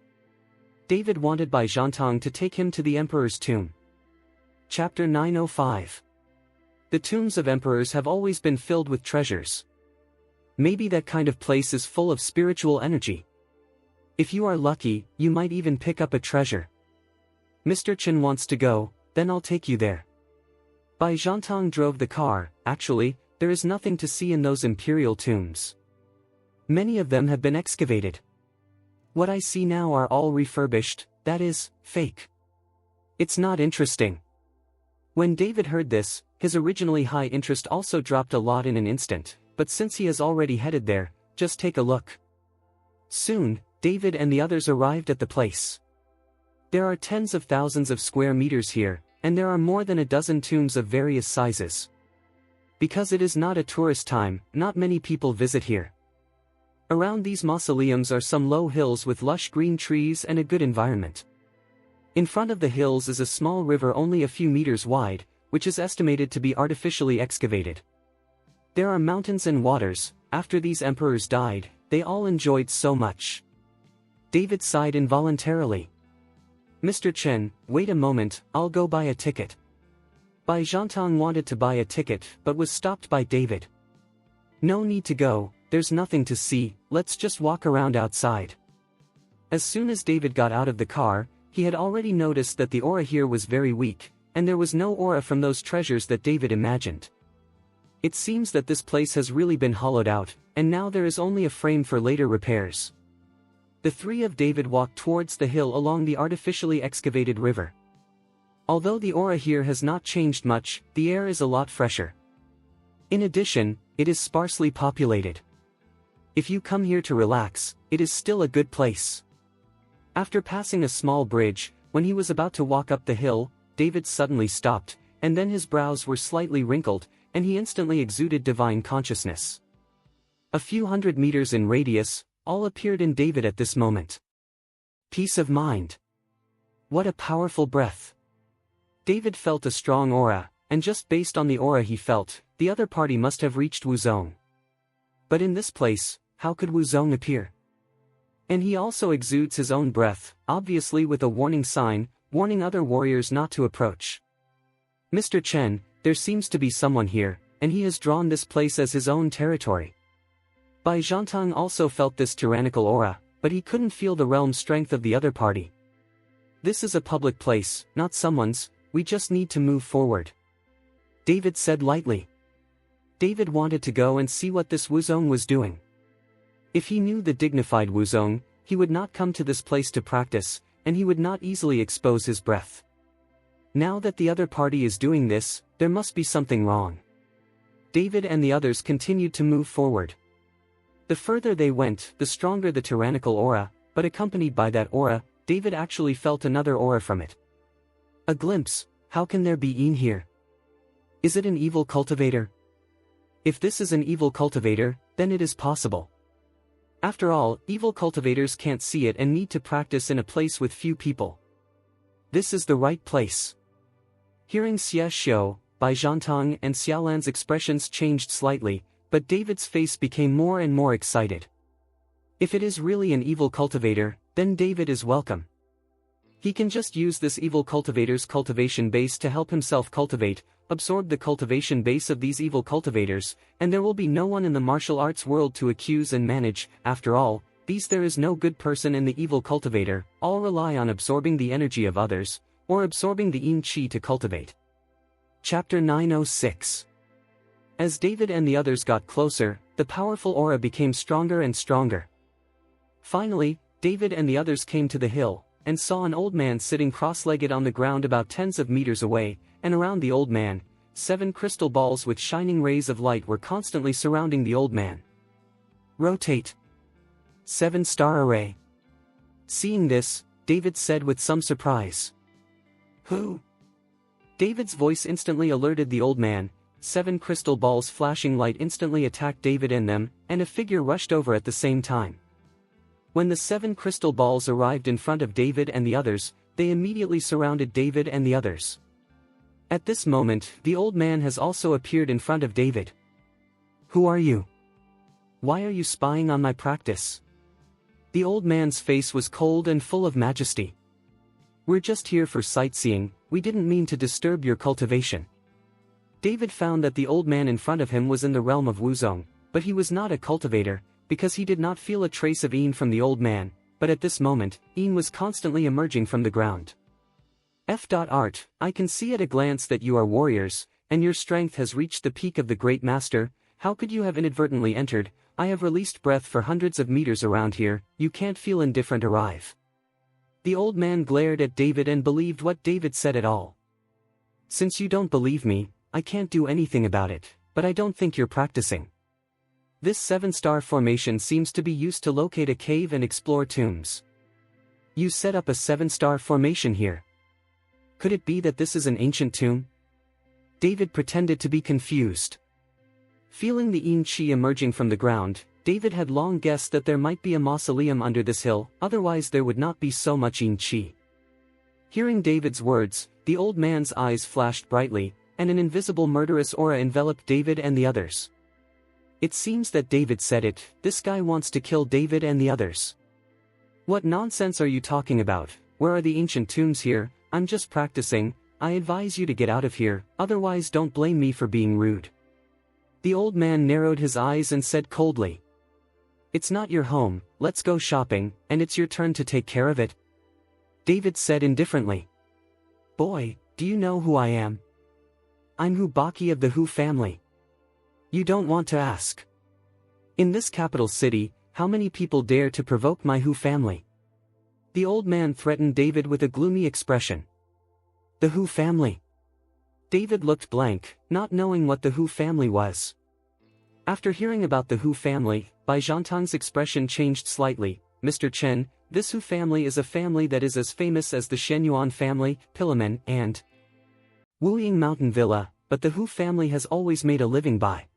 David wanted Bai Zhantong to take him to the emperor's tomb. Chapter 905. The tombs of emperors have always been filled with treasures. Maybe that kind of place is full of spiritual energy. If you are lucky, you might even pick up a treasure. Mr. Chen wants to go, then I'll take you there. Bai Zhantong drove the car. Actually, there is nothing to see in those imperial tombs. Many of them have been excavated. What I see now are all refurbished, that is, fake. It's not interesting. When David heard this, his originally high interest also dropped a lot in an instant, but since he has already headed there, just take a look. Soon, David and the others arrived at the place. There are tens of thousands of square meters here, and there are more than a dozen tombs of various sizes. Because it is not a tourist time, not many people visit here. Around these mausoleums are some low hills with lush green trees and a good environment. In front of the hills is a small river only a few meters wide, which is estimated to be artificially excavated. There are mountains and waters. After these emperors died, they all enjoyed so much. David sighed involuntarily. Mr. Chen, wait a moment, I'll go buy a ticket. Bai Zhantang wanted to buy a ticket but was stopped by David. No need to go, there's nothing to see, let's just walk around outside. As soon as David got out of the car, he had already noticed that the aura here was very weak, and there was no aura from those treasures that David imagined. It seems that this place has really been hollowed out, and now there is only a frame for later repairs. The three of David walked towards the hill along the artificially excavated river. Although the aura here has not changed much, the air is a lot fresher. In addition, it is sparsely populated. If you come here to relax, it is still a good place. After passing a small bridge, when he was about to walk up the hill, David suddenly stopped, and then his brows were slightly wrinkled, and he instantly exuded divine consciousness. A few hundred meters in radius, all appeared in David at this moment. Peace of mind. What a powerful breath. David felt a strong aura, and just based on the aura he felt, the other party must have reached Wuzong. But in this place, how could Wuzong appear? And he also exudes his own breath, obviously with a warning sign, warning other warriors not to approach. Mr. Chen, there seems to be someone here, and he has drawn this place as his own territory. Bai Zhantang also felt this tyrannical aura, but he couldn't feel the realm strength of the other party. This is a public place, not someone's, we just need to move forward. David said lightly. David wanted to go and see what this Wuzong was doing. If he knew the dignified Wuzong, he would not come to this place to practice, and he would not easily expose his breath. Now that the other party is doing this, there must be something wrong. David and the others continued to move forward. The further they went, the stronger the tyrannical aura, but accompanied by that aura, David actually felt another aura from it. A glimpse, how can there be Yin here? Is it an evil cultivator? If this is an evil cultivator, then it is possible. After all, evil cultivators can't see it and need to practice in a place with few people. This is the right place. Hearing Xie Xiu, Bai Zhantang and Xiaolan's expressions changed slightly, but David's face became more and more excited. If it is really an evil cultivator, then David is welcome. He can just use this evil cultivator's cultivation base to help himself cultivate, absorb the cultivation base of these evil cultivators, and there will be no one in the martial arts world to accuse and manage. After all, there is no good person in the evil cultivator, all rely on absorbing the energy of others, or absorbing the Yin Qi to cultivate. Chapter 906. As David and the others got closer, the powerful aura became stronger and stronger. Finally, David and the others came to the hill, and saw an old man sitting cross-legged on the ground about tens of meters away, and around the old man, 7 crystal balls with shining rays of light were constantly surrounding the old man. Rotate. 7-star array. Seeing this, David said with some surprise. Who? David's voice instantly alerted the old man. 7 crystal balls flashing light instantly attacked David and them, and a figure rushed over at the same time. When the 7 crystal balls arrived in front of David and the others, they immediately surrounded David and the others. At this moment, the old man has also appeared in front of David. Who are you? Why are you spying on my practice? The old man's face was cold and full of majesty. We're just here for sightseeing, we didn't mean to disturb your cultivation. David found that the old man in front of him was in the realm of Wuzong, but he was not a cultivator, because he did not feel a trace of Yin from the old man, but at this moment, Yin was constantly emerging from the ground. Art, I can see at a glance that you are warriors, and your strength has reached the peak of the great master. How could you have inadvertently entered? I have released breath for hundreds of meters around here, you can't feel indifferent arrive. The old man glared at David and believed what David said at all. Since you don't believe me, I can't do anything about it, but I don't think you're practicing. This 7-star formation seems to be used to locate a cave and explore tombs. You set up a 7-star formation here. Could it be that this is an ancient tomb? David pretended to be confused. Feeling the Yin Qi emerging from the ground, David had long guessed that there might be a mausoleum under this hill, otherwise there would not be so much Yin Qi. Hearing David's words, the old man's eyes flashed brightly, and an invisible murderous aura enveloped David and the others. It seems that David said it, this guy wants to kill David and the others. What nonsense are you talking about? where are the ancient tombs here? I'm just practicing. I advise you to get out of here, otherwise don't blame me for being rude. The old man narrowed his eyes and said coldly. It's not your home, let's go shopping, and it's your turn to take care of it. David said indifferently. Boy, do you know who I am? I'm Hubaki of the Hu family. You don't want to ask. In this capital city, how many people dare to provoke my Hu family? The old man threatened David with a gloomy expression. The Hu family. David looked blank, not knowing what the Hu family was. After hearing about the Hu family, Bai Zhantang's expression changed slightly. Mr. Chen, this Hu family is a family that is as famous as the Shenyuan family, Pilamen, and Wuying Mountain Villa, but the Hu family has always made a living by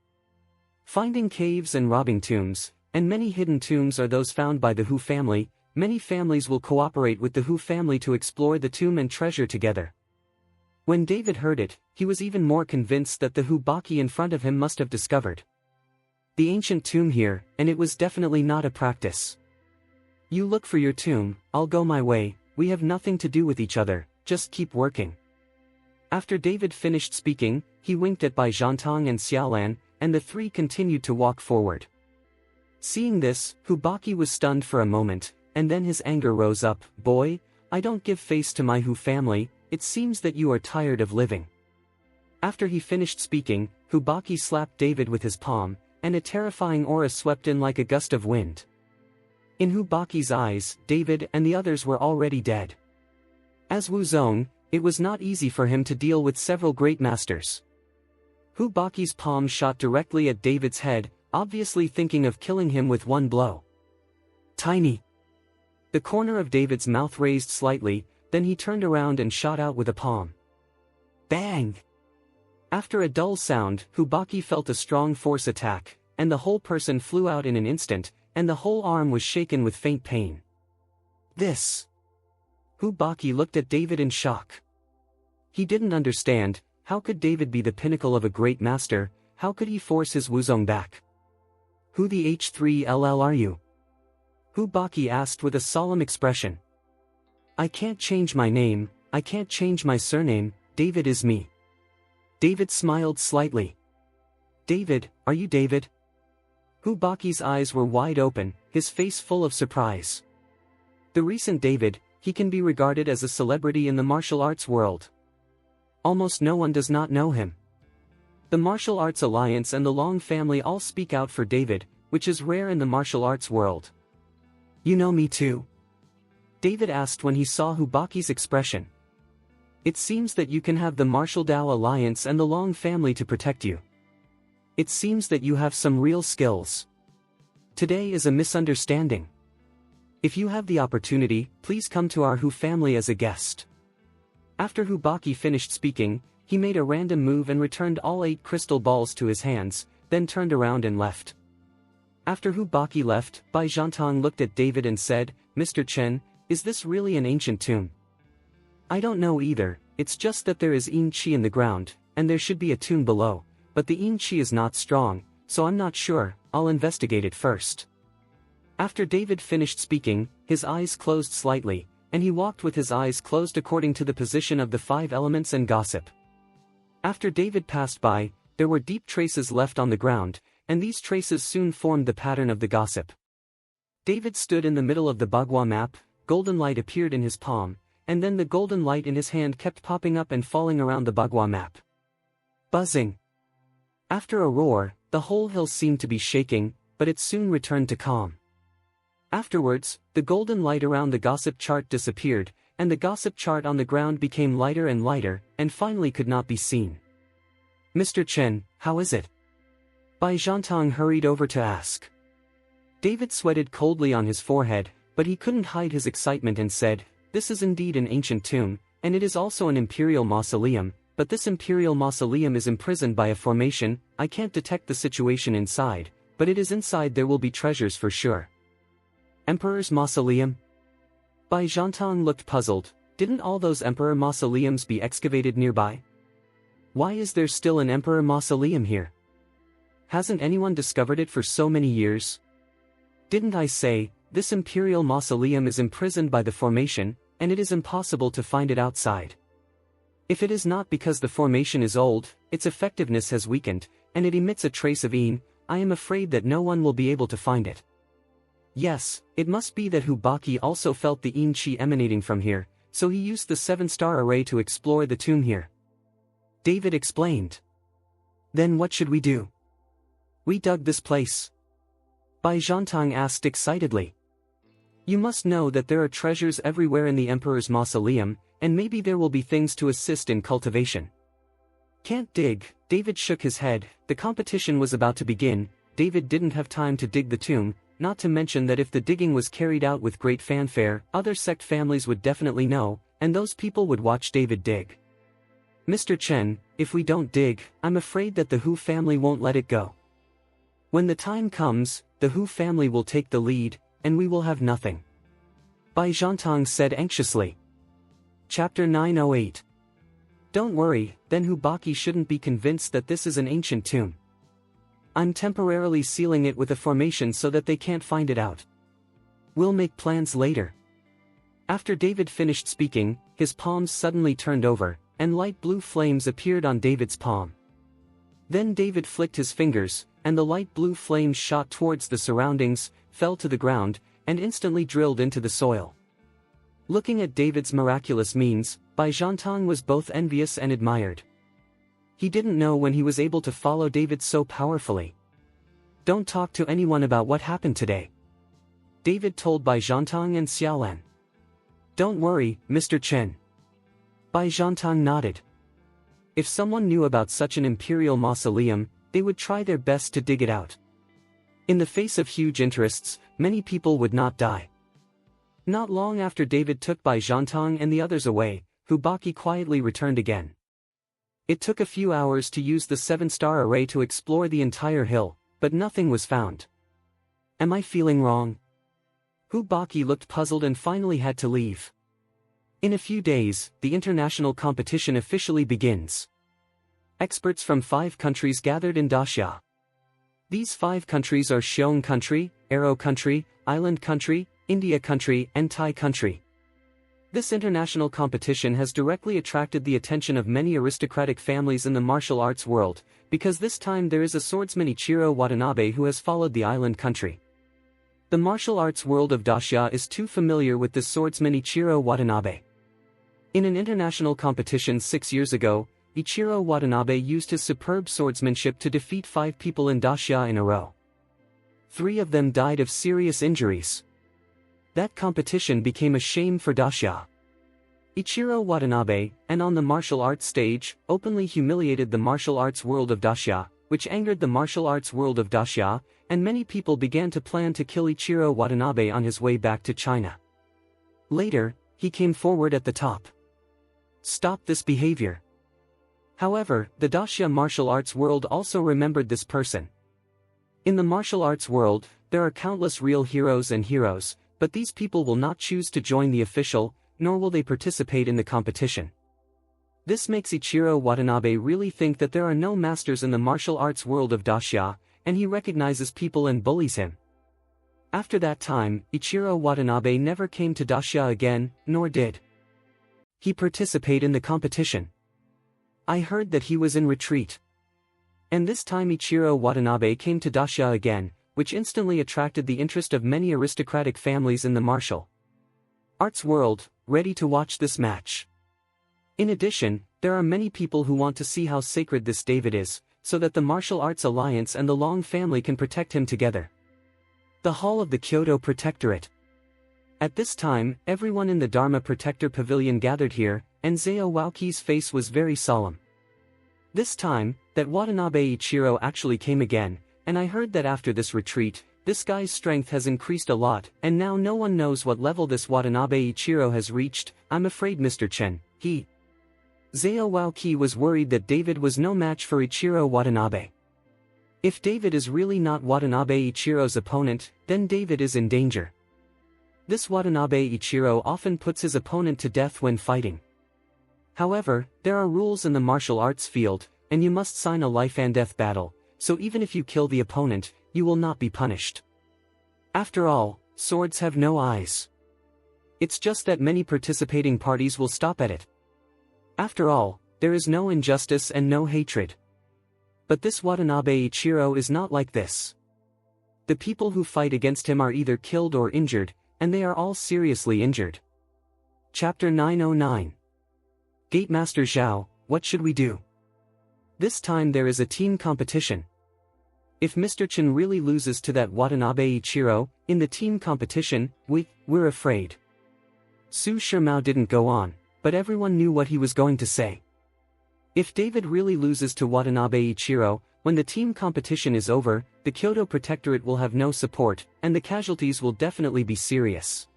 finding caves and robbing tombs, and many hidden tombs are those found by the Hu family. Many families will cooperate with the Hu family to explore the tomb and treasure together. When David heard it, he was even more convinced that the Hubaki in front of him must have discovered the ancient tomb here, and it was definitely not a practice. You look for your tomb, I'll go my way, we have nothing to do with each other, just keep working. After David finished speaking, he winked at Bai Zhantang and Xiaolan, and the three continued to walk forward. Seeing this, Hubaki was stunned for a moment, and then his anger rose up. Boy, I don't give face to my Hu family, it seems that you are tired of living. After he finished speaking, Hubaki slapped David with his palm, and a terrifying aura swept in like a gust of wind. In Hubaki's eyes, David and the others were already dead. As Wu Zong, it was not easy for him to deal with several great masters. Hubaki's palm shot directly at David's head, obviously thinking of killing him with one blow. Tiny. The corner of David's mouth raised slightly, then he turned around and shot out with a palm. Bang! After a dull sound, Hubaki felt a strong force attack, and the whole person flew out in an instant, and the whole arm was shaken with faint pain. This. Hubaki looked at David in shock. He didn't understand. How could David be the pinnacle of a great master? How could he force his Wuzong back? Who the H3LL are you? Hubaki asked with a solemn expression. I can't change my name, I can't change my surname, David is me. David smiled slightly. David, are you David? Hubaki's eyes were wide open, his face full of surprise. The recent David, he can be regarded as a celebrity in the martial arts world. Almost no one does not know him. The Martial Arts Alliance and the Long family all speak out for David, which is rare in the martial arts world. You know me too? David asked when he saw Hubaki's expression. It seems that you can have the Martial Dao Alliance and the Long family to protect you. It seems that you have some real skills. Today is a misunderstanding. If you have the opportunity, please come to our Hu family as a guest. After Hubaki finished speaking, he made a random move and returned all 8 crystal balls to his hands, then turned around and left. After Hubaki left, Bai Zhantang looked at David and said, Mr. Chen, is this really an ancient tomb? I don't know either, it's just that there is yin qi in the ground, and there should be a tomb below, but the yin qi is not strong, so I'm not sure, I'll investigate it first. After David finished speaking, his eyes closed slightly, and he walked with his eyes closed according to the position of the 5 elements and gossip. After David passed by, there were deep traces left on the ground, and these traces soon formed the pattern of the gossip. David stood in the middle of the Bagua map, golden light appeared in his palm, and then the golden light in his hand kept popping up and falling around the Bagua map. Buzzing. After a roar, the whole hill seemed to be shaking, but it soon returned to calm. Afterwards, the golden light around the gossip chart disappeared, and the gossip chart on the ground became lighter, and finally could not be seen. Mr. Chen, how is it? Bai Zhantang hurried over to ask. David sweated coldly on his forehead, but he couldn't hide his excitement and said, This is indeed an ancient tomb, and it is also an imperial mausoleum, but this imperial mausoleum is imprisoned by a formation. I can't detect the situation inside, but it is inside there will be treasures for sure. Emperor's Mausoleum? Bai Zhantang looked puzzled. Didn't all those Emperor mausoleums be excavated nearby? Why is there still an Emperor mausoleum here? Hasn't anyone discovered it for so many years? Didn't I say, this Imperial Mausoleum is imprisoned by the formation, and it is impossible to find it outside. If it is not because the formation is old, its effectiveness has weakened, and it emits a trace of een, I am afraid that no one will be able to find it. Yes, it must be that Hubaki also felt the een chi emanating from here, so he used the 7-star array to explore the tomb here. David explained. Then what should we do? We dug this place. Bai Zhantang asked excitedly. You must know that there are treasures everywhere in the Emperor's mausoleum, and maybe there will be things to assist in cultivation. Can't dig, David shook his head. The competition was about to begin. David didn't have time to dig the tomb, not to mention that if the digging was carried out with great fanfare, other sect families would definitely know, and those people would watch David dig. Mr. Chen, if we don't dig, I'm afraid that the Hu family won't let it go. When the time comes, the Hu family will take the lead, and we will have nothing. Bai Zhantang said anxiously. Chapter 908. Don't worry, then Hubaki shouldn't be convinced that this is an ancient tomb. I'm temporarily sealing it with a formation so that they can't find it out. We'll make plans later. After David finished speaking, his palms suddenly turned over, and light blue flames appeared on David's palm. Then David flicked his fingers, and the light blue flames shot towards the surroundings, fell to the ground, and instantly drilled into the soil. Looking at David's miraculous means, Bai Zhantang was both envious and admired. He didn't know when he was able to follow David so powerfully. Don't talk to anyone about what happened today, David told Bai Zhantang and Xiaolan. Don't worry, Mr. Chen. Bai Zhantang nodded. If someone knew about such an imperial mausoleum, they would try their best to dig it out. In the face of huge interests, many people would not die. Not long after David took Bai Zhantang and the others away, Hubaki quietly returned again. It took a few hours to use the 7-star array to explore the entire hill, but nothing was found. Am I feeling wrong? Hubaki looked puzzled and finally had to leave. In a few days, the international competition officially begins. Experts from 5 countries gathered in Daxia. These 5 countries are Xiong country, Arrow country, Island country, India country, and Thai country. This international competition has directly attracted the attention of many aristocratic families in the martial arts world, because this time there is a swordsman Ichiro Watanabe who has followed the island country. The martial arts world of Daxia is too familiar with this swordsman Ichiro Watanabe. In an international competition 6 years ago, Ichiro Watanabe used his superb swordsmanship to defeat 5 people in Daxia in a row. 3 of them died of serious injuries. That competition became a shame for Daxia. Ichiro Watanabe, and on the martial arts stage, openly humiliated the martial arts world of Daxia, which angered the martial arts world of Daxia, and many people began to plan to kill Ichiro Watanabe on his way back to China. Later, he came forward at the top. Stop this behavior. However, the Daxia martial arts world also remembered this person. In the martial arts world, there are countless real heroes and heroes, but these people will not choose to join the official, nor will they participate in the competition. This makes Ichiro Watanabe really think that there are no masters in the martial arts world of Daxia, and he recognizes people and bullies him. After that time, Ichiro Watanabe never came to Daxia again, nor did he participate in the competition. I heard that he was in retreat. And this time Ichiro Watanabe came to Daxia again, which instantly attracted the interest of many aristocratic families in the martial arts world, ready to watch this match. In addition, there are many people who want to see how sacred this David is, so that the Martial Arts Alliance and the Long family can protect him together. The Hall of the Kyoto Protectorate. At this time, everyone in the Dharma Protector Pavilion gathered here, and Zao Waoki's face was very solemn. This time, that Watanabe Ichiro actually came again, and I heard that after this retreat, this guy's strength has increased a lot, and now no one knows what level this Watanabe Ichiro has reached. I'm afraid Mr. Chen, Zao Waoki was worried that David was no match for Ichiro Watanabe. If David is really not Watanabe Ichiro's opponent, then David is in danger. This Watanabe Ichiro often puts his opponent to death when fighting. However, there are rules in the martial arts field, and you must sign a life and death battle, so even if you kill the opponent, you will not be punished. After all, swords have no eyes. It's just that many participating parties will stop at it. After all, there is no injustice and no hatred. But this Watanabe Ichiro is not like this. The people who fight against him are either killed or injured, and they are all seriously injured. Chapter 909. Gatemaster Zhao, what should we do? This time there is a team competition. If Mr. Chen really loses to that Watanabe Ichiro, in the team competition, we're afraid. Su Shimao didn't go on, but everyone knew what he was going to say. If David really loses to Watanabe Ichiro, when the team competition is over, the Kyoto Protectorate will have no support, and the casualties will definitely be serious.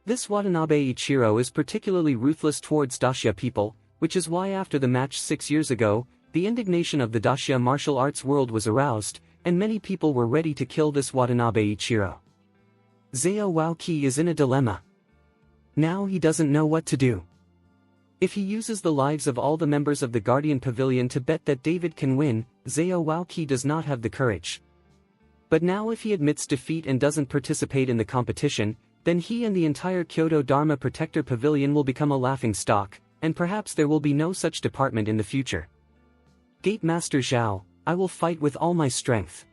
This Watanabe Ichiro is particularly ruthless towards Dacia people, which is why after the match 6 years ago, the indignation of the Dacia martial arts world was aroused, and many people were ready to kill this Watanabe Ichiro. Zhao Waoqi is in a dilemma. Now he doesn't know what to do. If he uses the lives of all the members of the Guardian Pavilion to bet that David can win, Zhao Waoqi does not have the courage. But now if he admits defeat and doesn't participate in the competition, then he and the entire Kyoto Dharma Protector Pavilion will become a laughingstock, and perhaps there will be no such department in the future. Gatemaster Zhao, I will fight with all my strength.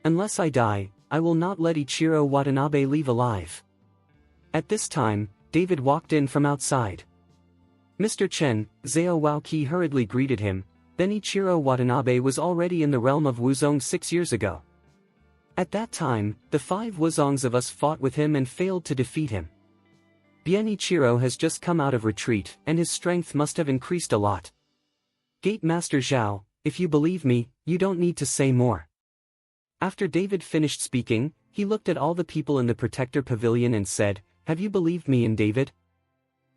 Unless I die, I will not let Ichiro Watanabe leave alive. At this time, David walked in from outside. Mr. Chen, Zhao Waoqi hurriedly greeted him, then Ichiro Watanabe was already in the realm of Wuzong 6 years ago. At that time, the 5 Wuzongs of us fought with him and failed to defeat him. Bien Ichiro has just come out of retreat and his strength must have increased a lot. Gatemaster Zhao, if you believe me, you don't need to say more. After David finished speaking, he looked at all the people in the Protector Pavilion and said, have you believed me in David?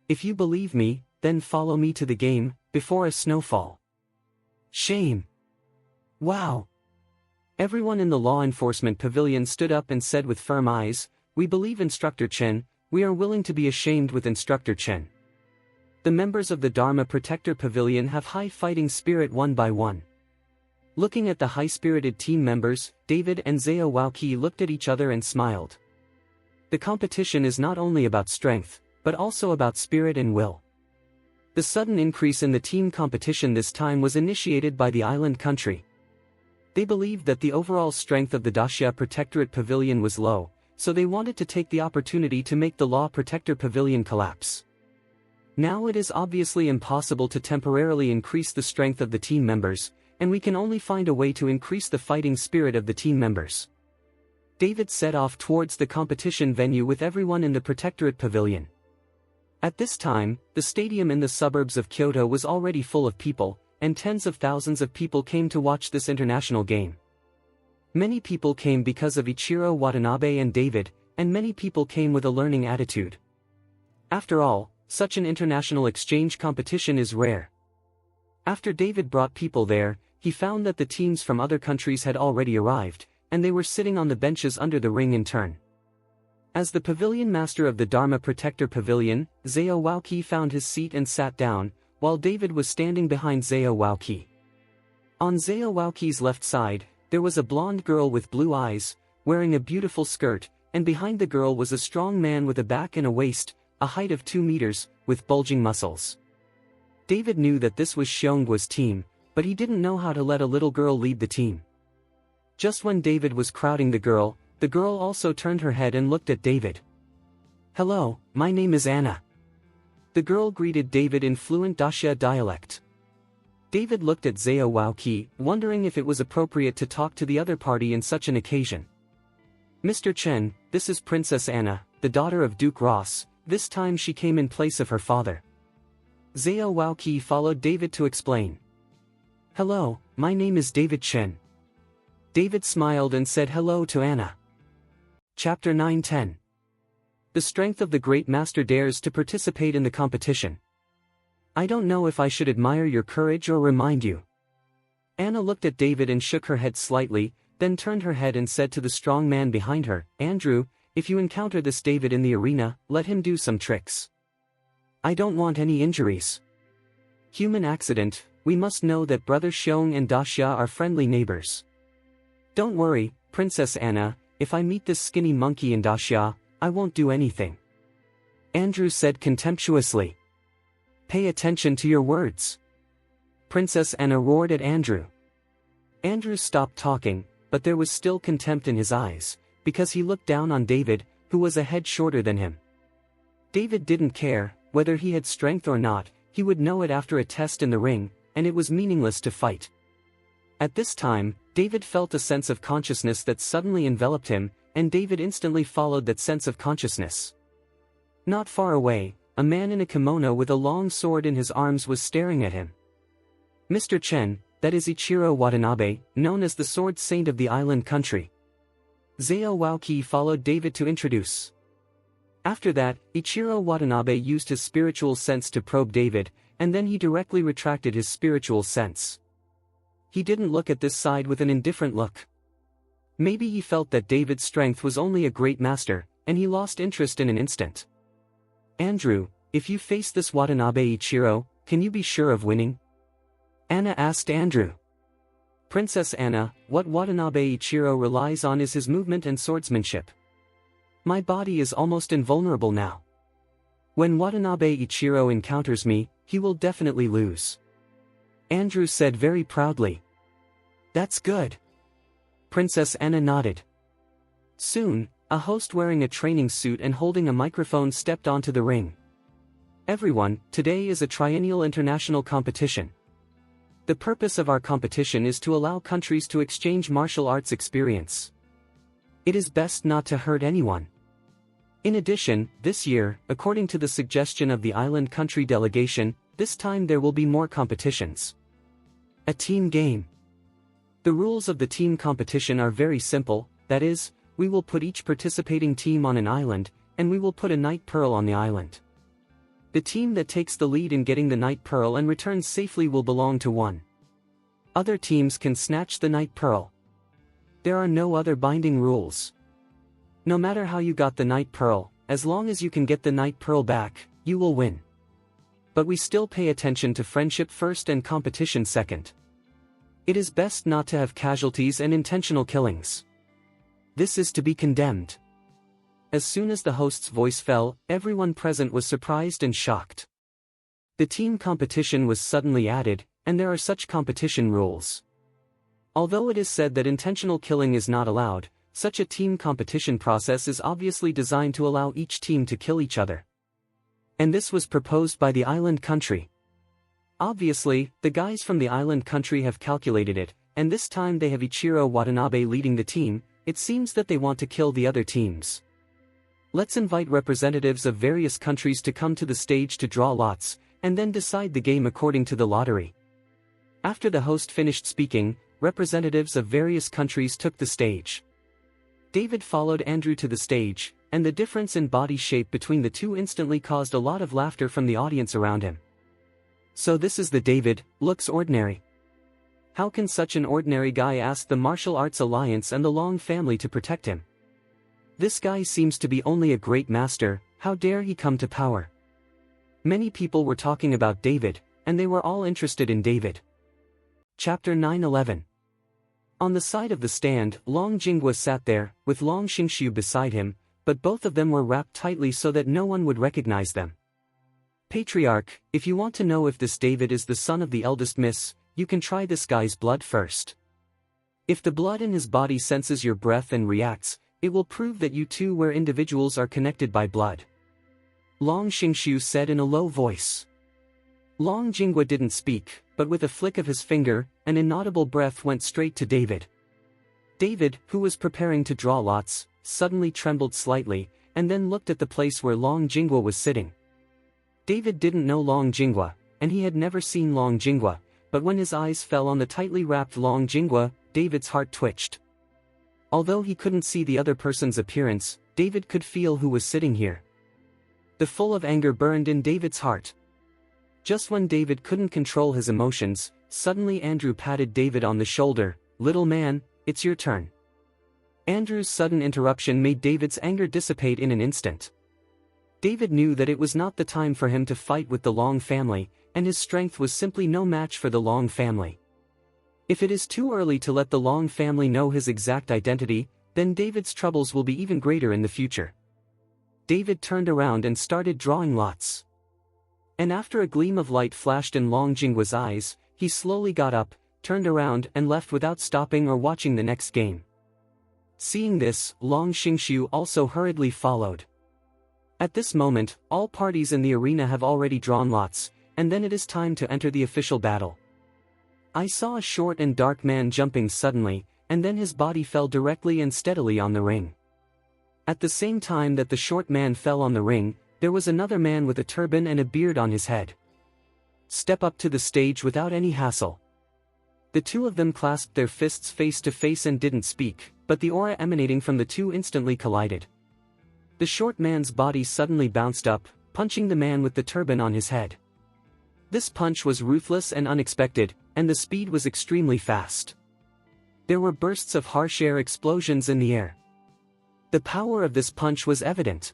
If you believe me, then follow me to the game, before a snowfall. Shame. Wow. Everyone in the law enforcement pavilion stood up and said with firm eyes, we believe Instructor Chen, we are willing to be ashamed with Instructor Chen. The members of the Dharma Protector Pavilion have high fighting spirit one by one. Looking at the high-spirited team members, David and Zhao Waoqi looked at each other and smiled. The competition is not only about strength, but also about spirit and will. The sudden increase in the team competition this time was initiated by the island country. They believed that the overall strength of the Dacia Protectorate Pavilion was low, so they wanted to take the opportunity to make the Law Protector Pavilion collapse. Now it is obviously impossible to temporarily increase the strength of the team members, and we can only find a way to increase the fighting spirit of the team members. David set off towards the competition venue with everyone in the Protectorate Pavilion. At this time, the stadium in the suburbs of Kyoto was already full of people, and tens of thousands of people came to watch this international game. Many people came because of Ichiro Watanabe and David, and many people came with a learning attitude. After all, such an international exchange competition is rare. After David brought people there, he found that the teams from other countries had already arrived, and they were sitting on the benches under the ring in turn. As the pavilion master of the Dharma Protector Pavilion, Zhao Waoqi found his seat and sat down, while David was standing behind Zhao Waoqi. On Zhao Waoqi's left side, there was a blonde girl with blue eyes, wearing a beautiful skirt, and behind the girl was a strong man with a back and a waist, a height of 2 meters, with bulging muscles. David knew that this was Xiongguo's team, but he didn't know how to let a little girl lead the team. Just when David was crowding the girl also turned her head and looked at David. Hello, my name is Anna. The girl greeted David in fluent Dacia dialect. David looked at Zhao Waoqi, wondering if it was appropriate to talk to the other party in such an occasion. Mr. Chen, this is Princess Anna, the daughter of Duke Ross, this time she came in place of her father. Zhao Waoqi followed David to explain. Hello, my name is David Chen. David smiled and said hello to Anna. Chapter 910. The strength of the great master dares to participate in the competition. I don't know if I should admire your courage or remind you. Anna looked at David and shook her head slightly, then turned her head and said to the strong man behind her, Andrew, if you encounter this David in the arena, let him do some tricks. I don't want any injuries. Human accident, we must know that Brother Xiong and Dacia are friendly neighbors. Don't worry, Princess Anna, if I meet this skinny monkey in Dacia, I won't do anything. Andrew said contemptuously. Pay attention to your words. Princess Anna roared at Andrew. Andrew stopped talking, but there was still contempt in his eyes, because he looked down on David, who was a head shorter than him. David didn't care, whether he had strength or not, he would know it after a test in the ring, and it was meaningless to fight. At this time, David felt a sense of consciousness that suddenly enveloped him, and David instantly followed that sense of consciousness. Not far away, a man in a kimono with a long sword in his arms was staring at him. Mr. Chen, that is Ichiro Watanabe, known as the Sword Saint of the island country. Zao Waoki followed David to introduce. After that, Ichiro Watanabe used his spiritual sense to probe David, and then he directly retracted his spiritual sense. He didn't look at this side with an indifferent look. Maybe he felt that David's strength was only a great master, and he lost interest in an instant. Andrew, if you face this Watanabe Ichiro, can you be sure of winning? Anna asked Andrew. Princess Anna, what Watanabe Ichiro relies on is his movement and swordsmanship. My body is almost invulnerable now. When Watanabe Ichiro encounters me, he will definitely lose. Andrew said very proudly. That's good. Princess Anna nodded. Soon, a host wearing a training suit and holding a microphone stepped onto the ring. Everyone, today is a triennial international competition. The purpose of our competition is to allow countries to exchange martial arts experience. It is best not to hurt anyone. In addition, this year, according to the suggestion of the island country delegation, this time there will be more competitions. A team game. The rules of the team competition are very simple, that is, we will put each participating team on an island, and we will put a night pearl on the island. The team that takes the lead in getting the night pearl and returns safely will belong to one. Other teams can snatch the night pearl. There are no other binding rules. No matter how you got the night pearl, as long as you can get the night pearl back, you will win. But we still pay attention to friendship first and competition second. It is best not to have casualties and intentional killings. This is to be condemned. As soon as the host's voice fell, everyone present was surprised and shocked. The team competition was suddenly added, and there are such competition rules. Although it is said that intentional killing is not allowed, such a team competition process is obviously designed to allow each team to kill each other. And this was proposed by the island country. Obviously, the guys from the island country have calculated it, and this time they have Ichiro Watanabe leading the team. It seems that they want to kill the other teams. Let's invite representatives of various countries to come to the stage to draw lots, and then decide the game according to the lottery. After the host finished speaking, representatives of various countries took the stage. David followed Andrew to the stage, and the difference in body shape between the two instantly caused a lot of laughter from the audience around him. So this is the David, looks ordinary. How can such an ordinary guy ask the Martial Arts Alliance and the Long family to protect him? This guy seems to be only a great master, how dare he come to power? Many people were talking about David, and they were all interested in David. Chapter 9-11. On the side of the stand, Long Jinghua sat there, with Long Xingxiu beside him, but both of them were wrapped tightly so that no one would recognize them. Patriarch, if you want to know if this David is the son of the eldest miss, you can try this guy's blood first. If the blood in his body senses your breath and reacts, it will prove that you two where individuals are connected by blood. Long Xingxiu said in a low voice. Long Jinghua didn't speak, but with a flick of his finger, an inaudible breath went straight to David. David, who was preparing to draw lots, suddenly trembled slightly, and then looked at the place where Long Jinghua was sitting. David didn't know Long Jinghua, and he had never seen Long Jinghua, but when his eyes fell on the tightly wrapped Long Jinghua, David's heart twitched. Although he couldn't see the other person's appearance, David could feel who was sitting here. The full of anger burned in David's heart. Just when David couldn't control his emotions, suddenly Andrew patted David on the shoulder. Little man, it's your turn. Andrew's sudden interruption made David's anger dissipate in an instant. David knew that it was not the time for him to fight with the Long family, and his strength was simply no match for the Long family. If it is too early to let the Long family know his exact identity, then David's troubles will be even greater in the future. David turned around and started drawing lots. And after a gleam of light flashed in Long Jingwa's eyes, he slowly got up, turned around and left without stopping or watching the next game. Seeing this, Long Xingshu also hurriedly followed. At this moment, all parties in the arena have already drawn lots, and then it is time to enter the official battle. I saw a short and dark man jumping suddenly, and then his body fell directly and steadily on the ring. At the same time that the short man fell on the ring, there was another man with a turban and a beard on his head. Step up to the stage without any hassle. The two of them clasped their fists face to face and didn't speak, but the aura emanating from the two instantly collided. The short man's body suddenly bounced up, punching the man with the turban on his head. This punch was ruthless and unexpected, and the speed was extremely fast. There were bursts of harsh air explosions in the air. The power of this punch was evident.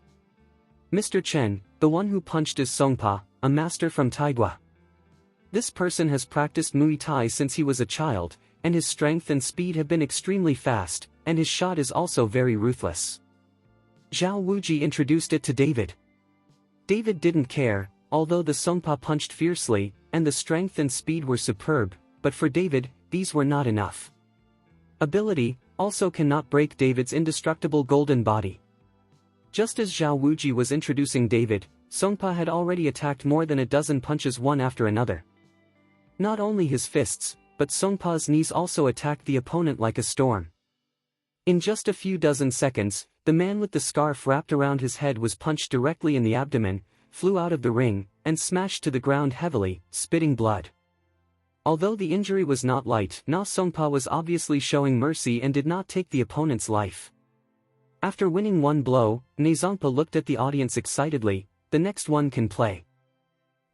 Mr. Chen, the one who punched is Songpa, a master from Taigua. This person has practiced Muay Thai since he was a child, and his strength and speed have been extremely fast, and his shot is also very ruthless. Zhao Wuji introduced it to David. David didn't care, although the Songpa punched fiercely, and the strength and speed were superb, but for David, these were not enough. Ability also cannot break David's indestructible golden body. Just as Zhao Wuji was introducing David, Songpa had already attacked more than a dozen punches one after another. Not only his fists, but Songpa's knees also attacked the opponent like a storm. In just a few dozen seconds, the man with the scarf wrapped around his head was punched directly in the abdomen, flew out of the ring, and smashed to the ground heavily, spitting blood. Although the injury was not light, Na Songpa was obviously showing mercy and did not take the opponent's life. After winning one blow, Ne Zongpa looked at the audience excitedly. The next one can play.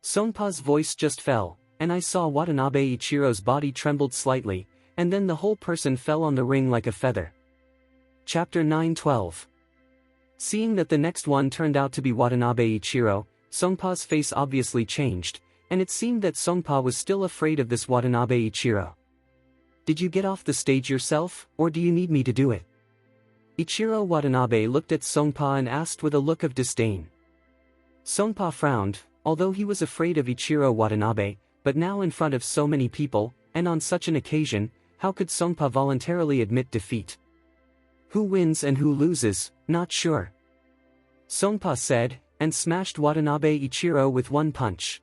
Songpa's voice just fell, and I saw Watanabe Ichiro's body trembled slightly, and then the whole person fell on the ring like a feather. Chapter 9:12. Seeing that the next one turned out to be Watanabe Ichiro, Songpa's face obviously changed, and it seemed that Songpa was still afraid of this Watanabe Ichiro. Did you get off the stage yourself, or do you need me to do it? Ichiro Watanabe looked at Songpa and asked with a look of disdain. Songpa frowned, although he was afraid of Ichiro Watanabe, but now in front of so many people, and on such an occasion, how could Songpa voluntarily admit defeat? Who wins and who loses, not sure. Songpa said, and smashed Watanabe Ichiro with one punch.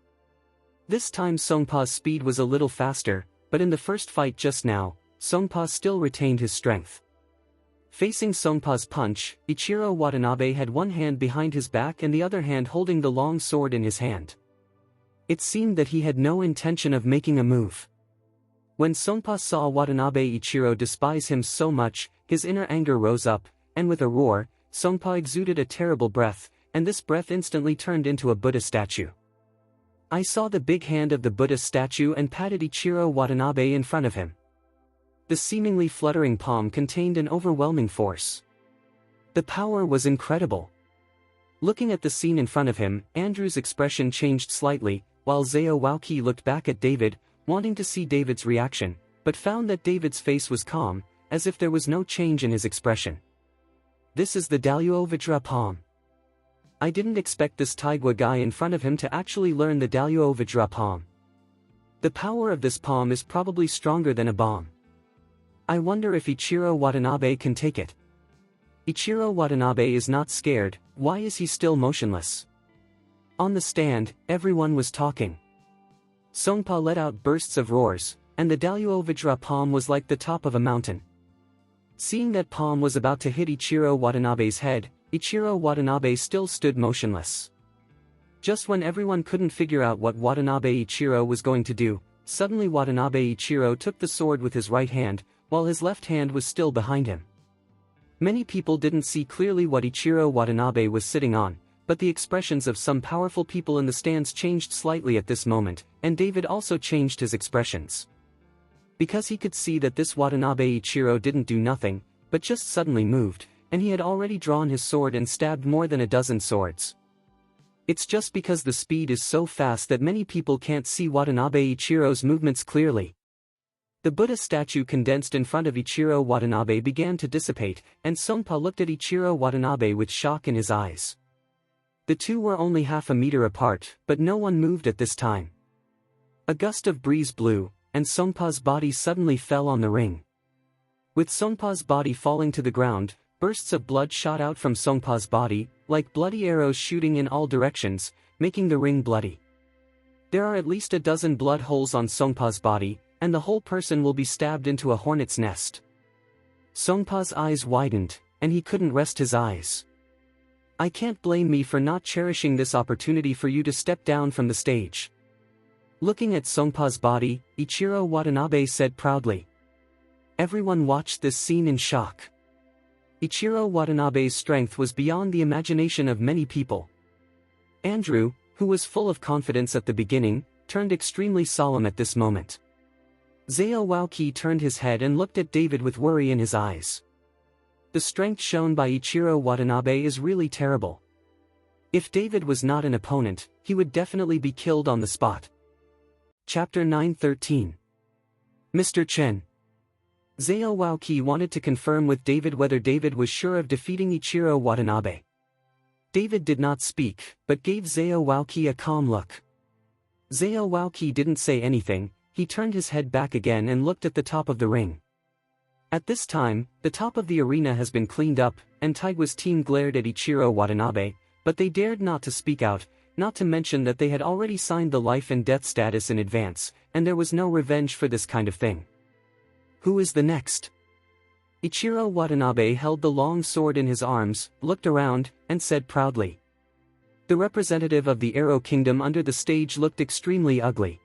This time Songpa's speed was a little faster, but in the first fight just now, Songpa still retained his strength. Facing Songpa's punch, Ichiro Watanabe had one hand behind his back and the other hand holding the long sword in his hand. It seemed that he had no intention of making a move. When Songpa saw Watanabe Ichiro despise him so much, his inner anger rose up, and with a roar, Songpa exuded a terrible breath, and this breath instantly turned into a Buddha statue. I saw the big hand of the Buddha statue and patted Ichiro Watanabe in front of him. The seemingly fluttering palm contained an overwhelming force. The power was incredible. Looking at the scene in front of him, Andrew's expression changed slightly, while Zhao Waoqi looked back at David, wanting to see David's reaction, but found that David's face was calm, as if there was no change in his expression. This is the Daluo Vajra palm. I didn't expect this Taigua guy in front of him to actually learn the Daluo Vajra palm. The power of this palm is probably stronger than a bomb. I wonder if Ichiro Watanabe can take it. Ichiro Watanabe is not scared, why is he still motionless? On the stand, everyone was talking. Songpa let out bursts of roars, and the Daluo Vajra palm was like the top of a mountain. Seeing that palm was about to hit Ichiro Watanabe's head, Ichiro Watanabe still stood motionless. Just when everyone couldn't figure out what Watanabe Ichiro was going to do, suddenly Watanabe Ichiro took the sword with his right hand, while his left hand was still behind him. Many people didn't see clearly what Ichiro Watanabe was sitting on, but the expressions of some powerful people in the stands changed slightly at this moment, and David also changed his expressions. Because he could see that this Watanabe Ichiro didn't do nothing, but just suddenly moved, and he had already drawn his sword and stabbed more than a dozen swords. It's just because the speed is so fast that many people can't see Watanabe Ichiro's movements clearly. The Buddha statue condensed in front of Ichiro Watanabe began to dissipate, and Songpa looked at Ichiro Watanabe with shock in his eyes. The two were only half a meter apart, but no one moved at this time. A gust of breeze blew, and Songpa's body suddenly fell on the ring. With Songpa's body falling to the ground, bursts of blood shot out from Songpa's body, like bloody arrows shooting in all directions, making the ring bloody. There are at least a dozen blood holes on Songpa's body, and the whole person will be stabbed into a hornet's nest. Songpa's eyes widened, and he couldn't rest his eyes. I can't blame me for not cherishing this opportunity for you to step down from the stage. Looking at Songpa's body, Ichiro Watanabe said proudly. Everyone watched this scene in shock. Ichiro Watanabe's strength was beyond the imagination of many people. Andrew, who was full of confidence at the beginning, turned extremely solemn at this moment. Zhao Waoqi turned his head and looked at David with worry in his eyes. The strength shown by Ichiro Watanabe is really terrible. If David was not an opponent, he would definitely be killed on the spot. Chapter 9:13. Mr. Chen. Zhao Waoqi wanted to confirm with David whether David was sure of defeating Ichiro Watanabe. David did not speak, but gave Zhao Waoqi a calm look. Zhao Waoqi didn't say anything, he turned his head back again and looked at the top of the ring. At this time, the top of the arena has been cleaned up, and Taigua's team glared at Ichiro Watanabe, but they dared not to speak out, not to mention that they had already signed the life and death status in advance, and there was no revenge for this kind of thing. Who is the next? Ichiro Watanabe held the long sword in his arms, looked around, and said proudly. The representative of the Arrow Kingdom under the stage looked extremely ugly.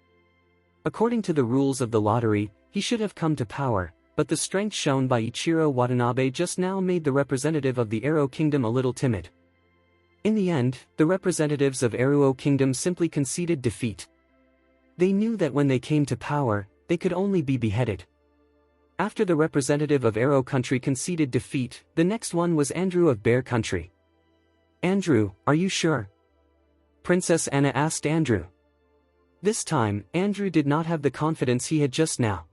According to the rules of the lottery, he should have come to power, but the strength shown by Ichiro Watanabe just now made the representative of the Arrow Kingdom a little timid. In the end, the representatives of Arrow Kingdom simply conceded defeat. They knew that when they came to power, they could only be beheaded. After the representative of Arrow Country conceded defeat, the next one was Andrew of Bear Country. Andrew, are you sure? Princess Anna asked Andrew. This time, Andrew did not have the confidence he had just now.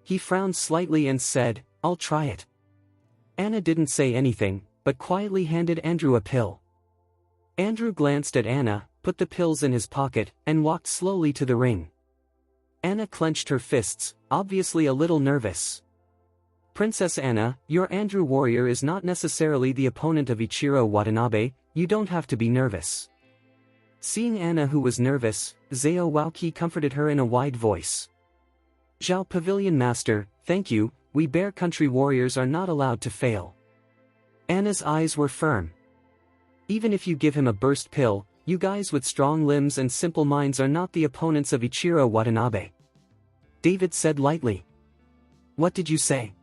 He frowned slightly and said, I'll try it. Anna didn't say anything, but quietly handed Andrew a pill. Andrew glanced at Anna, put the pills in his pocket, and walked slowly to the ring. Anna clenched her fists, obviously a little nervous. Princess Anna, your Andrew warrior is not necessarily the opponent of Ichiro Watanabe, you don't have to be nervous. Seeing Anna who was nervous, Zhao Waoqi comforted her in a wide voice. Zhao Pavilion Master, thank you, we Bear Country warriors are not allowed to fail. Anna's eyes were firm. Even if you give him a burst pill, you guys with strong limbs and simple minds are not the opponents of Ichiro Watanabe. David said lightly. What did you say?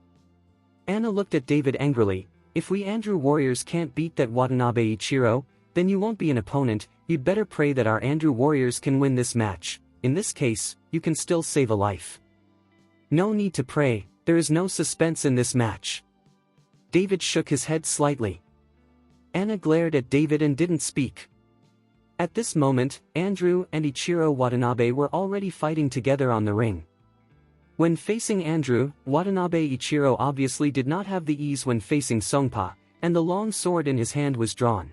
Anna looked at David angrily. If we Andrew warriors can't beat that Watanabe Ichiro, then you won't be an opponent, you'd better pray that our Andrew warriors can win this match. In this case, you can still save a life. No need to pray, there is no suspense in this match. David shook his head slightly. Anna glared at David and didn't speak. At this moment, Andrew and Ichiro Watanabe were already fighting together on the ring. When facing Andrew, Watanabe Ichiro obviously did not have the ease when facing Songpa, and the long sword in his hand was drawn.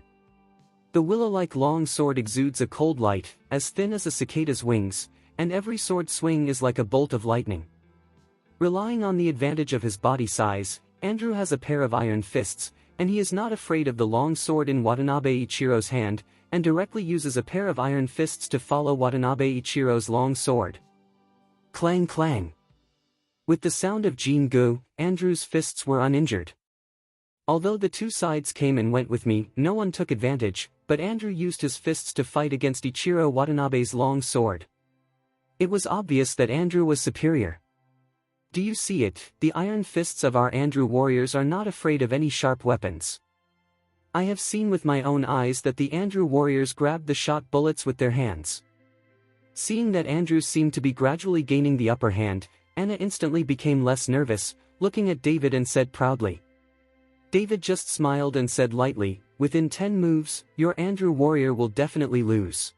The willow-like long sword exudes a cold light, as thin as a cicada's wings, and every sword swing is like a bolt of lightning. Relying on the advantage of his body size, Andrew has a pair of iron fists, and he is not afraid of the long sword in Watanabe Ichiro's hand, and directly uses a pair of iron fists to follow Watanabe Ichiro's long sword. Clang clang. With the sound of Jingu, Andrew's fists were uninjured. Although the two sides came and went with me, no one took advantage, but Andrew used his fists to fight against Ichiro Watanabe's long sword. It was obvious that Andrew was superior. Do you see it? The iron fists of our Andrew warriors are not afraid of any sharp weapons. I have seen with my own eyes that the Andrew warriors grabbed the shot bullets with their hands. Seeing that Andrew seemed to be gradually gaining the upper hand, Anna instantly became less nervous, looking at David and said proudly. David just smiled and said lightly, within 10 moves, your Andrew warrior will definitely lose.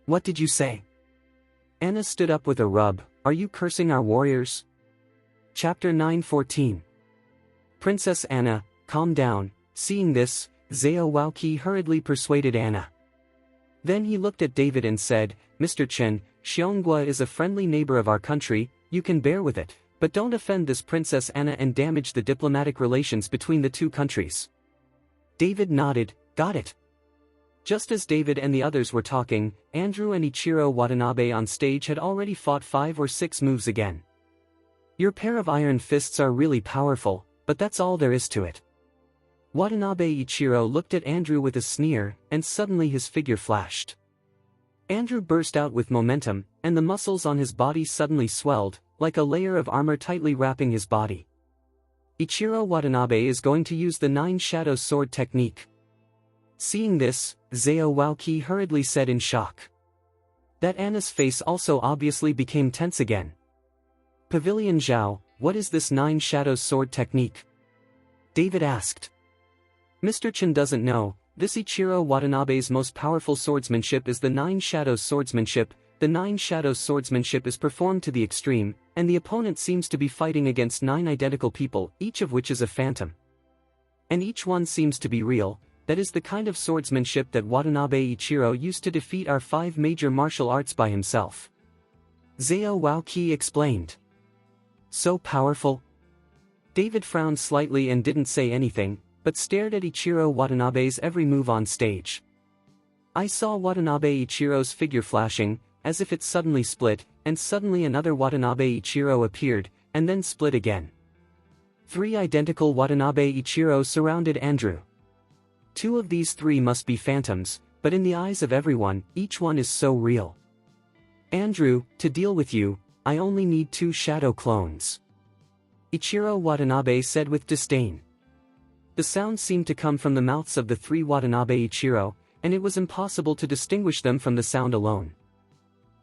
What did you say? Anna stood up with a rub. Are you cursing our warriors? Chapter 9:14. Princess Anna, calm down. Seeing this, Zhao Waoqi hurriedly persuaded Anna. Then he looked at David and said, Mr. Chen, Xiongua is a friendly neighbor of our country, you can bear with it, but don't offend this Princess Anna and damage the diplomatic relations between the two countries. David nodded, got it. Just as David and the others were talking, Andrew and Ichiro Watanabe on stage had already fought 5 or 6 moves again. Your pair of iron fists are really powerful, but that's all there is to it. Watanabe Ichiro looked at Andrew with a sneer, and suddenly his figure flashed. Andrew burst out with momentum, and the muscles on his body suddenly swelled, like a layer of armor tightly wrapping his body. Ichiro Watanabe is going to use the 9 Shadow Sword technique. Seeing this, Zhao Waoqi hurriedly said in shock. That Anna's face also obviously became tense again. Pavilion Zhao, what is this 9 Shadow Sword technique? David asked. Mr. Chen doesn't know, this Ichiro Watanabe's most powerful swordsmanship is the 9 Shadows swordsmanship. The 9 Shadows swordsmanship is performed to the extreme, and the opponent seems to be fighting against 9 identical people, each of which is a phantom. And each one seems to be real. That is the kind of swordsmanship that Watanabe Ichiro used to defeat our 5 major martial arts by himself. Zhao Waoqi explained. So powerful? David frowned slightly and didn't say anything, but stared at Ichiro Watanabe's every move on stage. I saw Watanabe Ichiro's figure flashing, as if it suddenly split, and suddenly another Watanabe Ichiro appeared, and then split again. 3 identical Watanabe Ichiro surrounded Andrew. 2 of these 3 must be phantoms, but in the eyes of everyone, each one is so real. Andrew, to deal with you, I only need 2 shadow clones. Ichiro Watanabe said with disdain. The sound seemed to come from the mouths of the 3 Watanabe Ichiro, and it was impossible to distinguish them from the sound alone.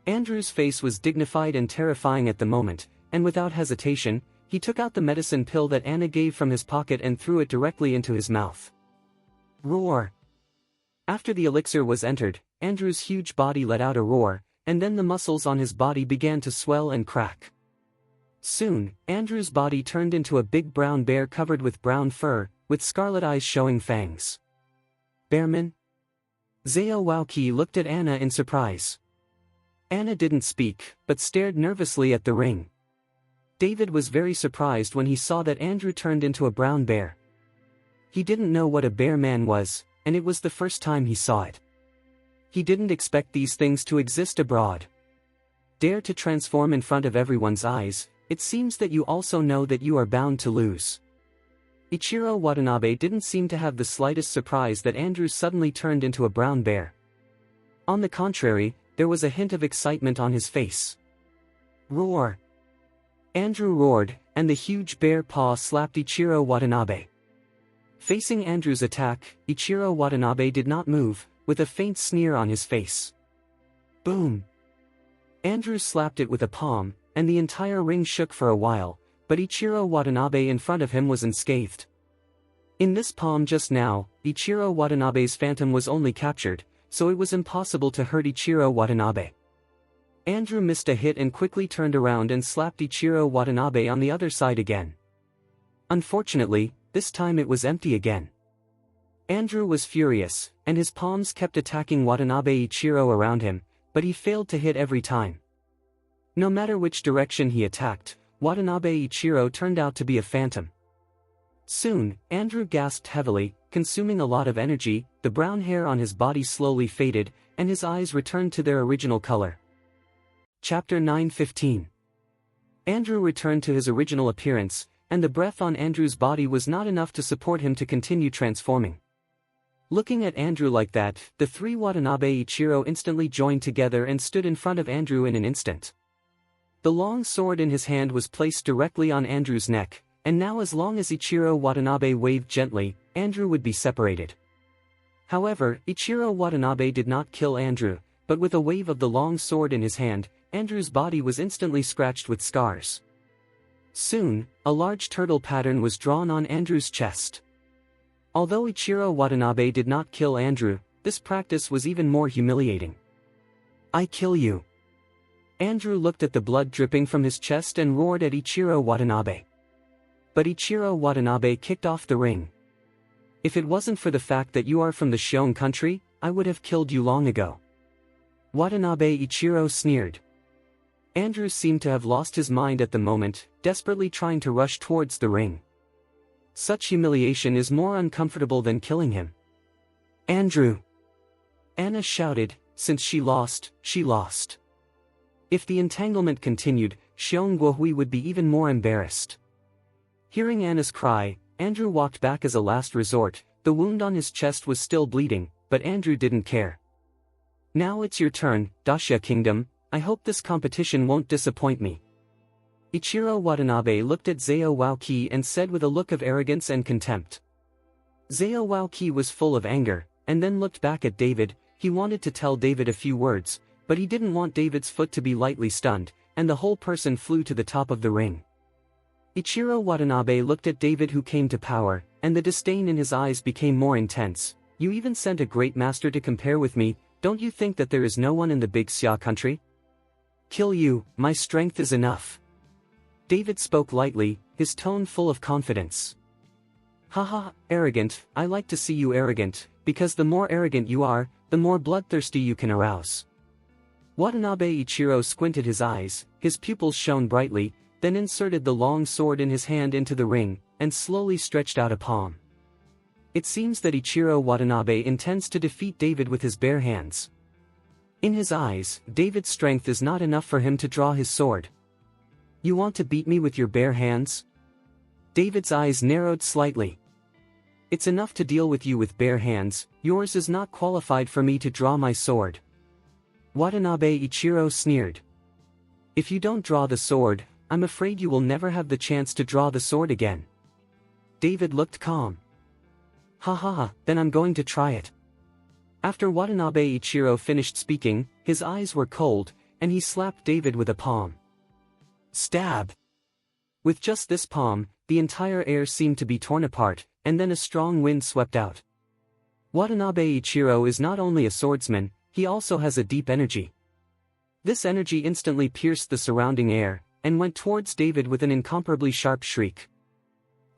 Andrew's face was dignified and terrifying at the moment, and without hesitation, he took out the medicine pill that Anna gave from his pocket and threw it directly into his mouth. Roar! After the elixir was entered, Andrew's huge body let out a roar, and then the muscles on his body began to swell and crack. Soon, Andrew's body turned into a big brown bear covered with brown fur, with scarlet eyes showing fangs. Bearman? Zhao Waoqi looked at Anna in surprise. Anna didn't speak, but stared nervously at the ring. David was very surprised when he saw that Andrew turned into a brown bear. He didn't know what a bear man was, and it was the first time he saw it. He didn't expect these things to exist abroad. Dare to transform in front of everyone's eyes, it seems that you also know that you are bound to lose. Ichiro Watanabe didn't seem to have the slightest surprise that Andrew suddenly turned into a brown bear. On the contrary, there was a hint of excitement on his face. Roar! Andrew roared, and the huge bear paw slapped Ichiro Watanabe. Facing Andrew's attack, Ichiro Watanabe did not move, with a faint sneer on his face. Boom! Andrew slapped it with a palm, and the entire ring shook for a while, but Ichiro Watanabe in front of him was unscathed. In this palm just now, Ichiro Watanabe's phantom was only captured, so it was impossible to hurt Ichiro Watanabe. Andrew missed a hit and quickly turned around and slapped Ichiro Watanabe on the other side again. Unfortunately, this time it was empty again. Andrew was furious, and his palms kept attacking Watanabe Ichiro around him, but he failed to hit every time. No matter which direction he attacked, Watanabe Ichiro turned out to be a phantom. Soon, Andrew gasped heavily, consuming a lot of energy, the brown hair on his body slowly faded, and his eyes returned to their original color. Chapter 9:15. Andrew returned to his original appearance, and the breath on Andrew's body was not enough to support him to continue transforming. Looking at Andrew like that, the 3 Watanabe Ichiro instantly joined together and stood in front of Andrew in an instant. The long sword in his hand was placed directly on Andrew's neck, and now as long as Ichiro Watanabe waved gently, Andrew would be separated. However, Ichiro Watanabe did not kill Andrew, but with a wave of the long sword in his hand, Andrew's body was instantly scratched with scars. Soon, a large turtle pattern was drawn on Andrew's chest. Although Ichiro Watanabe did not kill Andrew, this practice was even more humiliating. I kill you. Andrew looked at the blood dripping from his chest and roared at Ichiro Watanabe. But Ichiro Watanabe kicked off the ring. If it wasn't for the fact that you are from the Shion country, I would have killed you long ago. Watanabe Ichiro sneered. Andrew seemed to have lost his mind at the moment, desperately trying to rush towards the ring. Such humiliation is more uncomfortable than killing him. Andrew! Anna shouted, since she lost, she lost. If the entanglement continued, Shion Guohui would be even more embarrassed. Hearing Anna's cry, Andrew walked back as a last resort. The wound on his chest was still bleeding, but Andrew didn't care. Now it's your turn, Dacia Kingdom. I hope this competition won't disappoint me. Ichiro Watanabe looked at Zao Waoki and said with a look of arrogance and contempt. Zao Waoki was full of anger, and then looked back at David. He wanted to tell David a few words, but he didn't want David's foot to be lightly stunned, and the whole person flew to the top of the ring. Ichiro Watanabe looked at David, who came to power, and the disdain in his eyes became more intense. You even sent a great master to compare with me. Don't you think that there is no one in the big Xia country? Kill you, my strength is enough. David spoke lightly, his tone full of confidence. Haha, arrogant. I like to see you arrogant, because the more arrogant you are, the more bloodthirsty you can arouse. Watanabe Ichiro squinted his eyes, his pupils shone brightly, then inserted the long sword in his hand into the ring, and slowly stretched out a palm. It seems that Ichiro Watanabe intends to defeat David with his bare hands. In his eyes, David's strength is not enough for him to draw his sword. You want to beat me with your bare hands? David's eyes narrowed slightly. It's enough to deal with you with bare hands, yours is not qualified for me to draw my sword. Watanabe Ichiro sneered. If you don't draw the sword, I'm afraid you will never have the chance to draw the sword again. David looked calm. Ha ha ha, then I'm going to try it. After Watanabe Ichiro finished speaking, his eyes were cold, and he slapped David with a palm. Stab! With just this palm, the entire air seemed to be torn apart, and then a strong wind swept out. Watanabe Ichiro is not only a swordsman, he also has a deep energy. This energy instantly pierced the surrounding air, and went towards David with an incomparably sharp shriek.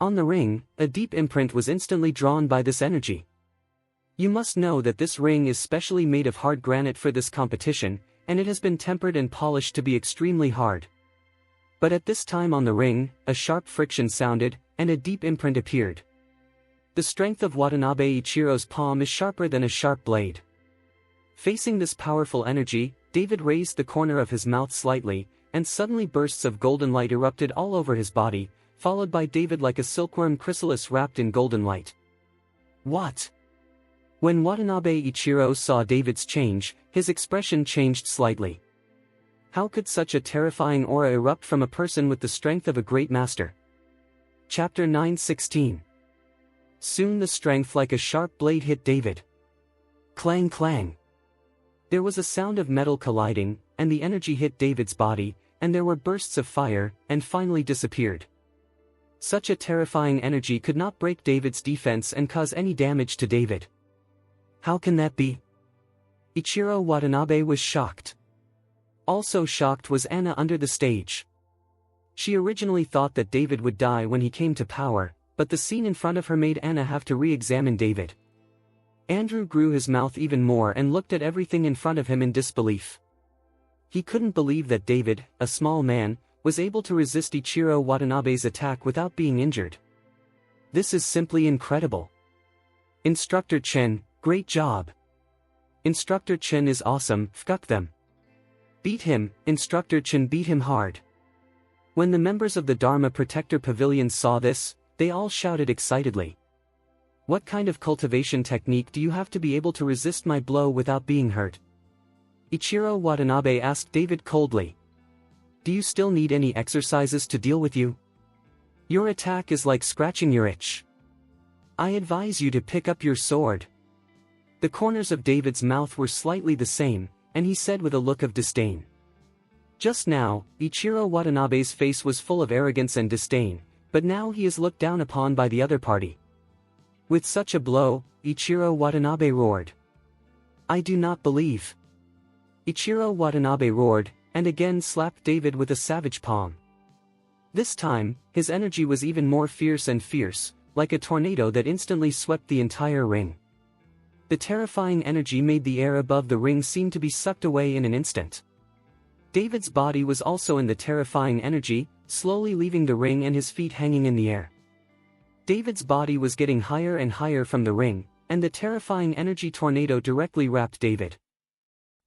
On the ring, a deep imprint was instantly drawn by this energy. You must know that this ring is specially made of hard granite for this competition, and it has been tempered and polished to be extremely hard. But at this time on the ring, a sharp friction sounded, and a deep imprint appeared. The strength of Watanabe Ichiro's palm is sharper than a sharp blade. Facing this powerful energy, David raised the corner of his mouth slightly, and suddenly bursts of golden light erupted all over his body, followed by David like a silkworm chrysalis wrapped in golden light. What? When Watanabe Ichiro saw David's change, his expression changed slightly. How could such a terrifying aura erupt from a person with the strength of a great master? Chapter 9:16. Soon the strength like a sharp blade hit David. Clang clang. There was a sound of metal colliding, and the energy hit David's body, and there were bursts of fire, and finally disappeared. Such a terrifying energy could not break David's defense and cause any damage to David. How can that be? Ichiro Watanabe was shocked. Also shocked was Anna under the stage. She originally thought that David would die when he came to power, but the scene in front of her made Anna have to re-examine David. Andrew grew his mouth even more and looked at everything in front of him in disbelief. He couldn't believe that David, a small man, was able to resist Ichiro Watanabe's attack without being injured. This is simply incredible. Instructor Chen, great job. Instructor Chen is awesome, fuck them. Beat him, Instructor Chen beat him hard. When the members of the Dharma Protector Pavilion saw this, they all shouted excitedly. What kind of cultivation technique do you have to be able to resist my blow without being hurt? Ichiro Watanabe asked David coldly. Do you still need any exercises to deal with you? Your attack is like scratching your itch. I advise you to pick up your sword. The corners of David's mouth were slightly the same, and he said with a look of disdain. Just now, Ichiro Watanabe's face was full of arrogance and disdain, but now he is looked down upon by the other party. With such a blow, Ichiro Watanabe roared. I do not believe. Ichiro Watanabe roared, and again slapped David with a savage palm. This time, his energy was even more fierce and fierce, like a tornado that instantly swept the entire ring. The terrifying energy made the air above the ring seem to be sucked away in an instant. David's body was also in the terrifying energy, slowly leaving the ring and his feet hanging in the air. David's body was getting higher and higher from the ring, and the terrifying energy tornado directly wrapped David.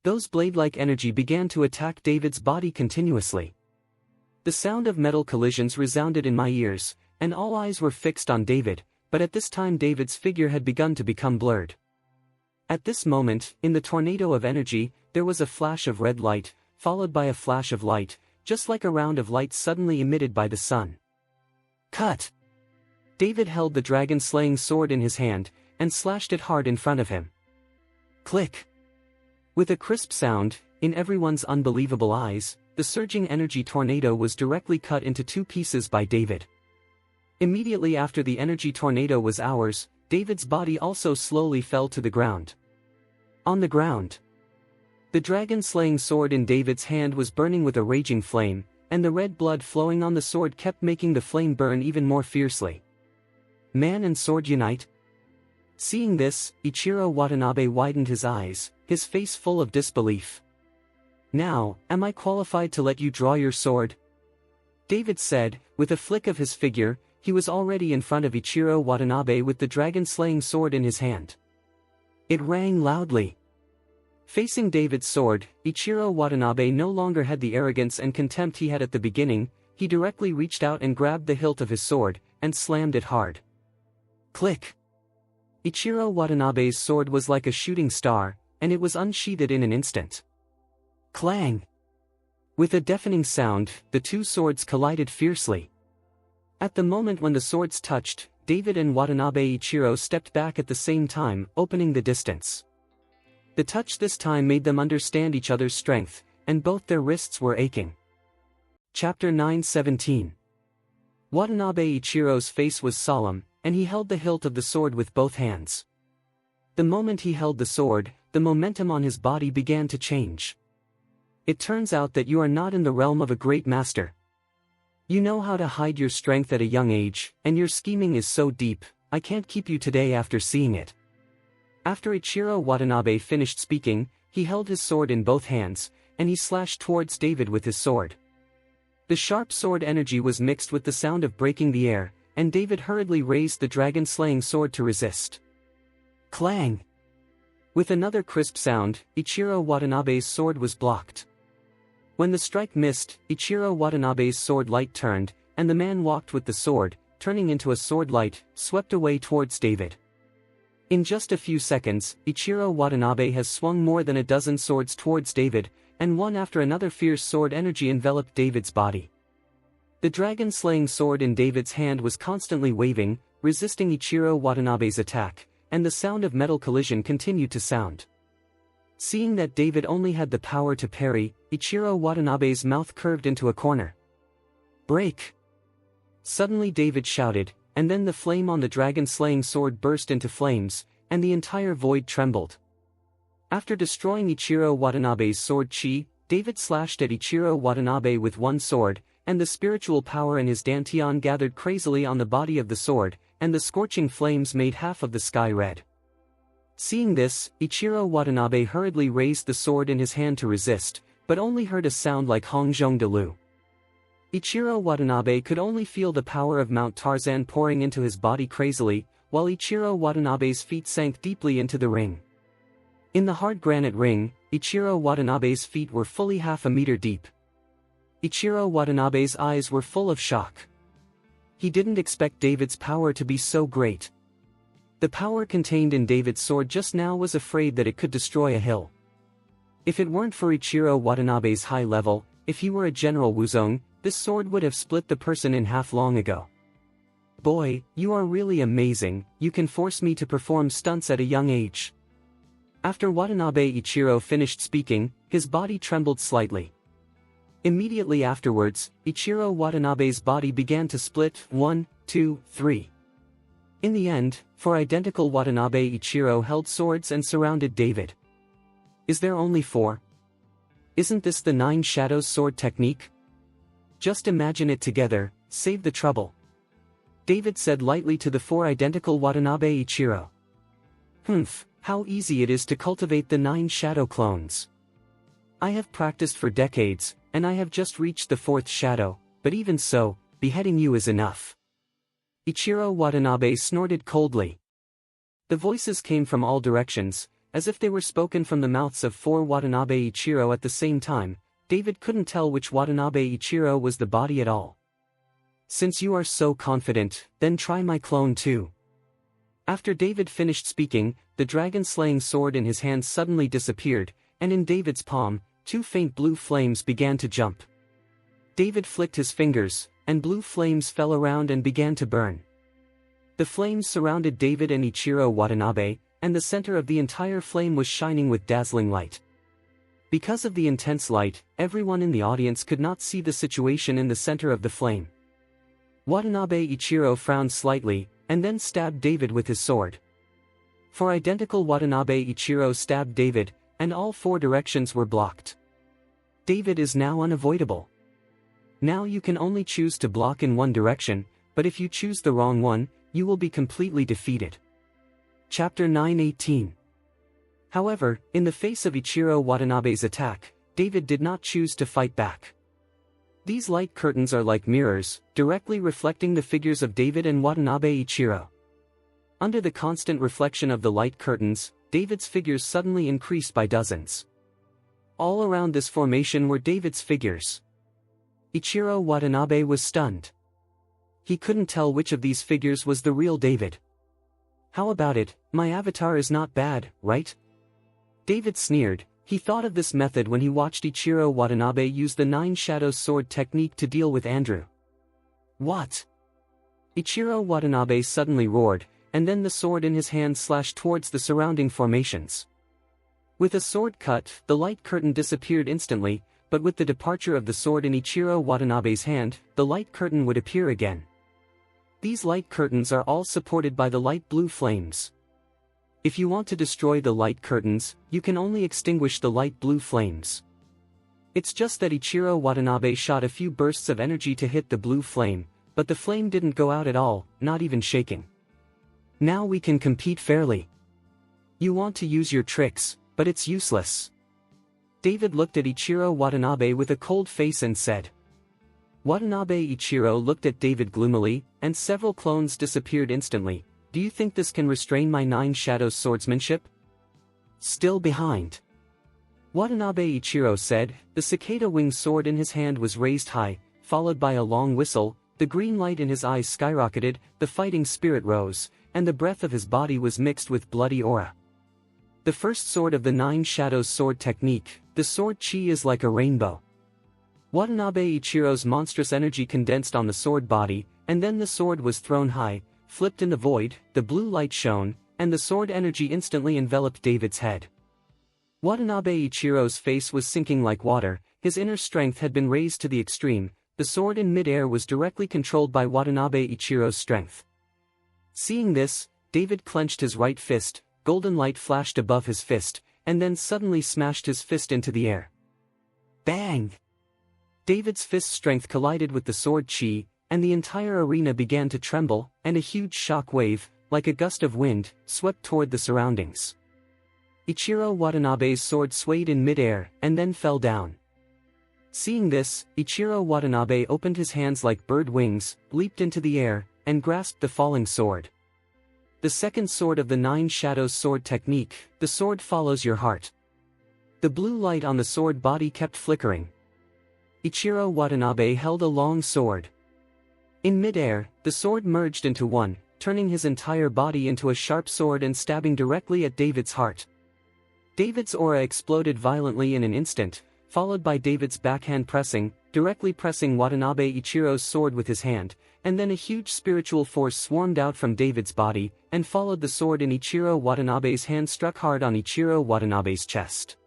Those blade-like energy began to attack David's body continuously. The sound of metal collisions resounded in my ears, and all eyes were fixed on David, but at this time David's figure had begun to become blurred. At this moment, in the tornado of energy, there was a flash of red light, followed by a flash of light, just like a round of light suddenly emitted by the sun. Cut! David held the dragon-slaying sword in his hand, and slashed it hard in front of him. Click! With a crisp sound, in everyone's unbelievable eyes, the surging energy tornado was directly cut into two pieces by David. Immediately after the energy tornado was ours, David's body also slowly fell to the ground. On the ground, the dragon-slaying sword in David's hand was burning with a raging flame, and the red blood flowing on the sword kept making the flame burn even more fiercely. Man and sword unite? Seeing this, Ichiro Watanabe widened his eyes, his face full of disbelief. Now, am I qualified to let you draw your sword? David said, with a flick of his figure. He was already in front of Ichiro Watanabe with the dragon-slaying sword in his hand. It rang loudly. Facing David's sword, Ichiro Watanabe no longer had the arrogance and contempt he had at the beginning. He directly reached out and grabbed the hilt of his sword, and slammed it hard. Click! Ichiro Watanabe's sword was like a shooting star, and it was unsheathed in an instant. Clang! With a deafening sound, the two swords collided fiercely. At the moment when the swords touched, David and Watanabe Ichiro stepped back at the same time, opening the distance. The touch this time made them understand each other's strength, and both their wrists were aching. Chapter 9:17. Watanabe Ichiro's face was solemn, and he held the hilt of the sword with both hands. The moment he held the sword, the momentum on his body began to change. It turns out that you are not in the realm of a great master. You know how to hide your strength at a young age, and your scheming is so deep, I can't keep you today after seeing it. After Ichiro Watanabe finished speaking, he held his sword in both hands, and he slashed towards David with his sword. The sharp sword energy was mixed with the sound of breaking the air, and David hurriedly raised the dragon-slaying sword to resist. Clang! With another crisp sound, Ichiro Watanabe's sword was blocked. When the strike missed, Ichiro Watanabe's sword light turned, and the man walked with the sword, turning into a sword light, swept away towards David. In just a few seconds, Ichiro Watanabe has swung more than a dozen swords towards David, and one after another fierce sword energy enveloped David's body. The dragon-slaying sword in David's hand was constantly waving, resisting Ichiro Watanabe's attack, and the sound of metal collision continued to sound. Seeing that David only had the power to parry, Ichiro Watanabe's mouth curved into a corner. Break! Suddenly David shouted, and then the flame on the dragon-slaying sword burst into flames, and the entire void trembled. After destroying Ichiro Watanabe's sword chi, David slashed at Ichiro Watanabe with one sword, and the spiritual power in his dantian gathered crazily on the body of the sword, and the scorching flames made half of the sky red. Seeing this, Ichiro Watanabe hurriedly raised the sword in his hand to resist, but only heard a sound like Hongjong de Lu. Ichiro Watanabe could only feel the power of Mount Tarzan pouring into his body crazily, while Ichiro Watanabe's feet sank deeply into the ring. In the hard granite ring, Ichiro Watanabe's feet were fully half a meter deep. Ichiro Watanabe's eyes were full of shock. He didn't expect David's power to be so great. The power contained in David's sword just now was afraid that it could destroy a hill. If it weren't for Ichiro Watanabe's high level, if he were a General Wuzong, this sword would have split the person in half long ago. Boy, you are really amazing, you can force me to perform stunts at a young age. After Watanabe Ichiro finished speaking, his body trembled slightly. Immediately afterwards, Ichiro Watanabe's body began to split, 1, 2, 3. In the end, four identical Watanabe Ichiro held swords and surrounded David. Is there only 4? Isn't this the 9 shadows sword technique? Just imagine it together, save the trouble. David said lightly to the 4 identical Watanabe Ichiro. Humph, how easy it is to cultivate the 9 shadow clones. I have practiced for decades, and I have just reached the 4th shadow, but even so, beheading you is enough. Ichiro Watanabe snorted coldly. The voices came from all directions, as if they were spoken from the mouths of 4 Watanabe Ichiro at the same time. David couldn't tell which Watanabe Ichiro was the body at all. Since you are so confident, then try my clone too. After David finished speaking, the dragon-slaying sword in his hand suddenly disappeared, and in David's palm, 2 faint blue flames began to jump. David flicked his fingers, and blue flames fell around and began to burn. The flames surrounded David and Ichiro Watanabe, and the center of the entire flame was shining with dazzling light. Because of the intense light, everyone in the audience could not see the situation in the center of the flame. Watanabe Ichiro frowned slightly, and then stabbed David with his sword. 4 identical Watanabe Ichiro stabbed David, and all 4 directions were blocked. David is now unavoidable. Now you can only choose to block in one direction, but if you choose the wrong one, you will be completely defeated. Chapter 9:18. However, in the face of Ichiro Watanabe's attack, David did not choose to fight back. These light curtains are like mirrors, directly reflecting the figures of David and Watanabe Ichiro. Under the constant reflection of the light curtains, David's figures suddenly increased by dozens. All around this formation were David's figures. Ichiro Watanabe was stunned. He couldn't tell which of these figures was the real David. How about it, my avatar is not bad, right? David sneered. He thought of this method when he watched Ichiro Watanabe use the 9 Shadows sword technique to deal with Andrew. What? Ichiro Watanabe suddenly roared, and then the sword in his hand slashed towards the surrounding formations. With a sword cut, the light curtain disappeared instantly, but with the departure of the sword in Ichiro Watanabe's hand, the light curtain would appear again. These light curtains are all supported by the light blue flames. If you want to destroy the light curtains, you can only extinguish the light blue flames. It's just that Ichiro Watanabe shot a few bursts of energy to hit the blue flame, but the flame didn't go out at all, not even shaking. Now we can compete fairly. You want to use your tricks, but it's useless. David looked at Ichiro Watanabe with a cold face and said. Watanabe Ichiro looked at David gloomily, and several clones disappeared instantly. Do you think this can restrain my 9 Shadows swordsmanship? Still behind. Watanabe Ichiro said. The cicada-winged sword in his hand was raised high, followed by a long whistle. The green light in his eyes skyrocketed, the fighting spirit rose, and the breath of his body was mixed with bloody aura. The first sword of the 9 Shadows sword technique, the sword chi is like a rainbow. Watanabe Ichiro's monstrous energy condensed on the sword body, and then the sword was thrown high, flipped in the void, the blue light shone, and the sword energy instantly enveloped David's head. Watanabe Ichiro's face was sinking like water, his inner strength had been raised to the extreme, the sword in mid-air was directly controlled by Watanabe Ichiro's strength. Seeing this, David clenched his right fist, golden light flashed above his fist, and then suddenly smashed his fist into the air. Bang! David's fist strength collided with the sword chi, and the entire arena began to tremble, and a huge shock wave, like a gust of wind, swept toward the surroundings. Ichiro Watanabe's sword swayed in mid-air, and then fell down. Seeing this, Ichiro Watanabe opened his hands like bird wings, leaped into the air, and grasped the falling sword. The second sword of the 9 Shadows sword technique, the sword follows your heart. The blue light on the sword body kept flickering. Ichiro Watanabe held a long sword. In mid-air, the sword merged into one, turning his entire body into a sharp sword and stabbing directly at David's heart. David's aura exploded violently in an instant, followed by David's backhand pressing, directly pressing Watanabe Ichiro's sword with his hand, and then a huge spiritual force swarmed out from David's body, and followed the sword in Ichiro Watanabe's hand struck hard on Ichiro Watanabe's chest.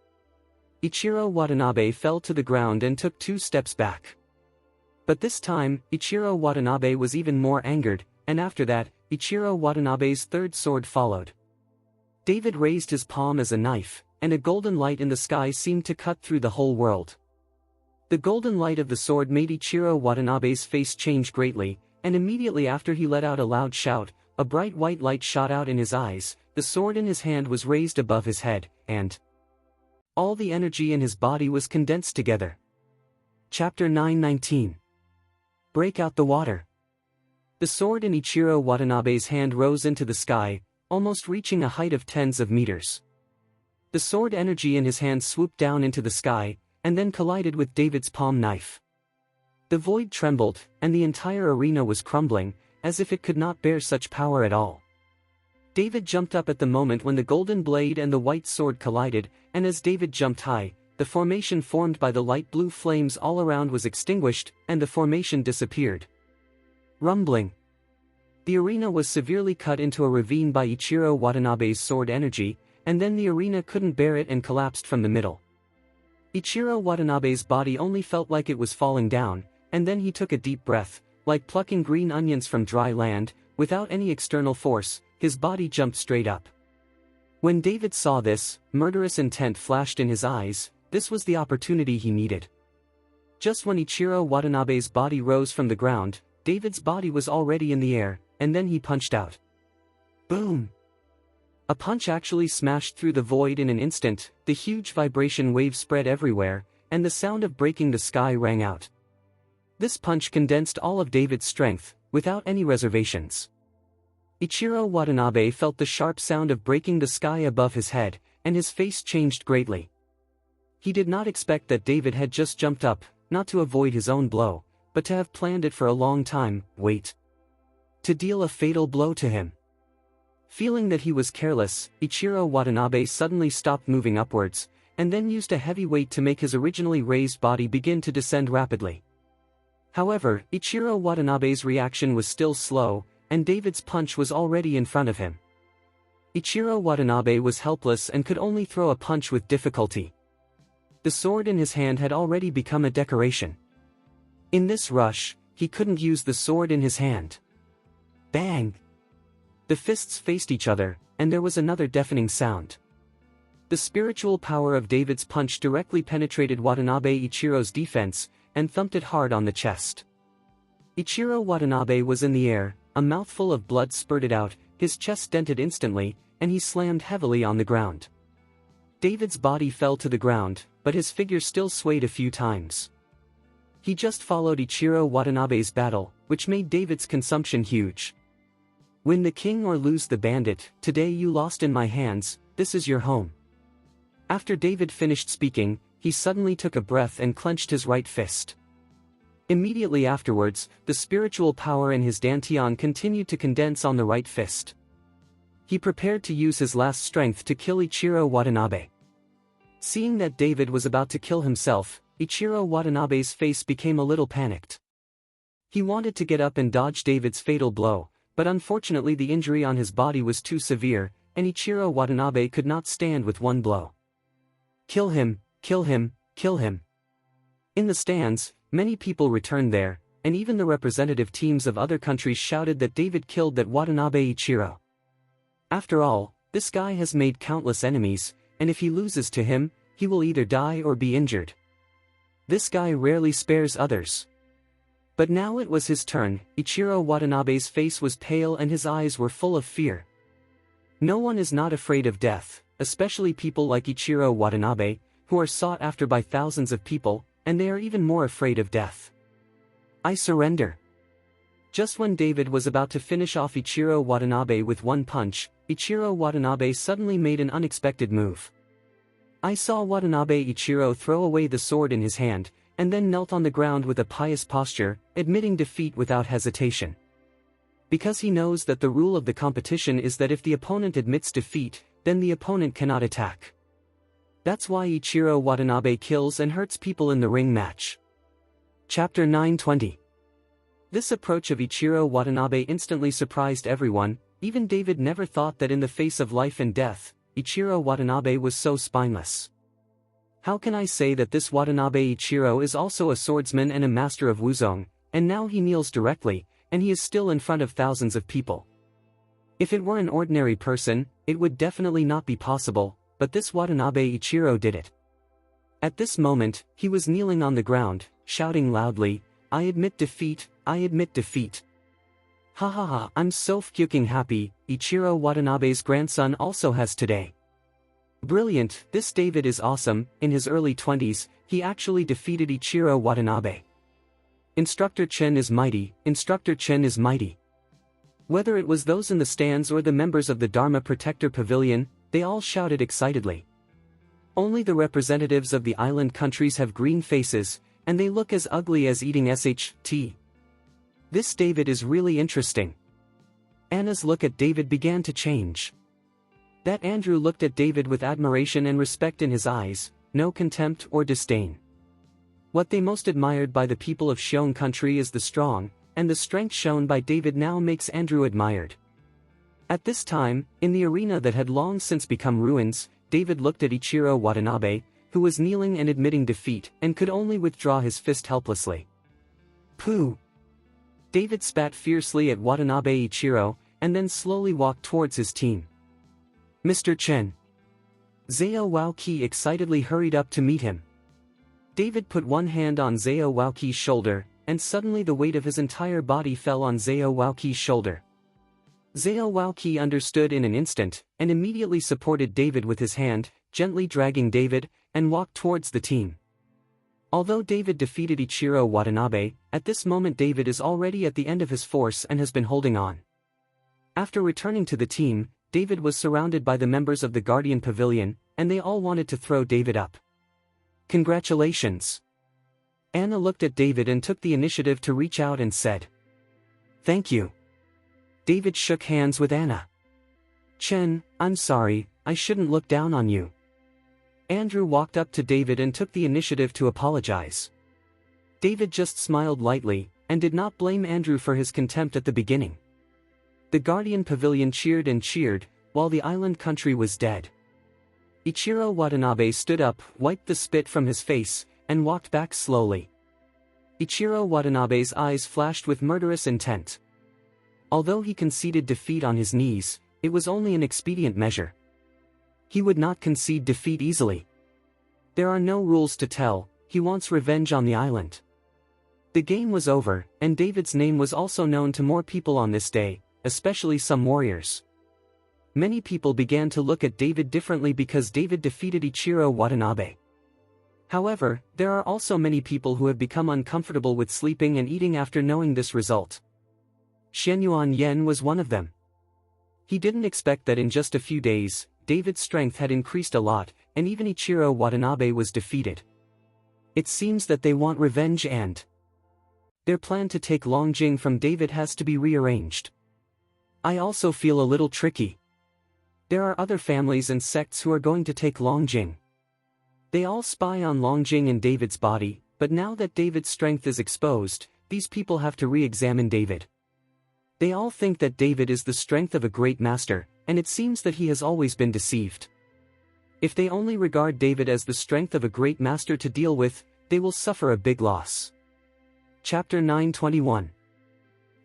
Ichiro Watanabe fell to the ground and took 2 steps back. But this time, Ichiro Watanabe was even more angered, and after that, Ichiro Watanabe's third sword followed. David raised his palm as a knife, and a golden light in the sky seemed to cut through the whole world. The golden light of the sword made Ichiro Watanabe's face change greatly, and immediately after he let out a loud shout, a bright white light shot out in his eyes, the sword in his hand was raised above his head, and all the energy in his body was condensed together. Chapter 9:19. Break out the water. The sword in Ichiro Watanabe's hand rose into the sky, almost reaching a height of tens of meters. The sword energy in his hand swooped down into the sky, and then collided with David's palm knife. The void trembled, and the entire arena was crumbling, as if it could not bear such power at all. David jumped up at the moment when the golden blade and the white sword collided, and as David jumped high, the formation formed by the light blue flames all around was extinguished, and the formation disappeared. Rumbling. The arena was severely cut into a ravine by Ichiro Watanabe's sword energy, and then the arena couldn't bear it and collapsed from the middle. Ichiro Watanabe's body only felt like it was falling down, and then he took a deep breath, like plucking green onions from dry land, without any external force. His body jumped straight up. When David saw this, murderous intent flashed in his eyes. This was the opportunity he needed. Just when Ichiro Watanabe's body rose from the ground, David's body was already in the air, and then he punched out. Boom! A punch actually smashed through the void in an instant. The huge vibration wave spread everywhere, and the sound of breaking the sky rang out. This punch condensed all of David's strength, without any reservations. Ichiro Watanabe felt the sharp sound of breaking the sky above his head, and his face changed greatly. He did not expect that David had just jumped up, not to avoid his own blow, but to have planned it for a long time. Wait. To deal a fatal blow to him. Feeling that he was careless, Ichiro Watanabe suddenly stopped moving upwards, and then used a heavy weight to make his originally raised body begin to descend rapidly. However, Ichiro Watanabe's reaction was still slow, and David's punch was already in front of him. Ichiro Watanabe was helpless and could only throw a punch with difficulty. The sword in his hand had already become a decoration. In this rush, he couldn't use the sword in his hand. Bang! The fists faced each other, and there was another deafening sound. The spiritual power of David's punch directly penetrated Watanabe Ichiro's defense, and thumped it hard on the chest. Ichiro Watanabe was in the air, a mouthful of blood spurted out, his chest dented instantly, and he slammed heavily on the ground. David's body fell to the ground, but his figure still swayed a few times. He just followed Ichiro Watanabe's battle, which made David's consumption huge. Win the king or lose the bandit, today you lost in my hands, this is your home. After David finished speaking, he suddenly took a breath and clenched his right fist. Immediately afterwards, the spiritual power in his dantian continued to condense on the right fist. He prepared to use his last strength to kill Ichiro Watanabe. Seeing that David was about to kill himself, Ichiro Watanabe's face became a little panicked. He wanted to get up and dodge David's fatal blow, but unfortunately the injury on his body was too severe, and Ichiro Watanabe could not stand with one blow. Kill him, kill him, kill him. In the stands, many people returned there, and even the representative teams of other countries shouted that David killed that Watanabe Ichiro. After all, this guy has made countless enemies, and if he loses to him, he will either die or be injured. This guy rarely spares others. But now it was his turn. Ichiro Watanabe's face was pale and his eyes were full of fear. No one is not afraid of death, especially people like Ichiro Watanabe, who are sought after by thousands of people, and they are even more afraid of death. I surrender. Just when David was about to finish off Ichiro Watanabe with one punch, Ichiro Watanabe suddenly made an unexpected move. I saw Watanabe Ichiro throw away the sword in his hand, and then knelt on the ground with a pious posture, admitting defeat without hesitation. Because he knows that the rule of the competition is that if the opponent admits defeat, then the opponent cannot attack. That's why Ichiro Watanabe kills and hurts people in the ring match. Chapter 9:20. This approach of Ichiro Watanabe instantly surprised everyone. Even David never thought that in the face of life and death, Ichiro Watanabe was so spineless. How can I say that this Watanabe Ichiro is also a swordsman and a master of wuzong, and now he kneels directly, and he is still in front of thousands of people. If it were an ordinary person, it would definitely not be possible, but this Watanabe Ichiro did it. At this moment, he was kneeling on the ground, shouting loudly, I admit defeat, I admit defeat. Ha ha ha, I'm so fucking happy, Ichiro Watanabe's grandson also has today. Brilliant, this David is awesome. In his early 20s, he actually defeated Ichiro Watanabe. Instructor Chen is mighty, Instructor Chen is mighty. Whether it was those in the stands or the members of the Dharma Protector Pavilion, they all shouted excitedly. Only the representatives of the island countries have green faces, and they look as ugly as eating SHT. This David is really interesting. Anna's look at David began to change. That Andrew looked at David with admiration and respect in his eyes, no contempt or disdain. What they most admired by the people of Xiong country is the strong, and the strength shown by David now makes Andrew admired. At this time, in the arena that had long since become ruins, David looked at Ichiro Watanabe, who was kneeling and admitting defeat, and could only withdraw his fist helplessly. Pooh! David spat fiercely at Watanabe Ichiro, and then slowly walked towards his team. Mr. Chen. Zhao Waoqi excitedly hurried up to meet him. David put one hand on Zhao Waoqi's shoulder, and suddenly the weight of his entire body fell on Zhao Waoqi's shoulder. Zhao Waoqi understood in an instant, and immediately supported David with his hand, gently dragging David, and walked towards the team. Although David defeated Ichiro Watanabe, at this moment David is already at the end of his force and has been holding on. After returning to the team, David was surrounded by the members of the Guardian Pavilion, and they all wanted to throw David up. Congratulations! Anna looked at David and took the initiative to reach out and said, Thank you. David shook hands with Anna. Chen, I'm sorry, I shouldn't look down on you. Andrew walked up to David and took the initiative to apologize. David just smiled lightly, and did not blame Andrew for his contempt at the beginning. The Guardian Pavilion cheered and cheered, while the island country was dead. Ichiro Watanabe stood up, wiped the spit from his face, and walked back slowly. Ichiro Watanabe's eyes flashed with murderous intent. Although he conceded defeat on his knees, it was only an expedient measure. He would not concede defeat easily. There are no rules to tell, he wants revenge on the island. The game was over, and David's name was also known to more people on this day, especially some warriors. Many people began to look at David differently because David defeated Ichiro Watanabe. However, there are also many people who have become uncomfortable with sleeping and eating after knowing this result. Shenyuan Yen was one of them. He didn't expect that in just a few days, David's strength had increased a lot, and even Ichiro Watanabe was defeated. It seems that they want revenge and their plan to take Longjing from David has to be rearranged. I also feel a little tricky. There are other families and sects who are going to take Longjing. They all spy on Longjing and David's body, but now that David's strength is exposed, these people have to re-examine David. They all think that David is the strength of a great master, and it seems that he has always been deceived. If they only regard David as the strength of a great master to deal with, they will suffer a big loss. Chapter 921.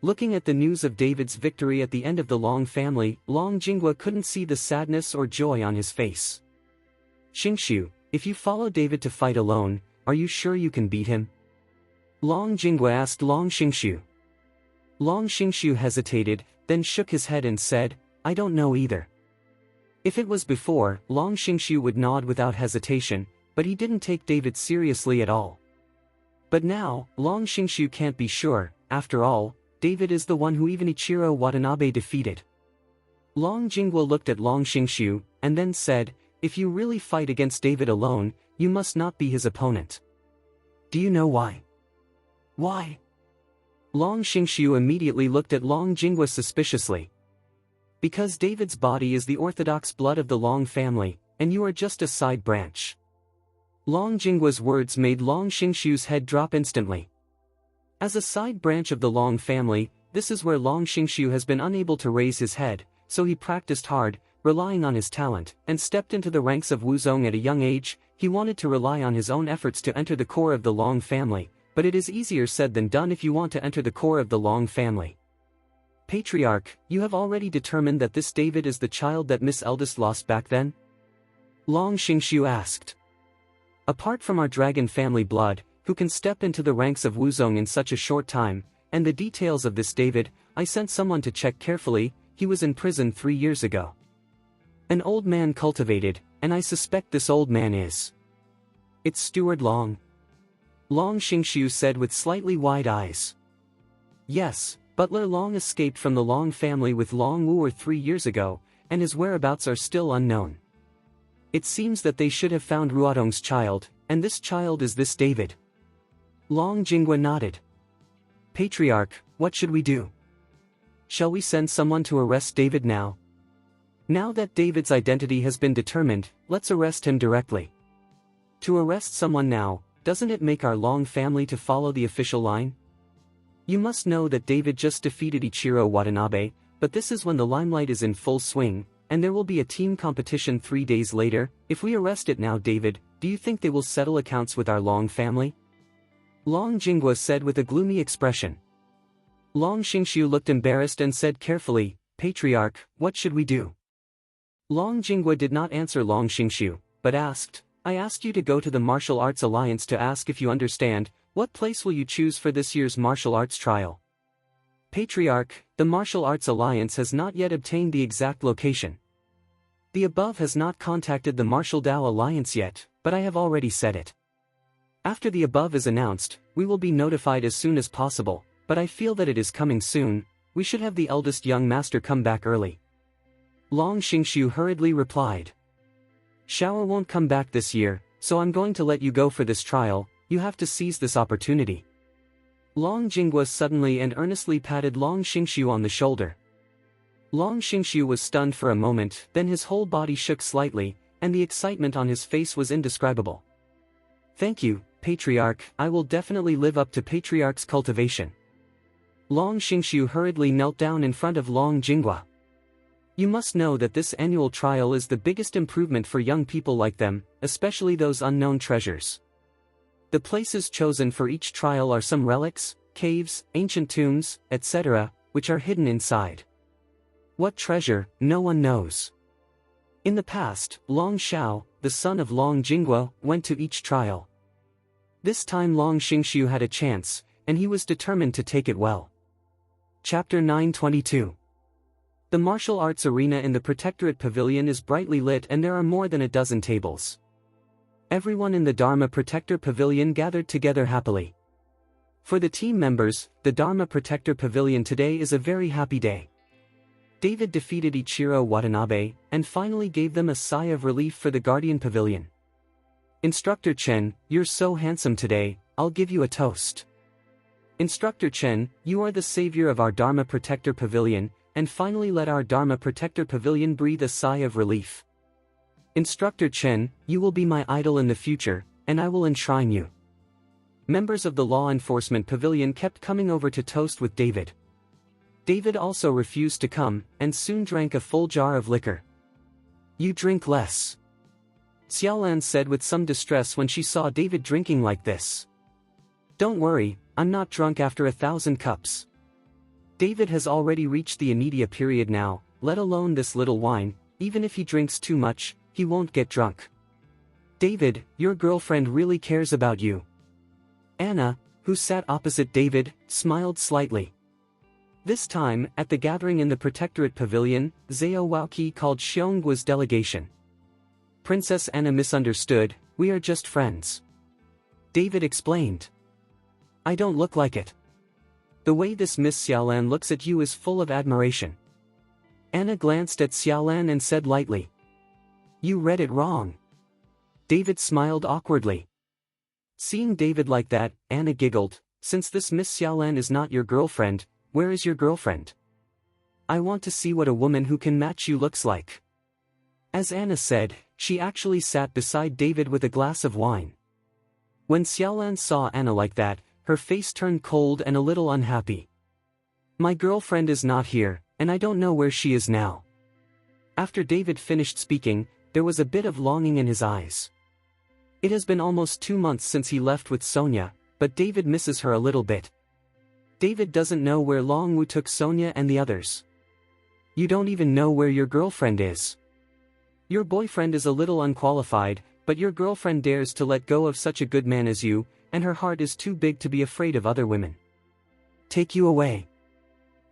Looking at the news of David's victory at the end of the Long family, Long Jinghua couldn't see the sadness or joy on his face. Xingshu, if you follow David to fight alone, are you sure you can beat him? Long Jinghua asked Long Xingshu. Long Xingshu hesitated, then shook his head and said, I don't know either. If it was before, Long Xingshu would nod without hesitation, but he didn't take David seriously at all. But now, Long Xingshu can't be sure. After all, David is the one who even Ichiro Watanabe defeated. Long Jinghua looked at Long Xingshu, and then said, if you really fight against David alone, you must not be his opponent. Do you know why? Why? Long Xingshu immediately looked at Long Jinghua suspiciously. Because David's body is the orthodox blood of the Long family, and you are just a side branch. Long Jinghua's words made Long Xingshu's head drop instantly. As a side branch of the Long family, this is where Long Xingshu has been unable to raise his head, so he practiced hard, relying on his talent, and stepped into the ranks of Wuzong at a young age. He wanted to rely on his own efforts to enter the core of the Long family, but it is easier said than done if you want to enter the core of the Long family. Patriarch, you have already determined that this David is the child that Miss Eldest lost back then? Long Xingshu asked. Apart from our dragon family blood, who can step into the ranks of Wuzong in such a short time, and the details of this David, I sent someone to check carefully, he was in prison 3 years ago. An old man cultivated, and I suspect this old man is. It's Steward Long. Long Xingxiu said with slightly wide eyes. Yes, Butler Long escaped from the Long family with Long Wuer 3 years ago, and his whereabouts are still unknown. It seems that they should have found Ruodong's child, and this child is this David. Long Jinghua nodded. Patriarch, what should we do? Shall we send someone to arrest David now? Now that David's identity has been determined, let's arrest him directly. To arrest someone now, doesn't it make our Long family to follow the official line? You must know that David just defeated Ichiro Watanabe, but this is when the limelight is in full swing, and there will be a team competition 3 days later. If we arrest it now, David, do you think they will settle accounts with our Long family? Long Jinghua said with a gloomy expression. Long Xingxiu looked embarrassed and said carefully, Patriarch, what should we do? Long Jinghua did not answer Long Xingxiu, but asked, I asked you to go to the Martial Arts Alliance to ask if you understand, what place will you choose for this year's martial arts trial? Patriarch, the Martial Arts Alliance has not yet obtained the exact location. The above has not contacted the Martial Dao Alliance yet, but I have already said it. After the above is announced, we will be notified as soon as possible, but I feel that it is coming soon. We should have the eldest young master come back early. Long Xingxiu hurriedly replied. Xiao won't come back this year, so I'm going to let you go for this trial. You have to seize this opportunity. Long Jinghua suddenly and earnestly patted Long Xingxiu on the shoulder. Long Xingxiu was stunned for a moment, then his whole body shook slightly, and the excitement on his face was indescribable. Thank you, Patriarch, I will definitely live up to Patriarch's cultivation. Long Xingxiu hurriedly knelt down in front of Long Jinghua. You must know that this annual trial is the biggest improvement for young people like them, especially those unknown treasures. The places chosen for each trial are some relics, caves, ancient tombs, etc., which are hidden inside. What treasure, no one knows. In the past, Long Xiao, the son of Long Jinghua, went to each trial. This time Long Xingxiu had a chance, and he was determined to take it well. Chapter 922. The martial arts arena in the Protectorate Pavilion is brightly lit and there are more than a dozen tables. Everyone in the Dharma Protector Pavilion gathered together happily. For the team members, the Dharma Protector Pavilion today is a very happy day. David defeated Ichiro Watanabe, and finally gave them a sigh of relief for the Guardian Pavilion. Instructor Chen, you're so handsome today, I'll give you a toast. Instructor Chen, you are the savior of our Dharma Protector Pavilion, and finally let our Dharma Protector Pavilion breathe a sigh of relief. Instructor Chen, you will be my idol in the future, and I will enshrine you. Members of the Law Enforcement Pavilion kept coming over to toast with David. David also refused to come, and soon drank a full jar of liquor. You drink less. Xiaolan said with some distress when she saw David drinking like this. Don't worry, I'm not drunk after 1,000 cups. David has already reached the Anidia period now, let alone this little wine. Even if he drinks too much, he won't get drunk. David, your girlfriend really cares about you. Anna, who sat opposite David, smiled slightly. This time, at the gathering in the Protectorate Pavilion, Zhao Waoqi called Xiongguo's delegation. Princess Anna misunderstood, we are just friends. David explained. I don't look like it. The way this Miss Xiaolan looks at you is full of admiration. Anna glanced at Xiaolan and said lightly. You read it wrong. David smiled awkwardly. Seeing David like that, Anna giggled, since this Miss Xiaolan is not your girlfriend, where is your girlfriend? I want to see what a woman who can match you looks like. As Anna said, she actually sat beside David with a glass of wine. When Xiaolan saw Anna like that, her face turned cold and a little unhappy. My girlfriend is not here, and I don't know where she is now. After David finished speaking, there was a bit of longing in his eyes. It has been almost 2 months since he left with Sonia, but David misses her a little bit. David doesn't know where Long Wu took Sonia and the others. You don't even know where your girlfriend is. Your boyfriend is a little unqualified, but your girlfriend dares to let go of such a good man as you, and her heart is too big to be afraid of other women. Take you away.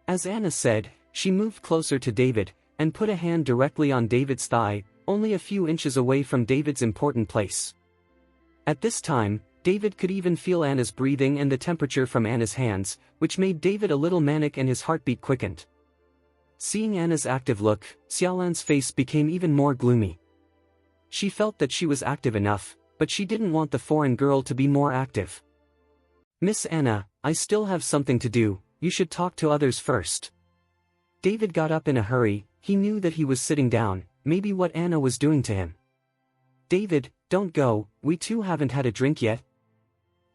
As Anna said, she moved closer to David, and put a hand directly on David's thigh, only a few inches away from David's important place. At this time, David could even feel Anna's breathing and the temperature from Anna's hands, which made David a little manic and his heartbeat quickened. Seeing Anna's active look, Xiaolan's face became even more gloomy. She felt that she was active enough, but she didn't want the foreign girl to be more active. "Miss Anna, I still have something to do, you should talk to others first." David got up in a hurry. He knew that he was sitting down, maybe what Anna was doing to him. "David, don't go, we too haven't had a drink yet."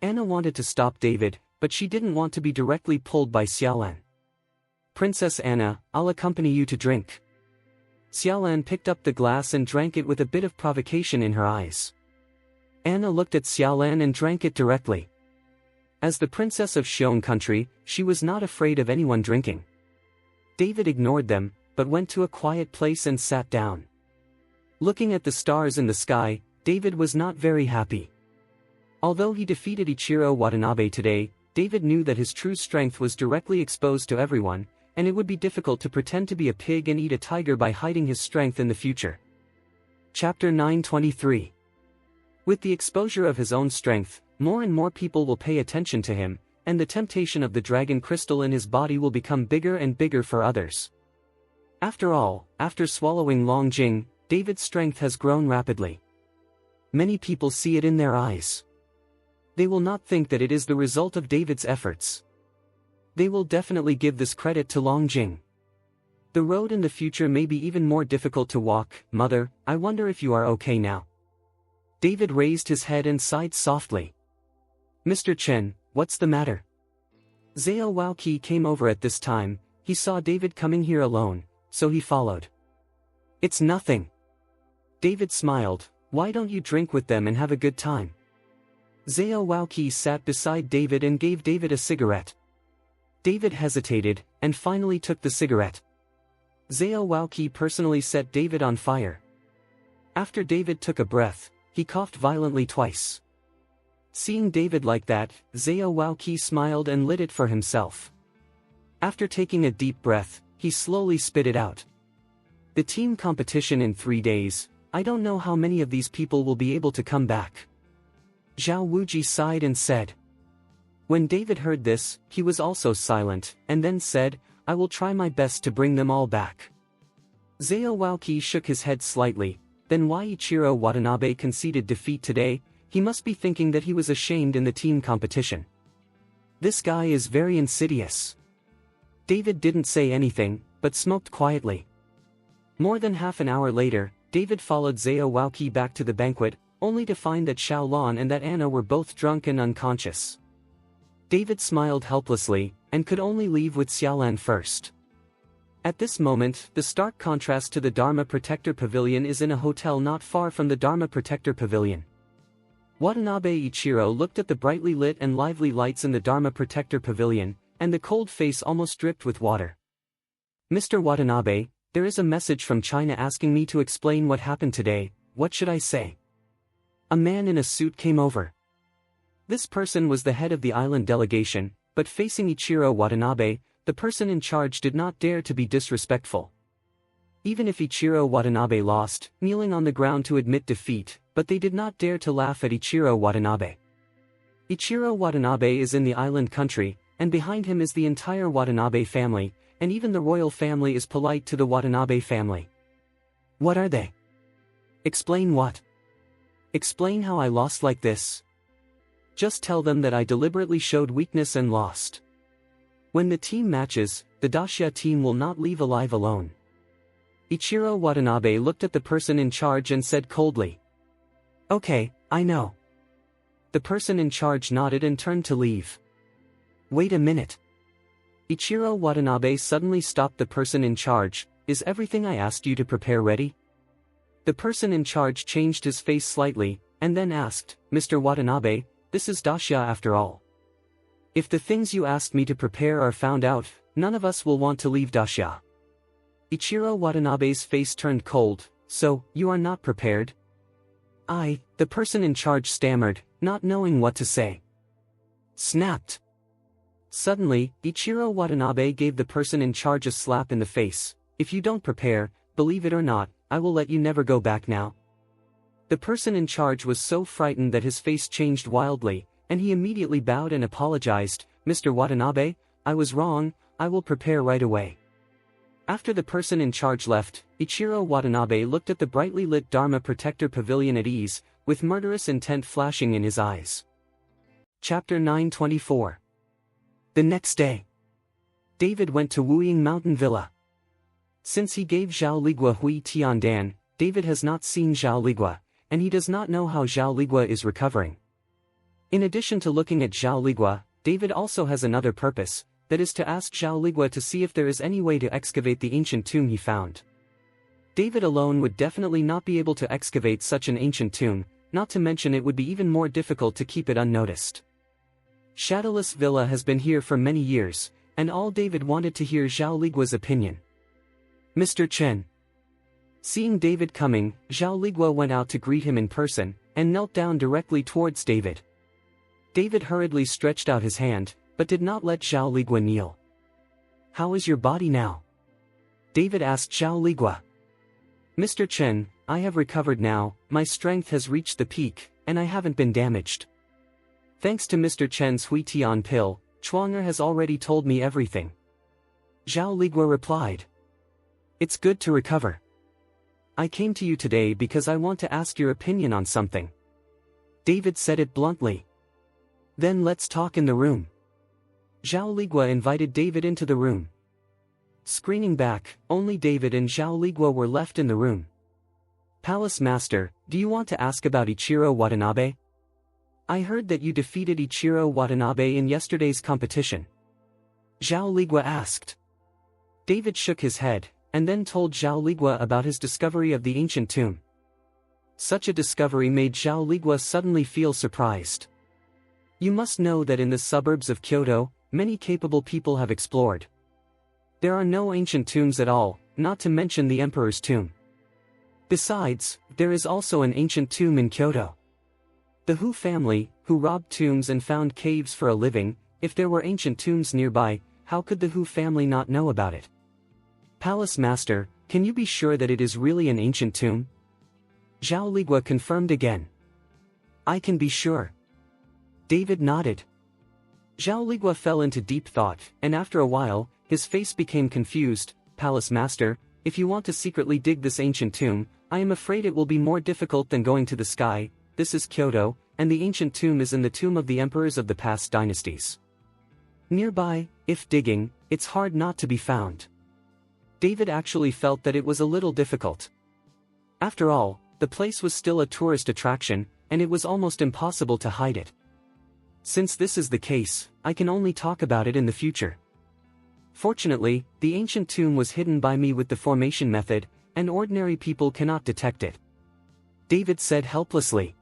Anna wanted to stop David, but she didn't want to be directly pulled by Xiaolan. "Princess Anna, I'll accompany you to drink." Xiaolan picked up the glass and drank it with a bit of provocation in her eyes. Anna looked at Xiaolan and drank it directly. As the princess of Xiong country, she was not afraid of anyone drinking. David ignored them, but went to a quiet place and sat down. Looking at the stars in the sky, David was not very happy. Although he defeated Ichiro Watanabe today, David knew that his true strength was directly exposed to everyone, and it would be difficult to pretend to be a pig and eat a tiger by hiding his strength in the future. Chapter 923. With the exposure of his own strength, more and more people will pay attention to him, and the temptation of the dragon crystal in his body will become bigger and bigger for others. After all, after swallowing Long Jing, David's strength has grown rapidly. Many people see it in their eyes. They will not think that it is the result of David's efforts. They will definitely give this credit to Long Jing. The road in the future may be even more difficult to walk. "Mother, I wonder if you are okay now." David raised his head and sighed softly. "Mr. Chen, what's the matter?" Zhao Waoqi came over at this time. He saw David coming here alone, so he followed. "It's nothing." David smiled. "Why don't you drink with them and have a good time?" Zhao Waoqi sat beside David and gave David a cigarette. David hesitated, and finally took the cigarette. Zhao Waoqi personally set David on fire. After David took a breath, he coughed violently twice. Seeing David like that, Zhao Waoqi smiled and lit it for himself. After taking a deep breath, he slowly spit it out. "The team competition in 3 days, I don't know how many of these people will be able to come back." Zhao Wuji sighed and said. When David heard this, he was also silent, and then said, "I will try my best to bring them all back." Zhao Waoqi shook his head slightly. Then why Ichiro Watanabe conceded defeat today? He must be thinking that he was ashamed in the team competition. This guy is very insidious. David didn't say anything, but smoked quietly. More than half an hour later, David followed Zhao Waoqi back to the banquet, only to find that Xiaolan and that Anna were both drunk and unconscious. David smiled helplessly, and could only leave with Xiaolan first. At this moment, the stark contrast to the Dharma Protector Pavilion is in a hotel not far from the Dharma Protector Pavilion. Watanabe Ichiro looked at the brightly lit and lively lights in the Dharma Protector Pavilion, and the cold face almost dripped with water. "Mr. Watanabe, there is a message from China asking me to explain what happened today. What should I say?" A man in a suit came over. This person was the head of the island delegation, but facing Ichiro Watanabe, the person in charge did not dare to be disrespectful. Even if Ichiro Watanabe lost, kneeling on the ground to admit defeat, but they did not dare to laugh at Ichiro Watanabe. Ichiro Watanabe is in the island country, and behind him is the entire Watanabe family, and even the royal family is polite to the Watanabe family. "What are they?" "Explain what?" "Explain how I lost like this. Just tell them that I deliberately showed weakness and lost. When the team matches, the Dacia team will not leave alive alone." Ichiro Watanabe looked at the person in charge and said coldly, "Okay, I know." The person in charge nodded and turned to leave. "Wait a minute." Ichiro Watanabe suddenly stopped the person in charge. "Is everything I asked you to prepare ready?" The person in charge changed his face slightly, and then asked, "Mr. Watanabe, this is Dacia after all. If the things you asked me to prepare are found out, none of us will want to leave Dacia." Ichiro Watanabe's face turned cold. "So, you are not prepared?" The person in charge stammered, not knowing what to say. Snapped. Suddenly, Ichiro Watanabe gave the person in charge a slap in the face. "If you don't prepare, believe it or not, I will let you never go back now." The person in charge was so frightened that his face changed wildly, and he immediately bowed and apologized. "Mr. Watanabe, I was wrong, I will prepare right away." After the person in charge left, Ichiro Watanabe looked at the brightly lit Dharma Protector Pavilion at ease, with murderous intent flashing in his eyes. Chapter 924. The next day, David went to Wuying Mountain Villa. Since he gave Zhao Ligua Hui Tiandan, David has not seen Zhao Ligua, and he does not know how Zhao Ligua is recovering. In addition to looking at Zhao Ligua, David also has another purpose, that is to ask Zhao Ligua to see if there is any way to excavate the ancient tomb he found. David alone would definitely not be able to excavate such an ancient tomb, not to mention it would be even more difficult to keep it unnoticed. Shadowless Villa has been here for many years, and all David wanted to hear Zhao Ligua's opinion. "Mr. Chen." Seeing David coming, Zhao Ligua went out to greet him in person, and knelt down directly towards David. David hurriedly stretched out his hand, but did not let Zhao Ligua kneel. "How is your body now?" David asked Zhao Ligua. "Mr. Chen, I have recovered now, my strength has reached the peak, and I haven't been damaged. Thanks to Mr. Chen's Huitian pill, Chuanger has already told me everything." Zhao Ligua replied. "It's good to recover. I came to you today because I want to ask your opinion on something." David said it bluntly. "Then let's talk in the room." Zhao Ligua invited David into the room. Screening back, only David and Zhao Ligua were left in the room. "Palace Master, do you want to ask about Ichiro Watanabe? I heard that you defeated Ichiro Watanabe in yesterday's competition." Zhao Ligua asked. David shook his head, and then told Zhao Ligua about his discovery of the ancient tomb. Such a discovery made Zhao Ligua suddenly feel surprised. "You must know that in the suburbs of Kyoto, many capable people have explored. There are no ancient tombs at all, not to mention the emperor's tomb. Besides, there is also an ancient tomb in Kyoto. The Hu family, who robbed tombs and found caves for a living, if there were ancient tombs nearby, how could the Hu family not know about it? Palace Master, can you be sure that it is really an ancient tomb?" Zhao Ligua confirmed again. "I can be sure." David nodded. Zhao Ligua fell into deep thought, and after a while, his face became confused. "Palace Master, if you want to secretly dig this ancient tomb, I am afraid it will be more difficult than going to the sky. This is Kyoto, and the ancient tomb is in the tomb of the emperors of the past dynasties. Nearby, if digging, it's hard not to be found." David actually felt that it was a little difficult. After all, the place was still a tourist attraction, and it was almost impossible to hide it. "Since this is the case, I can only talk about it in the future. Fortunately, the ancient tomb was hidden by me with the formation method, and ordinary people cannot detect it," David said helplessly.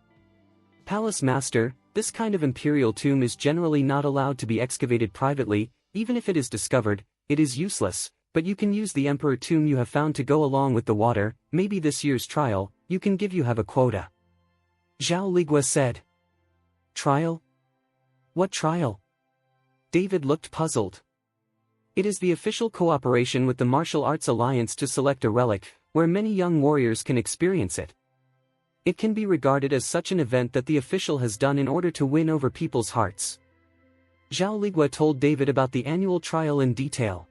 "Palace Master, this kind of imperial tomb is generally not allowed to be excavated privately. Even if it is discovered, it is useless, but you can use the emperor tomb you have found to go along with the water. Maybe this year's trial, you have a quota," Zhao Ligua said. "Trial? What trial?" David looked puzzled. "It is the official cooperation with the Martial Arts Alliance to select a relic, where many young warriors can experience it. It can be regarded as such an event that the official has done in order to win over people's hearts." Zhao Ligua told David about the annual trial in detail.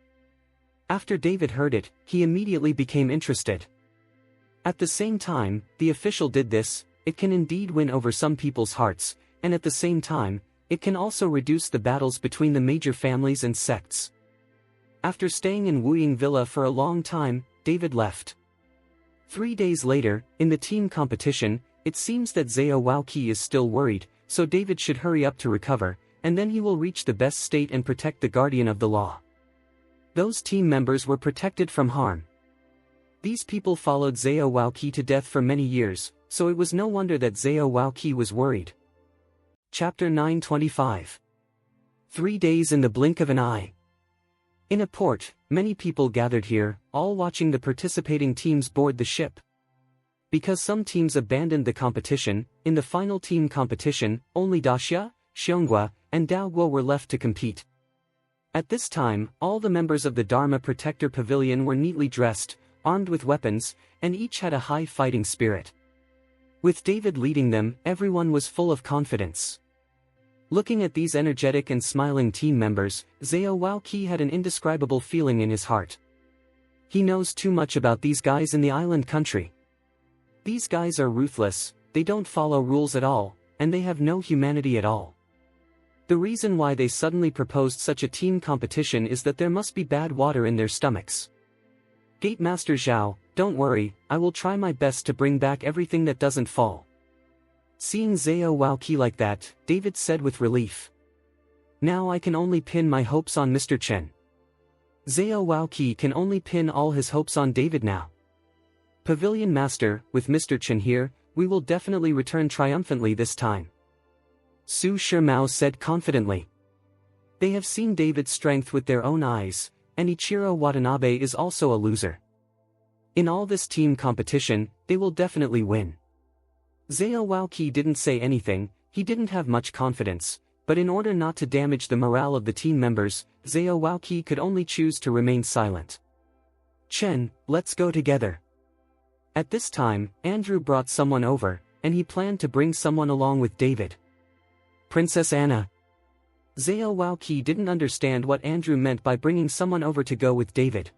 After David heard it, he immediately became interested. At the same time, the official did this, it can indeed win over some people's hearts, and at the same time, it can also reduce the battles between the major families and sects. After staying in Wuying Villa for a long time, David left. 3 days later, in the team competition, it seems that Zhao Waoqi is still worried, so David should hurry up to recover, and then he will reach the best state and protect the guardian of the law. Those team members were protected from harm. These people followed Zhao Waoqi to death for many years, so it was no wonder that Zhao Waoqi was worried. Chapter 925. 3 days in the blink of an eye. In a port, many people gathered here, all watching the participating teams board the ship. Because some teams abandoned the competition, in the final team competition, only Daxia, Xiongua, and Daoguo were left to compete. At this time, all the members of the Dharma Protector Pavilion were neatly dressed, armed with weapons, and each had a high fighting spirit. With David leading them, everyone was full of confidence. Looking at these energetic and smiling team members, Zhao Waoqi had an indescribable feeling in his heart. He knows too much about these guys in the island country. These guys are ruthless, they don't follow rules at all, and they have no humanity at all. The reason why they suddenly proposed such a team competition is that there must be bad water in their stomachs. Gate Master Zhao, don't worry, I will try my best to bring back everything that doesn't fall. Seeing Zhao Waoqi like that, David said with relief. Now I can only pin my hopes on Mr. Chen. Zhao Waoqi can only pin all his hopes on David now. Pavilion Master, with Mr. Chen here, we will definitely return triumphantly this time. Su Shimao said confidently. They have seen David's strength with their own eyes, and Ichiro Watanabe is also a loser. In all this team competition, they will definitely win. Zhao Waoqi didn't say anything, he didn't have much confidence, but in order not to damage the morale of the team members, Zhao Waoqi could only choose to remain silent. Chen, let's go together. At this time, Andrew brought someone over, and he planned to bring someone along with David. Princess Anna. Zhao Waoqi didn't understand what Andrew meant by bringing someone over to go with David.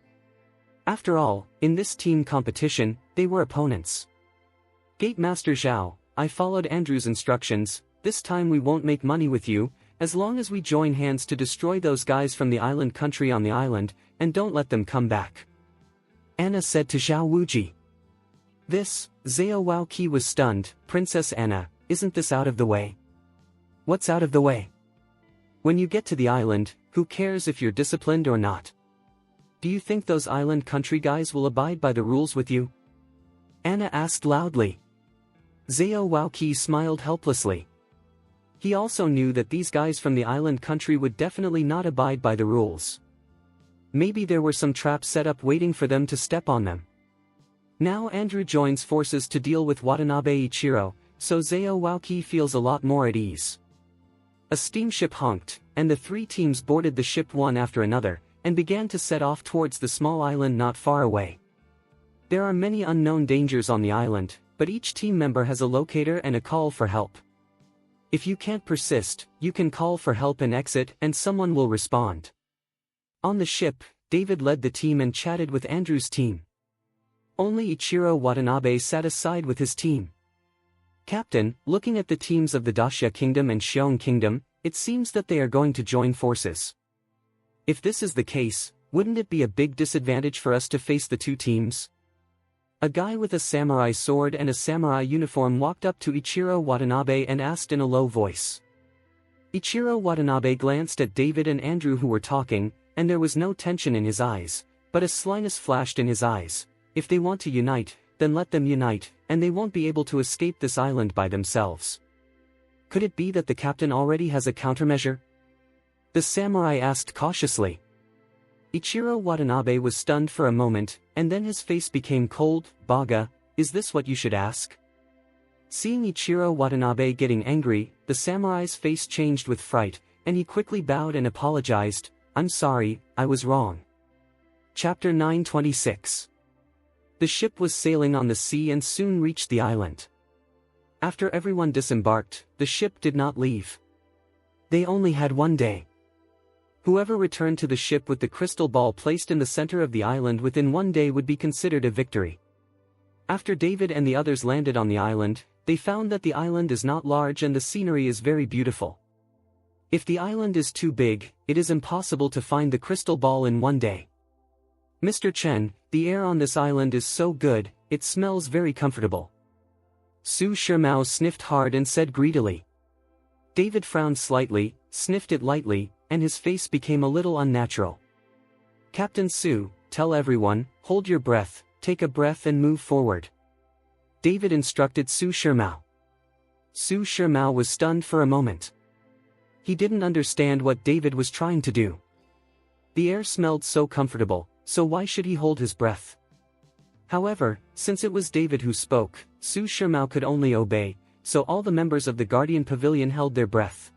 After all, in this team competition, they were opponents. Gate Master Zhao, I followed Andrew's instructions, this time we won't make money with you, as long as we join hands to destroy those guys from the island country on the island, and don't let them come back. Anna said to Zhao Wuji. This, Zhao Waoqi was stunned. Princess Anna, isn't this out of the way? What's out of the way? When you get to the island, who cares if you're disciplined or not? Do you think those island country guys will abide by the rules with you? Anna asked loudly. Zhao Waoqi smiled helplessly. He also knew that these guys from the island country would definitely not abide by the rules. Maybe there were some traps set up waiting for them to step on them. Now Andrew joins forces to deal with Watanabe Ichiro, so Zhao Waoqi feels a lot more at ease. A steamship honked, and the three teams boarded the ship one after another, and began to set off towards the small island not far away. There are many unknown dangers on the island, but each team member has a locator and a call for help. If you can't persist, you can call for help and exit and someone will respond. On the ship, David led the team and chatted with Andrew's team. Only Ichiro Watanabe sat aside with his team. Captain, looking at the teams of the Daxia Kingdom and Xiong Kingdom, it seems that they are going to join forces. If this is the case, wouldn't it be a big disadvantage for us to face the two teams? A guy with a samurai sword and a samurai uniform walked up to Ichiro Watanabe and asked in a low voice. Ichiro Watanabe glanced at David and Andrew who were talking, and there was no tension in his eyes, but a slyness flashed in his eyes. If they want to unite, then let them unite, and they won't be able to escape this island by themselves. Could it be that the captain already has a countermeasure? The samurai asked cautiously. Ichiro Watanabe was stunned for a moment, and then his face became cold. Baga, is this what you should ask? Seeing Ichiro Watanabe getting angry, the samurai's face changed with fright, and he quickly bowed and apologized. I'm sorry, I was wrong. Chapter 926. The ship was sailing on the sea and soon reached the island. After everyone disembarked, the ship did not leave. They only had one day. Whoever returned to the ship with the crystal ball placed in the center of the island within one day would be considered a victory. After David and the others landed on the island, they found that the island is not large and the scenery is very beautiful. If the island is too big, it is impossible to find the crystal ball in one day. Mr. Chen, the air on this island is so good, it smells very comfortable. Su Shimao sniffed hard and said greedily. David frowned slightly, sniffed it lightly, and his face became a little unnatural. Captain Su, tell everyone, hold your breath, take a breath and move forward. David instructed Su Shimao. Su Shimao was stunned for a moment. He didn't understand what David was trying to do. The air smelled so comfortable, so why should he hold his breath? However, since it was David who spoke, Su Shimao could only obey, so all the members of the Guardian Pavilion held their breath.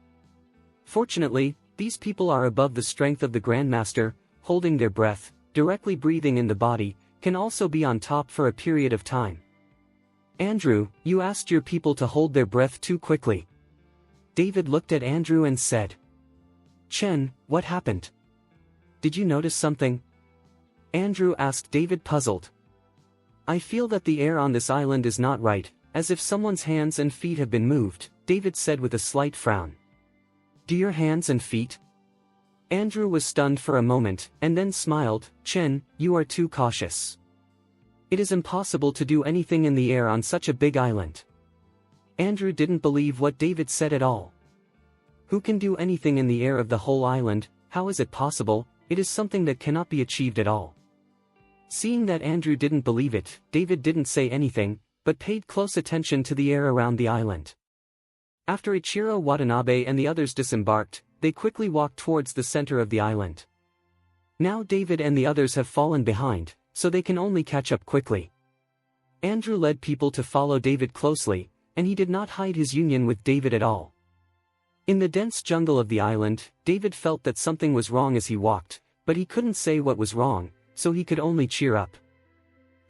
Fortunately, these people are above the strength of the Grandmaster, holding their breath, directly breathing in the body, can also be on top for a period of time. Andrew, you asked your people to hold their breath too quickly. David looked at Andrew and said. Chen, what happened? Did you notice something? Andrew asked David, puzzled. I feel that the air on this island is not right, as if someone's hands and feet have been moved, David said with a slight frown. Do your hands and feet? Andrew was stunned for a moment, and then smiled. Chen, you are too cautious. It is impossible to do anything in the air on such a big island. Andrew didn't believe what David said at all. Who can do anything in the air of the whole island? How is it possible? It is something that cannot be achieved at all. Seeing that Andrew didn't believe it, David didn't say anything, but paid close attention to the air around the island. After Ichiro Watanabe and the others disembarked, they quickly walked towards the center of the island. Now David and the others have fallen behind, so they can only catch up quickly. Andrew led people to follow David closely, and he did not hide his union with David at all. In the dense jungle of the island, David felt that something was wrong as he walked, but he couldn't say what was wrong, so he could only cheer up.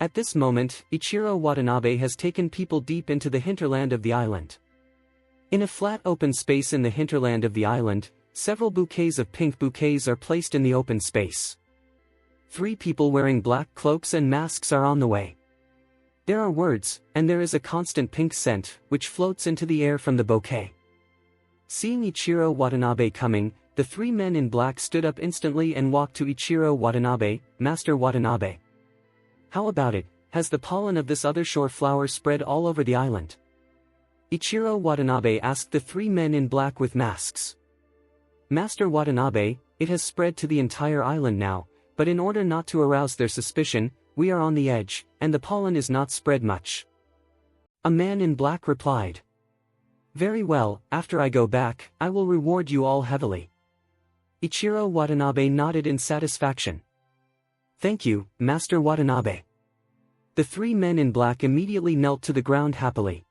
At this moment, Ichiro Watanabe has taken people deep into the hinterland of the island. In a flat open space in the hinterland of the island, several bouquets of pink bouquets are placed in the open space. 3 people wearing black cloaks and masks are on the way. There are words, and there is a constant pink scent, which floats into the air from the bouquet. Seeing Ichiro Watanabe coming, the 3 men in black stood up instantly and walked to Ichiro Watanabe. Master Watanabe. How about it, has the pollen of this other shore flower spread all over the island? Ichiro Watanabe asked the 3 men in black with masks. Master Watanabe, it has spread to the entire island now, but in order not to arouse their suspicion, we are on the edge, and the pollen is not spread much. A man in black replied. Very well, after I go back, I will reward you all heavily. Ichiro Watanabe nodded in satisfaction. Thank you, Master Watanabe. The 3 men in black immediately knelt to the ground happily.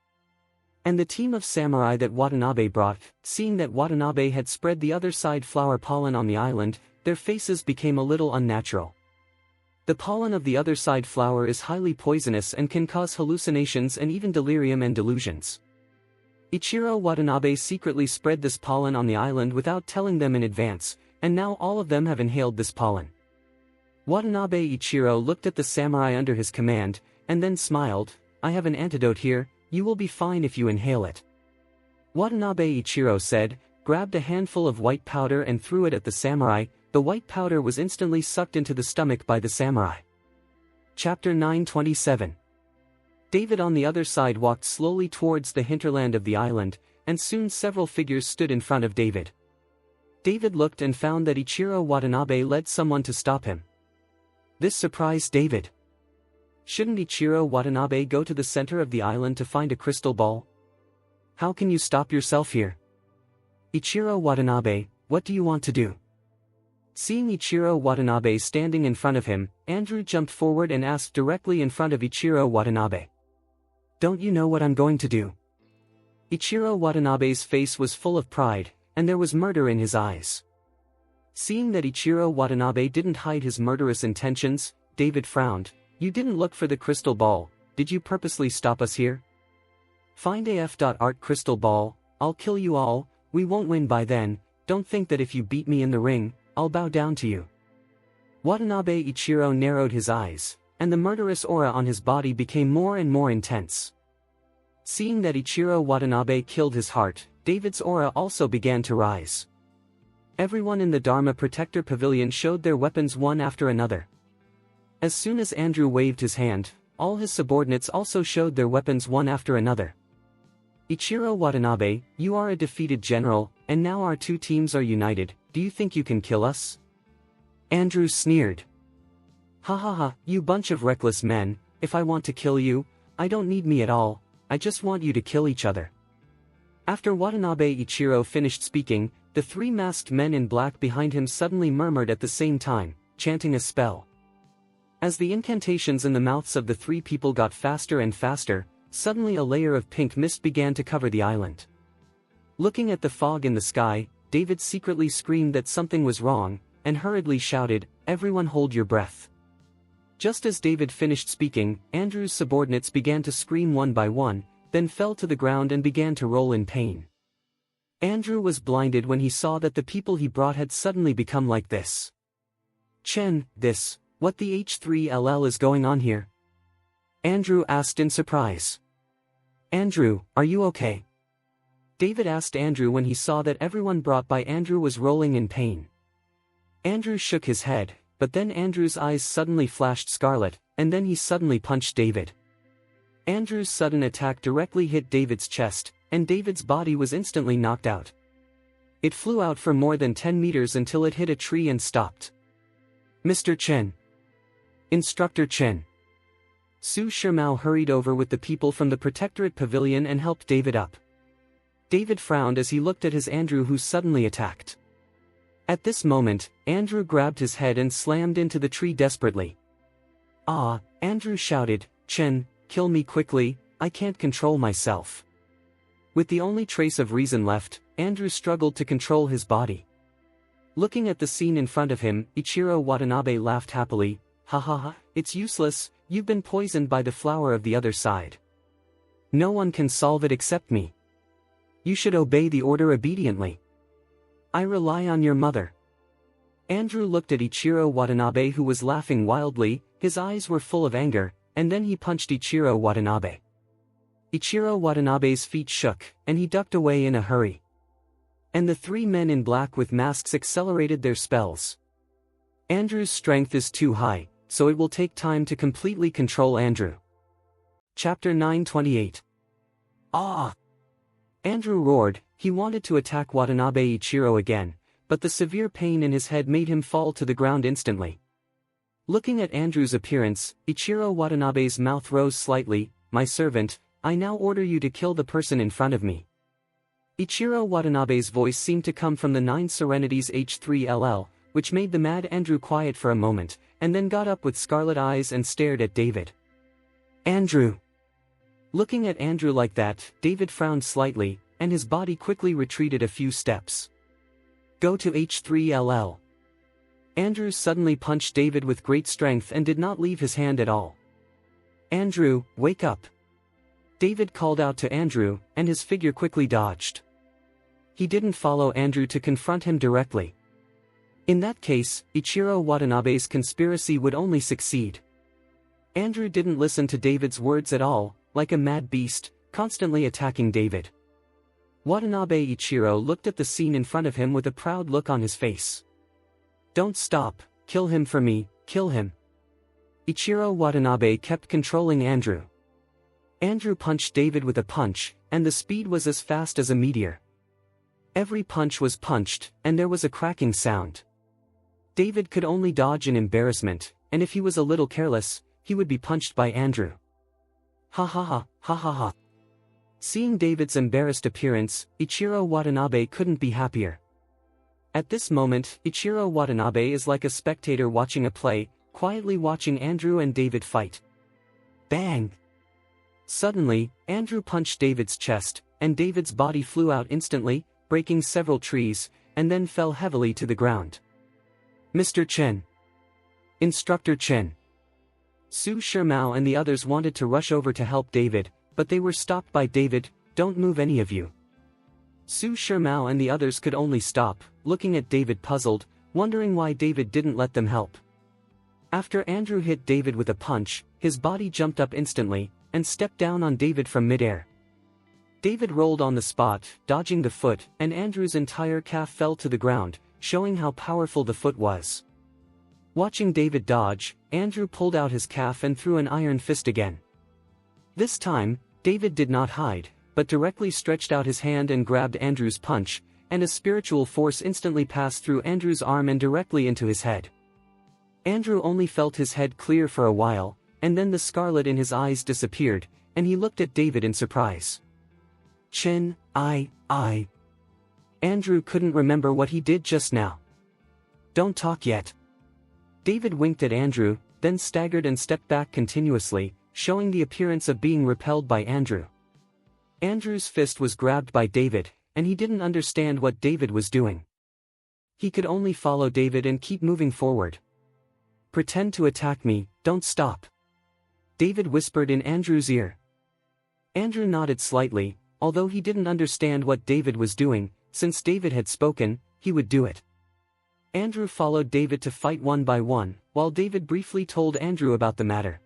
And the team of samurai that Watanabe brought, seeing that Watanabe had spread the other side flower pollen on the island, their faces became a little unnatural. The pollen of the other side flower is highly poisonous and can cause hallucinations and even delirium and delusions. Ichiro Watanabe secretly spread this pollen on the island without telling them in advance, and now all of them have inhaled this pollen. Watanabe Ichiro looked at the samurai under his command, and then smiled. I have an antidote here, you will be fine if you inhale it. Watanabe Ichiro said, grabbed a handful of white powder and threw it at the samurai. The white powder was instantly sucked into the stomach by the samurai. Chapter 927. David on the other side walked slowly towards the hinterland of the island, and soon several figures stood in front of David. David looked and found that Ichiro Watanabe led someone to stop him. This surprised David. Shouldn't Ichiro Watanabe go to the center of the island to find a crystal ball? How can you stop yourself here? Ichiro Watanabe, what do you want to do? Seeing Ichiro Watanabe standing in front of him, Andrew jumped forward and asked directly in front of Ichiro Watanabe. Don't you know what I'm going to do? Ichiro Watanabe's face was full of pride, and there was murder in his eyes. Seeing that Ichiro Watanabe didn't hide his murderous intentions, David frowned. You didn't look for the crystal ball, did you purposely stop us here? Find AF.art crystal ball, I'll kill you all, we won't win by then, don't think that if you beat me in the ring, I'll bow down to you. Watanabe Ichiro narrowed his eyes, and the murderous aura on his body became more and more intense. Seeing that Ichiro Watanabe killed his heart, David's aura also began to rise. Everyone in the Dharma Protector Pavilion showed their weapons one after another. As soon as Andrew waved his hand, all his subordinates also showed their weapons one after another. Ichiro Watanabe, you are a defeated general, and now our 2 teams are united, do you think you can kill us? Andrew sneered. Ha ha ha, you bunch of reckless men, if I want to kill you, I don't need me at all, I just want you to kill each other. After Watanabe Ichiro finished speaking, the 3 masked men in black behind him suddenly murmured at the same time, chanting a spell. As the incantations in the mouths of the 3 people got faster and faster, suddenly a layer of pink mist began to cover the island. Looking at the fog in the sky, David secretly screamed that something was wrong, and hurriedly shouted, "Everyone hold your breath." Just as David finished speaking, Andrew's subordinates began to scream one by one, then fell to the ground and began to roll in pain. Andrew was blinded when he saw that the people he brought had suddenly become like this. "Chen, what the H3LL is going on here?" Andrew asked in surprise. "Andrew, are you okay?" David asked Andrew when he saw that everyone brought by Andrew was rolling in pain. Andrew shook his head, but then Andrew's eyes suddenly flashed scarlet, and then he suddenly punched David. Andrew's sudden attack directly hit David's chest, and David's body was instantly knocked out. It flew out for more than 10 meters until it hit a tree and stopped. "Mr. Chen. Instructor Chen." Su Shimao hurried over with the people from the Protectorate Pavilion and helped David up. David frowned as he looked at his Andrew who suddenly attacked. At this moment, Andrew grabbed his head and slammed into the tree desperately. "Ah," Andrew shouted, "Chen, kill me quickly, I can't control myself." With the only trace of reason left, Andrew struggled to control his body. Looking at the scene in front of him, Ichiro Watanabe laughed happily, "Ha ha ha, it's useless, you've been poisoned by the flower of the other side. No one can solve it except me. You should obey the order obediently. I rely on your mother." Andrew looked at Ichiro Watanabe who was laughing wildly, his eyes were full of anger, and then he punched Ichiro Watanabe. Ichiro Watanabe's feet shook, and he ducked away in a hurry. And the three men in black with masks accelerated their spells. Andrew's strength is too high, so it will take time to completely control Andrew. Chapter 928. Ah! Andrew roared. He wanted to attack Watanabe Ichiro again, but the severe pain in his head made him fall to the ground instantly. Looking at Andrew's appearance, Ichiro Watanabe's mouth rose slightly. "My servant, I now order you to kill the person in front of me." Ichiro Watanabe's voice seemed to come from the 9 Serenities H3LL, which made the mad Andrew quiet for a moment, and then got up with scarlet eyes and stared at David. "Andrew!" Looking at Andrew like that, David frowned slightly, and his body quickly retreated a few steps. "Go to H3LL." Andrew suddenly punched David with great strength and did not leave his hand at all. "Andrew, wake up!" David called out to Andrew, and his figure quickly dodged. He didn't follow Andrew to confront him directly. In that case, Ichiro Watanabe's conspiracy would only succeed. Andrew didn't listen to David's words at all, like a mad beast, constantly attacking David. Watanabe Ichiro looked at the scene in front of him with a proud look on his face. "Don't stop, kill him for me, kill him." Ichiro Watanabe kept controlling Andrew. Andrew punched David with a punch, and the speed was as fast as a meteor. Every punch was punched, and there was a cracking sound. David could only dodge in embarrassment, and if he was a little careless, he would be punched by Andrew. Ha ha ha, ha ha ha. Seeing David's embarrassed appearance, Ichiro Watanabe couldn't be happier. At this moment, Ichiro Watanabe is like a spectator watching a play, quietly watching Andrew and David fight. Bang! Suddenly, Andrew punched David's chest, and David's body flew out instantly, breaking several trees, and then fell heavily to the ground. "Mr. Chen. Instructor Chen." Su Shimao and the others wanted to rush over to help David, but they were stopped by David. "Don't move any of you." Su Shimao and the others could only stop, looking at David puzzled, wondering why David didn't let them help. After Andrew hit David with a punch, his body jumped up instantly, and stepped down on David from midair. David rolled on the spot, dodging the foot, and Andrew's entire calf fell to the ground, showing how powerful the foot was. Watching David dodge, Andrew pulled out his calf and threw an iron fist again. This time, David did not hide, but directly stretched out his hand and grabbed Andrew's punch, and a spiritual force instantly passed through Andrew's arm and directly into his head. Andrew only felt his head clear for a while, and then the scarlet in his eyes disappeared, and he looked at David in surprise. "Chen, I... Andrew couldn't remember what he did just now. "Don't talk yet." David winked at Andrew, then staggered and stepped back continuously, showing the appearance of being repelled by Andrew. Andrew's fist was grabbed by David, and he didn't understand what David was doing. He could only follow David and keep moving forward. "Pretend to attack me, don't stop," David whispered in Andrew's ear. Andrew nodded slightly, although he didn't understand what David was doing. Since David had spoken, he would do it. Andrew followed David to fight one by one, while David briefly told Andrew about the matter.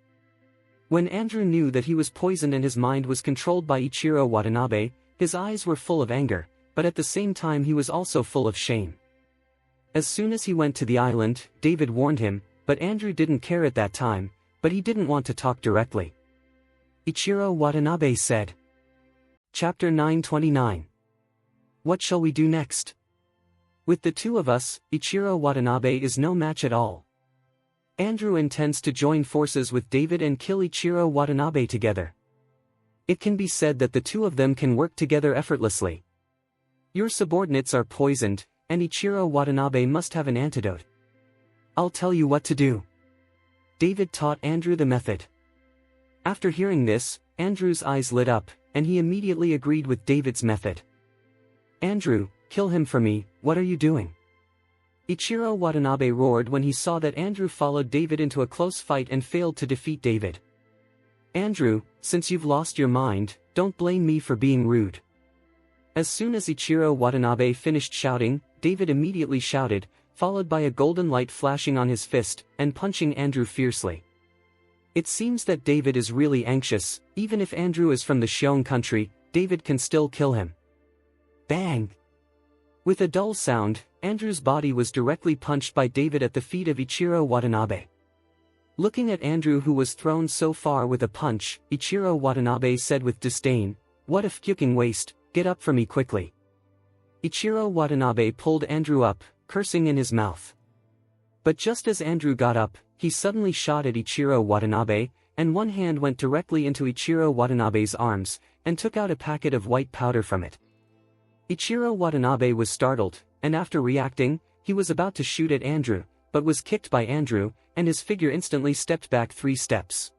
When Andrew knew that he was poisoned and his mind was controlled by Ichiro Watanabe, his eyes were full of anger, but at the same time he was also full of shame. As soon as he went to the island, David warned him, but Andrew didn't care at that time, but he didn't want to talk directly. Ichiro Watanabe said. Chapter 929. What shall we do next? With the two of us, Ichiro Watanabe is no match at all. Andrew intends to join forces with David and kill Ichiro Watanabe together. It can be said that the two of them can work together effortlessly. Your subordinates are poisoned, and Ichiro Watanabe must have an antidote. I'll tell you what to do. David taught Andrew the method. After hearing this, Andrew's eyes lit up, and he immediately agreed with David's method. "Andrew, kill him for me, what are you doing?" Ichiro Watanabe roared when he saw that Andrew followed David into a close fight and failed to defeat David. "Andrew, since you've lost your mind, don't blame me for being rude." As soon as Ichiro Watanabe finished shouting, David immediately shouted, followed by a golden light flashing on his fist, and punching Andrew fiercely. It seems that David is really anxious. Even if Andrew is from the Shion country, David can still kill him. Bang! With a dull sound, Andrew's body was directly punched by David at the feet of Ichiro Watanabe. Looking at Andrew, who was thrown so far with a punch, Ichiro Watanabe said with disdain, "What a fucking waste, get up from me quickly." Ichiro Watanabe pulled Andrew up, cursing in his mouth. But just as Andrew got up, he suddenly shot at Ichiro Watanabe, and one hand went directly into Ichiro Watanabe's arms, and took out a packet of white powder from it. Ichiro Watanabe was startled, and after reacting, he was about to shoot at Andrew, but was kicked by Andrew, and his figure instantly stepped back 3 steps.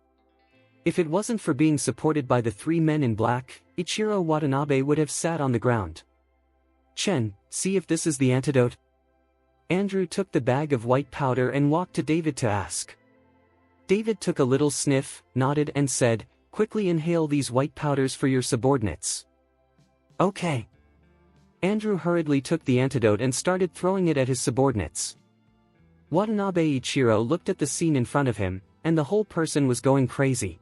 If it wasn't for being supported by the 3 men in black, Ichiro Watanabe would have sat on the ground. "Chen, see if this is the antidote." Andrew took the bag of white powder and walked to David to ask. David took a little sniff, nodded and said, "Quickly inhale these white powders for your subordinates." "Okay." Andrew hurriedly took the antidote and started throwing it at his subordinates. Watanabe Ichiro looked at the scene in front of him, and the whole person was going crazy.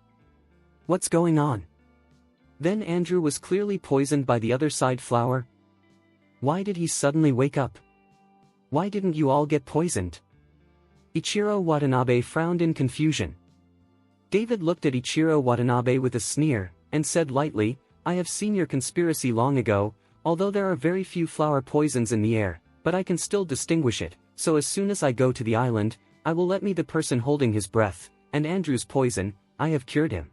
What's going on? Then Andrew was clearly poisoned by the other side flower. Why did he suddenly wake up? Why didn't you all get poisoned? Ichiro Watanabe frowned in confusion. David looked at Ichiro Watanabe with a sneer, and said lightly, "I have seen your conspiracy long ago, although there are very few flower poisons in the air, but I can still distinguish it, so as soon as I go to the island, I will let me the person holding his breath, and Andrew's poison, I have cured him."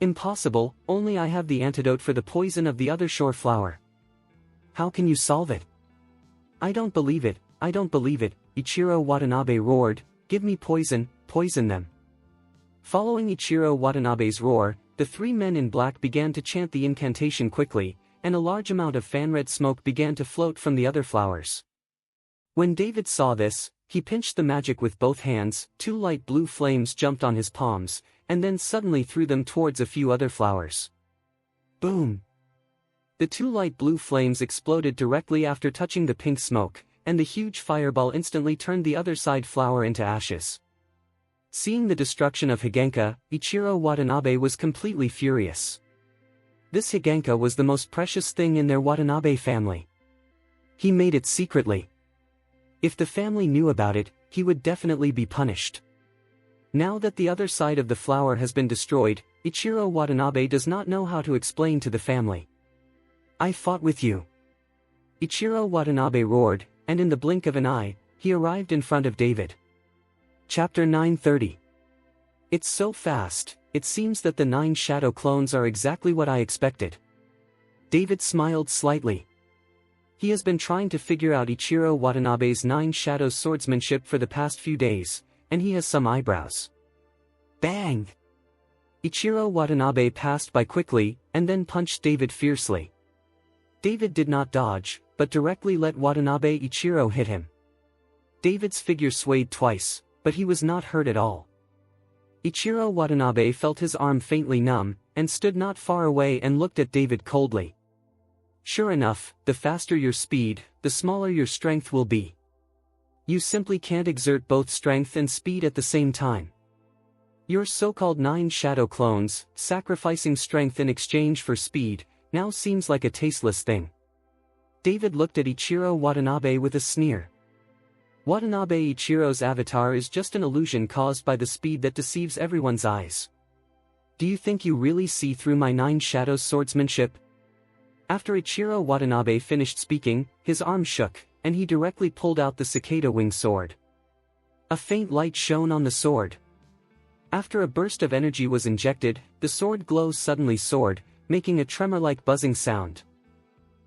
"Impossible, only I have the antidote for the poison of the other shore flower." "How can you solve it?" "I don't believe it, I don't believe it," Ichiro Watanabe roared, "Give me poison, poison them." Following Ichiro Watanabe's roar, the 3 men in black began to chant the incantation quickly, and a large amount of fan-red smoke began to float from the other flowers. When David saw this, he pinched the magic with both hands, 2 light blue flames jumped on his palms, and then suddenly threw them towards a few other flowers. Boom! The 2 light blue flames exploded directly after touching the pink smoke, and the huge fireball instantly turned the other side flower into ashes. Seeing the destruction of Higenka, Ichiro Watanabe was completely furious. This Higenka was the most precious thing in their Watanabe family. He made it secretly. If the family knew about it, he would definitely be punished. Now that the other side of the flower has been destroyed, Ichiro Watanabe does not know how to explain to the family. "I fought with you." Ichiro Watanabe roared, and in the blink of an eye, he arrived in front of David. Chapter 930. It's so fast, it seems that the 9 shadow clones are exactly what I expected. David smiled slightly. He has been trying to figure out Ichiro Watanabe's 9 shadow swordsmanship for the past few days, and he has some eyebrows. Bang! Ichiro Watanabe passed by quickly, and then punched David fiercely. David did not dodge, but directly let Watanabe Ichiro hit him. David's figure swayed twice, but he was not hurt at all. Ichiro Watanabe felt his arm faintly numb, and stood not far away and looked at David coldly. Sure enough, the faster your speed, the smaller your strength will be. You simply can't exert both strength and speed at the same time. Your so-called 9 shadow clones, sacrificing strength in exchange for speed, now seems like a tasteless thing. David looked at Ichiro Watanabe with a sneer. Watanabe Ichiro's avatar is just an illusion caused by the speed that deceives everyone's eyes. Do you think you really see through my 9 shadows swordsmanship? After Ichiro Watanabe finished speaking, his arm shook, and he directly pulled out the cicada wing sword. A faint light shone on the sword. After a burst of energy was injected, the sword glow suddenly soared, making a tremor-like buzzing sound.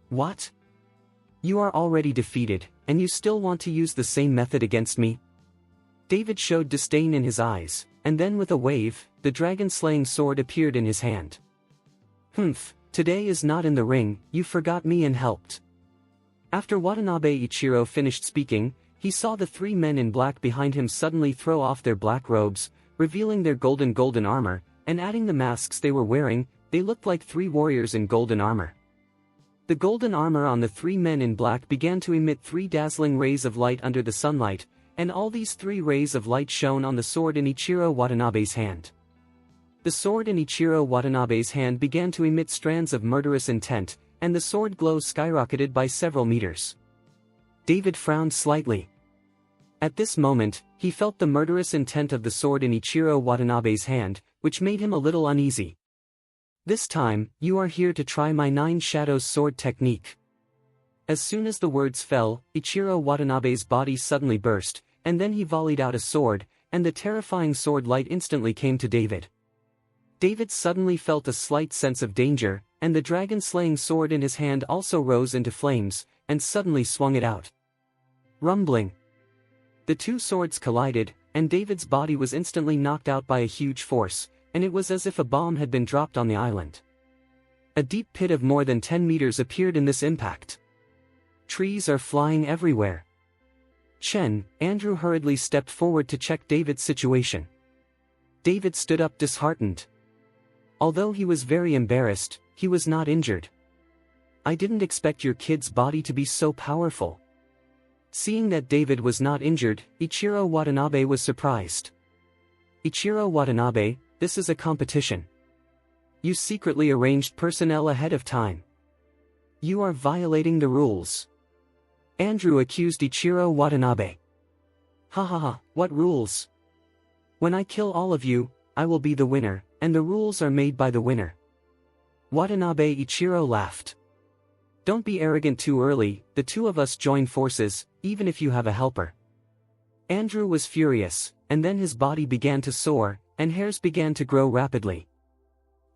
What? You are already defeated, and you still want to use the same method against me? David showed disdain in his eyes, and then with a wave, the dragon-slaying sword appeared in his hand. Humph, today is not in the ring, you forgot me and helped. After Watanabe Ichiro finished speaking, he saw the 3 men in black behind him suddenly throw off their black robes, revealing their golden armor, and adding the masks they were wearing, they looked like 3 warriors in golden armor. The golden armor on the 3 men in black began to emit 3 dazzling rays of light under the sunlight, and all these 3 rays of light shone on the sword in Ichiro Watanabe's hand. The sword in Ichiro Watanabe's hand began to emit strands of murderous intent, and the sword glow skyrocketed by several meters. David frowned slightly. At this moment, he felt the murderous intent of the sword in Ichiro Watanabe's hand, which made him a little uneasy. This time, you are here to try my 9 shadows sword technique. As soon as the words fell, Ichiro Watanabe's body suddenly burst, and then he volleyed out a sword, and the terrifying sword light instantly came to David. David suddenly felt a slight sense of danger, and the dragon-slaying sword in his hand also rose into flames, and suddenly swung it out. Rumbling. The 2 swords collided, and David's body was instantly knocked out by a huge force, and it was as if a bomb had been dropped on the island. A deep pit of more than 10 meters appeared in this impact. Trees are flying everywhere. Andrew hurriedly stepped forward to check David's situation. David stood up disheartened. Although he was very embarrassed, he was not injured. I didn't expect your kid's body to be so powerful. Seeing that David was not injured, Ichiro Watanabe was surprised. Ichiro Watanabe, this is a competition. You secretly arranged personnel ahead of time. You are violating the rules. Andrew accused Ichiro Watanabe. Ha, what rules? When I kill all of you, I will be the winner, and the rules are made by the winner. Watanabe Ichiro laughed. Don't be arrogant too early, the 2 of us join forces, even if you have a helper. Andrew was furious, and then his body began to soar, and hairs began to grow rapidly.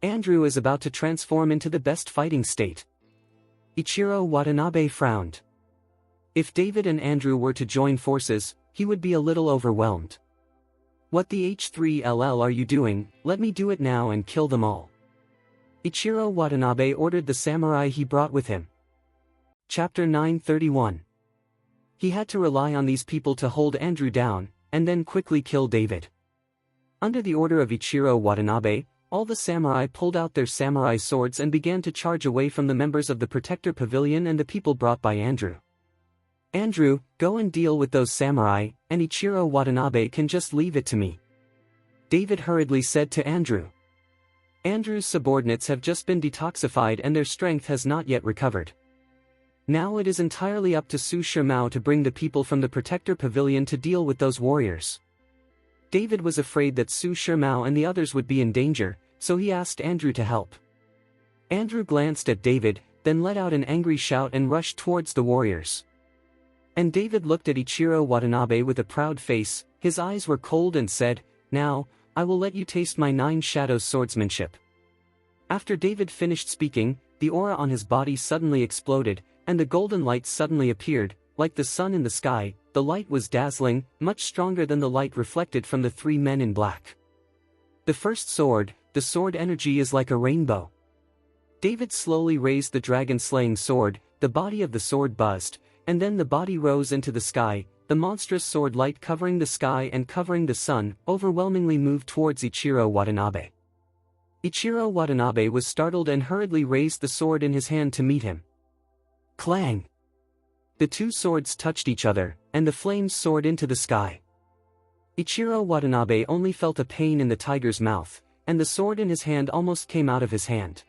Andrew is about to transform into the best fighting state. Ichiro Watanabe frowned. If David and Andrew were to join forces, he would be a little overwhelmed. What the H3LL are you doing? Let me do it now and kill them all. Ichiro Watanabe ordered the samurai he brought with him. Chapter 931. He had to rely on these people to hold Andrew down, and then quickly kill David. Under the order of Ichiro Watanabe, all the samurai pulled out their samurai swords and began to charge away from the members of the Protector Pavilion and the people brought by Andrew. Andrew, go and deal with those samurai, and Ichiro Watanabe can just leave it to me. David hurriedly said to Andrew. Andrew's subordinates have just been detoxified and their strength has not yet recovered. Now it is entirely up to Su Shimao to bring the people from the Protector Pavilion to deal with those warriors. David was afraid that Su Shimao and the others would be in danger, so he asked Andrew to help. Andrew glanced at David, then let out an angry shout and rushed towards the warriors. And David looked at Ichiro Watanabe with a proud face, his eyes were cold and said, Now, I will let you taste my 9 shadows swordsmanship. After David finished speaking, the aura on his body suddenly exploded, and the golden light suddenly appeared, like the sun in the sky. The light was dazzling, much stronger than the light reflected from the 3 men in black. The first sword, the sword energy is like a rainbow. David slowly raised the dragon-slaying sword, the body of the sword buzzed, and then the body rose into the sky, the monstrous sword light covering the sky and covering the sun, overwhelmingly moved towards Ichiro Watanabe. Ichiro Watanabe was startled and hurriedly raised the sword in his hand to meet him. Clang! The two swords touched each other, and the flames soared into the sky. Ichiro Watanabe only felt a pain in the tiger's mouth, and the sword in his hand almost came out of his hand.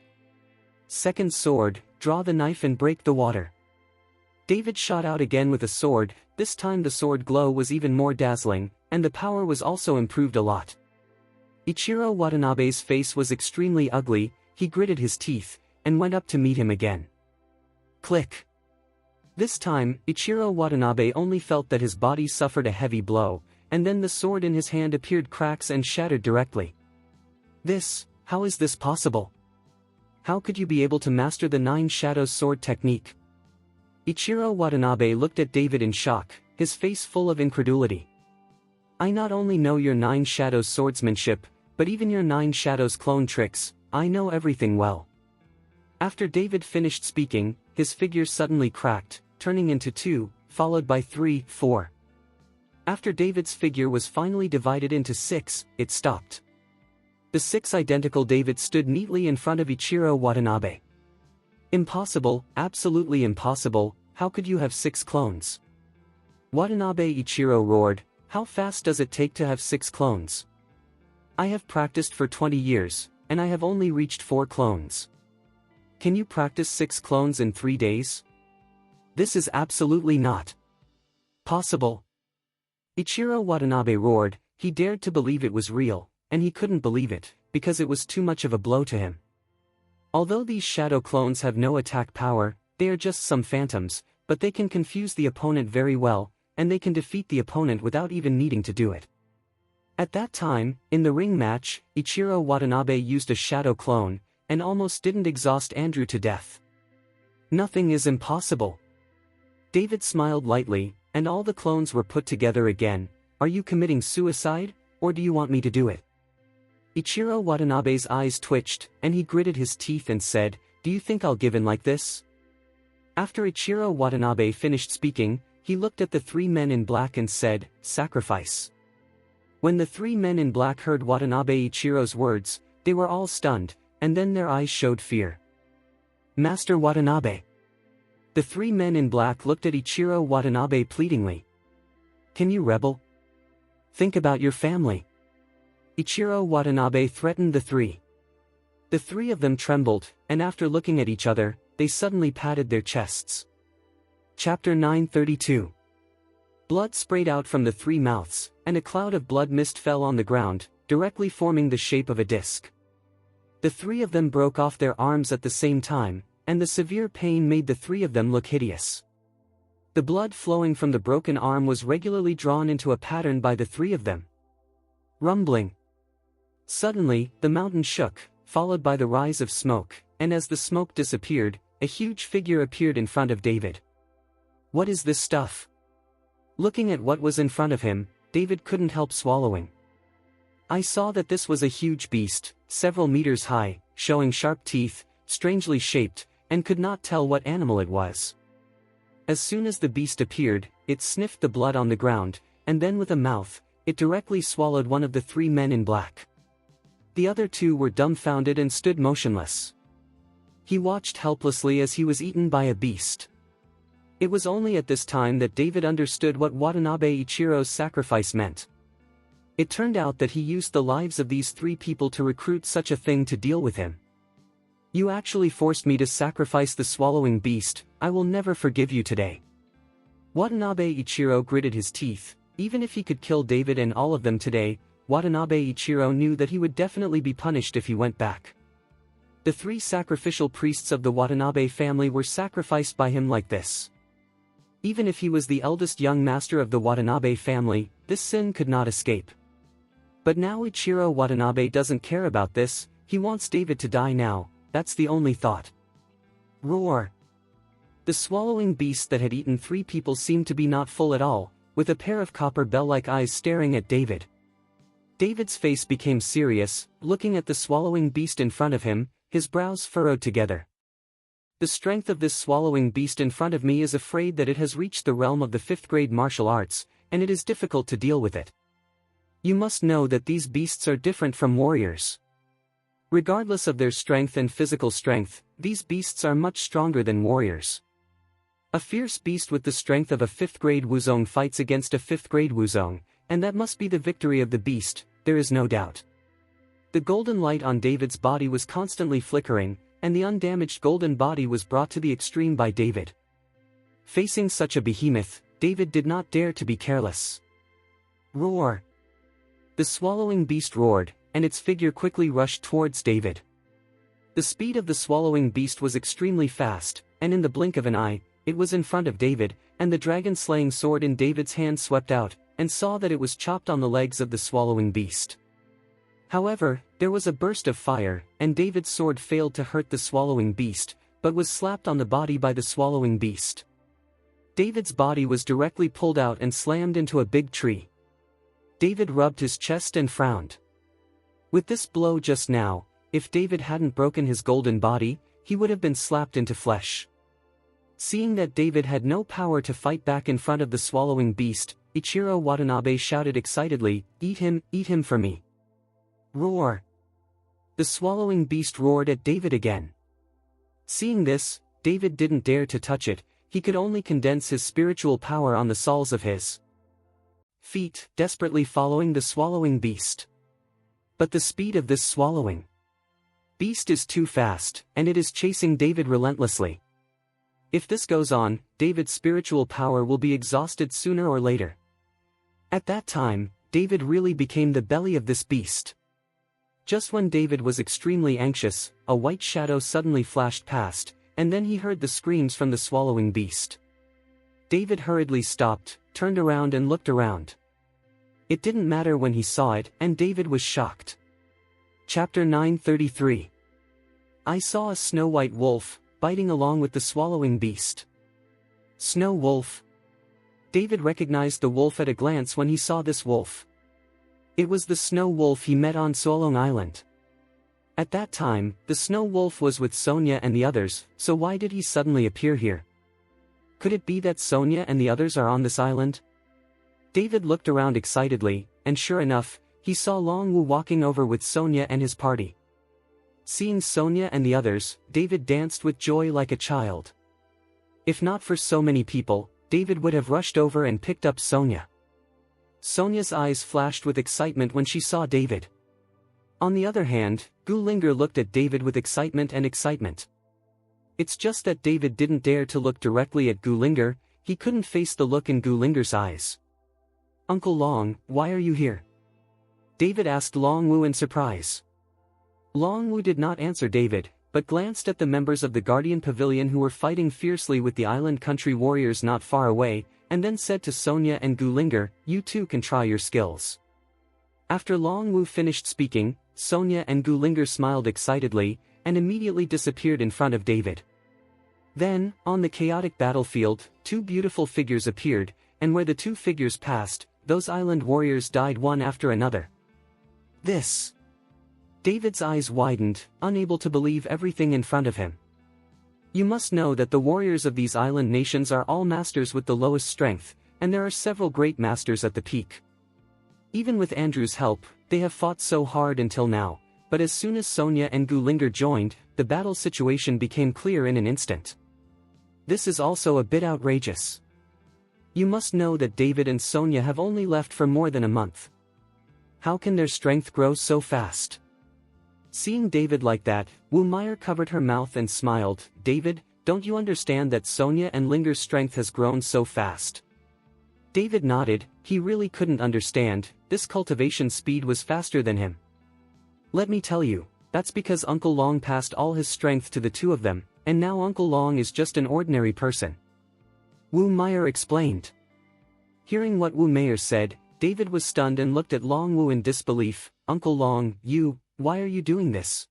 Second sword, draw the knife and break the water. David shot out again with a sword. This time the sword glow was even more dazzling, and the power was also improved a lot. Ichiro Watanabe's face was extremely ugly, he gritted his teeth, and went up to meet him again. Click. This time, Ichiro Watanabe only felt that his body suffered a heavy blow, and then the sword in his hand appeared cracks and shattered directly. How is this possible? How could you be able to master the Nine Shadows sword technique? Ichiro Watanabe looked at David in shock, his face full of incredulity. I not only know your Nine Shadows swordsmanship, but even your Nine Shadows clone tricks, I know everything well. After David finished speaking, his figure suddenly cracked, turning into 2, followed by 3, 4. After David's figure was finally divided into 6, it stopped. The 6 identical David stood neatly in front of Ichiro Watanabe. Impossible, absolutely impossible, how could you have 6 clones? Watanabe Ichiro roared, how fast does it take to have 6 clones? I have practiced for 20 years, and I have only reached 4 clones. Can you practice 6 clones in 3 days? This is absolutely not possible. Ichiro Watanabe roared, he dared to believe it was real, and he couldn't believe it, because it was too much of a blow to him. Although these shadow clones have no attack power, they are just some phantoms, but they can confuse the opponent very well, and they can defeat the opponent without even needing to do it. At that time, in the ring match, Ichiro Watanabe used a shadow clone, and almost didn't exhaust Andrew to death. Nothing is impossible. David smiled lightly, and all the clones were put together again. Are you committing suicide, or do you want me to do it? Ichiro Watanabe's eyes twitched, and he gritted his teeth and said, do you think I'll give in like this? After Ichiro Watanabe finished speaking, he looked at the 3 men in black and said, sacrifice. When the 3 men in black heard Watanabe Ichiro's words, they were all stunned, and then their eyes showed fear. Master Watanabe. The 3 men in black looked at Ichiro Watanabe pleadingly. Can you rebel? Think about your family. Ichiro Watanabe threatened the 3. The 3 of them trembled, and after looking at each other, they suddenly patted their chests. Chapter 932. Blood sprayed out from the 3 mouths, and a cloud of blood mist fell on the ground, directly forming the shape of a disc. The 3 of them broke off their arms at the same time, and the severe pain made the 3 of them look hideous. The blood flowing from the broken arm was regularly drawn into a pattern by the 3 of them. Rumbling. Suddenly, the mountain shook, followed by the rise of smoke, and as the smoke disappeared, a huge figure appeared in front of David. What is this stuff? Looking at what was in front of him, David couldn't help swallowing. I saw that this was a huge beast, several meters high, showing sharp teeth, strangely shaped, and could not tell what animal it was. As soon as the beast appeared, it sniffed the blood on the ground, and then with a mouth, it directly swallowed one of the 3 men in black. The other 2 were dumbfounded and stood motionless. He watched helplessly as he was eaten by a beast. It was only at this time that David understood what Watanabe Ichiro's sacrifice meant. It turned out that he used the lives of these 3 people to recruit such a thing to deal with him. You actually forced me to sacrifice the swallowing beast, I will never forgive you today. Watanabe Ichiro gritted his teeth. Even if he could kill David and all of them today, Watanabe Ichiro knew that he would definitely be punished if he went back. The 3 sacrificial priests of the Watanabe family were sacrificed by him like this. Even if he was the eldest young master of the Watanabe family, this sin could not escape. But now Ichiro Watanabe doesn't care about this, he wants David to die now, that's the only thought. Roar! The swallowing beast that had eaten 3 people seemed to be not full at all, with a pair of copper bell-like eyes staring at David. David's face became serious, looking at the swallowing beast in front of him, his brows furrowed together. The strength of this swallowing beast in front of me is afraid that it has reached the realm of the 5th grade martial arts, and it is difficult to deal with it. You must know that these beasts are different from warriors. Regardless of their strength and physical strength, these beasts are much stronger than warriors. A fierce beast with the strength of a 5th grade Wuzong fights against a 5th grade Wuzong, and that must be the victory of the beast, there is no doubt. The golden light on David's body was constantly flickering, and the undamaged golden body was brought to the extreme by David. Facing such a behemoth, David did not dare to be careless. Roar! The swallowing beast roared, and its figure quickly rushed towards David. The speed of the swallowing beast was extremely fast, and in the blink of an eye, it was in front of David, and the dragon-slaying sword in David's hand swept out, and saw that it was chopped on the legs of the swallowing beast. However, there was a burst of fire, and David's sword failed to hurt the swallowing beast, but was slapped on the body by the swallowing beast. David's body was directly pulled out and slammed into a big tree. David rubbed his chest and frowned. With this blow just now, if David hadn't broken his golden body, he would have been slapped into flesh. Seeing that David had no power to fight back in front of the swallowing beast, Ichiro Watanabe shouted excitedly, eat him for me. Roar! The swallowing beast roared at David again. Seeing this, David didn't dare to touch it, he could only condense his spiritual power on the soles of his feet, desperately following the swallowing beast. But the speed of this swallowing beast is too fast, and it is chasing David relentlessly. If this goes on, David's spiritual power will be exhausted sooner or later. At that time, David really became the belly of this beast. Just when David was extremely anxious, a white shadow suddenly flashed past, and then he heard the screams from the swallowing beast. David hurriedly stopped, turned around and looked around. It didn't matter when he saw it, and David was shocked. Chapter 933. I saw a snow-white wolf, biting along with the swallowing beast. Snow wolf. David recognized the wolf at a glance when he saw this wolf. It was the snow wolf he met on Solong Island. At that time, the snow wolf was with Sonia and the others, so why did he suddenly appear here? Could it be that Sonia and the others are on this island? David looked around excitedly, and sure enough, he saw Long Wu walking over with Sonia and his party. Seeing Sonia and the others, David danced with joy like a child. If not for so many people, David would have rushed over and picked up Sonia. Sonia's eyes flashed with excitement when she saw David. On the other hand, Gulinger looked at David with excitement and excitement. It's just that David didn't dare to look directly at Gulinger, he couldn't face the look in Gulinger's eyes. Uncle Long, why are you here? David asked Long Wu in surprise. Long Wu did not answer David, but glanced at the members of the Guardian Pavilion who were fighting fiercely with the island country warriors not far away, and then said to Sonia and Gulinger, you too can try your skills. After Long Wu finished speaking, Sonia and Gulinger smiled excitedly, and immediately disappeared in front of David. Then, on the chaotic battlefield, two beautiful figures appeared, and where the two figures passed, those island warriors died one after another. This. David's eyes widened, unable to believe everything in front of him. You must know that the warriors of these island nations are all masters with the lowest strength, and there are several great masters at the peak. Even with Andrew's help, they have fought so hard until now, but as soon as Sonia and Gulinger joined, the battle situation became clear in an instant. This is also a bit outrageous. You must know that David and Sonia have only left for more than a month. How can their strength grow so fast? Seeing David like that, Wu Meyer covered her mouth and smiled. David, don't you understand that Sonia and Linger's strength has grown so fast? David nodded, he really couldn't understand, this cultivation speed was faster than him. Let me tell you, that's because Uncle Long passed all his strength to the two of them, and now Uncle Long is just an ordinary person. Wu Meyer explained. Hearing what Wu Meyer said, David was stunned and looked at Long Wu in disbelief. Uncle Long, why are you doing this?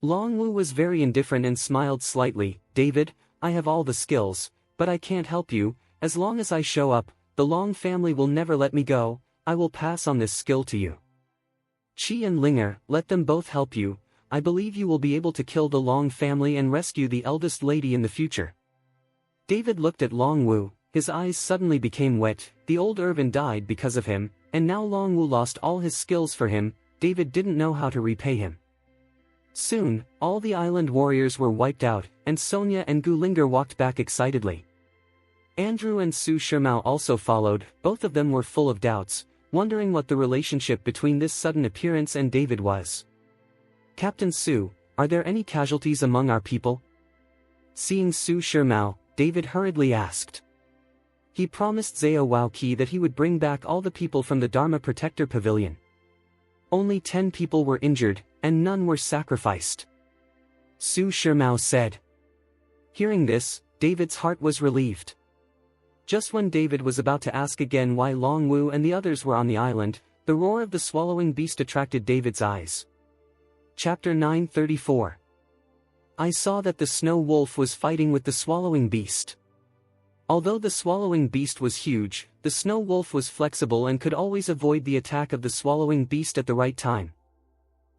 Long Wu was very indifferent and smiled slightly. David, I have all the skills, but I can't help you. As long as I show up, the Long family will never let me go. I will pass on this skill to you. Qi and Linger, let them both help you. I believe you will be able to kill the Long family and rescue the eldest lady in the future. David looked at Long Wu, his eyes suddenly became wet. The old Irvin died because of him, and now Long Wu lost all his skills for him. David didn't know how to repay him. Soon, all the island warriors were wiped out, and Sonia and Gulinger walked back excitedly. Andrew and Su Shermao also followed. Both of them were full of doubts, wondering what the relationship between this sudden appearance and David was. Captain Su, are there any casualties among our people? Seeing Su Shermao, David hurriedly asked. He promised Zhao Waoqi that he would bring back all the people from the Dharma Protector Pavilion. Only 10 people were injured, and none were sacrificed. Su Shermao said. Hearing this, David's heart was relieved. Just when David was about to ask again why Long Wu and the others were on the island, the roar of the swallowing beast attracted David's eyes. Chapter 934. I saw that the snow wolf was fighting with the swallowing beast. Although the swallowing beast was huge, the snow wolf was flexible and could always avoid the attack of the swallowing beast at the right time.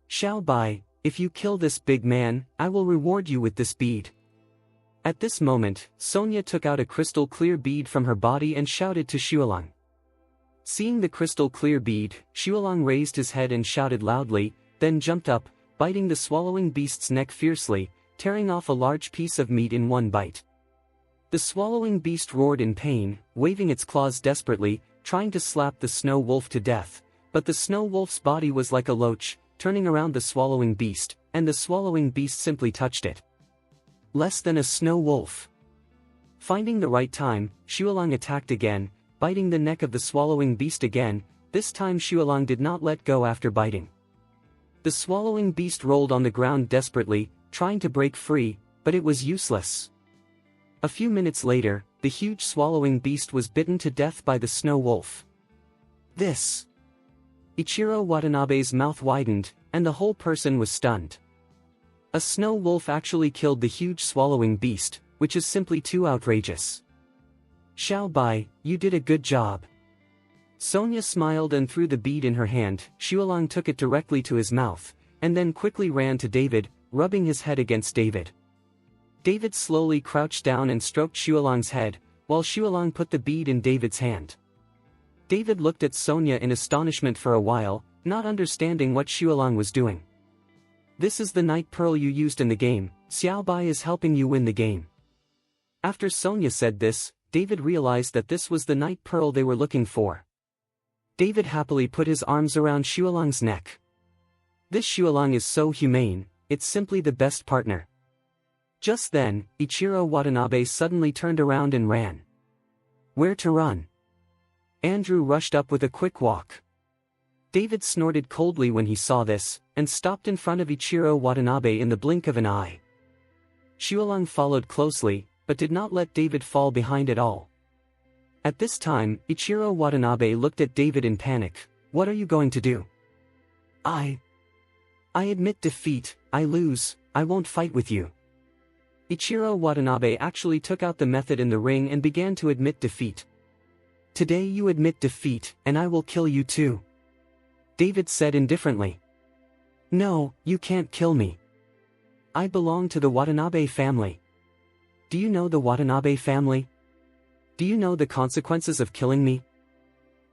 Xiao Bai, if you kill this big man, I will reward you with this bead. At this moment, Sonia took out a crystal clear bead from her body and shouted to Xuelong. Seeing the crystal clear bead, Xuelong raised his head and shouted loudly, then jumped up, biting the swallowing beast's neck fiercely, tearing off a large piece of meat in one bite. The swallowing beast roared in pain, waving its claws desperately, trying to slap the snow wolf to death, but the snow wolf's body was like a loach, turning around the swallowing beast, and the swallowing beast simply touched it. Less than a snow wolf. Finding the right time, Xuelong attacked again, biting the neck of the swallowing beast again. This time Xuelong did not let go after biting. The swallowing beast rolled on the ground desperately, trying to break free, but it was useless. A few minutes later, the huge swallowing beast was bitten to death by the snow wolf. This. Ichiro Watanabe's mouth widened, and the whole person was stunned. A snow wolf actually killed the huge swallowing beast, which is simply too outrageous. Xiao Bai, you did a good job. Sonia smiled and threw the bead in her hand. Xuelong took it directly to his mouth, and then quickly ran to David, rubbing his head against David. David slowly crouched down and stroked Xuelong's head, while Xuelong put the bead in David's hand. David looked at Sonia in astonishment for a while, not understanding what Xuelong was doing. This is the night pearl you used in the game. Xiao Bai is helping you win the game. After Sonia said this, David realized that this was the night pearl they were looking for. David happily put his arms around Xuelong's neck. This Xuelong is so humane, it's simply the best partner. Just then, Ichiro Watanabe suddenly turned around and ran. Where to run? Andrew rushed up with a quick walk. David snorted coldly when he saw this, and stopped in front of Ichiro Watanabe in the blink of an eye. Xuelong followed closely, but did not let David fall behind at all. At this time, Ichiro Watanabe looked at David in panic. What are you going to do? I admit defeat. I lose. I won't fight with you. Ichiro Watanabe actually took out the method in the ring and began to admit defeat. Today you admit defeat, and I will kill you too. David said indifferently. No, you can't kill me. I belong to the Watanabe family. Do you know the Watanabe family? Do you know the consequences of killing me?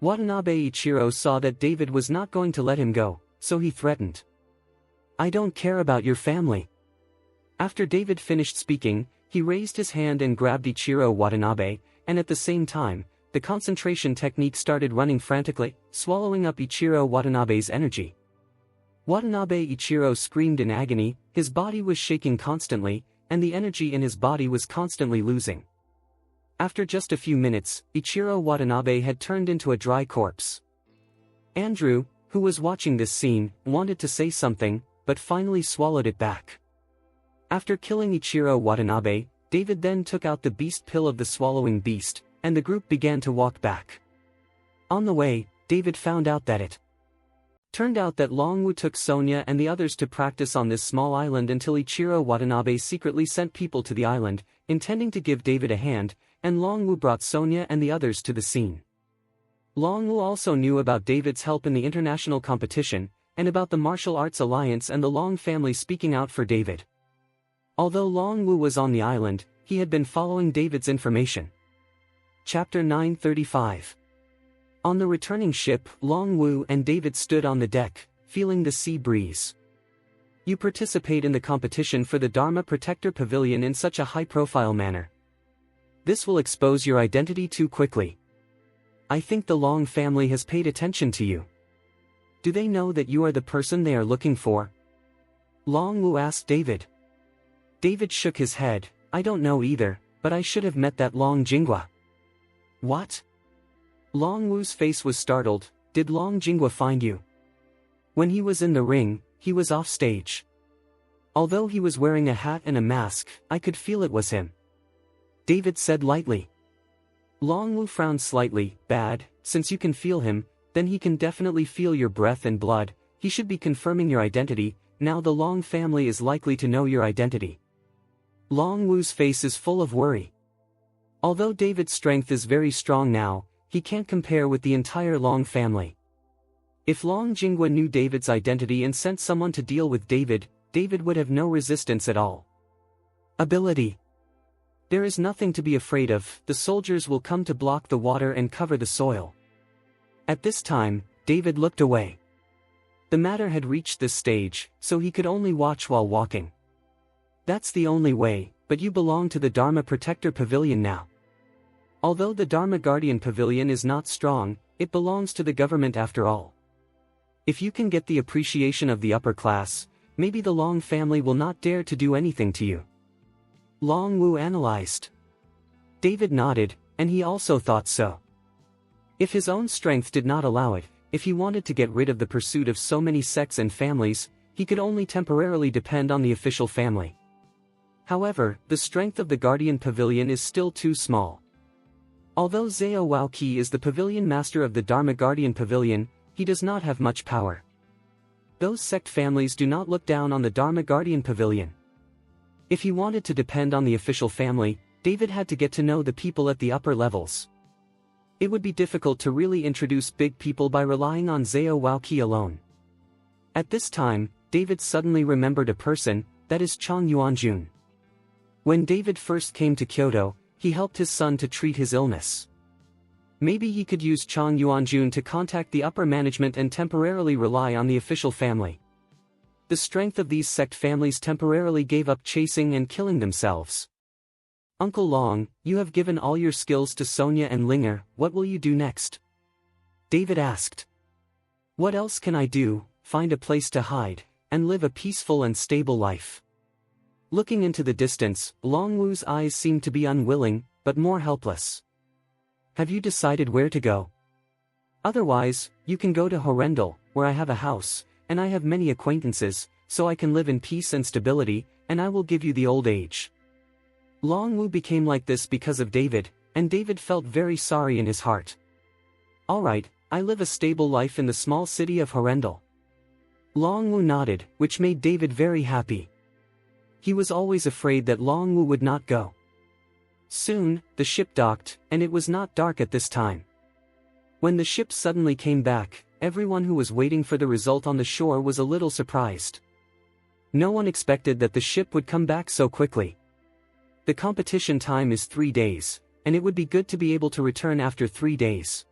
Watanabe Ichiro saw that David was not going to let him go, so he threatened. I don't care about your family. After David finished speaking, he raised his hand and grabbed Ichiro Watanabe, and at the same time, the concentration technique started running frantically, swallowing up Ichiro Watanabe's energy. Watanabe Ichiro screamed in agony, his body was shaking constantly, and the energy in his body was constantly losing. After just a few minutes, Ichiro Watanabe had turned into a dry corpse. Andrew, who was watching this scene, wanted to say something, but finally swallowed it back. After killing Ichiro Watanabe, David then took out the beast pill of the swallowing beast, and the group began to walk back. On the way, David found out that it turned out that Long Wu took Sonia and the others to practice on this small island until Ichiro Watanabe secretly sent people to the island, intending to give David a hand, and Long Wu brought Sonia and the others to the scene. Long Wu also knew about David's help in the international competition, and about the martial arts alliance and the Long family speaking out for David. Although Long Wu was on the island, he had been following David's information. Chapter 935. On the returning ship, Long Wu and David stood on the deck, feeling the sea breeze. You participate in the competition for the Dharma Protector Pavilion in such a high-profile manner. This will expose your identity too quickly. I think the Long family has paid attention to you. Do they know that you are the person they are looking for? Long Wu asked David. David shook his head. I don't know either, but I should have met that Long Jinghua. What? Long Wu's face was startled. Did Long Jinghua find you? When he was in the ring, he was off stage. Although he was wearing a hat and a mask, I could feel it was him. David said lightly. Long Wu frowned slightly. Bad, since you can feel him, then he can definitely feel your breath and blood. He should be confirming your identity. Now the Long family is likely to know your identity. Long Wu's face is full of worry. Although David's strength is very strong now, he can't compare with the entire Long family. If Long Jinghua knew David's identity and sent someone to deal with David, David would have no resistance at all. Ability. There is nothing to be afraid of. The soldiers will come to block the water and cover the soil. At this time, David looked away. The matter had reached this stage, so he could only watch while walking. That's the only way, but you belong to the Dharma Protector Pavilion now. Although the Dharma Guardian Pavilion is not strong, it belongs to the government after all. If you can get the appreciation of the upper class, maybe the Long family will not dare to do anything to you. Long Wu analyzed. David nodded, and he also thought so. If his own strength did not allow it, if he wanted to get rid of the pursuit of so many sects and families, he could only temporarily depend on the official family. However, the strength of the Guardian Pavilion is still too small. Although Zhao Waoqi is the pavilion master of the Dharma Guardian Pavilion, he does not have much power. Those sect families do not look down on the Dharma Guardian Pavilion. If he wanted to depend on the official family, David had to get to know the people at the upper levels. It would be difficult to really introduce big people by relying on Zhao Waoqi alone. At this time, David suddenly remembered a person, that is Chang Yuanjun. When David first came to Kyoto, he helped his son to treat his illness. Maybe he could use Chang Yuanjun to contact the upper management and temporarily rely on the official family. The strength of these sect families temporarily gave up chasing and killing themselves. Uncle Long, you have given all your skills to Sonia and Linger, what will you do next? David asked. What else can I do? Find a place to hide, and live a peaceful and stable life. Looking into the distance, Long Wu's eyes seemed to be unwilling, but more helpless. Have you decided where to go? Otherwise, you can go to Horrendal, where I have a house, and I have many acquaintances, so I can live in peace and stability, and I will give you the old age. Long Wu became like this because of David, and David felt very sorry in his heart. Alright, I live a stable life in the small city of Horrendal. Long Wu nodded, which made David very happy. He was always afraid that Long Wu would not go. Soon, the ship docked, and it was not dark at this time. When the ship suddenly came back, everyone who was waiting for the result on the shore was a little surprised. No one expected that the ship would come back so quickly. The competition time is 3 days, and it would be good to be able to return after 3 days.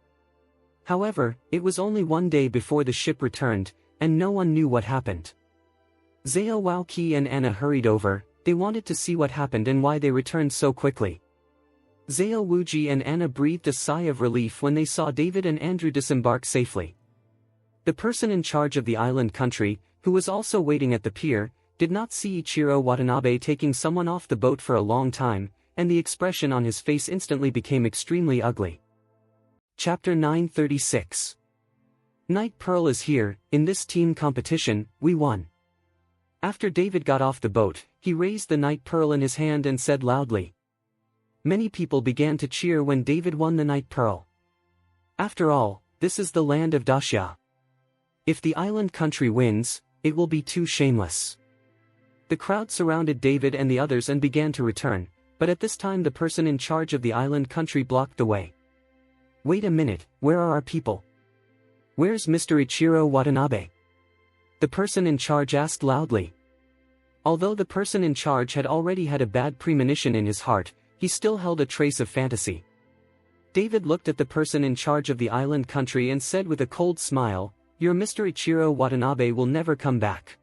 However, it was only 1 day before the ship returned, and no one knew what happened. Zhao Waoqi and Anna hurried over. They wanted to see what happened and why they returned so quickly. Zhao Wuji and Anna breathed a sigh of relief when they saw David and Andrew disembark safely. The person in charge of the island country, who was also waiting at the pier, did not see Ichiro Watanabe taking someone off the boat for a long time, and the expression on his face instantly became extremely ugly. Chapter 936. Night Pearl is here. In this team competition, we won. After David got off the boat, he raised the Night Pearl in his hand and said loudly. Many people began to cheer when David won the Night Pearl. After all, this is the land of Daxia. If the island country wins, it will be too shameless. The crowd surrounded David and the others and began to return, but at this time the person in charge of the island country blocked the way. Wait a minute, where are our people? Where's Mr. Ichiro Watanabe? The person in charge asked loudly. Although the person in charge had already had a bad premonition in his heart, he still held a trace of fantasy. David looked at the person in charge of the island country and said with a cold smile, "Your Mr. Ichiro Watanabe will never come back."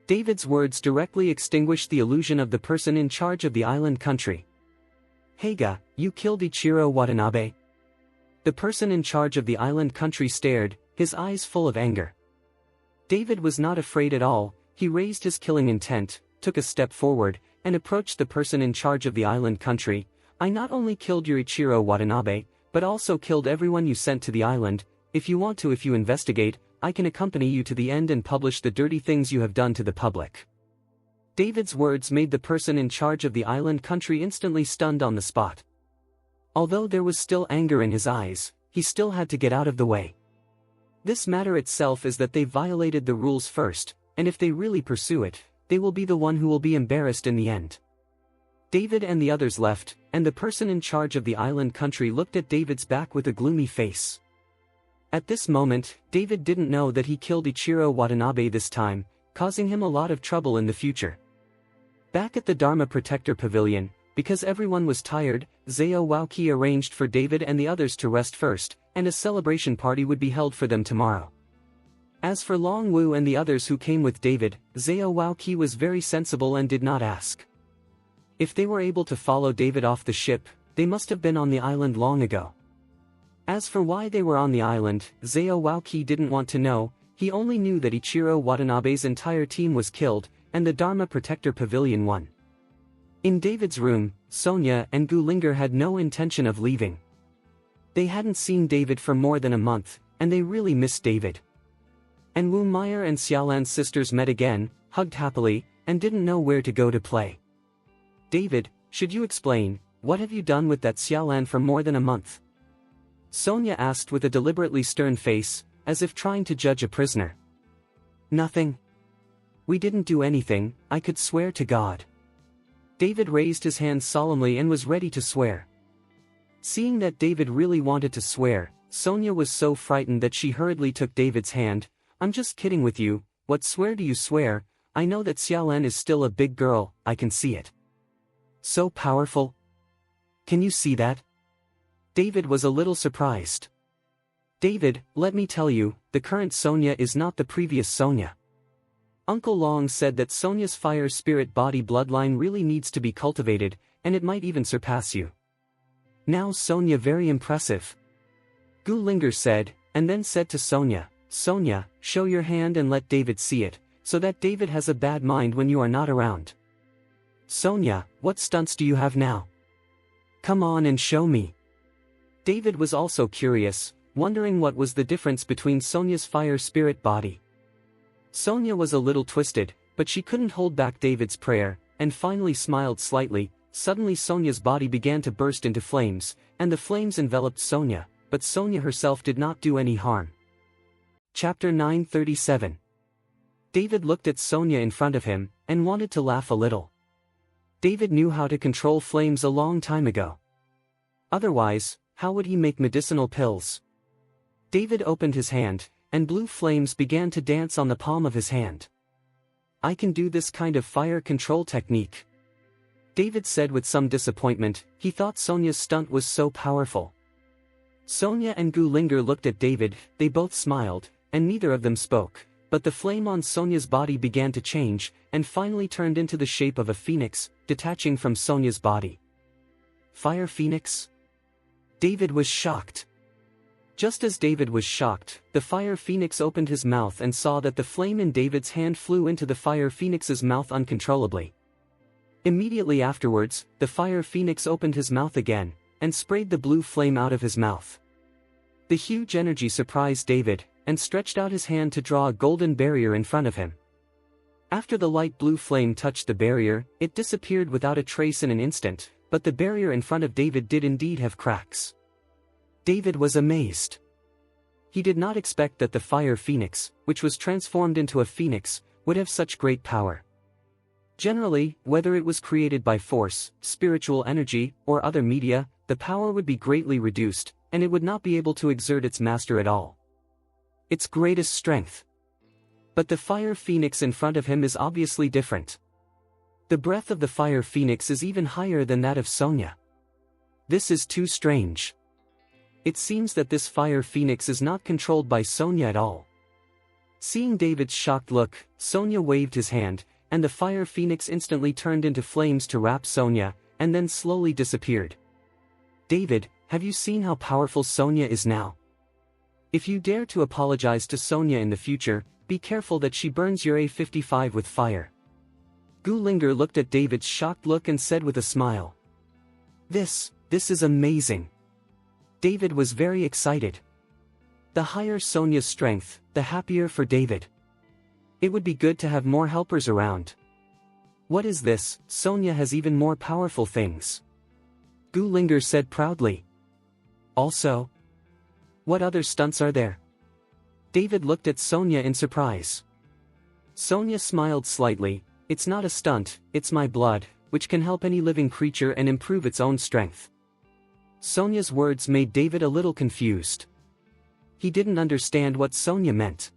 David's words directly extinguished the illusion of the person in charge of the island country. "Heiga, you killed Ichiro Watanabe?" The person in charge of the island country stared, his eyes full of anger. David was not afraid at all. He raised his killing intent, took a step forward, and approached the person in charge of the island country. "I not only killed your Ichiro Watanabe, but also killed everyone you sent to the island. If you investigate, I can accompany you to the end and publish the dirty things you have done to the public." David's words made the person in charge of the island country instantly stunned on the spot. Although there was still anger in his eyes, he still had to get out of the way. This matter itself is that they violated the rules first, and if they really pursue it, they will be the one who will be embarrassed in the end. David and the others left, and the person in charge of the island country looked at David's back with a gloomy face. At this moment, David didn't know that he killed Ichiro Watanabe this time, causing him a lot of trouble in the future. Back at the Dharma Protector Pavilion, because everyone was tired, Zao Wauki arranged for David and the others to rest first, and a celebration party would be held for them tomorrow. As for Long Wu and the others who came with David, Zao Wauki was very sensible and did not ask. If they were able to follow David off the ship, they must have been on the island long ago. As for why they were on the island, Zao Wauki didn't want to know. He only knew that Ichiro Watanabe's entire team was killed, and the Dharma Protector Pavilion won. In David's room, Sonia and Gulinger had no intention of leaving. They hadn't seen David for more than a month, and they really missed David. And Wu Meyer and Xiaolan's sisters met again, hugged happily, and didn't know where to go to play. "David, should you explain, what have you done with that Xiaolan for more than a month?" Sonia asked with a deliberately stern face, as if trying to judge a prisoner. "Nothing. We didn't do anything, I could swear to God." David raised his hand solemnly and was ready to swear. Seeing that David really wanted to swear, Sonia was so frightened that she hurriedly took David's hand. "I'm just kidding with you, what swear do you swear? I know that Xiaolan is still a big girl, I can see it. So powerful. Can you see that?" David was a little surprised. "David, let me tell you, the current Sonia is not the previous Sonia. Uncle Long said that Sonia's fire spirit body bloodline really needs to be cultivated, and it might even surpass you. Now Sonia very impressive." Gulinger said, and then said to Sonia, "Sonia, show your hand and let David see it, so that David has a bad mind when you are not around. Sonia, what stunts do you have now? Come on and show me." David was also curious, wondering what was the difference between Sonia's fire spirit body. Sonia was a little twisted, but she couldn't hold back David's prayer, and finally smiled slightly. Suddenly Sonia's body began to burst into flames, and the flames enveloped Sonia, but Sonia herself did not do any harm. Chapter 937. David looked at Sonia in front of him, and wanted to laugh a little. David knew how to control flames a long time ago. Otherwise, how would he make medicinal pills? David opened his hand, and blue flames began to dance on the palm of his hand. "I can do this kind of fire control technique," David said with some disappointment. He thought Sonia's stunt was so powerful. Sonia and Gulinger looked at David, they both smiled, and neither of them spoke, but the flame on Sonia's body began to change, and finally turned into the shape of a phoenix, detaching from Sonia's body. Fire Phoenix? David was shocked. Just as David was shocked, the fire phoenix opened his mouth and saw that the flame in David's hand flew into the fire phoenix's mouth uncontrollably. Immediately afterwards, the fire phoenix opened his mouth again, and sprayed the blue flame out of his mouth. The huge energy surprised David, and stretched out his hand to draw a golden barrier in front of him. After the light blue flame touched the barrier, it disappeared without a trace in an instant, but the barrier in front of David did indeed have cracks. David was amazed. He did not expect that the fire phoenix, which was transformed into a phoenix, would have such great power. Generally, whether it was created by force, spiritual energy, or other media, the power would be greatly reduced, and it would not be able to exert its master at all. Its greatest strength. But the fire phoenix in front of him is obviously different. The breath of the fire phoenix is even higher than that of Sonia. This is too strange. It seems that this fire phoenix is not controlled by Sonia at all. Seeing David's shocked look, Sonia waved his hand, and the fire phoenix instantly turned into flames to wrap Sonia, and then slowly disappeared. David, have you seen how powerful Sonia is now? If you dare to apologize to Sonia in the future, be careful that she burns your A55 with fire. Gulinger looked at David's shocked look and said with a smile. This is amazing. David was very excited. The higher Sonia's strength, the happier for David. It would be good to have more helpers around. What is this? Sonia has even more powerful things. Gulinger said proudly. Also, what other stunts are there? David looked at Sonia in surprise. Sonia smiled slightly. It's not a stunt, it's my blood, which can help any living creature and improve its own strength. Sonia's words made David a little confused. He didn't understand what Sonia meant.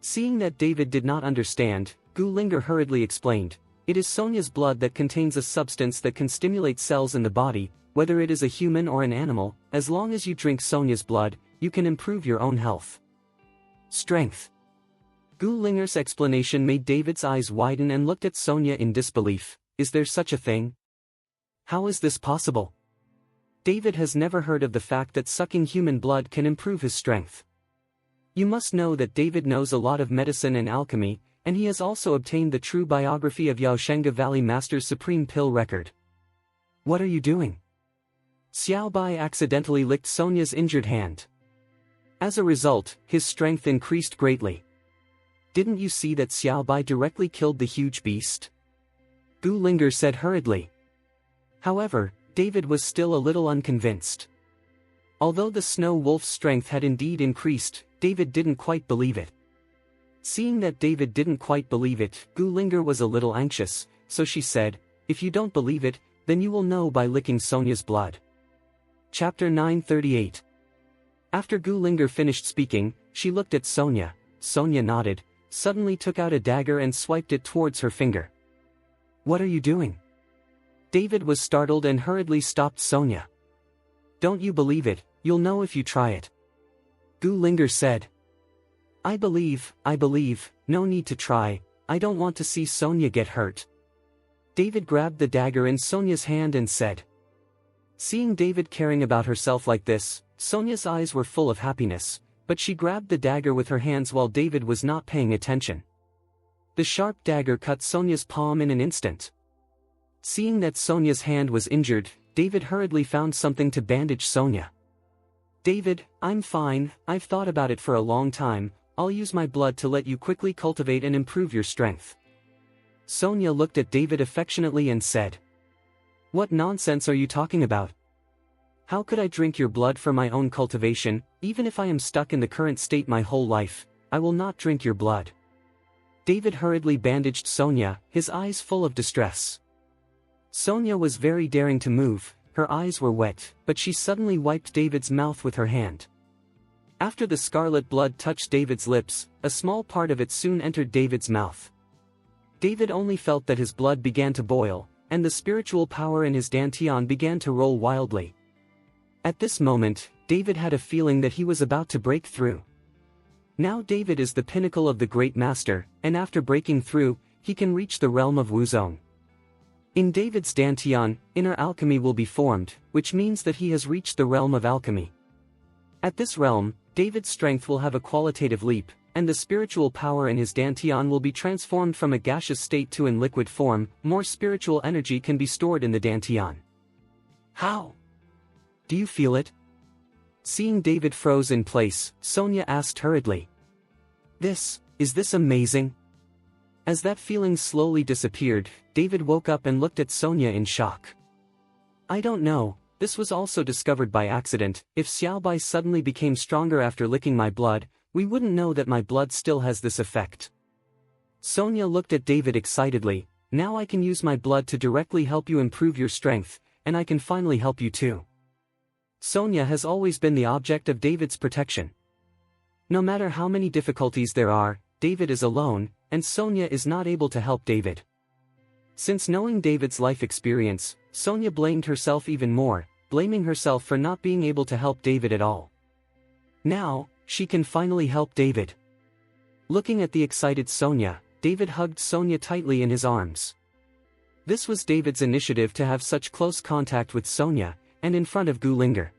Seeing that David did not understand, Gulinger hurriedly explained, it is Sonia's blood that contains a substance that can stimulate cells in the body, whether it is a human or an animal. As long as you drink Sonia's blood, you can improve your own health. Strength. Gulinger's explanation made David's eyes widen and looked at Sonia in disbelief. Is there such a thing? How is this possible? David has never heard of the fact that sucking human blood can improve his strength. You must know that David knows a lot of medicine and alchemy, and he has also obtained the true biography of Yaoshenga Valley Master's supreme pill record. What are you doing? Xiaobai accidentally licked Sonia's injured hand. As a result, his strength increased greatly. Didn't you see that Xiaobai directly killed the huge beast? Gulinger said hurriedly. However, David was still a little unconvinced. Although the snow wolf's strength had indeed increased, David didn't quite believe it. Seeing that David didn't quite believe it, Gulinger was a little anxious, so she said, if you don't believe it, then you will know by licking Sonia's blood. Chapter 938. After Gulinger finished speaking, she looked at Sonia. Sonia nodded, suddenly took out a dagger and swiped it towards her finger. What are you doing? David was startled and hurriedly stopped Sonia. Don't you believe it, you'll know if you try it. Gulinger said. I believe, no need to try, I don't want to see Sonia get hurt. David grabbed the dagger in Sonia's hand and said. Seeing David caring about herself like this, Sonia's eyes were full of happiness, but she grabbed the dagger with her hands while David was not paying attention. The sharp dagger cut Sonia's palm in an instant. Seeing that Sonia's hand was injured, David hurriedly found something to bandage Sonia. David, I'm fine, I've thought about it for a long time, I'll use my blood to let you quickly cultivate and improve your strength. Sonia looked at David affectionately and said. What nonsense are you talking about? How could I drink your blood for my own cultivation? Even if I am stuck in the current state my whole life, I will not drink your blood. David hurriedly bandaged Sonia, his eyes full of distress. Sonia was very daring to move, her eyes were wet, but she suddenly wiped David's mouth with her hand. After the scarlet blood touched David's lips, a small part of it soon entered David's mouth. David only felt that his blood began to boil, and the spiritual power in his dantian began to roll wildly. At this moment, David had a feeling that he was about to break through. Now David is the pinnacle of the great master, and after breaking through, he can reach the realm of Wuzong. In David's dantian, inner alchemy will be formed, which means that he has reached the realm of alchemy. At this realm, David's strength will have a qualitative leap, and the spiritual power in his dantian will be transformed from a gaseous state to in liquid form. More spiritual energy can be stored in the dantian. How? Do you feel it? Seeing David froze in place, Sonia asked hurriedly. Is this amazing? As that feeling slowly disappeared, David woke up and looked at Sonia in shock. I don't know, this was also discovered by accident. If Xiaobai suddenly became stronger after licking my blood, we wouldn't know that my blood still has this effect. Sonia looked at David excitedly. Now I can use my blood to directly help you improve your strength, and I can finally help you too. Sonia has always been the object of David's protection. No matter how many difficulties there are, David is alone, and Sonia is not able to help David. Since knowing David's life experience, Sonia blamed herself even more, blaming herself for not being able to help David at all. Now, she can finally help David. Looking at the excited Sonia, David hugged Sonia tightly in his arms. This was David's initiative to have such close contact with Sonia, and in front of Gulinger.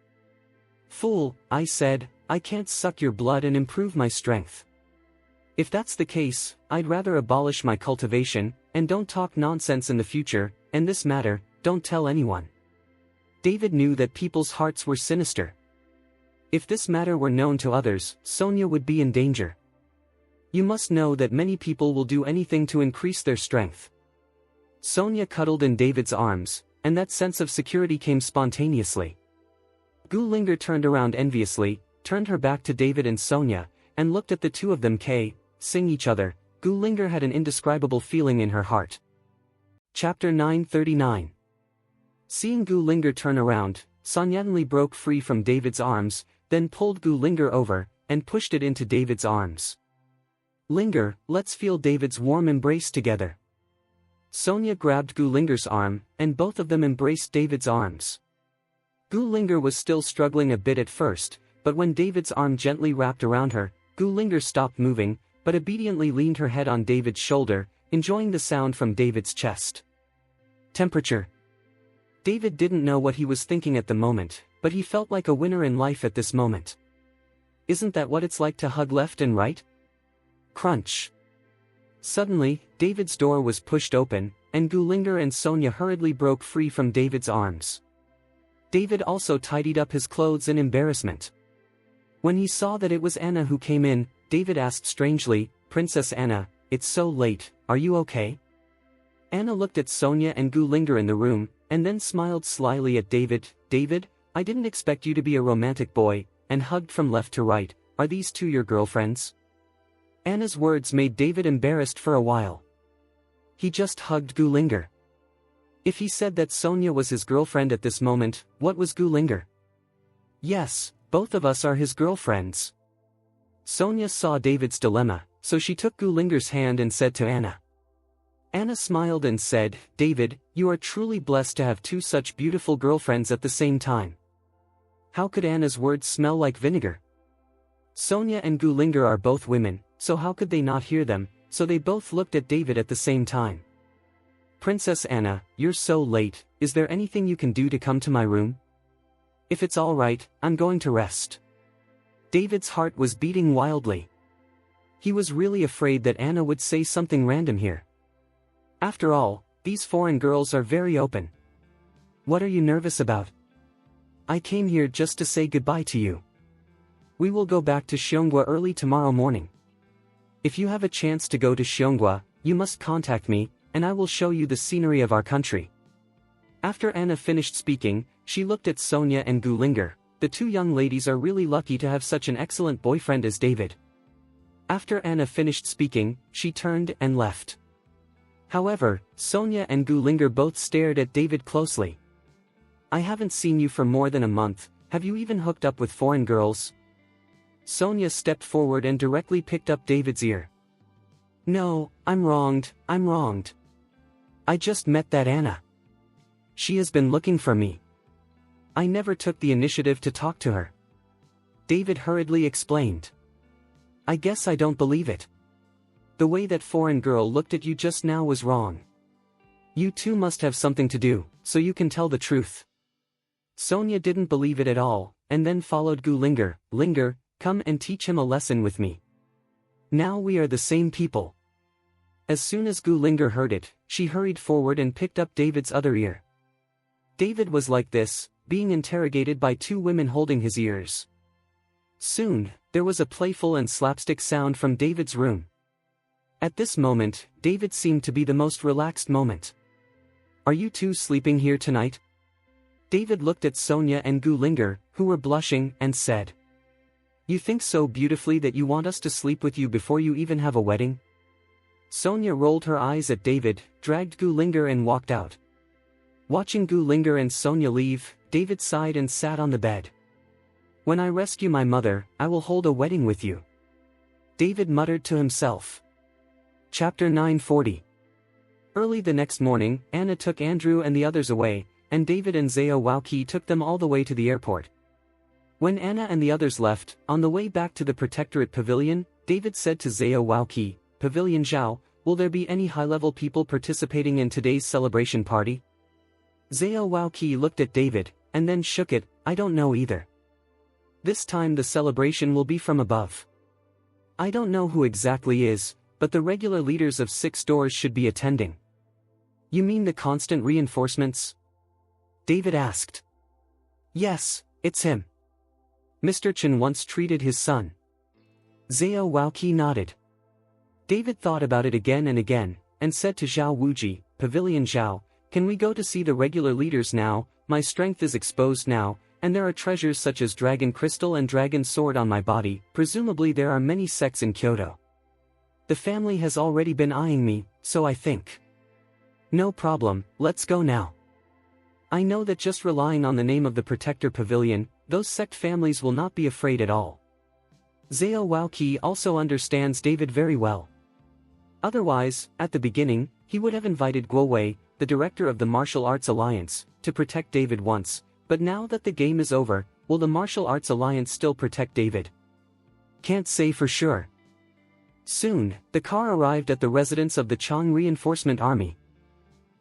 "Fool," I said, "I can't suck your blood and improve my strength. If that's the case, I'd rather abolish my cultivation, and don't talk nonsense in the future, and this matter, don't tell anyone." David knew that people's hearts were sinister. If this matter were known to others, Sonia would be in danger. You must know that many people will do anything to increase their strength. Sonia cuddled in David's arms, and that sense of security came spontaneously. Gulinger turned around enviously, turned her back to David and Sonia, and looked at the two of them kissing each other. Gulinger had an indescribable feeling in her heart. Chapter 939. Seeing Gulinger turn around, Sonia broke free from David's arms, then pulled Gulinger over, and pushed it into David's arms. "Linger, let's feel David's warm embrace together." Sonia grabbed Gulinger's arm, and both of them embraced David's arms. Gulinger was still struggling a bit at first, but when David's arm gently wrapped around her, Gulinger stopped moving, but obediently leaned her head on David's shoulder, enjoying the sound from David's chest. Temperature. David didn't know what he was thinking at the moment, but he felt like a winner in life at this moment. Isn't that what it's like to hug left and right? Crunch. Suddenly, David's door was pushed open, and Gulinger and Sonia hurriedly broke free from David's arms. David also tidied up his clothes in embarrassment. When he saw that it was Anna who came in, David asked strangely, "Princess Anna, it's so late, are you okay?" Anna looked at Sonia and Gulinger in the room, and then smiled slyly at David. "David, I didn't expect you to be a romantic boy," and hugged from left to right. "Are these two your girlfriends?" Anna's words made David embarrassed for a while. He just hugged Gulinger. If he said that Sonia was his girlfriend at this moment, what was Gulinger? "Yes, both of us are his girlfriends." Sonia saw David's dilemma, so she took Gulinger's hand and said to Anna. Anna smiled and said, "David, you are truly blessed to have two such beautiful girlfriends at the same time." How could Anna's words smell like vinegar? Sonia and Gulinger are both women, so how could they not hear them, so they both looked at David at the same time. "Princess Anna, you're so late, is there anything you can do to come to my room?" "If it's all right, I'm going to rest." David's heart was beating wildly. He was really afraid that Anna would say something random here. After all, these foreign girls are very open. "What are you nervous about?" "I came here just to say goodbye to you. We will go back to Xiongwa early tomorrow morning. If you have a chance to go to Xiongwa, you must contact me, and I will show you the scenery of our country." After Anna finished speaking, she looked at Sonia and Gulinger. The two young ladies are really lucky to have such an excellent boyfriend as David. After Anna finished speaking, she turned and left. However, Sonia and Gulinger both stared at David closely. "I haven't seen you for more than a month, have you even hooked up with foreign girls?" Sonia stepped forward and directly picked up David's ear. "No, I'm wronged. I just met that Anna. She has been looking for me. I never took the initiative to talk to her." David hurriedly explained. "I guess I don't believe it. The way that foreign girl looked at you just now was wrong. You two must have something to do, so you can tell the truth." Sonia didn't believe it at all, and then followed Gulinger. "Linger, come and teach him a lesson with me. Now we are the same people." As soon as Gulinger heard it, she hurried forward and picked up David's other ear. David was like this, being interrogated by two women holding his ears. Soon, there was a playful and slapstick sound from David's room. At this moment, David seemed to be the most relaxed moment. "Are you two sleeping here tonight?" David looked at Sonia and Gulinger, who were blushing, and said, "You think so beautifully that you want us to sleep with you before you even have a wedding?" Sonia rolled her eyes at David, dragged Gulinger and walked out. Watching Gulinger and Sonia leave, David sighed and sat on the bed. "When I rescue my mother, I will hold a wedding with you." David muttered to himself. Chapter 940. Early the next morning, Anna took Andrew and the others away, and David and Zhao Wauqi took them all the way to the airport. When Anna and the others left, on the way back to the Protectorate Pavilion, David said to Zhao Wauqi, "Pavilion Zhao, will there be any high-level people participating in today's celebration party?" Zhao Wauqi looked at David, and then shook it, "I don't know either. This time the celebration will be from above. I don't know who exactly is, but the regular leaders of 6 doors should be attending." "You mean the constant reinforcements?" David asked. "Yes, it's him. Mr. Chen once treated his son." Zhao Wauqi nodded. David thought about it again and again, and said to Zhao Wuji, "Pavilion Zhao, can we go to see the regular leaders now? My strength is exposed now, and there are treasures such as dragon crystal and dragon sword on my body. Presumably there are many sects in Kyoto. The family has already been eyeing me, so I think." "No problem, let's go now. I know that just relying on the name of the Protector Pavilion, those sect families will not be afraid at all." Zhao Wauqi also understands David very well. Otherwise, at the beginning, he would have invited Guo Wei, the director of the Martial Arts Alliance, to protect David once, but now that the game is over, will the Martial Arts Alliance still protect David? Can't say for sure. Soon, the car arrived at the residence of the Chang Reinforcement Army.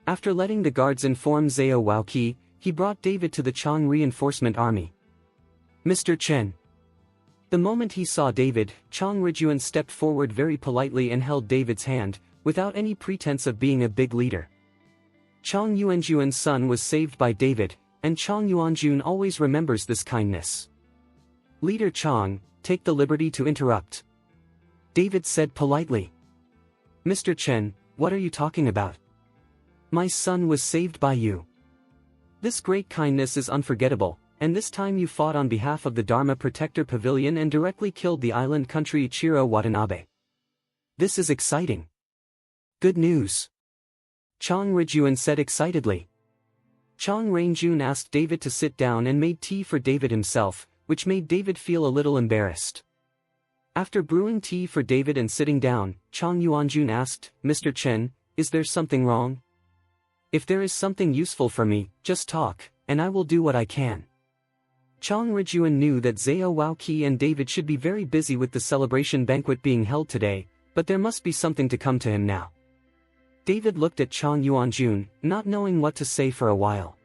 After letting the guards inform Zhao Wauqi, he brought David to the Chang Reinforcement Army. "Mr. Chen." The moment he saw David, Chang Rijuan stepped forward very politely and held David's hand, without any pretense of being a big leader. Chang Yuanjuan's son was saved by David, and Chang Yuanjun always remembers this kindness. "Leader Chang, take the liberty to interrupt," David said politely. "Mr. Chen, what are you talking about? My son was saved by you. This great kindness is unforgettable, and this time you fought on behalf of the Dharma Protector Pavilion and directly killed the island country Ichiro Watanabe. This is exciting. Good news," Chang Rijuan said excitedly. Chang Rainjun asked David to sit down and made tea for David himself, which made David feel a little embarrassed. After brewing tea for David and sitting down, Chang Yuanjun asked, "Mr. Chen, is there something wrong? If there is something useful for me, just talk, and I will do what I can." Chang Rijuan knew that Zhao Wauqi and David should be very busy with the celebration banquet being held today, but there must be something to come to him now. David looked at Chang Yuanjun, not knowing what to say for a while.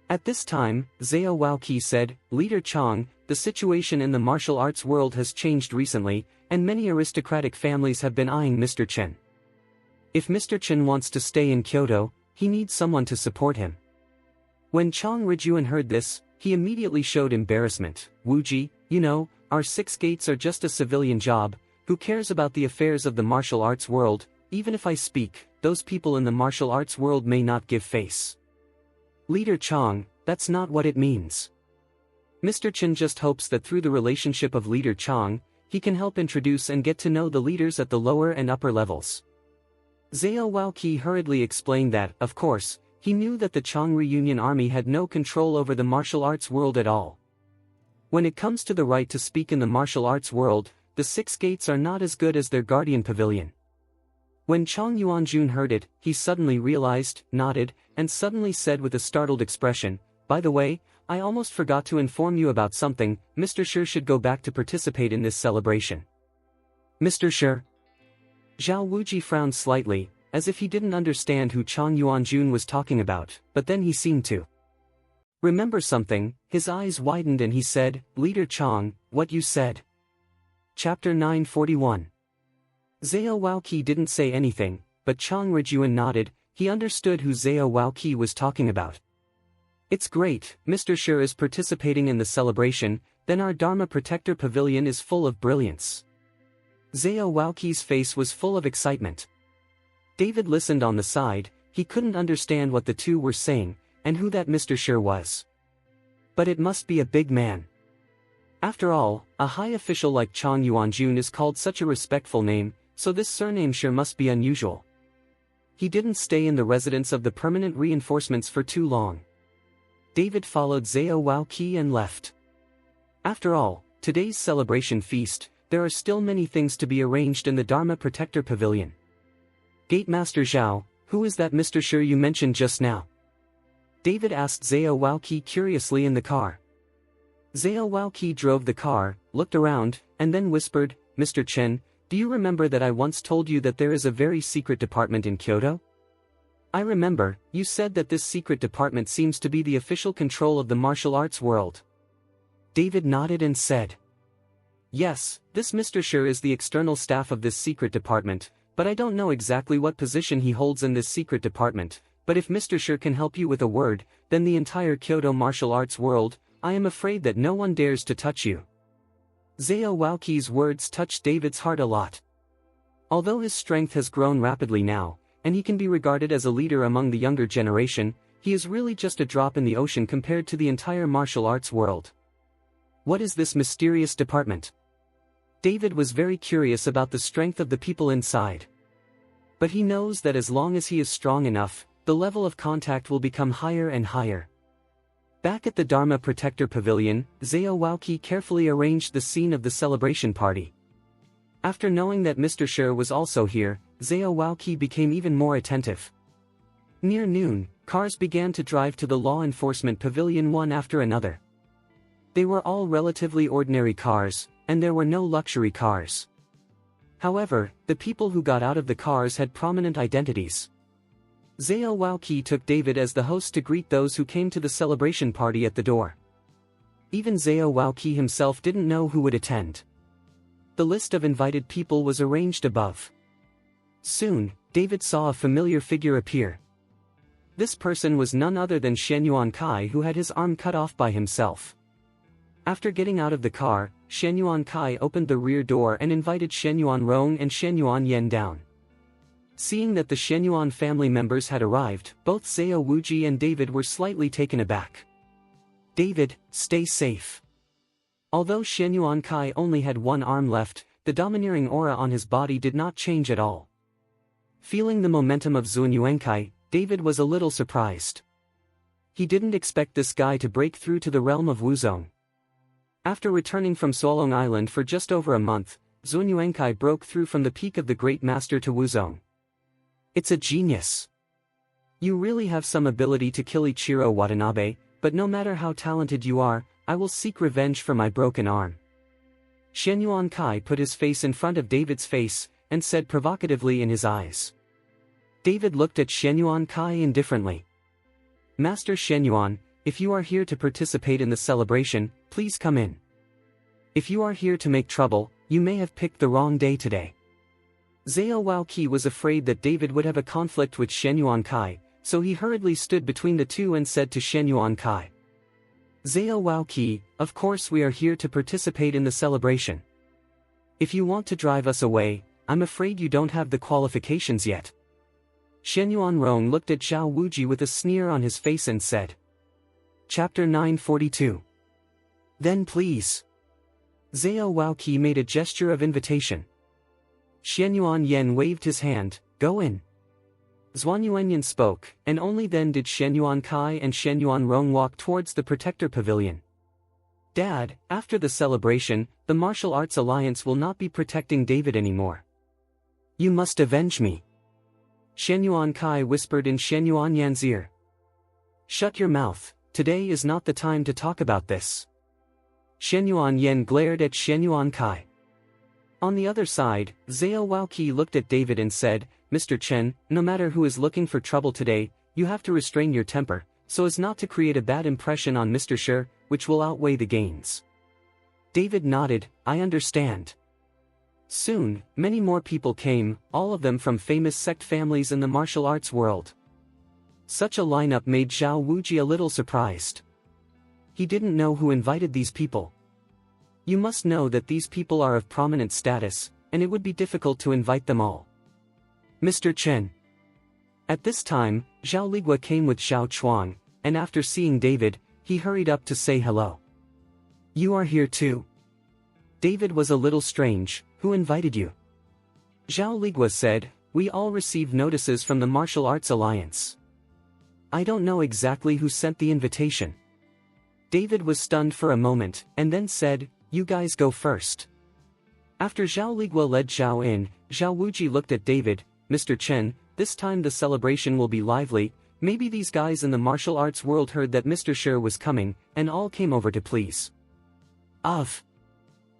At this time, Zhao Wauqi said, "Leader Chang, the situation in the martial arts world has changed recently, and many aristocratic families have been eyeing Mr. Chen. If Mr. Chen wants to stay in Kyoto, he needs someone to support him." When Chang Rijuan heard this, he immediately showed embarrassment. "Wuji, you know, our 6 gates are just a civilian job. Who cares about the affairs of the martial arts world? Even if I speak, those people in the martial arts world may not give face." "Leader Chang, that's not what it means. Mr. Chen just hopes that through the relationship of Leader Chang, he can help introduce and get to know the leaders at the lower and upper levels." Zhao Wauqi hurriedly explained that, of course, he knew that the Chang Reunion Army had no control over the martial arts world at all. When it comes to the right to speak in the martial arts world, the 6 gates are not as good as their guardian pavilion. When Chang Yuanjun heard it, he suddenly realized, nodded, and suddenly said with a startled expression, "By the way, I almost forgot to inform you about something. Mr. Shi should go back to participate in this celebration." "Mr. Shi?" Zhao Wuji frowned slightly, as if he didn't understand who Chang Yuanjun was talking about, but then he seemed to remember something. His eyes widened and he said, "Leader Chang, what you said." Chapter 941. Zhao Wauqi didn't say anything, but Chang Rijuan nodded. He understood who Zhao Wauqi was talking about. "It's great, Mr. Shi is participating in the celebration, then our Dharma Protector Pavilion is full of brilliance." Zhao Wauqi's face was full of excitement. David listened on the side. He couldn't understand what the two were saying, and who that Mr. Shi was. But it must be a big man. After all, a high official like Chang Yuanjun is called such a respectful name, so this surname Shi must be unusual. He didn't stay in the residence of the permanent reinforcements for too long. David followed Zhao Wauqi and left. After all, today's celebration feast, there are still many things to be arranged in the Dharma Protector Pavilion. Gate Master Zhao, who is that Mr. Shi you mentioned just now? David asked Zhao Waoqi curiously in the car. Zhao Waoqi drove the car, looked around, and then whispered, Mr. Chen, do you remember that I once told you that there is a very secret department in Kyoto? I remember, you said that this secret department seems to be the official control of the martial arts world. David nodded and said, yes, this Mr. Shi is the external staff of this secret department, but I don't know exactly what position he holds in this secret department, but if Mr. Shi can help you with a word, then the entire Kyoto martial arts world, I am afraid that no one dares to touch you. Zhao Waoqi's words touched David's heart a lot. Although his strength has grown rapidly now, and he can be regarded as a leader among the younger generation, he is really just a drop in the ocean compared to the entire martial arts world. What is this mysterious department? David was very curious about the strength of the people inside. But he knows that as long as he is strong enough, the level of contact will become higher and higher. Back at the Dharma Protector Pavilion, Zhao Waoqi carefully arranged the scene of the celebration party. After knowing that Mr. Shi was also here, Zhao Waoqi became even more attentive. Near noon, cars began to drive to the law enforcement pavilion one after another. They were all relatively ordinary cars, and there were no luxury cars. However, the people who got out of the cars had prominent identities. Zhao Waoqi took David as the host to greet those who came to the celebration party at the door. Even Zhao Waoqi himself didn't know who would attend. The list of invited people was arranged above. Soon, David saw a familiar figure appear. This person was none other than Shen Yuankai, who had his arm cut off by himself. After getting out of the car, Shen Yuankai opened the rear door and invited Shen Yuanrong and Shen Yuanyen down. Seeing that the Shen Yuan family members had arrived, both Zhao Wuji and David were slightly taken aback. David, stay safe. Although Shen Yuankai only had one arm left, the domineering aura on his body did not change at all. Feeling the momentum of Zun Yuankai, David was a little surprised. He didn't expect this guy to break through to the realm of Wuzong. After returning from Solong Island for just over a month, Zun Yuankai broke through from the peak of the Great Master to Wuzong. It's a genius. You really have some ability to kill Ichiro Watanabe, but no matter how talented you are, I will seek revenge for my broken arm. Shen Yuankai put his face in front of David's face, and said provocatively in his eyes. David looked at Shen Yuankai indifferently. Master Shen Yuan, if you are here to participate in the celebration, please come in. If you are here to make trouble, you may have picked the wrong day today. Zhao Waoqi was afraid that David would have a conflict with Shen Yuankai, so he hurriedly stood between the two and said to Shen Yuankai. Zhao Waoqi, of course we are here to participate in the celebration. If you want to drive us away, I'm afraid you don't have the qualifications yet. Shen Yuanrong looked at Zhao Wuji with a sneer on his face and said. Chapter 942. Then please. Zhao Waoqi made a gesture of invitation. Shen Yuanyen waved his hand, go in. Zhuan Yuanyan spoke, and only then did Shen Yuankai and Shen Yuanrong walk towards the Protector Pavilion. Dad, after the celebration, the Martial Arts Alliance will not be protecting David anymore. You must avenge me. Shen Yuankai whispered in Shen Yuanyan's ear. Shut your mouth, today is not the time to talk about this. Shen Yuanyen glared at Shen Yuankai. On the other side, Zhao Waoqi looked at David and said, Mr. Chen, no matter who is looking for trouble today, you have to restrain your temper, so as not to create a bad impression on Mr. Shi, which will outweigh the gains. David nodded, I understand. Soon, many more people came, all of them from famous sect families in the martial arts world. Such a lineup made Zhao Wuji a little surprised. He didn't know who invited these people. You must know that these people are of prominent status, and it would be difficult to invite them all. Mr. Chen. At this time, Zhao Ligua came with Zhao Chuang, and after seeing David, he hurried up to say hello. You are here too? David was a little strange, who invited you? Zhao Ligua said, we all received notices from the Martial Arts Alliance. I don't know exactly who sent the invitation. David was stunned for a moment, and then said, you guys go first. After Zhao Liguo led Zhao in, Zhao Wuji looked at David. Mr. Chen, this time the celebration will be lively. Maybe these guys in the martial arts world heard that Mr. Shi was coming, and all came over to please. Of.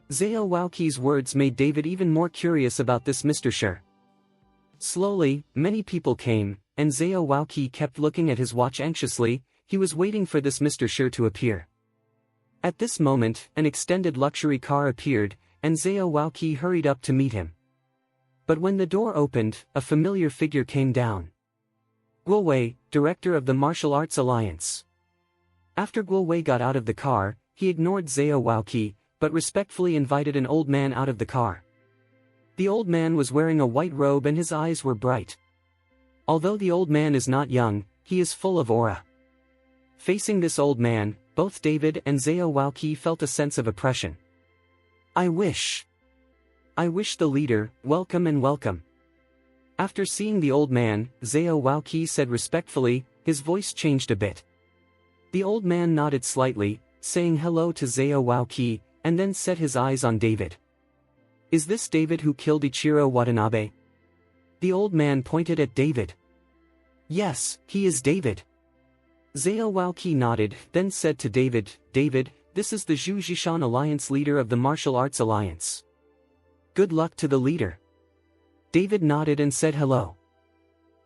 Zhao Waoqi's words made David even more curious about this Mr. Shi. Slowly, many people came, and Zhao Waoqi kept looking at his watch anxiously. He was waiting for this Mr. Shi to appear. At this moment, an extended luxury car appeared, and Zhao Waoqi hurried up to meet him. But when the door opened, a familiar figure came down. Guo Wei, director of the Martial Arts Alliance. After Guo Wei got out of the car, he ignored Zhao Waoqi, but respectfully invited an old man out of the car. The old man was wearing a white robe and his eyes were bright. Although the old man is not young, he is full of aura. Facing this old man, both David and Zhao Waoqi felt a sense of oppression. I wish the leader, welcome and welcome. After seeing the old man, Zhao Waoqi said respectfully, his voice changed a bit. The old man nodded slightly, saying hello to Zhao Waoqi, and then set his eyes on David. Is this David who killed Ichiro Watanabe? The old man pointed at David. Yes, he is David. Zhao Waoqi nodded, then said to David, David, this is the Zhu Zhishan Alliance leader of the Martial Arts Alliance. Good luck to the leader. David nodded and said hello.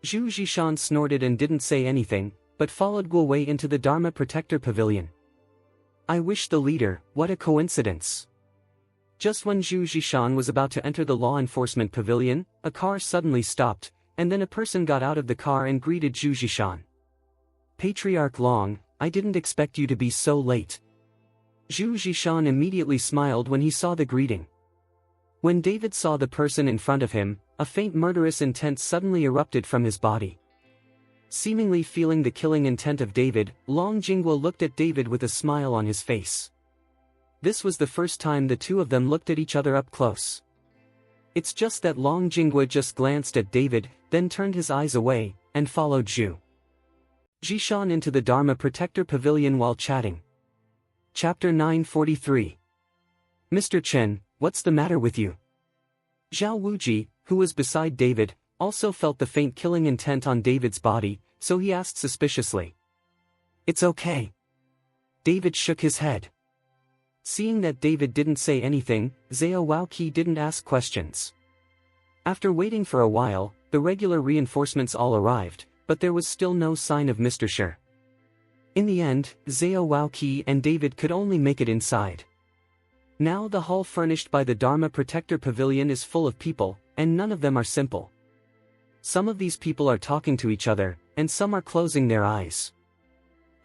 Zhu Zhishan snorted and didn't say anything, but followed Guo Wei into the Dharma Protector Pavilion. I wish the leader, what a coincidence. Just when Zhu Zhishan was about to enter the law enforcement pavilion, a car suddenly stopped, and then a person got out of the car and greeted Zhu Zhishan. Patriarch Long, I didn't expect you to be so late. Zhu Zhishan immediately smiled when he saw the greeting. When David saw the person in front of him, a faint murderous intent suddenly erupted from his body. Seemingly feeling the killing intent of David, Long Jingguo looked at David with a smile on his face. This was the first time the two of them looked at each other up close. It's just that Long Jingguo just glanced at David, then turned his eyes away, and followed Zhu Zhishan into the Dharma Protector Pavilion while chatting. Chapter 943. Mr. Chen, what's the matter with you? Zhao Wuji, who was beside David, also felt the faint killing intent on David's body, so he asked suspiciously. It's okay. David shook his head. Seeing that David didn't say anything, Zhao Waoqi didn't ask questions. After waiting for a while, the regular reinforcements all arrived, but there was still no sign of Mr. Shi. In the end, Zhao Waoqi and David could only make it inside. Now the hall furnished by the Dharma Protector Pavilion is full of people, and none of them are simple. Some of these people are talking to each other, and some are closing their eyes.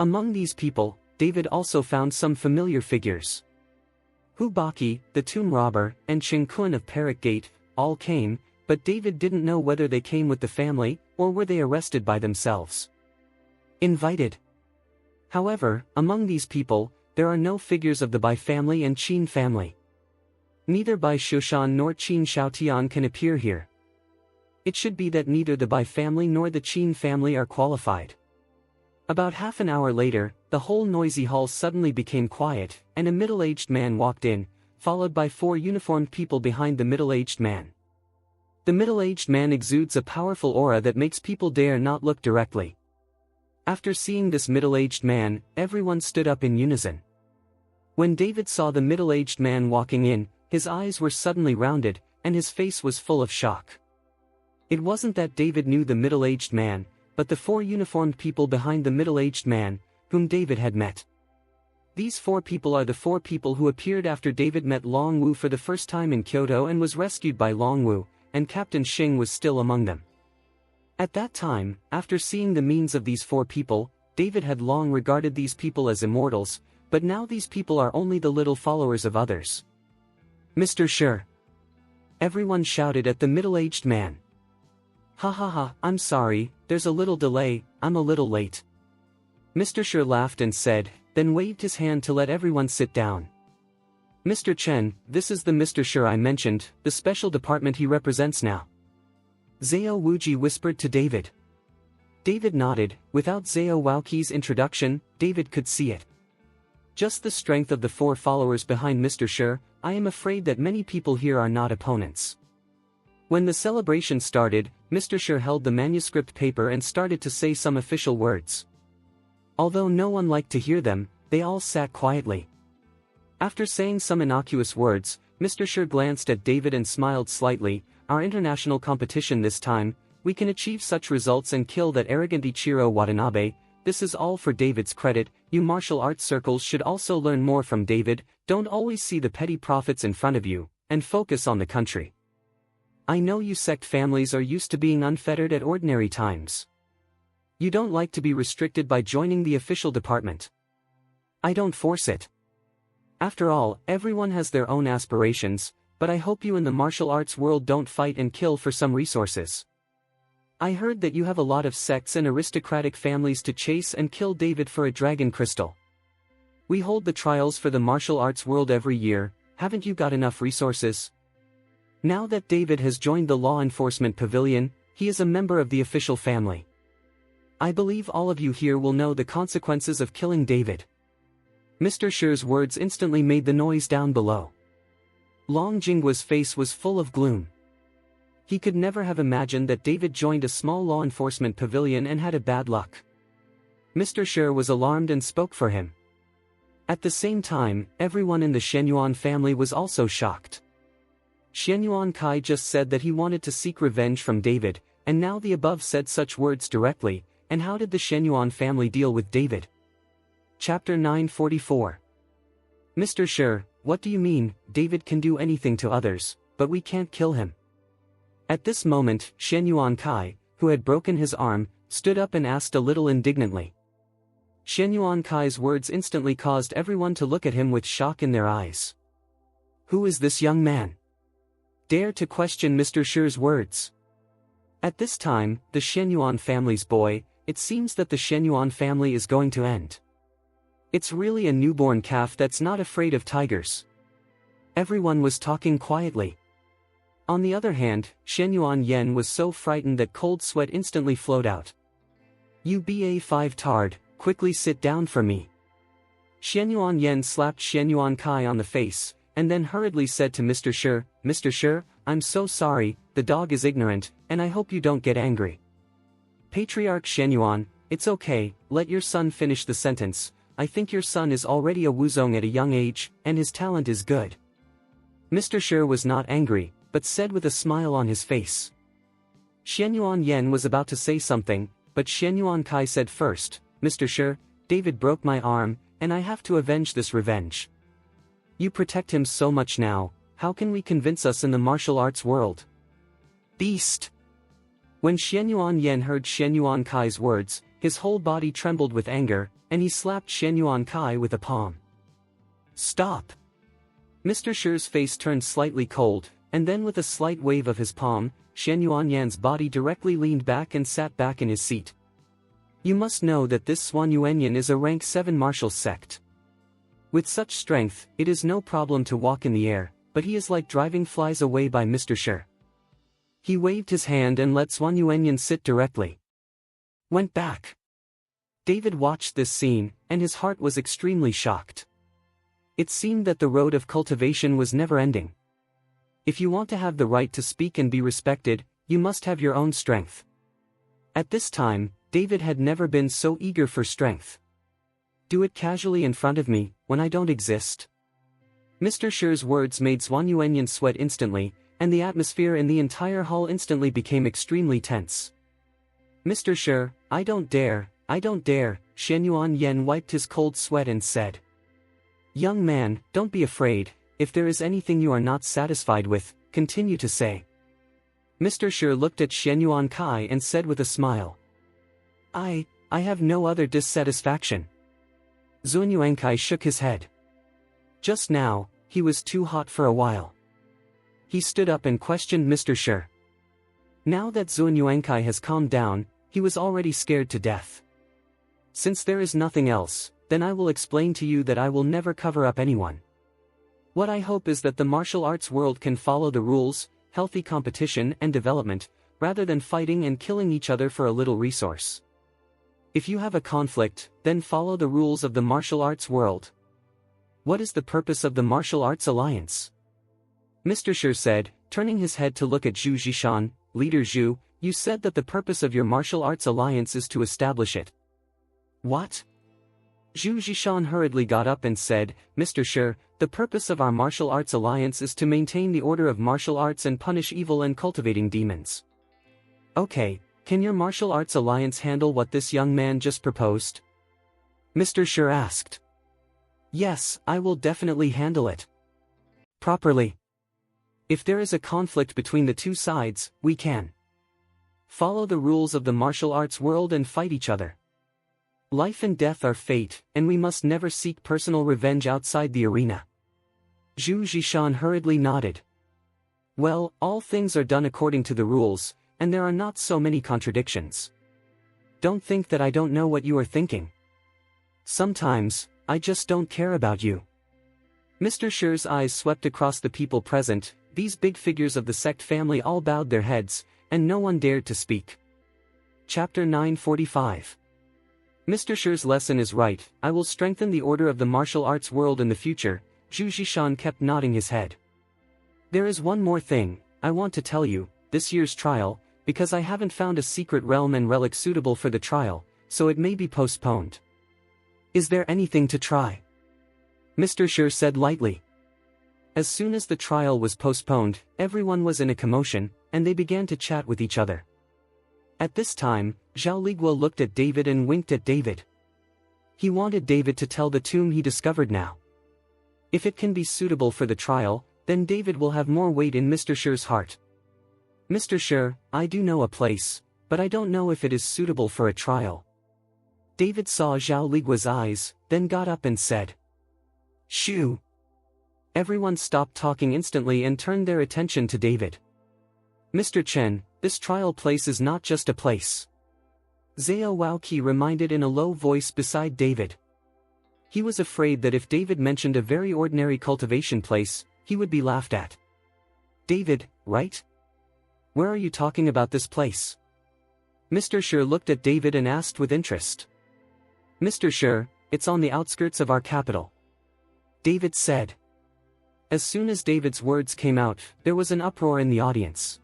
Among these people, David also found some familiar figures. Hu Baki, the tomb robber, and Qing Kun of Parrot Gate, all came, but David didn't know whether they came with the family, or were they arrested by themselves. Invited. However, among these people, there are no figures of the Bai family and Qin family. Neither Bai Shushan nor Qin Shaotian can appear here. It should be that neither the Bai family nor the Qin family are qualified. About half an hour later, the whole noisy hall suddenly became quiet, and a middle-aged man walked in, followed by 4 uniformed people behind the middle-aged man. The middle-aged man exudes a powerful aura that makes people dare not look directly. After seeing this middle-aged man, everyone stood up in unison. When David saw the middle-aged man walking in, his eyes were suddenly rounded, and his face was full of shock. It wasn't that David knew the middle-aged man, but the 4 uniformed people behind the middle-aged man, whom David had met. These 4 people are the 4 people who appeared after David met Long Wu for the first time in Kyoto and was rescued by Long Wu, and Captain Xing was still among them. At that time, after seeing the means of these 4 people, David had long regarded these people as immortals, but now these people are only the little followers of others. Mr. Shi. Everyone shouted at the middle-aged man. Ha ha ha, I'm sorry, there's a little delay, I'm a little late. Mr. Shi laughed and said, then waved his hand to let everyone sit down. Mr. Chen, this is the Mr. Shi I mentioned, the special department he represents now. Zhao Wuji whispered to David. David nodded. Without Zhao Waoqi's introduction, David could see it. Just the strength of the 4 followers behind Mr. Sure. I am afraid that many people here are not opponents. When the celebration started, Mr. Sure held the manuscript paper and started to say some official words. Although no one liked to hear them, they all sat quietly. After saying some innocuous words, Mr. Sure glanced at David and smiled slightly. Our international competition this time, we can achieve such results and kill that arrogant Ichiro Watanabe. This is all for David's credit. You martial arts circles should also learn more from David. Don't always see the petty profits in front of you, and focus on the country. I know you sect families are used to being unfettered at ordinary times. You don't like to be restricted by joining the official department. I don't force it. After all, everyone has their own aspirations, but I hope you in the martial arts world don't fight and kill for some resources. I heard that you have a lot of sects and aristocratic families to chase and kill David for a dragon crystal. We hold the trials for the martial arts world every year. Haven't you got enough resources? Now that David has joined the law enforcement pavilion, he is a member of the official family. I believe all of you here will know the consequences of killing David. Mr. Sure's words instantly made the noise down below. Long Jingwa's face was full of gloom. He could never have imagined that David joined a small law enforcement pavilion and had a bad luck. Mr. Sure was alarmed and spoke for him. At the same time, everyone in the Shenyuan family was also shocked. Shenyuan Kai just said that he wanted to seek revenge from David, and now the above said such words directly. And how did the Shenyuan family deal with David? Chapter 944. Mr. Sure, what do you mean? David can do anything to others, but we can't kill him. At this moment, Shenyuan Kai, who had broken his arm, stood up and asked a little indignantly. Shenyuan Kai's words instantly caused everyone to look at him with shock in their eyes. Who is this young man? Dare to question Mr. Sure's words? At this time, the Shenyuan family's boy, it seems that the Shenyuan family is going to end. It's really a newborn calf that's not afraid of tigers. Everyone was talking quietly. On the other hand, Shenyuan Yen was so frightened that cold sweat instantly flowed out. You BA5 tard, quickly sit down for me. Shenyuan Yen slapped Shenyuan Kai on the face, and then hurriedly said to Mr. Sure, Mr. Sure, I'm so sorry, the dog is ignorant, and I hope you don't get angry. Patriarch Shenyuan, it's okay, let your son finish the sentence. I think your son is already a wuzong at a young age, and his talent is good. Mr. Sure was not angry, but said with a smile on his face. Shenyuan Yen was about to say something, but Shenyuan Kai said first, Mr. Sure, David broke my arm, and I have to avenge this revenge. You protect him so much now, how can we convince us in the martial arts world? Beast! When Shenyuan Yen heard Shenyuan Kai's words, his whole body trembled with anger, and he slapped Shenyuan Kai with a palm. Stop! Mr. Sure's face turned slightly cold, and then with a slight wave of his palm, Shenyuan Yan's body directly leaned back and sat back in his seat. You must know that this Swan Yuanyan is a rank 7 martial sect. With such strength, it is no problem to walk in the air, but he is like driving flies away by Mr. Sure. He waved his hand and let Swan Yuanyan sit directly. Went back. David watched this scene, and his heart was extremely shocked. It seemed that the road of cultivation was never ending. If you want to have the right to speak and be respected, you must have your own strength. At this time, David had never been so eager for strength. Do it casually in front of me, when I don't exist. Mr. Sure's words made Swan Yuanyan sweat instantly, and the atmosphere in the entire hall instantly became extremely tense. Mr. Sure, I don't dare, Shenyuan Yen wiped his cold sweat and said. Young man, don't be afraid, if there is anything you are not satisfied with, continue to say. Mr. Sure looked at Shenyuan Kai and said with a smile. I have no other dissatisfaction. Zunyuan Kai shook his head. Just now, he was too hot for a while. He stood up and questioned Mr. Sure. Now that Zunyuan Kai has calmed down, he was already scared to death. Since there is nothing else, then I will explain to you that I will never cover up anyone. What I hope is that the martial arts world can follow the rules, healthy competition and development, rather than fighting and killing each other for a little resource. If you have a conflict, then follow the rules of the martial arts world. What is the purpose of the martial arts alliance? Mr. Shi said, turning his head to look at Zhu Zhishan. Leader Zhu, you said that the purpose of your martial arts alliance is to establish it. What? Zhu Zhishan hurriedly got up and said, Mr. Shi, the purpose of our martial arts alliance is to maintain the order of martial arts and punish evil and cultivating demons. Okay, can your martial arts alliance handle what this young man just proposed? Mr. Shi asked. Yes, I will definitely handle it. Properly. If there is a conflict between the two sides, we can follow the rules of the martial arts world and fight each other. Life and death are fate, and we must never seek personal revenge outside the arena. Zhu Zhishan hurriedly nodded. Well, all things are done according to the rules, and there are not so many contradictions. Don't think that I don't know what you are thinking. Sometimes, I just don't care about you. Mr. Shi's eyes swept across the people present. These big figures of the sect family all bowed their heads, and no one dared to speak. Chapter 945. Mr. Shi's lesson is right. I will strengthen the order of the martial arts world in the future. Zhu Zhishan kept nodding his head. There is one more thing I want to tell you. This year's trial, because I haven't found a secret realm and relic suitable for the trial, so it may be postponed. Is there anything to try? Mr. Shi said lightly. As soon as the trial was postponed, everyone was in a commotion, and they began to chat with each other. At this time, Zhao Liguo looked at David and winked at David. He wanted David to tell the tomb he discovered now. If it can be suitable for the trial, then David will have more weight in Mr. Shi's heart. Mr. Shi, I do know a place, but I don't know if it is suitable for a trial. David saw Zhao Liguo's eyes, then got up and said, Shoo! Everyone stopped talking instantly and turned their attention to David. Mr. Chen, this trial place is not just a place. Zhao Waoqi reminded in a low voice beside David. He was afraid that if David mentioned a very ordinary cultivation place, he would be laughed at. David, right? Where are you talking about this place? Mr. Shi looked at David and asked with interest. Mr. Shi, it's on the outskirts of our capital. David said. As soon as David's words came out, there was an uproar in the audience.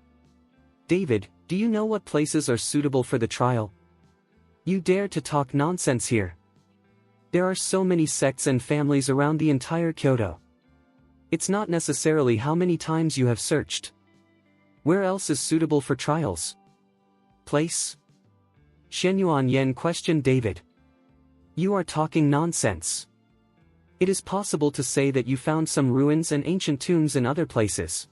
David, do you know what places are suitable for the trial? You dare to talk nonsense here. There are so many sects and families around the entire Kyoto. It's not necessarily how many times you have searched. Where else is suitable for trials? Place? Shenyuan Yen questioned David. You are talking nonsense. It is possible to say that you found some ruins and ancient tombs in other places.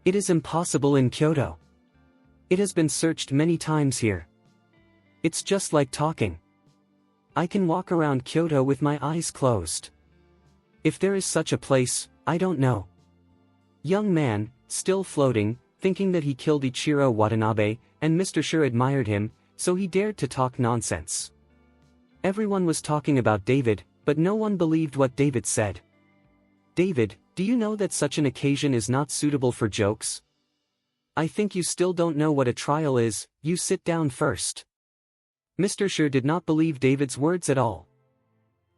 It is impossible in Kyoto. It has been searched many times here. It's just like talking. I can walk around Kyoto with my eyes closed. If there is such a place, I don't know. Young man, still floating, thinking that he killed Ichiro Watanabe, and Mr. Shi admired him, so he dared to talk nonsense. Everyone was talking about David, but no one believed what David said. David, do you know that such an occasion is not suitable for jokes? I think you still don't know what a trial is. You sit down first. Mr. Shi did not believe David's words at all.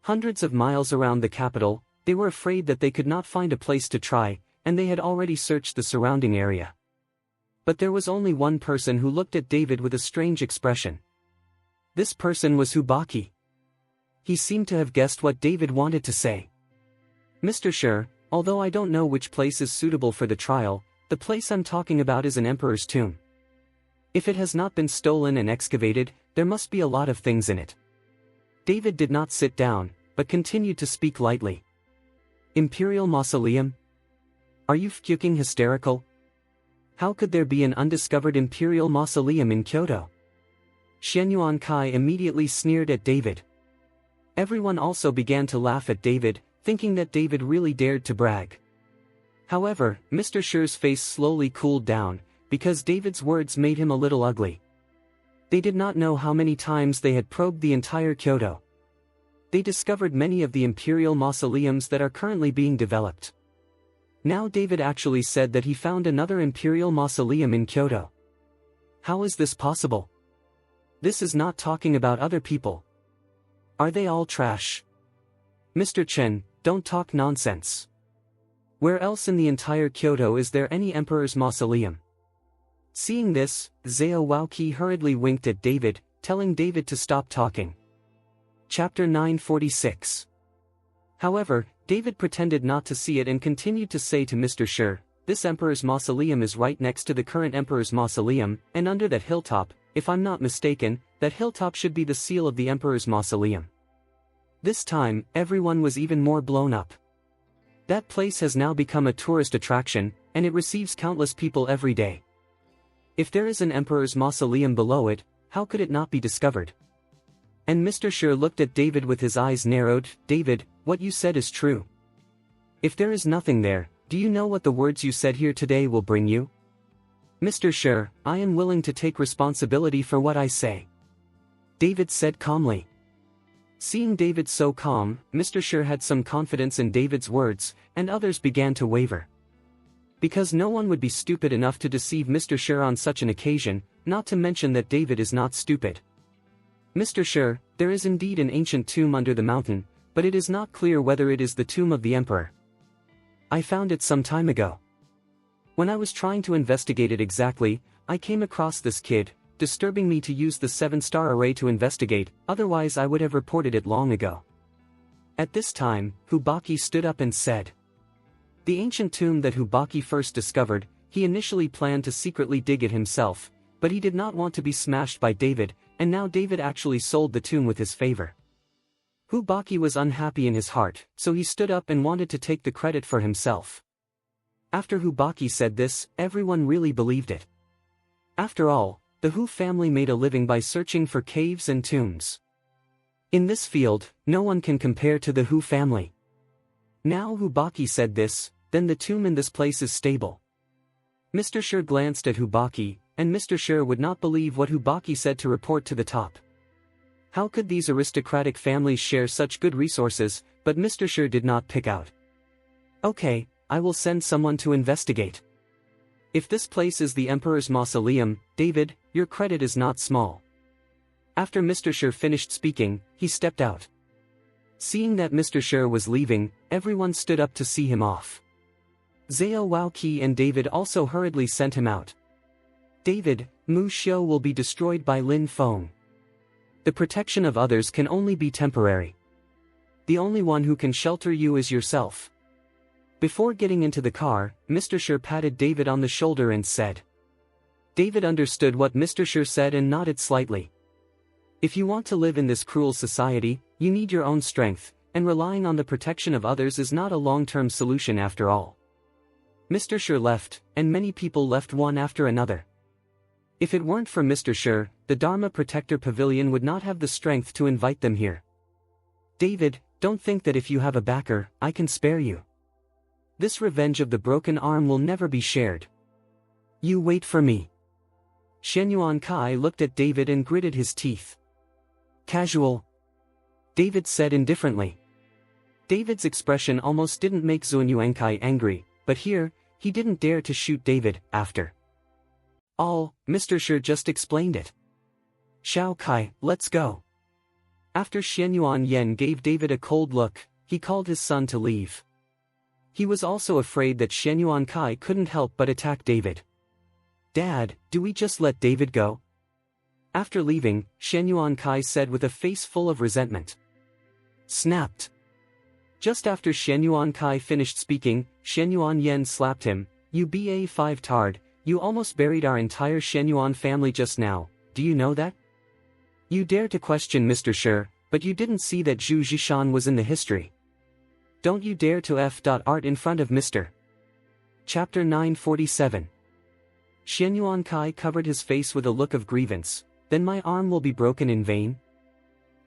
Hundreds of miles around the capital, they were afraid that they could not find a place to try, and they had already searched the surrounding area. But there was only one person who looked at David with a strange expression. This person was Hubaki. He seemed to have guessed what David wanted to say. Mr. Shi, although I don't know which place is suitable for the trial, the place I'm talking about is an emperor's tomb. If it has not been stolen and excavated, there must be a lot of things in it. David did not sit down, but continued to speak lightly. Imperial Mausoleum? Are you fucking hysterical? How could there be an undiscovered Imperial Mausoleum in Kyoto? Shenyuan Kai immediately sneered at David. Everyone also began to laugh at David, thinking that David really dared to brag. However, Mr. Shi's face slowly cooled down, because David's words made him a little ugly. They did not know how many times they had probed the entire Kyoto. They discovered many of the imperial mausoleums that are currently being developed. Now David actually said that he found another imperial mausoleum in Kyoto. How is this possible? This is not talking about other people. Are they all trash? Mr. Chen, don't talk nonsense. Where else in the entire Kyoto is there any emperor's mausoleum? Seeing this, Zhao Waoqi hurriedly winked at David, telling David to stop talking. Chapter 946. However, David pretended not to see it and continued to say to Mr. Shi, "This emperor's mausoleum is right next to the current emperor's mausoleum, and under that hilltop, if I'm not mistaken, that hilltop should be the seal of the emperor's mausoleum." This time, everyone was even more blown up. That place has now become a tourist attraction, and it receives countless people every day. If there is an emperor's mausoleum below it, how could it not be discovered? And Mr. Shi looked at David with his eyes narrowed. "David, what you said is true. If there is nothing there, do you know what the words you said here today will bring you?" "Mr. Shi, I am willing to take responsibility for what I say," David said calmly. Seeing David so calm, Mr. Shi had some confidence in David's words, and others began to waver. Because no one would be stupid enough to deceive Mr. Shi on such an occasion, not to mention that David is not stupid. "Mr. Shi, there is indeed an ancient tomb under the mountain, but it is not clear whether it is the tomb of the emperor. I found it some time ago. When I was trying to investigate it exactly, I came across this kid, disturbing me to use the 7-star array to investigate, otherwise I would have reported it long ago." At this time, Hubaki stood up and said, the ancient tomb that Hubaki first discovered, he initially planned to secretly dig it himself, but he did not want to be smashed by David, and now David actually sold the tomb with his favor. Hubaki was unhappy in his heart, so he stood up and wanted to take the credit for himself. After Hubaki said this, everyone really believed it. After all, the Hu family made a living by searching for caves and tombs. In this field, no one can compare to the Hu family. Now Hubaki said this, then the tomb in this place is stable. Mr. Shi glanced at Hubaki, and Mr. Shi would not believe what Hubaki said to report to the top. How could these aristocratic families share such good resources, but Mr. Shi did not pick out. "Okay, I will send someone to investigate. If this place is the emperor's mausoleum, David, your credit is not small." After Mr. Shi finished speaking, he stepped out. Seeing that Mr. Shi was leaving, everyone stood up to see him off. Zhao Waoqi and David also hurriedly sent him out. "David, Mu Xiu will be destroyed by Lin Feng. The protection of others can only be temporary. The only one who can shelter you is yourself." Before getting into the car, Mr. Shi patted David on the shoulder and said. David understood what Mr. Shi said and nodded slightly. If you want to live in this cruel society, you need your own strength, and relying on the protection of others is not a long-term solution after all. Mr. Shi left, and many people left one after another. If it weren't for Mr. Shi, the Dharma Protector Pavilion would not have the strength to invite them here. "David, don't think that if you have a backer, I can spare you. This revenge of the broken arm will never be shared. You wait for me." Shenyuan Kai looked at David and gritted his teeth. "Casual," David said indifferently. David's expression almost didn't make Zunyuan Kai angry, but here, he didn't dare to shoot David. After all, Mr. Shi just explained it. "Xiao Kai, let's go." After Shenyuan Yen gave David a cold look, he called his son to leave. He was also afraid that Shenyuan Kai couldn't help but attack David. "Dad, do we just let David go?" After leaving, Shenyuan Kai said with a face full of resentment. Snapped. Just after Shenyuan Kai finished speaking, Shenyuan Yen slapped him. "You BA5 tard, you almost buried our entire Shenyuan family just now, do you know that? You dare to question Mr. Shi, but you didn't see that Zhu Zhishan was in the history. Don't you dare to F.art in front of Mr. Chapter 947. Shenyuan Kai covered his face with a look of grievance. "Then my arm will be broken in vain?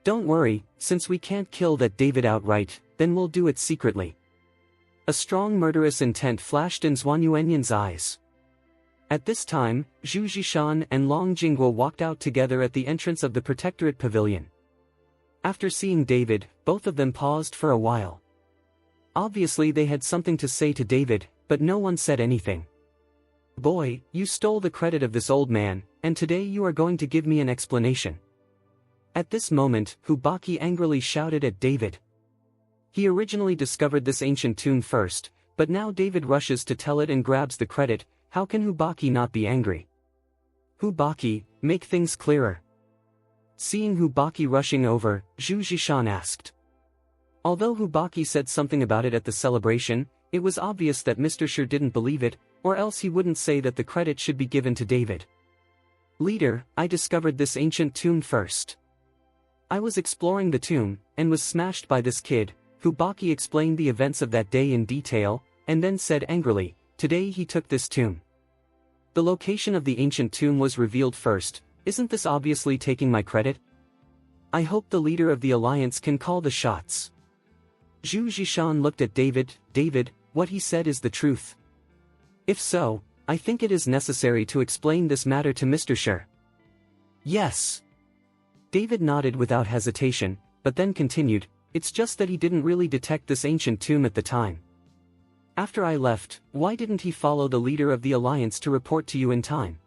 Don't worry, since we can't kill that David outright, then we'll do it secretly." A strong murderous intent flashed in Zhuan Yuanyan's eyes. At this time, Zhu Zhishan and Long Jingguo walked out together at the entrance of the Protectorate Pavilion. After seeing David, both of them paused for a while. Obviously they had something to say to David, but no one said anything. "Boy, you stole the credit of this old man, and today you are going to give me an explanation." At this moment, Hubaki angrily shouted at David. He originally discovered this ancient tomb first, but now David rushes to tell it and grabs the credit. How can Hubaki not be angry? Hubaki, make things clearer. Seeing Hubaki rushing over, Zhu Zhishan asked. Although Hubaki said something about it at the celebration, it was obvious that Mr. Shi didn't believe it, or else he wouldn't say that the credit should be given to David. Leader, I discovered this ancient tomb first. I was exploring the tomb, and was smashed by this kid. Hubaki explained the events of that day in detail, and then said angrily, today he took this tomb. The location of the ancient tomb was revealed first. Isn't this obviously taking my credit? I hope the leader of the alliance can call the shots. Zhu Zhishan looked at David. David, what he said is the truth. If so, I think it is necessary to explain this matter to Mr. Shi. Yes. David nodded without hesitation, but then continued, it's just that he didn't really detect this ancient tomb at the time. After I left, why didn't he follow the leader of the alliance to report to you in time?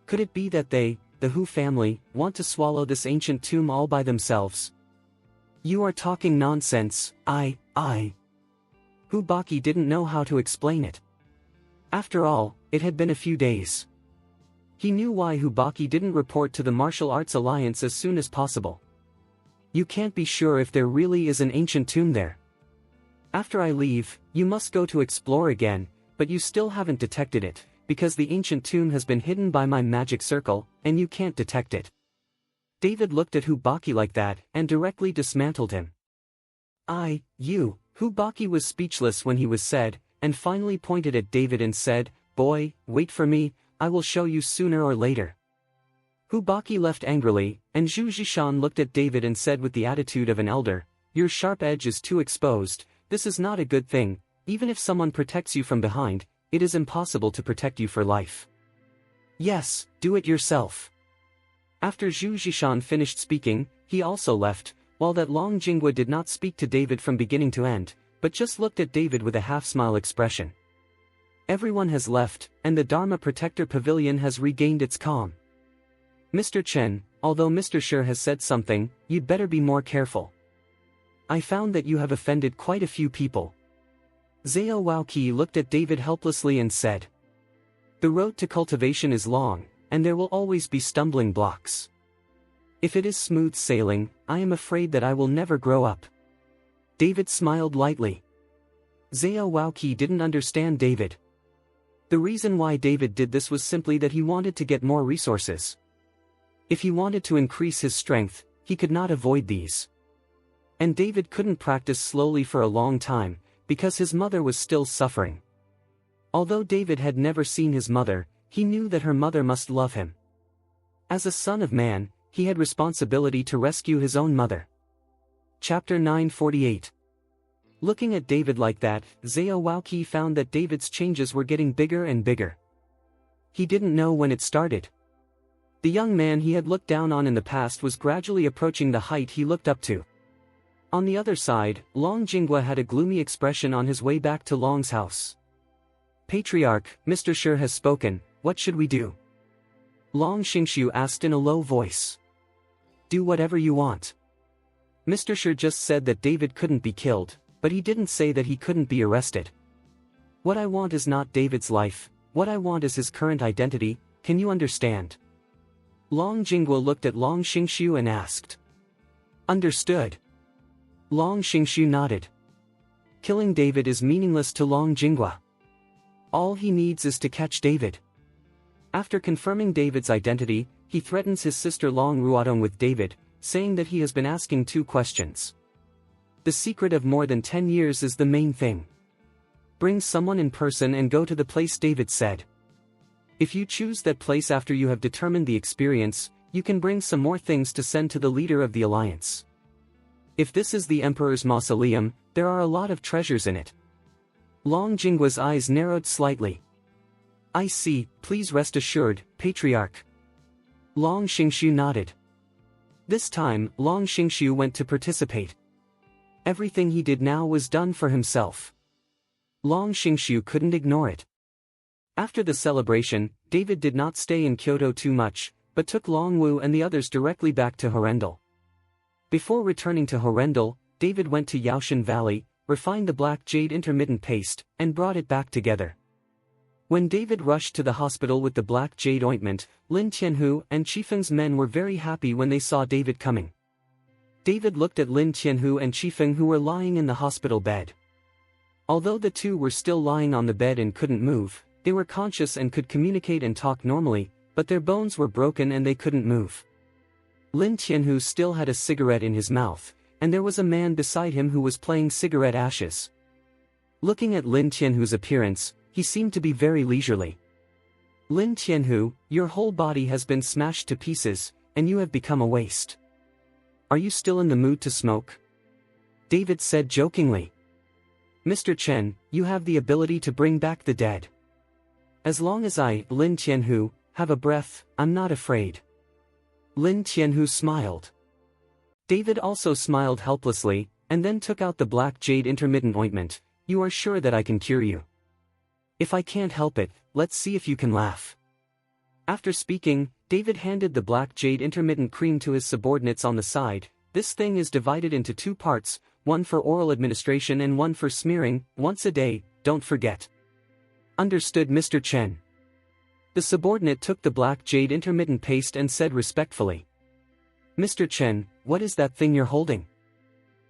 Could it be that they, the Hu family, want to swallow this ancient tomb all by themselves? You are talking nonsense. Hubaki didn't know how to explain it. After all, it had been a few days. He knew why Hubaki didn't report to the Martial Arts Alliance as soon as possible. You can't be sure if there really is an ancient tomb there. After I leave, you must go to explore again, but you still haven't detected it, because the ancient tomb has been hidden by my magic circle, and you can't detect it. David looked at Hubaki like that, and directly dismantled him. Hubaki was speechless when he was said, and finally pointed at David and said, boy, wait for me, I will show you sooner or later. Hubaki left angrily, and Zhu Zhishan looked at David and said with the attitude of an elder, your sharp edge is too exposed, this is not a good thing, even if someone protects you from behind, it is impossible to protect you for life. Yes, do it yourself. After Zhu Zhishan finished speaking, he also left, while that Long Jingwa did not speak to David from beginning to end, but just looked at David with a half-smile expression. Everyone has left, and the Dharma Protector Pavilion has regained its calm. Mr. Chen, although Mr. Shi has said something, you'd better be more careful. I found that you have offended quite a few people. Zhao Waoqi looked at David helplessly and said. The road to cultivation is long, and there will always be stumbling blocks. If it is smooth sailing, I am afraid that I will never grow up. David smiled lightly. Zhao Waoqi didn't understand David. The reason why David did this was simply that he wanted to get more resources. If he wanted to increase his strength, he could not avoid these. And David couldn't practice slowly for a long time, because his mother was still suffering. Although David had never seen his mother, he knew that her mother must love him. As a son of man, he had responsibility to rescue his own mother. Chapter 948. Looking at David like that, Zhao Waoqi found that David's changes were getting bigger and bigger. He didn't know when it started. The young man he had looked down on in the past was gradually approaching the height he looked up to. On the other side, Long Jingwa had a gloomy expression on his way back to Long's house. Patriarch, Mr. Shi has spoken, what should we do? Long Xingshu asked in a low voice. Do whatever you want. Mr. Shi just said that David couldn't be killed, but he didn't say that he couldn't be arrested. What I want is not David's life, what I want is his current identity, can you understand? Long Jingwa looked at Long Xingshu and asked. Understood. Long Xingshu nodded. Killing David is meaningless to Long Jingwa. All he needs is to catch David. After confirming David's identity, he threatens his sister Long Ruodong with David, saying that he has been asking 2 questions. The secret of more than 10 years is the main thing. Bring someone in person and go to the place, David said. If you choose that place after you have determined the experience, you can bring some more things to send to the leader of the alliance. If this is the Emperor's mausoleum, there are a lot of treasures in it. Long Jingwa's eyes narrowed slightly. I see, please rest assured, Patriarch. Long Xingshu nodded. This time, Long Xingshu went to participate. Everything he did now was done for himself. Long Xingshu couldn't ignore it. After the celebration, David did not stay in Kyoto too much, but took Long Wu and the others directly back to Horrendal. Before returning to Horrendal, David went to Yaoshan Valley, refined the black jade intermittent paste, and brought it back together. When David rushed to the hospital with the black jade ointment, Lin Tianhu and Qifeng's men were very happy when they saw David coming. David looked at Lin Tianhu and Qifeng, who were lying in the hospital bed. Although the two were still lying on the bed and couldn't move, they were conscious and could communicate and talk normally, but their bones were broken and they couldn't move. Lin Tianhu still had a cigarette in his mouth, and there was a man beside him who was playing cigarette ashes. Looking at Lin Tianhu's appearance, he seemed to be very leisurely. "Lin Tianhu, your whole body has been smashed to pieces, and you have become a waste. Are you still in the mood to smoke?" David said jokingly. "Mr. Chen, you have the ability to bring back the dead. As long as I, Lin Tianhu, have a breath, I'm not afraid." Lin Tianhu smiled. David also smiled helplessly, and then took out the black jade intermittent ointment. "You are sure that I can cure you? If I can't help it, let's see if you can laugh." After speaking, David handed the black jade intermittent cream to his subordinates on the side. "This thing is divided into 2 parts, one for oral administration and one for smearing, once a day, don't forget." "Understood, Mr. Chen." The subordinate took the black jade intermittent paste and said respectfully, "Mr. Chen, what is that thing you're holding?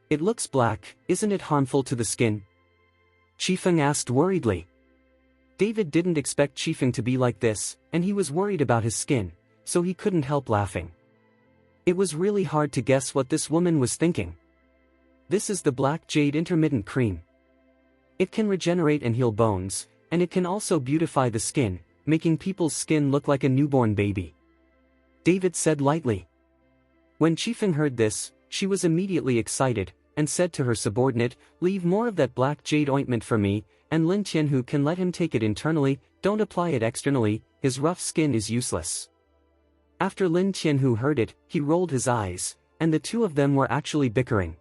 It looks black, isn't it harmful to the skin?" Qifeng asked worriedly. David didn't expect Qifeng to be like this, and he was worried about his skin, so he couldn't help laughing. It was really hard to guess what this woman was thinking. "This is the black jade intermittent cream. It can regenerate and heal bones, and it can also beautify the skin, making people's skin look like a newborn baby," David said lightly. When Qifeng heard this, she was immediately excited, and said to her subordinate, "Leave more of that black jade ointment for me, and Lin Tianhu can let him take it internally, don't apply it externally, his rough skin is useless." After Lin Tianhu heard it, he rolled his eyes, and the two of them were actually bickering.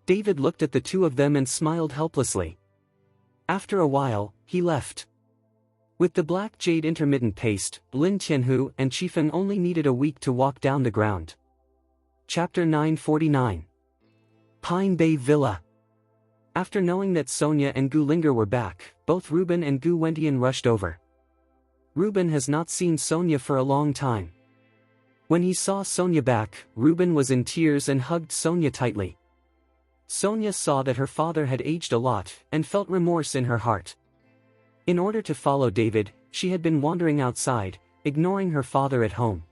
David looked at the two of them and smiled helplessly. After a while, he left. With the black jade intermittent paste, Lin Tianhu and Qifeng only needed a week to walk down the ground. Chapter 949. Pine Bay Villa. After knowing that Sonia and Gu Linger were back, both Ruben and Gu Wentian rushed over. Ruben has not seen Sonia for a long time. When he saw Sonia back, Ruben was in tears and hugged Sonia tightly. Sonia saw that her father had aged a lot, and felt remorse in her heart. In order to follow David, she had been wandering outside, ignoring her father at home.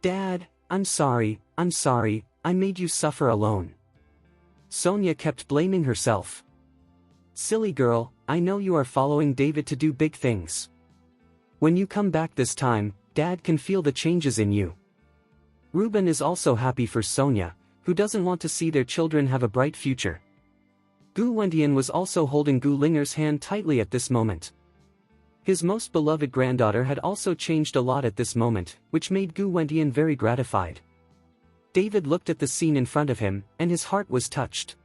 "Dad, I'm sorry, I made you suffer alone." Sonia kept blaming herself. "Silly girl, I know you are following David to do big things. When you come back this time, Dad can feel the changes in you." Ruben is also happy for Sonia, who doesn't want to see their children have a bright future. Gu Wentian was also holding Gu Linger's hand tightly at this moment. His most beloved granddaughter had also changed a lot at this moment, which made Gu Wentian very gratified. David looked at the scene in front of him, and his heart was touched.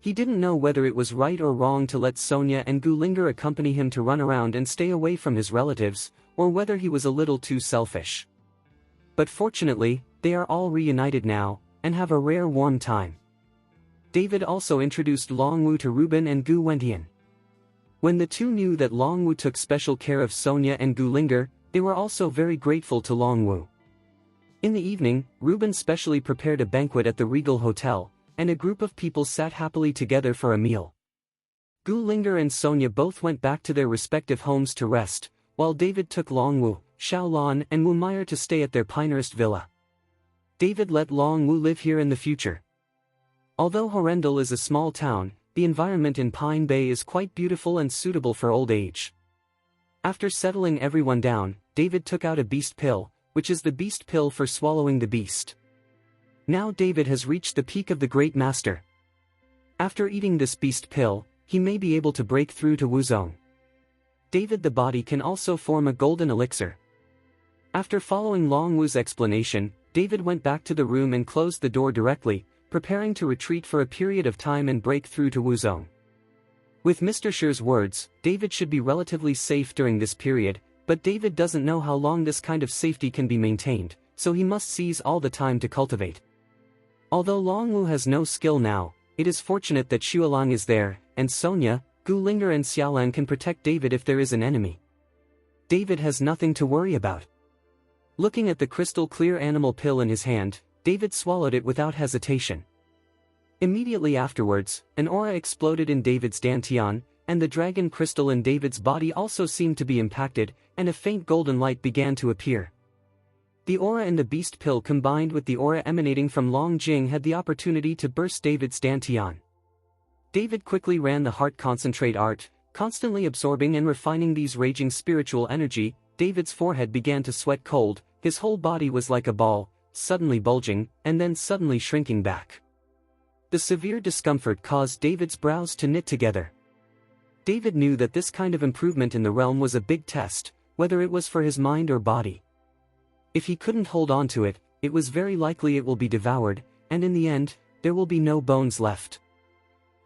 He didn't know whether it was right or wrong to let Sonia and Gu Linger accompany him to run around and stay away from his relatives, or whether he was a little too selfish. But fortunately, they are all reunited now, and have a rare warm time. David also introduced Longwu to Ruben and Gu Wentian. When the two knew that Longwu took special care of Sonia and Gu Linger, they were also very grateful to Longwu. In the evening, Ruben specially prepared a banquet at the Regal Hotel, and a group of people sat happily together for a meal. Gu Linger and Sonia both went back to their respective homes to rest, while David took Longwu, Xiaolan and Wu Meyer to stay at their Pinehurst villa. David let Longwu live here in the future. Although Horendal is a small town, the environment in Pine Bay is quite beautiful and suitable for old age. After settling everyone down, David took out a beast pill, which is the beast pill for swallowing the beast. Now David has reached the peak of the Great Master. After eating this beast pill, he may be able to break through to Wuzong. David the body can also form a golden elixir. After following Longwu's explanation, David went back to the room and closed the door directly, preparing to retreat for a period of time and break through to Wuzong. With Mr. Shi's words, David should be relatively safe during this period, but David doesn't know how long this kind of safety can be maintained, so he must seize all the time to cultivate. Although Long Wu has no skill now, it is fortunate that Xuelang is there, and Sonia, Gu Linger and Xiaolan can protect David if there is an enemy. David has nothing to worry about. Looking at the crystal-clear animal pill in his hand, David swallowed it without hesitation. Immediately afterwards, an aura exploded in David's dantian, and the dragon crystal in David's body also seemed to be impacted, and a faint golden light began to appear. The aura in the beast pill combined with the aura emanating from Long Jing had the opportunity to burst David's dantian. David quickly ran the heart concentrate art, constantly absorbing and refining these raging spiritual energy. David's forehead began to sweat cold, his whole body was like a ball, suddenly bulging, and then suddenly shrinking back. The severe discomfort caused David's brows to knit together. David knew that this kind of improvement in the realm was a big test, whether it was for his mind or body. If he couldn't hold on to it, it was very likely it will be devoured, and in the end, there will be no bones left.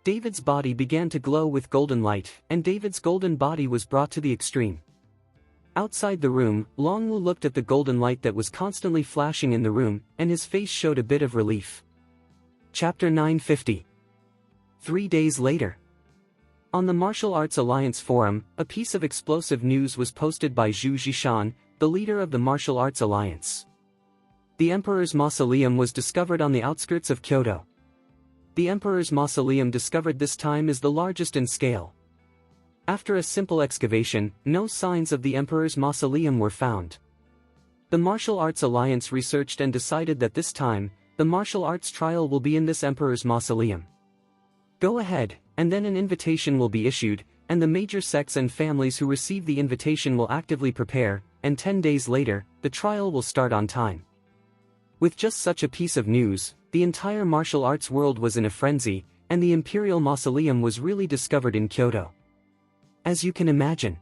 David's body began to glow with golden light, and David's golden body was brought to the extreme. Outside the room, Long Wu looked at the golden light that was constantly flashing in the room, and his face showed a bit of relief. Chapter 950. 3 days later. On the Martial Arts Alliance forum, a piece of explosive news was posted by Zhu Zhishan, the leader of the Martial Arts Alliance. The Emperor's Mausoleum was discovered on the outskirts of Kyoto. The Emperor's Mausoleum discovered this time is the largest in scale. After a simple excavation, no signs of the Emperor's Mausoleum were found. The Martial Arts Alliance researched and decided that this time, the martial arts trial will be in this Emperor's Mausoleum. Go ahead, and then an invitation will be issued, and the major sects and families who receive the invitation will actively prepare, and 10 days later, the trial will start on time. With just such a piece of news, the entire martial arts world was in a frenzy, and the Imperial Mausoleum was really discovered in Kyoto. As you can imagine,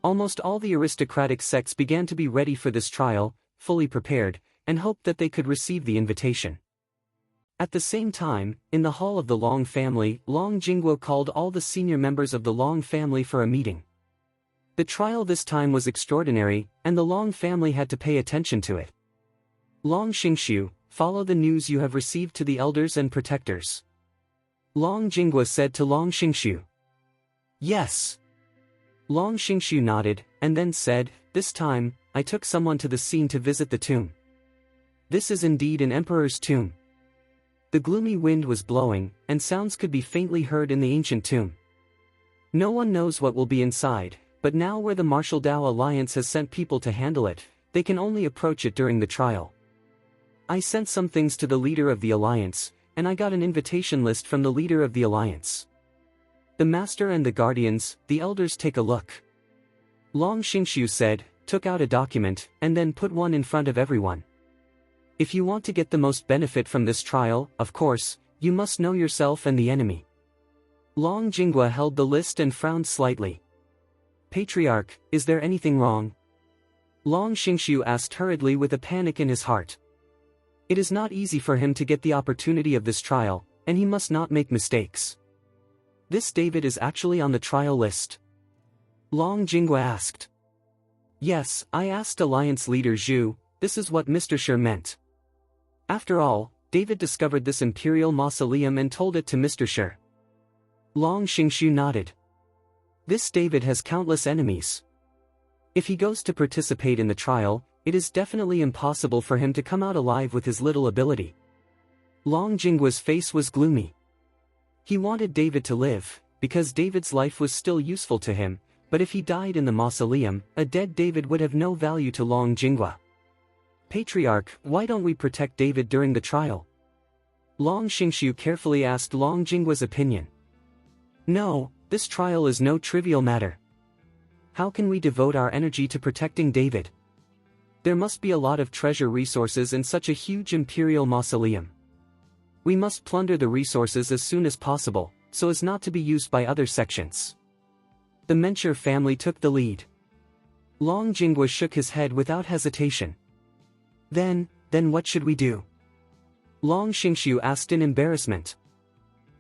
almost all the aristocratic sects began to be ready for this trial, fully prepared, and hoped that they could receive the invitation. At the same time, in the hall of the Long family, Long Jingguo called all the senior members of the Long family for a meeting. The trial this time was extraordinary, and the Long family had to pay attention to it. Long Xingshu, follow the news you have received to the elders and protectors. Long Jingguo said to Long Xingshu. Yes. Long Xingshu nodded, and then said, this time, I took someone to the scene to visit the tomb. This is indeed an emperor's tomb. The gloomy wind was blowing, and sounds could be faintly heard in the ancient tomb. No one knows what will be inside, but now where the Martial Dao Alliance has sent people to handle it, they can only approach it during the trial. I sent some things to the leader of the Alliance, and I got an invitation list from the leader of the Alliance. The Master and the Guardians, the Elders take a look. Long Xingshu said, took out a document, and then put one in front of everyone. If you want to get the most benefit from this trial, of course, you must know yourself and the enemy. Long Jingguo held the list and frowned slightly. Patriarch, is there anything wrong? Long Xingshu asked hurriedly with a panic in his heart. It is not easy for him to get the opportunity of this trial, and he must not make mistakes. This David is actually on the trial list? Long Jingguo asked. Yes, I asked Alliance leader Zhu, this is what Mr. Shi meant. After all, David discovered this Imperial Mausoleum and told it to Mr. Shi. Long Xingshu nodded. This David has countless enemies. If he goes to participate in the trial, it is definitely impossible for him to come out alive with his little ability. Long Jingguo's face was gloomy. He wanted David to live, because David's life was still useful to him, but if he died in the mausoleum, a dead David would have no value to Long Jingguo. Patriarch, why don't we protect David during the trial? Long Xingshu carefully asked Long Jingguo's opinion. No, this trial is no trivial matter. How can we devote our energy to protecting David? There must be a lot of treasure resources in such a huge imperial mausoleum. We must plunder the resources as soon as possible, so as not to be used by other sections. The Mencher family took the lead. Long Jingguo shook his head without hesitation. Then what should we do? Long Xingshu asked in embarrassment.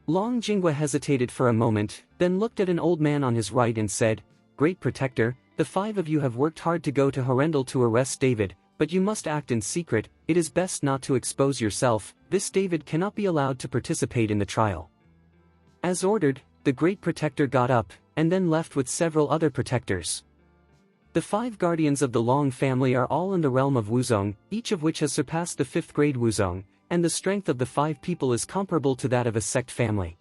Long Jingguo hesitated for a moment, then looked at an old man on his right and said, Great Protector, the 5 of you have worked hard to go to Horrendal to arrest David, But you must act in secret, it is best not to expose yourself, this David cannot be allowed to participate in the trial. As ordered, the great protector got up, and then left with several other protectors. The 5 guardians of the Long family are all in the realm of Wuzong, each of which has surpassed the 5th grade Wuzong, and the strength of the 5 people is comparable to that of a sect family.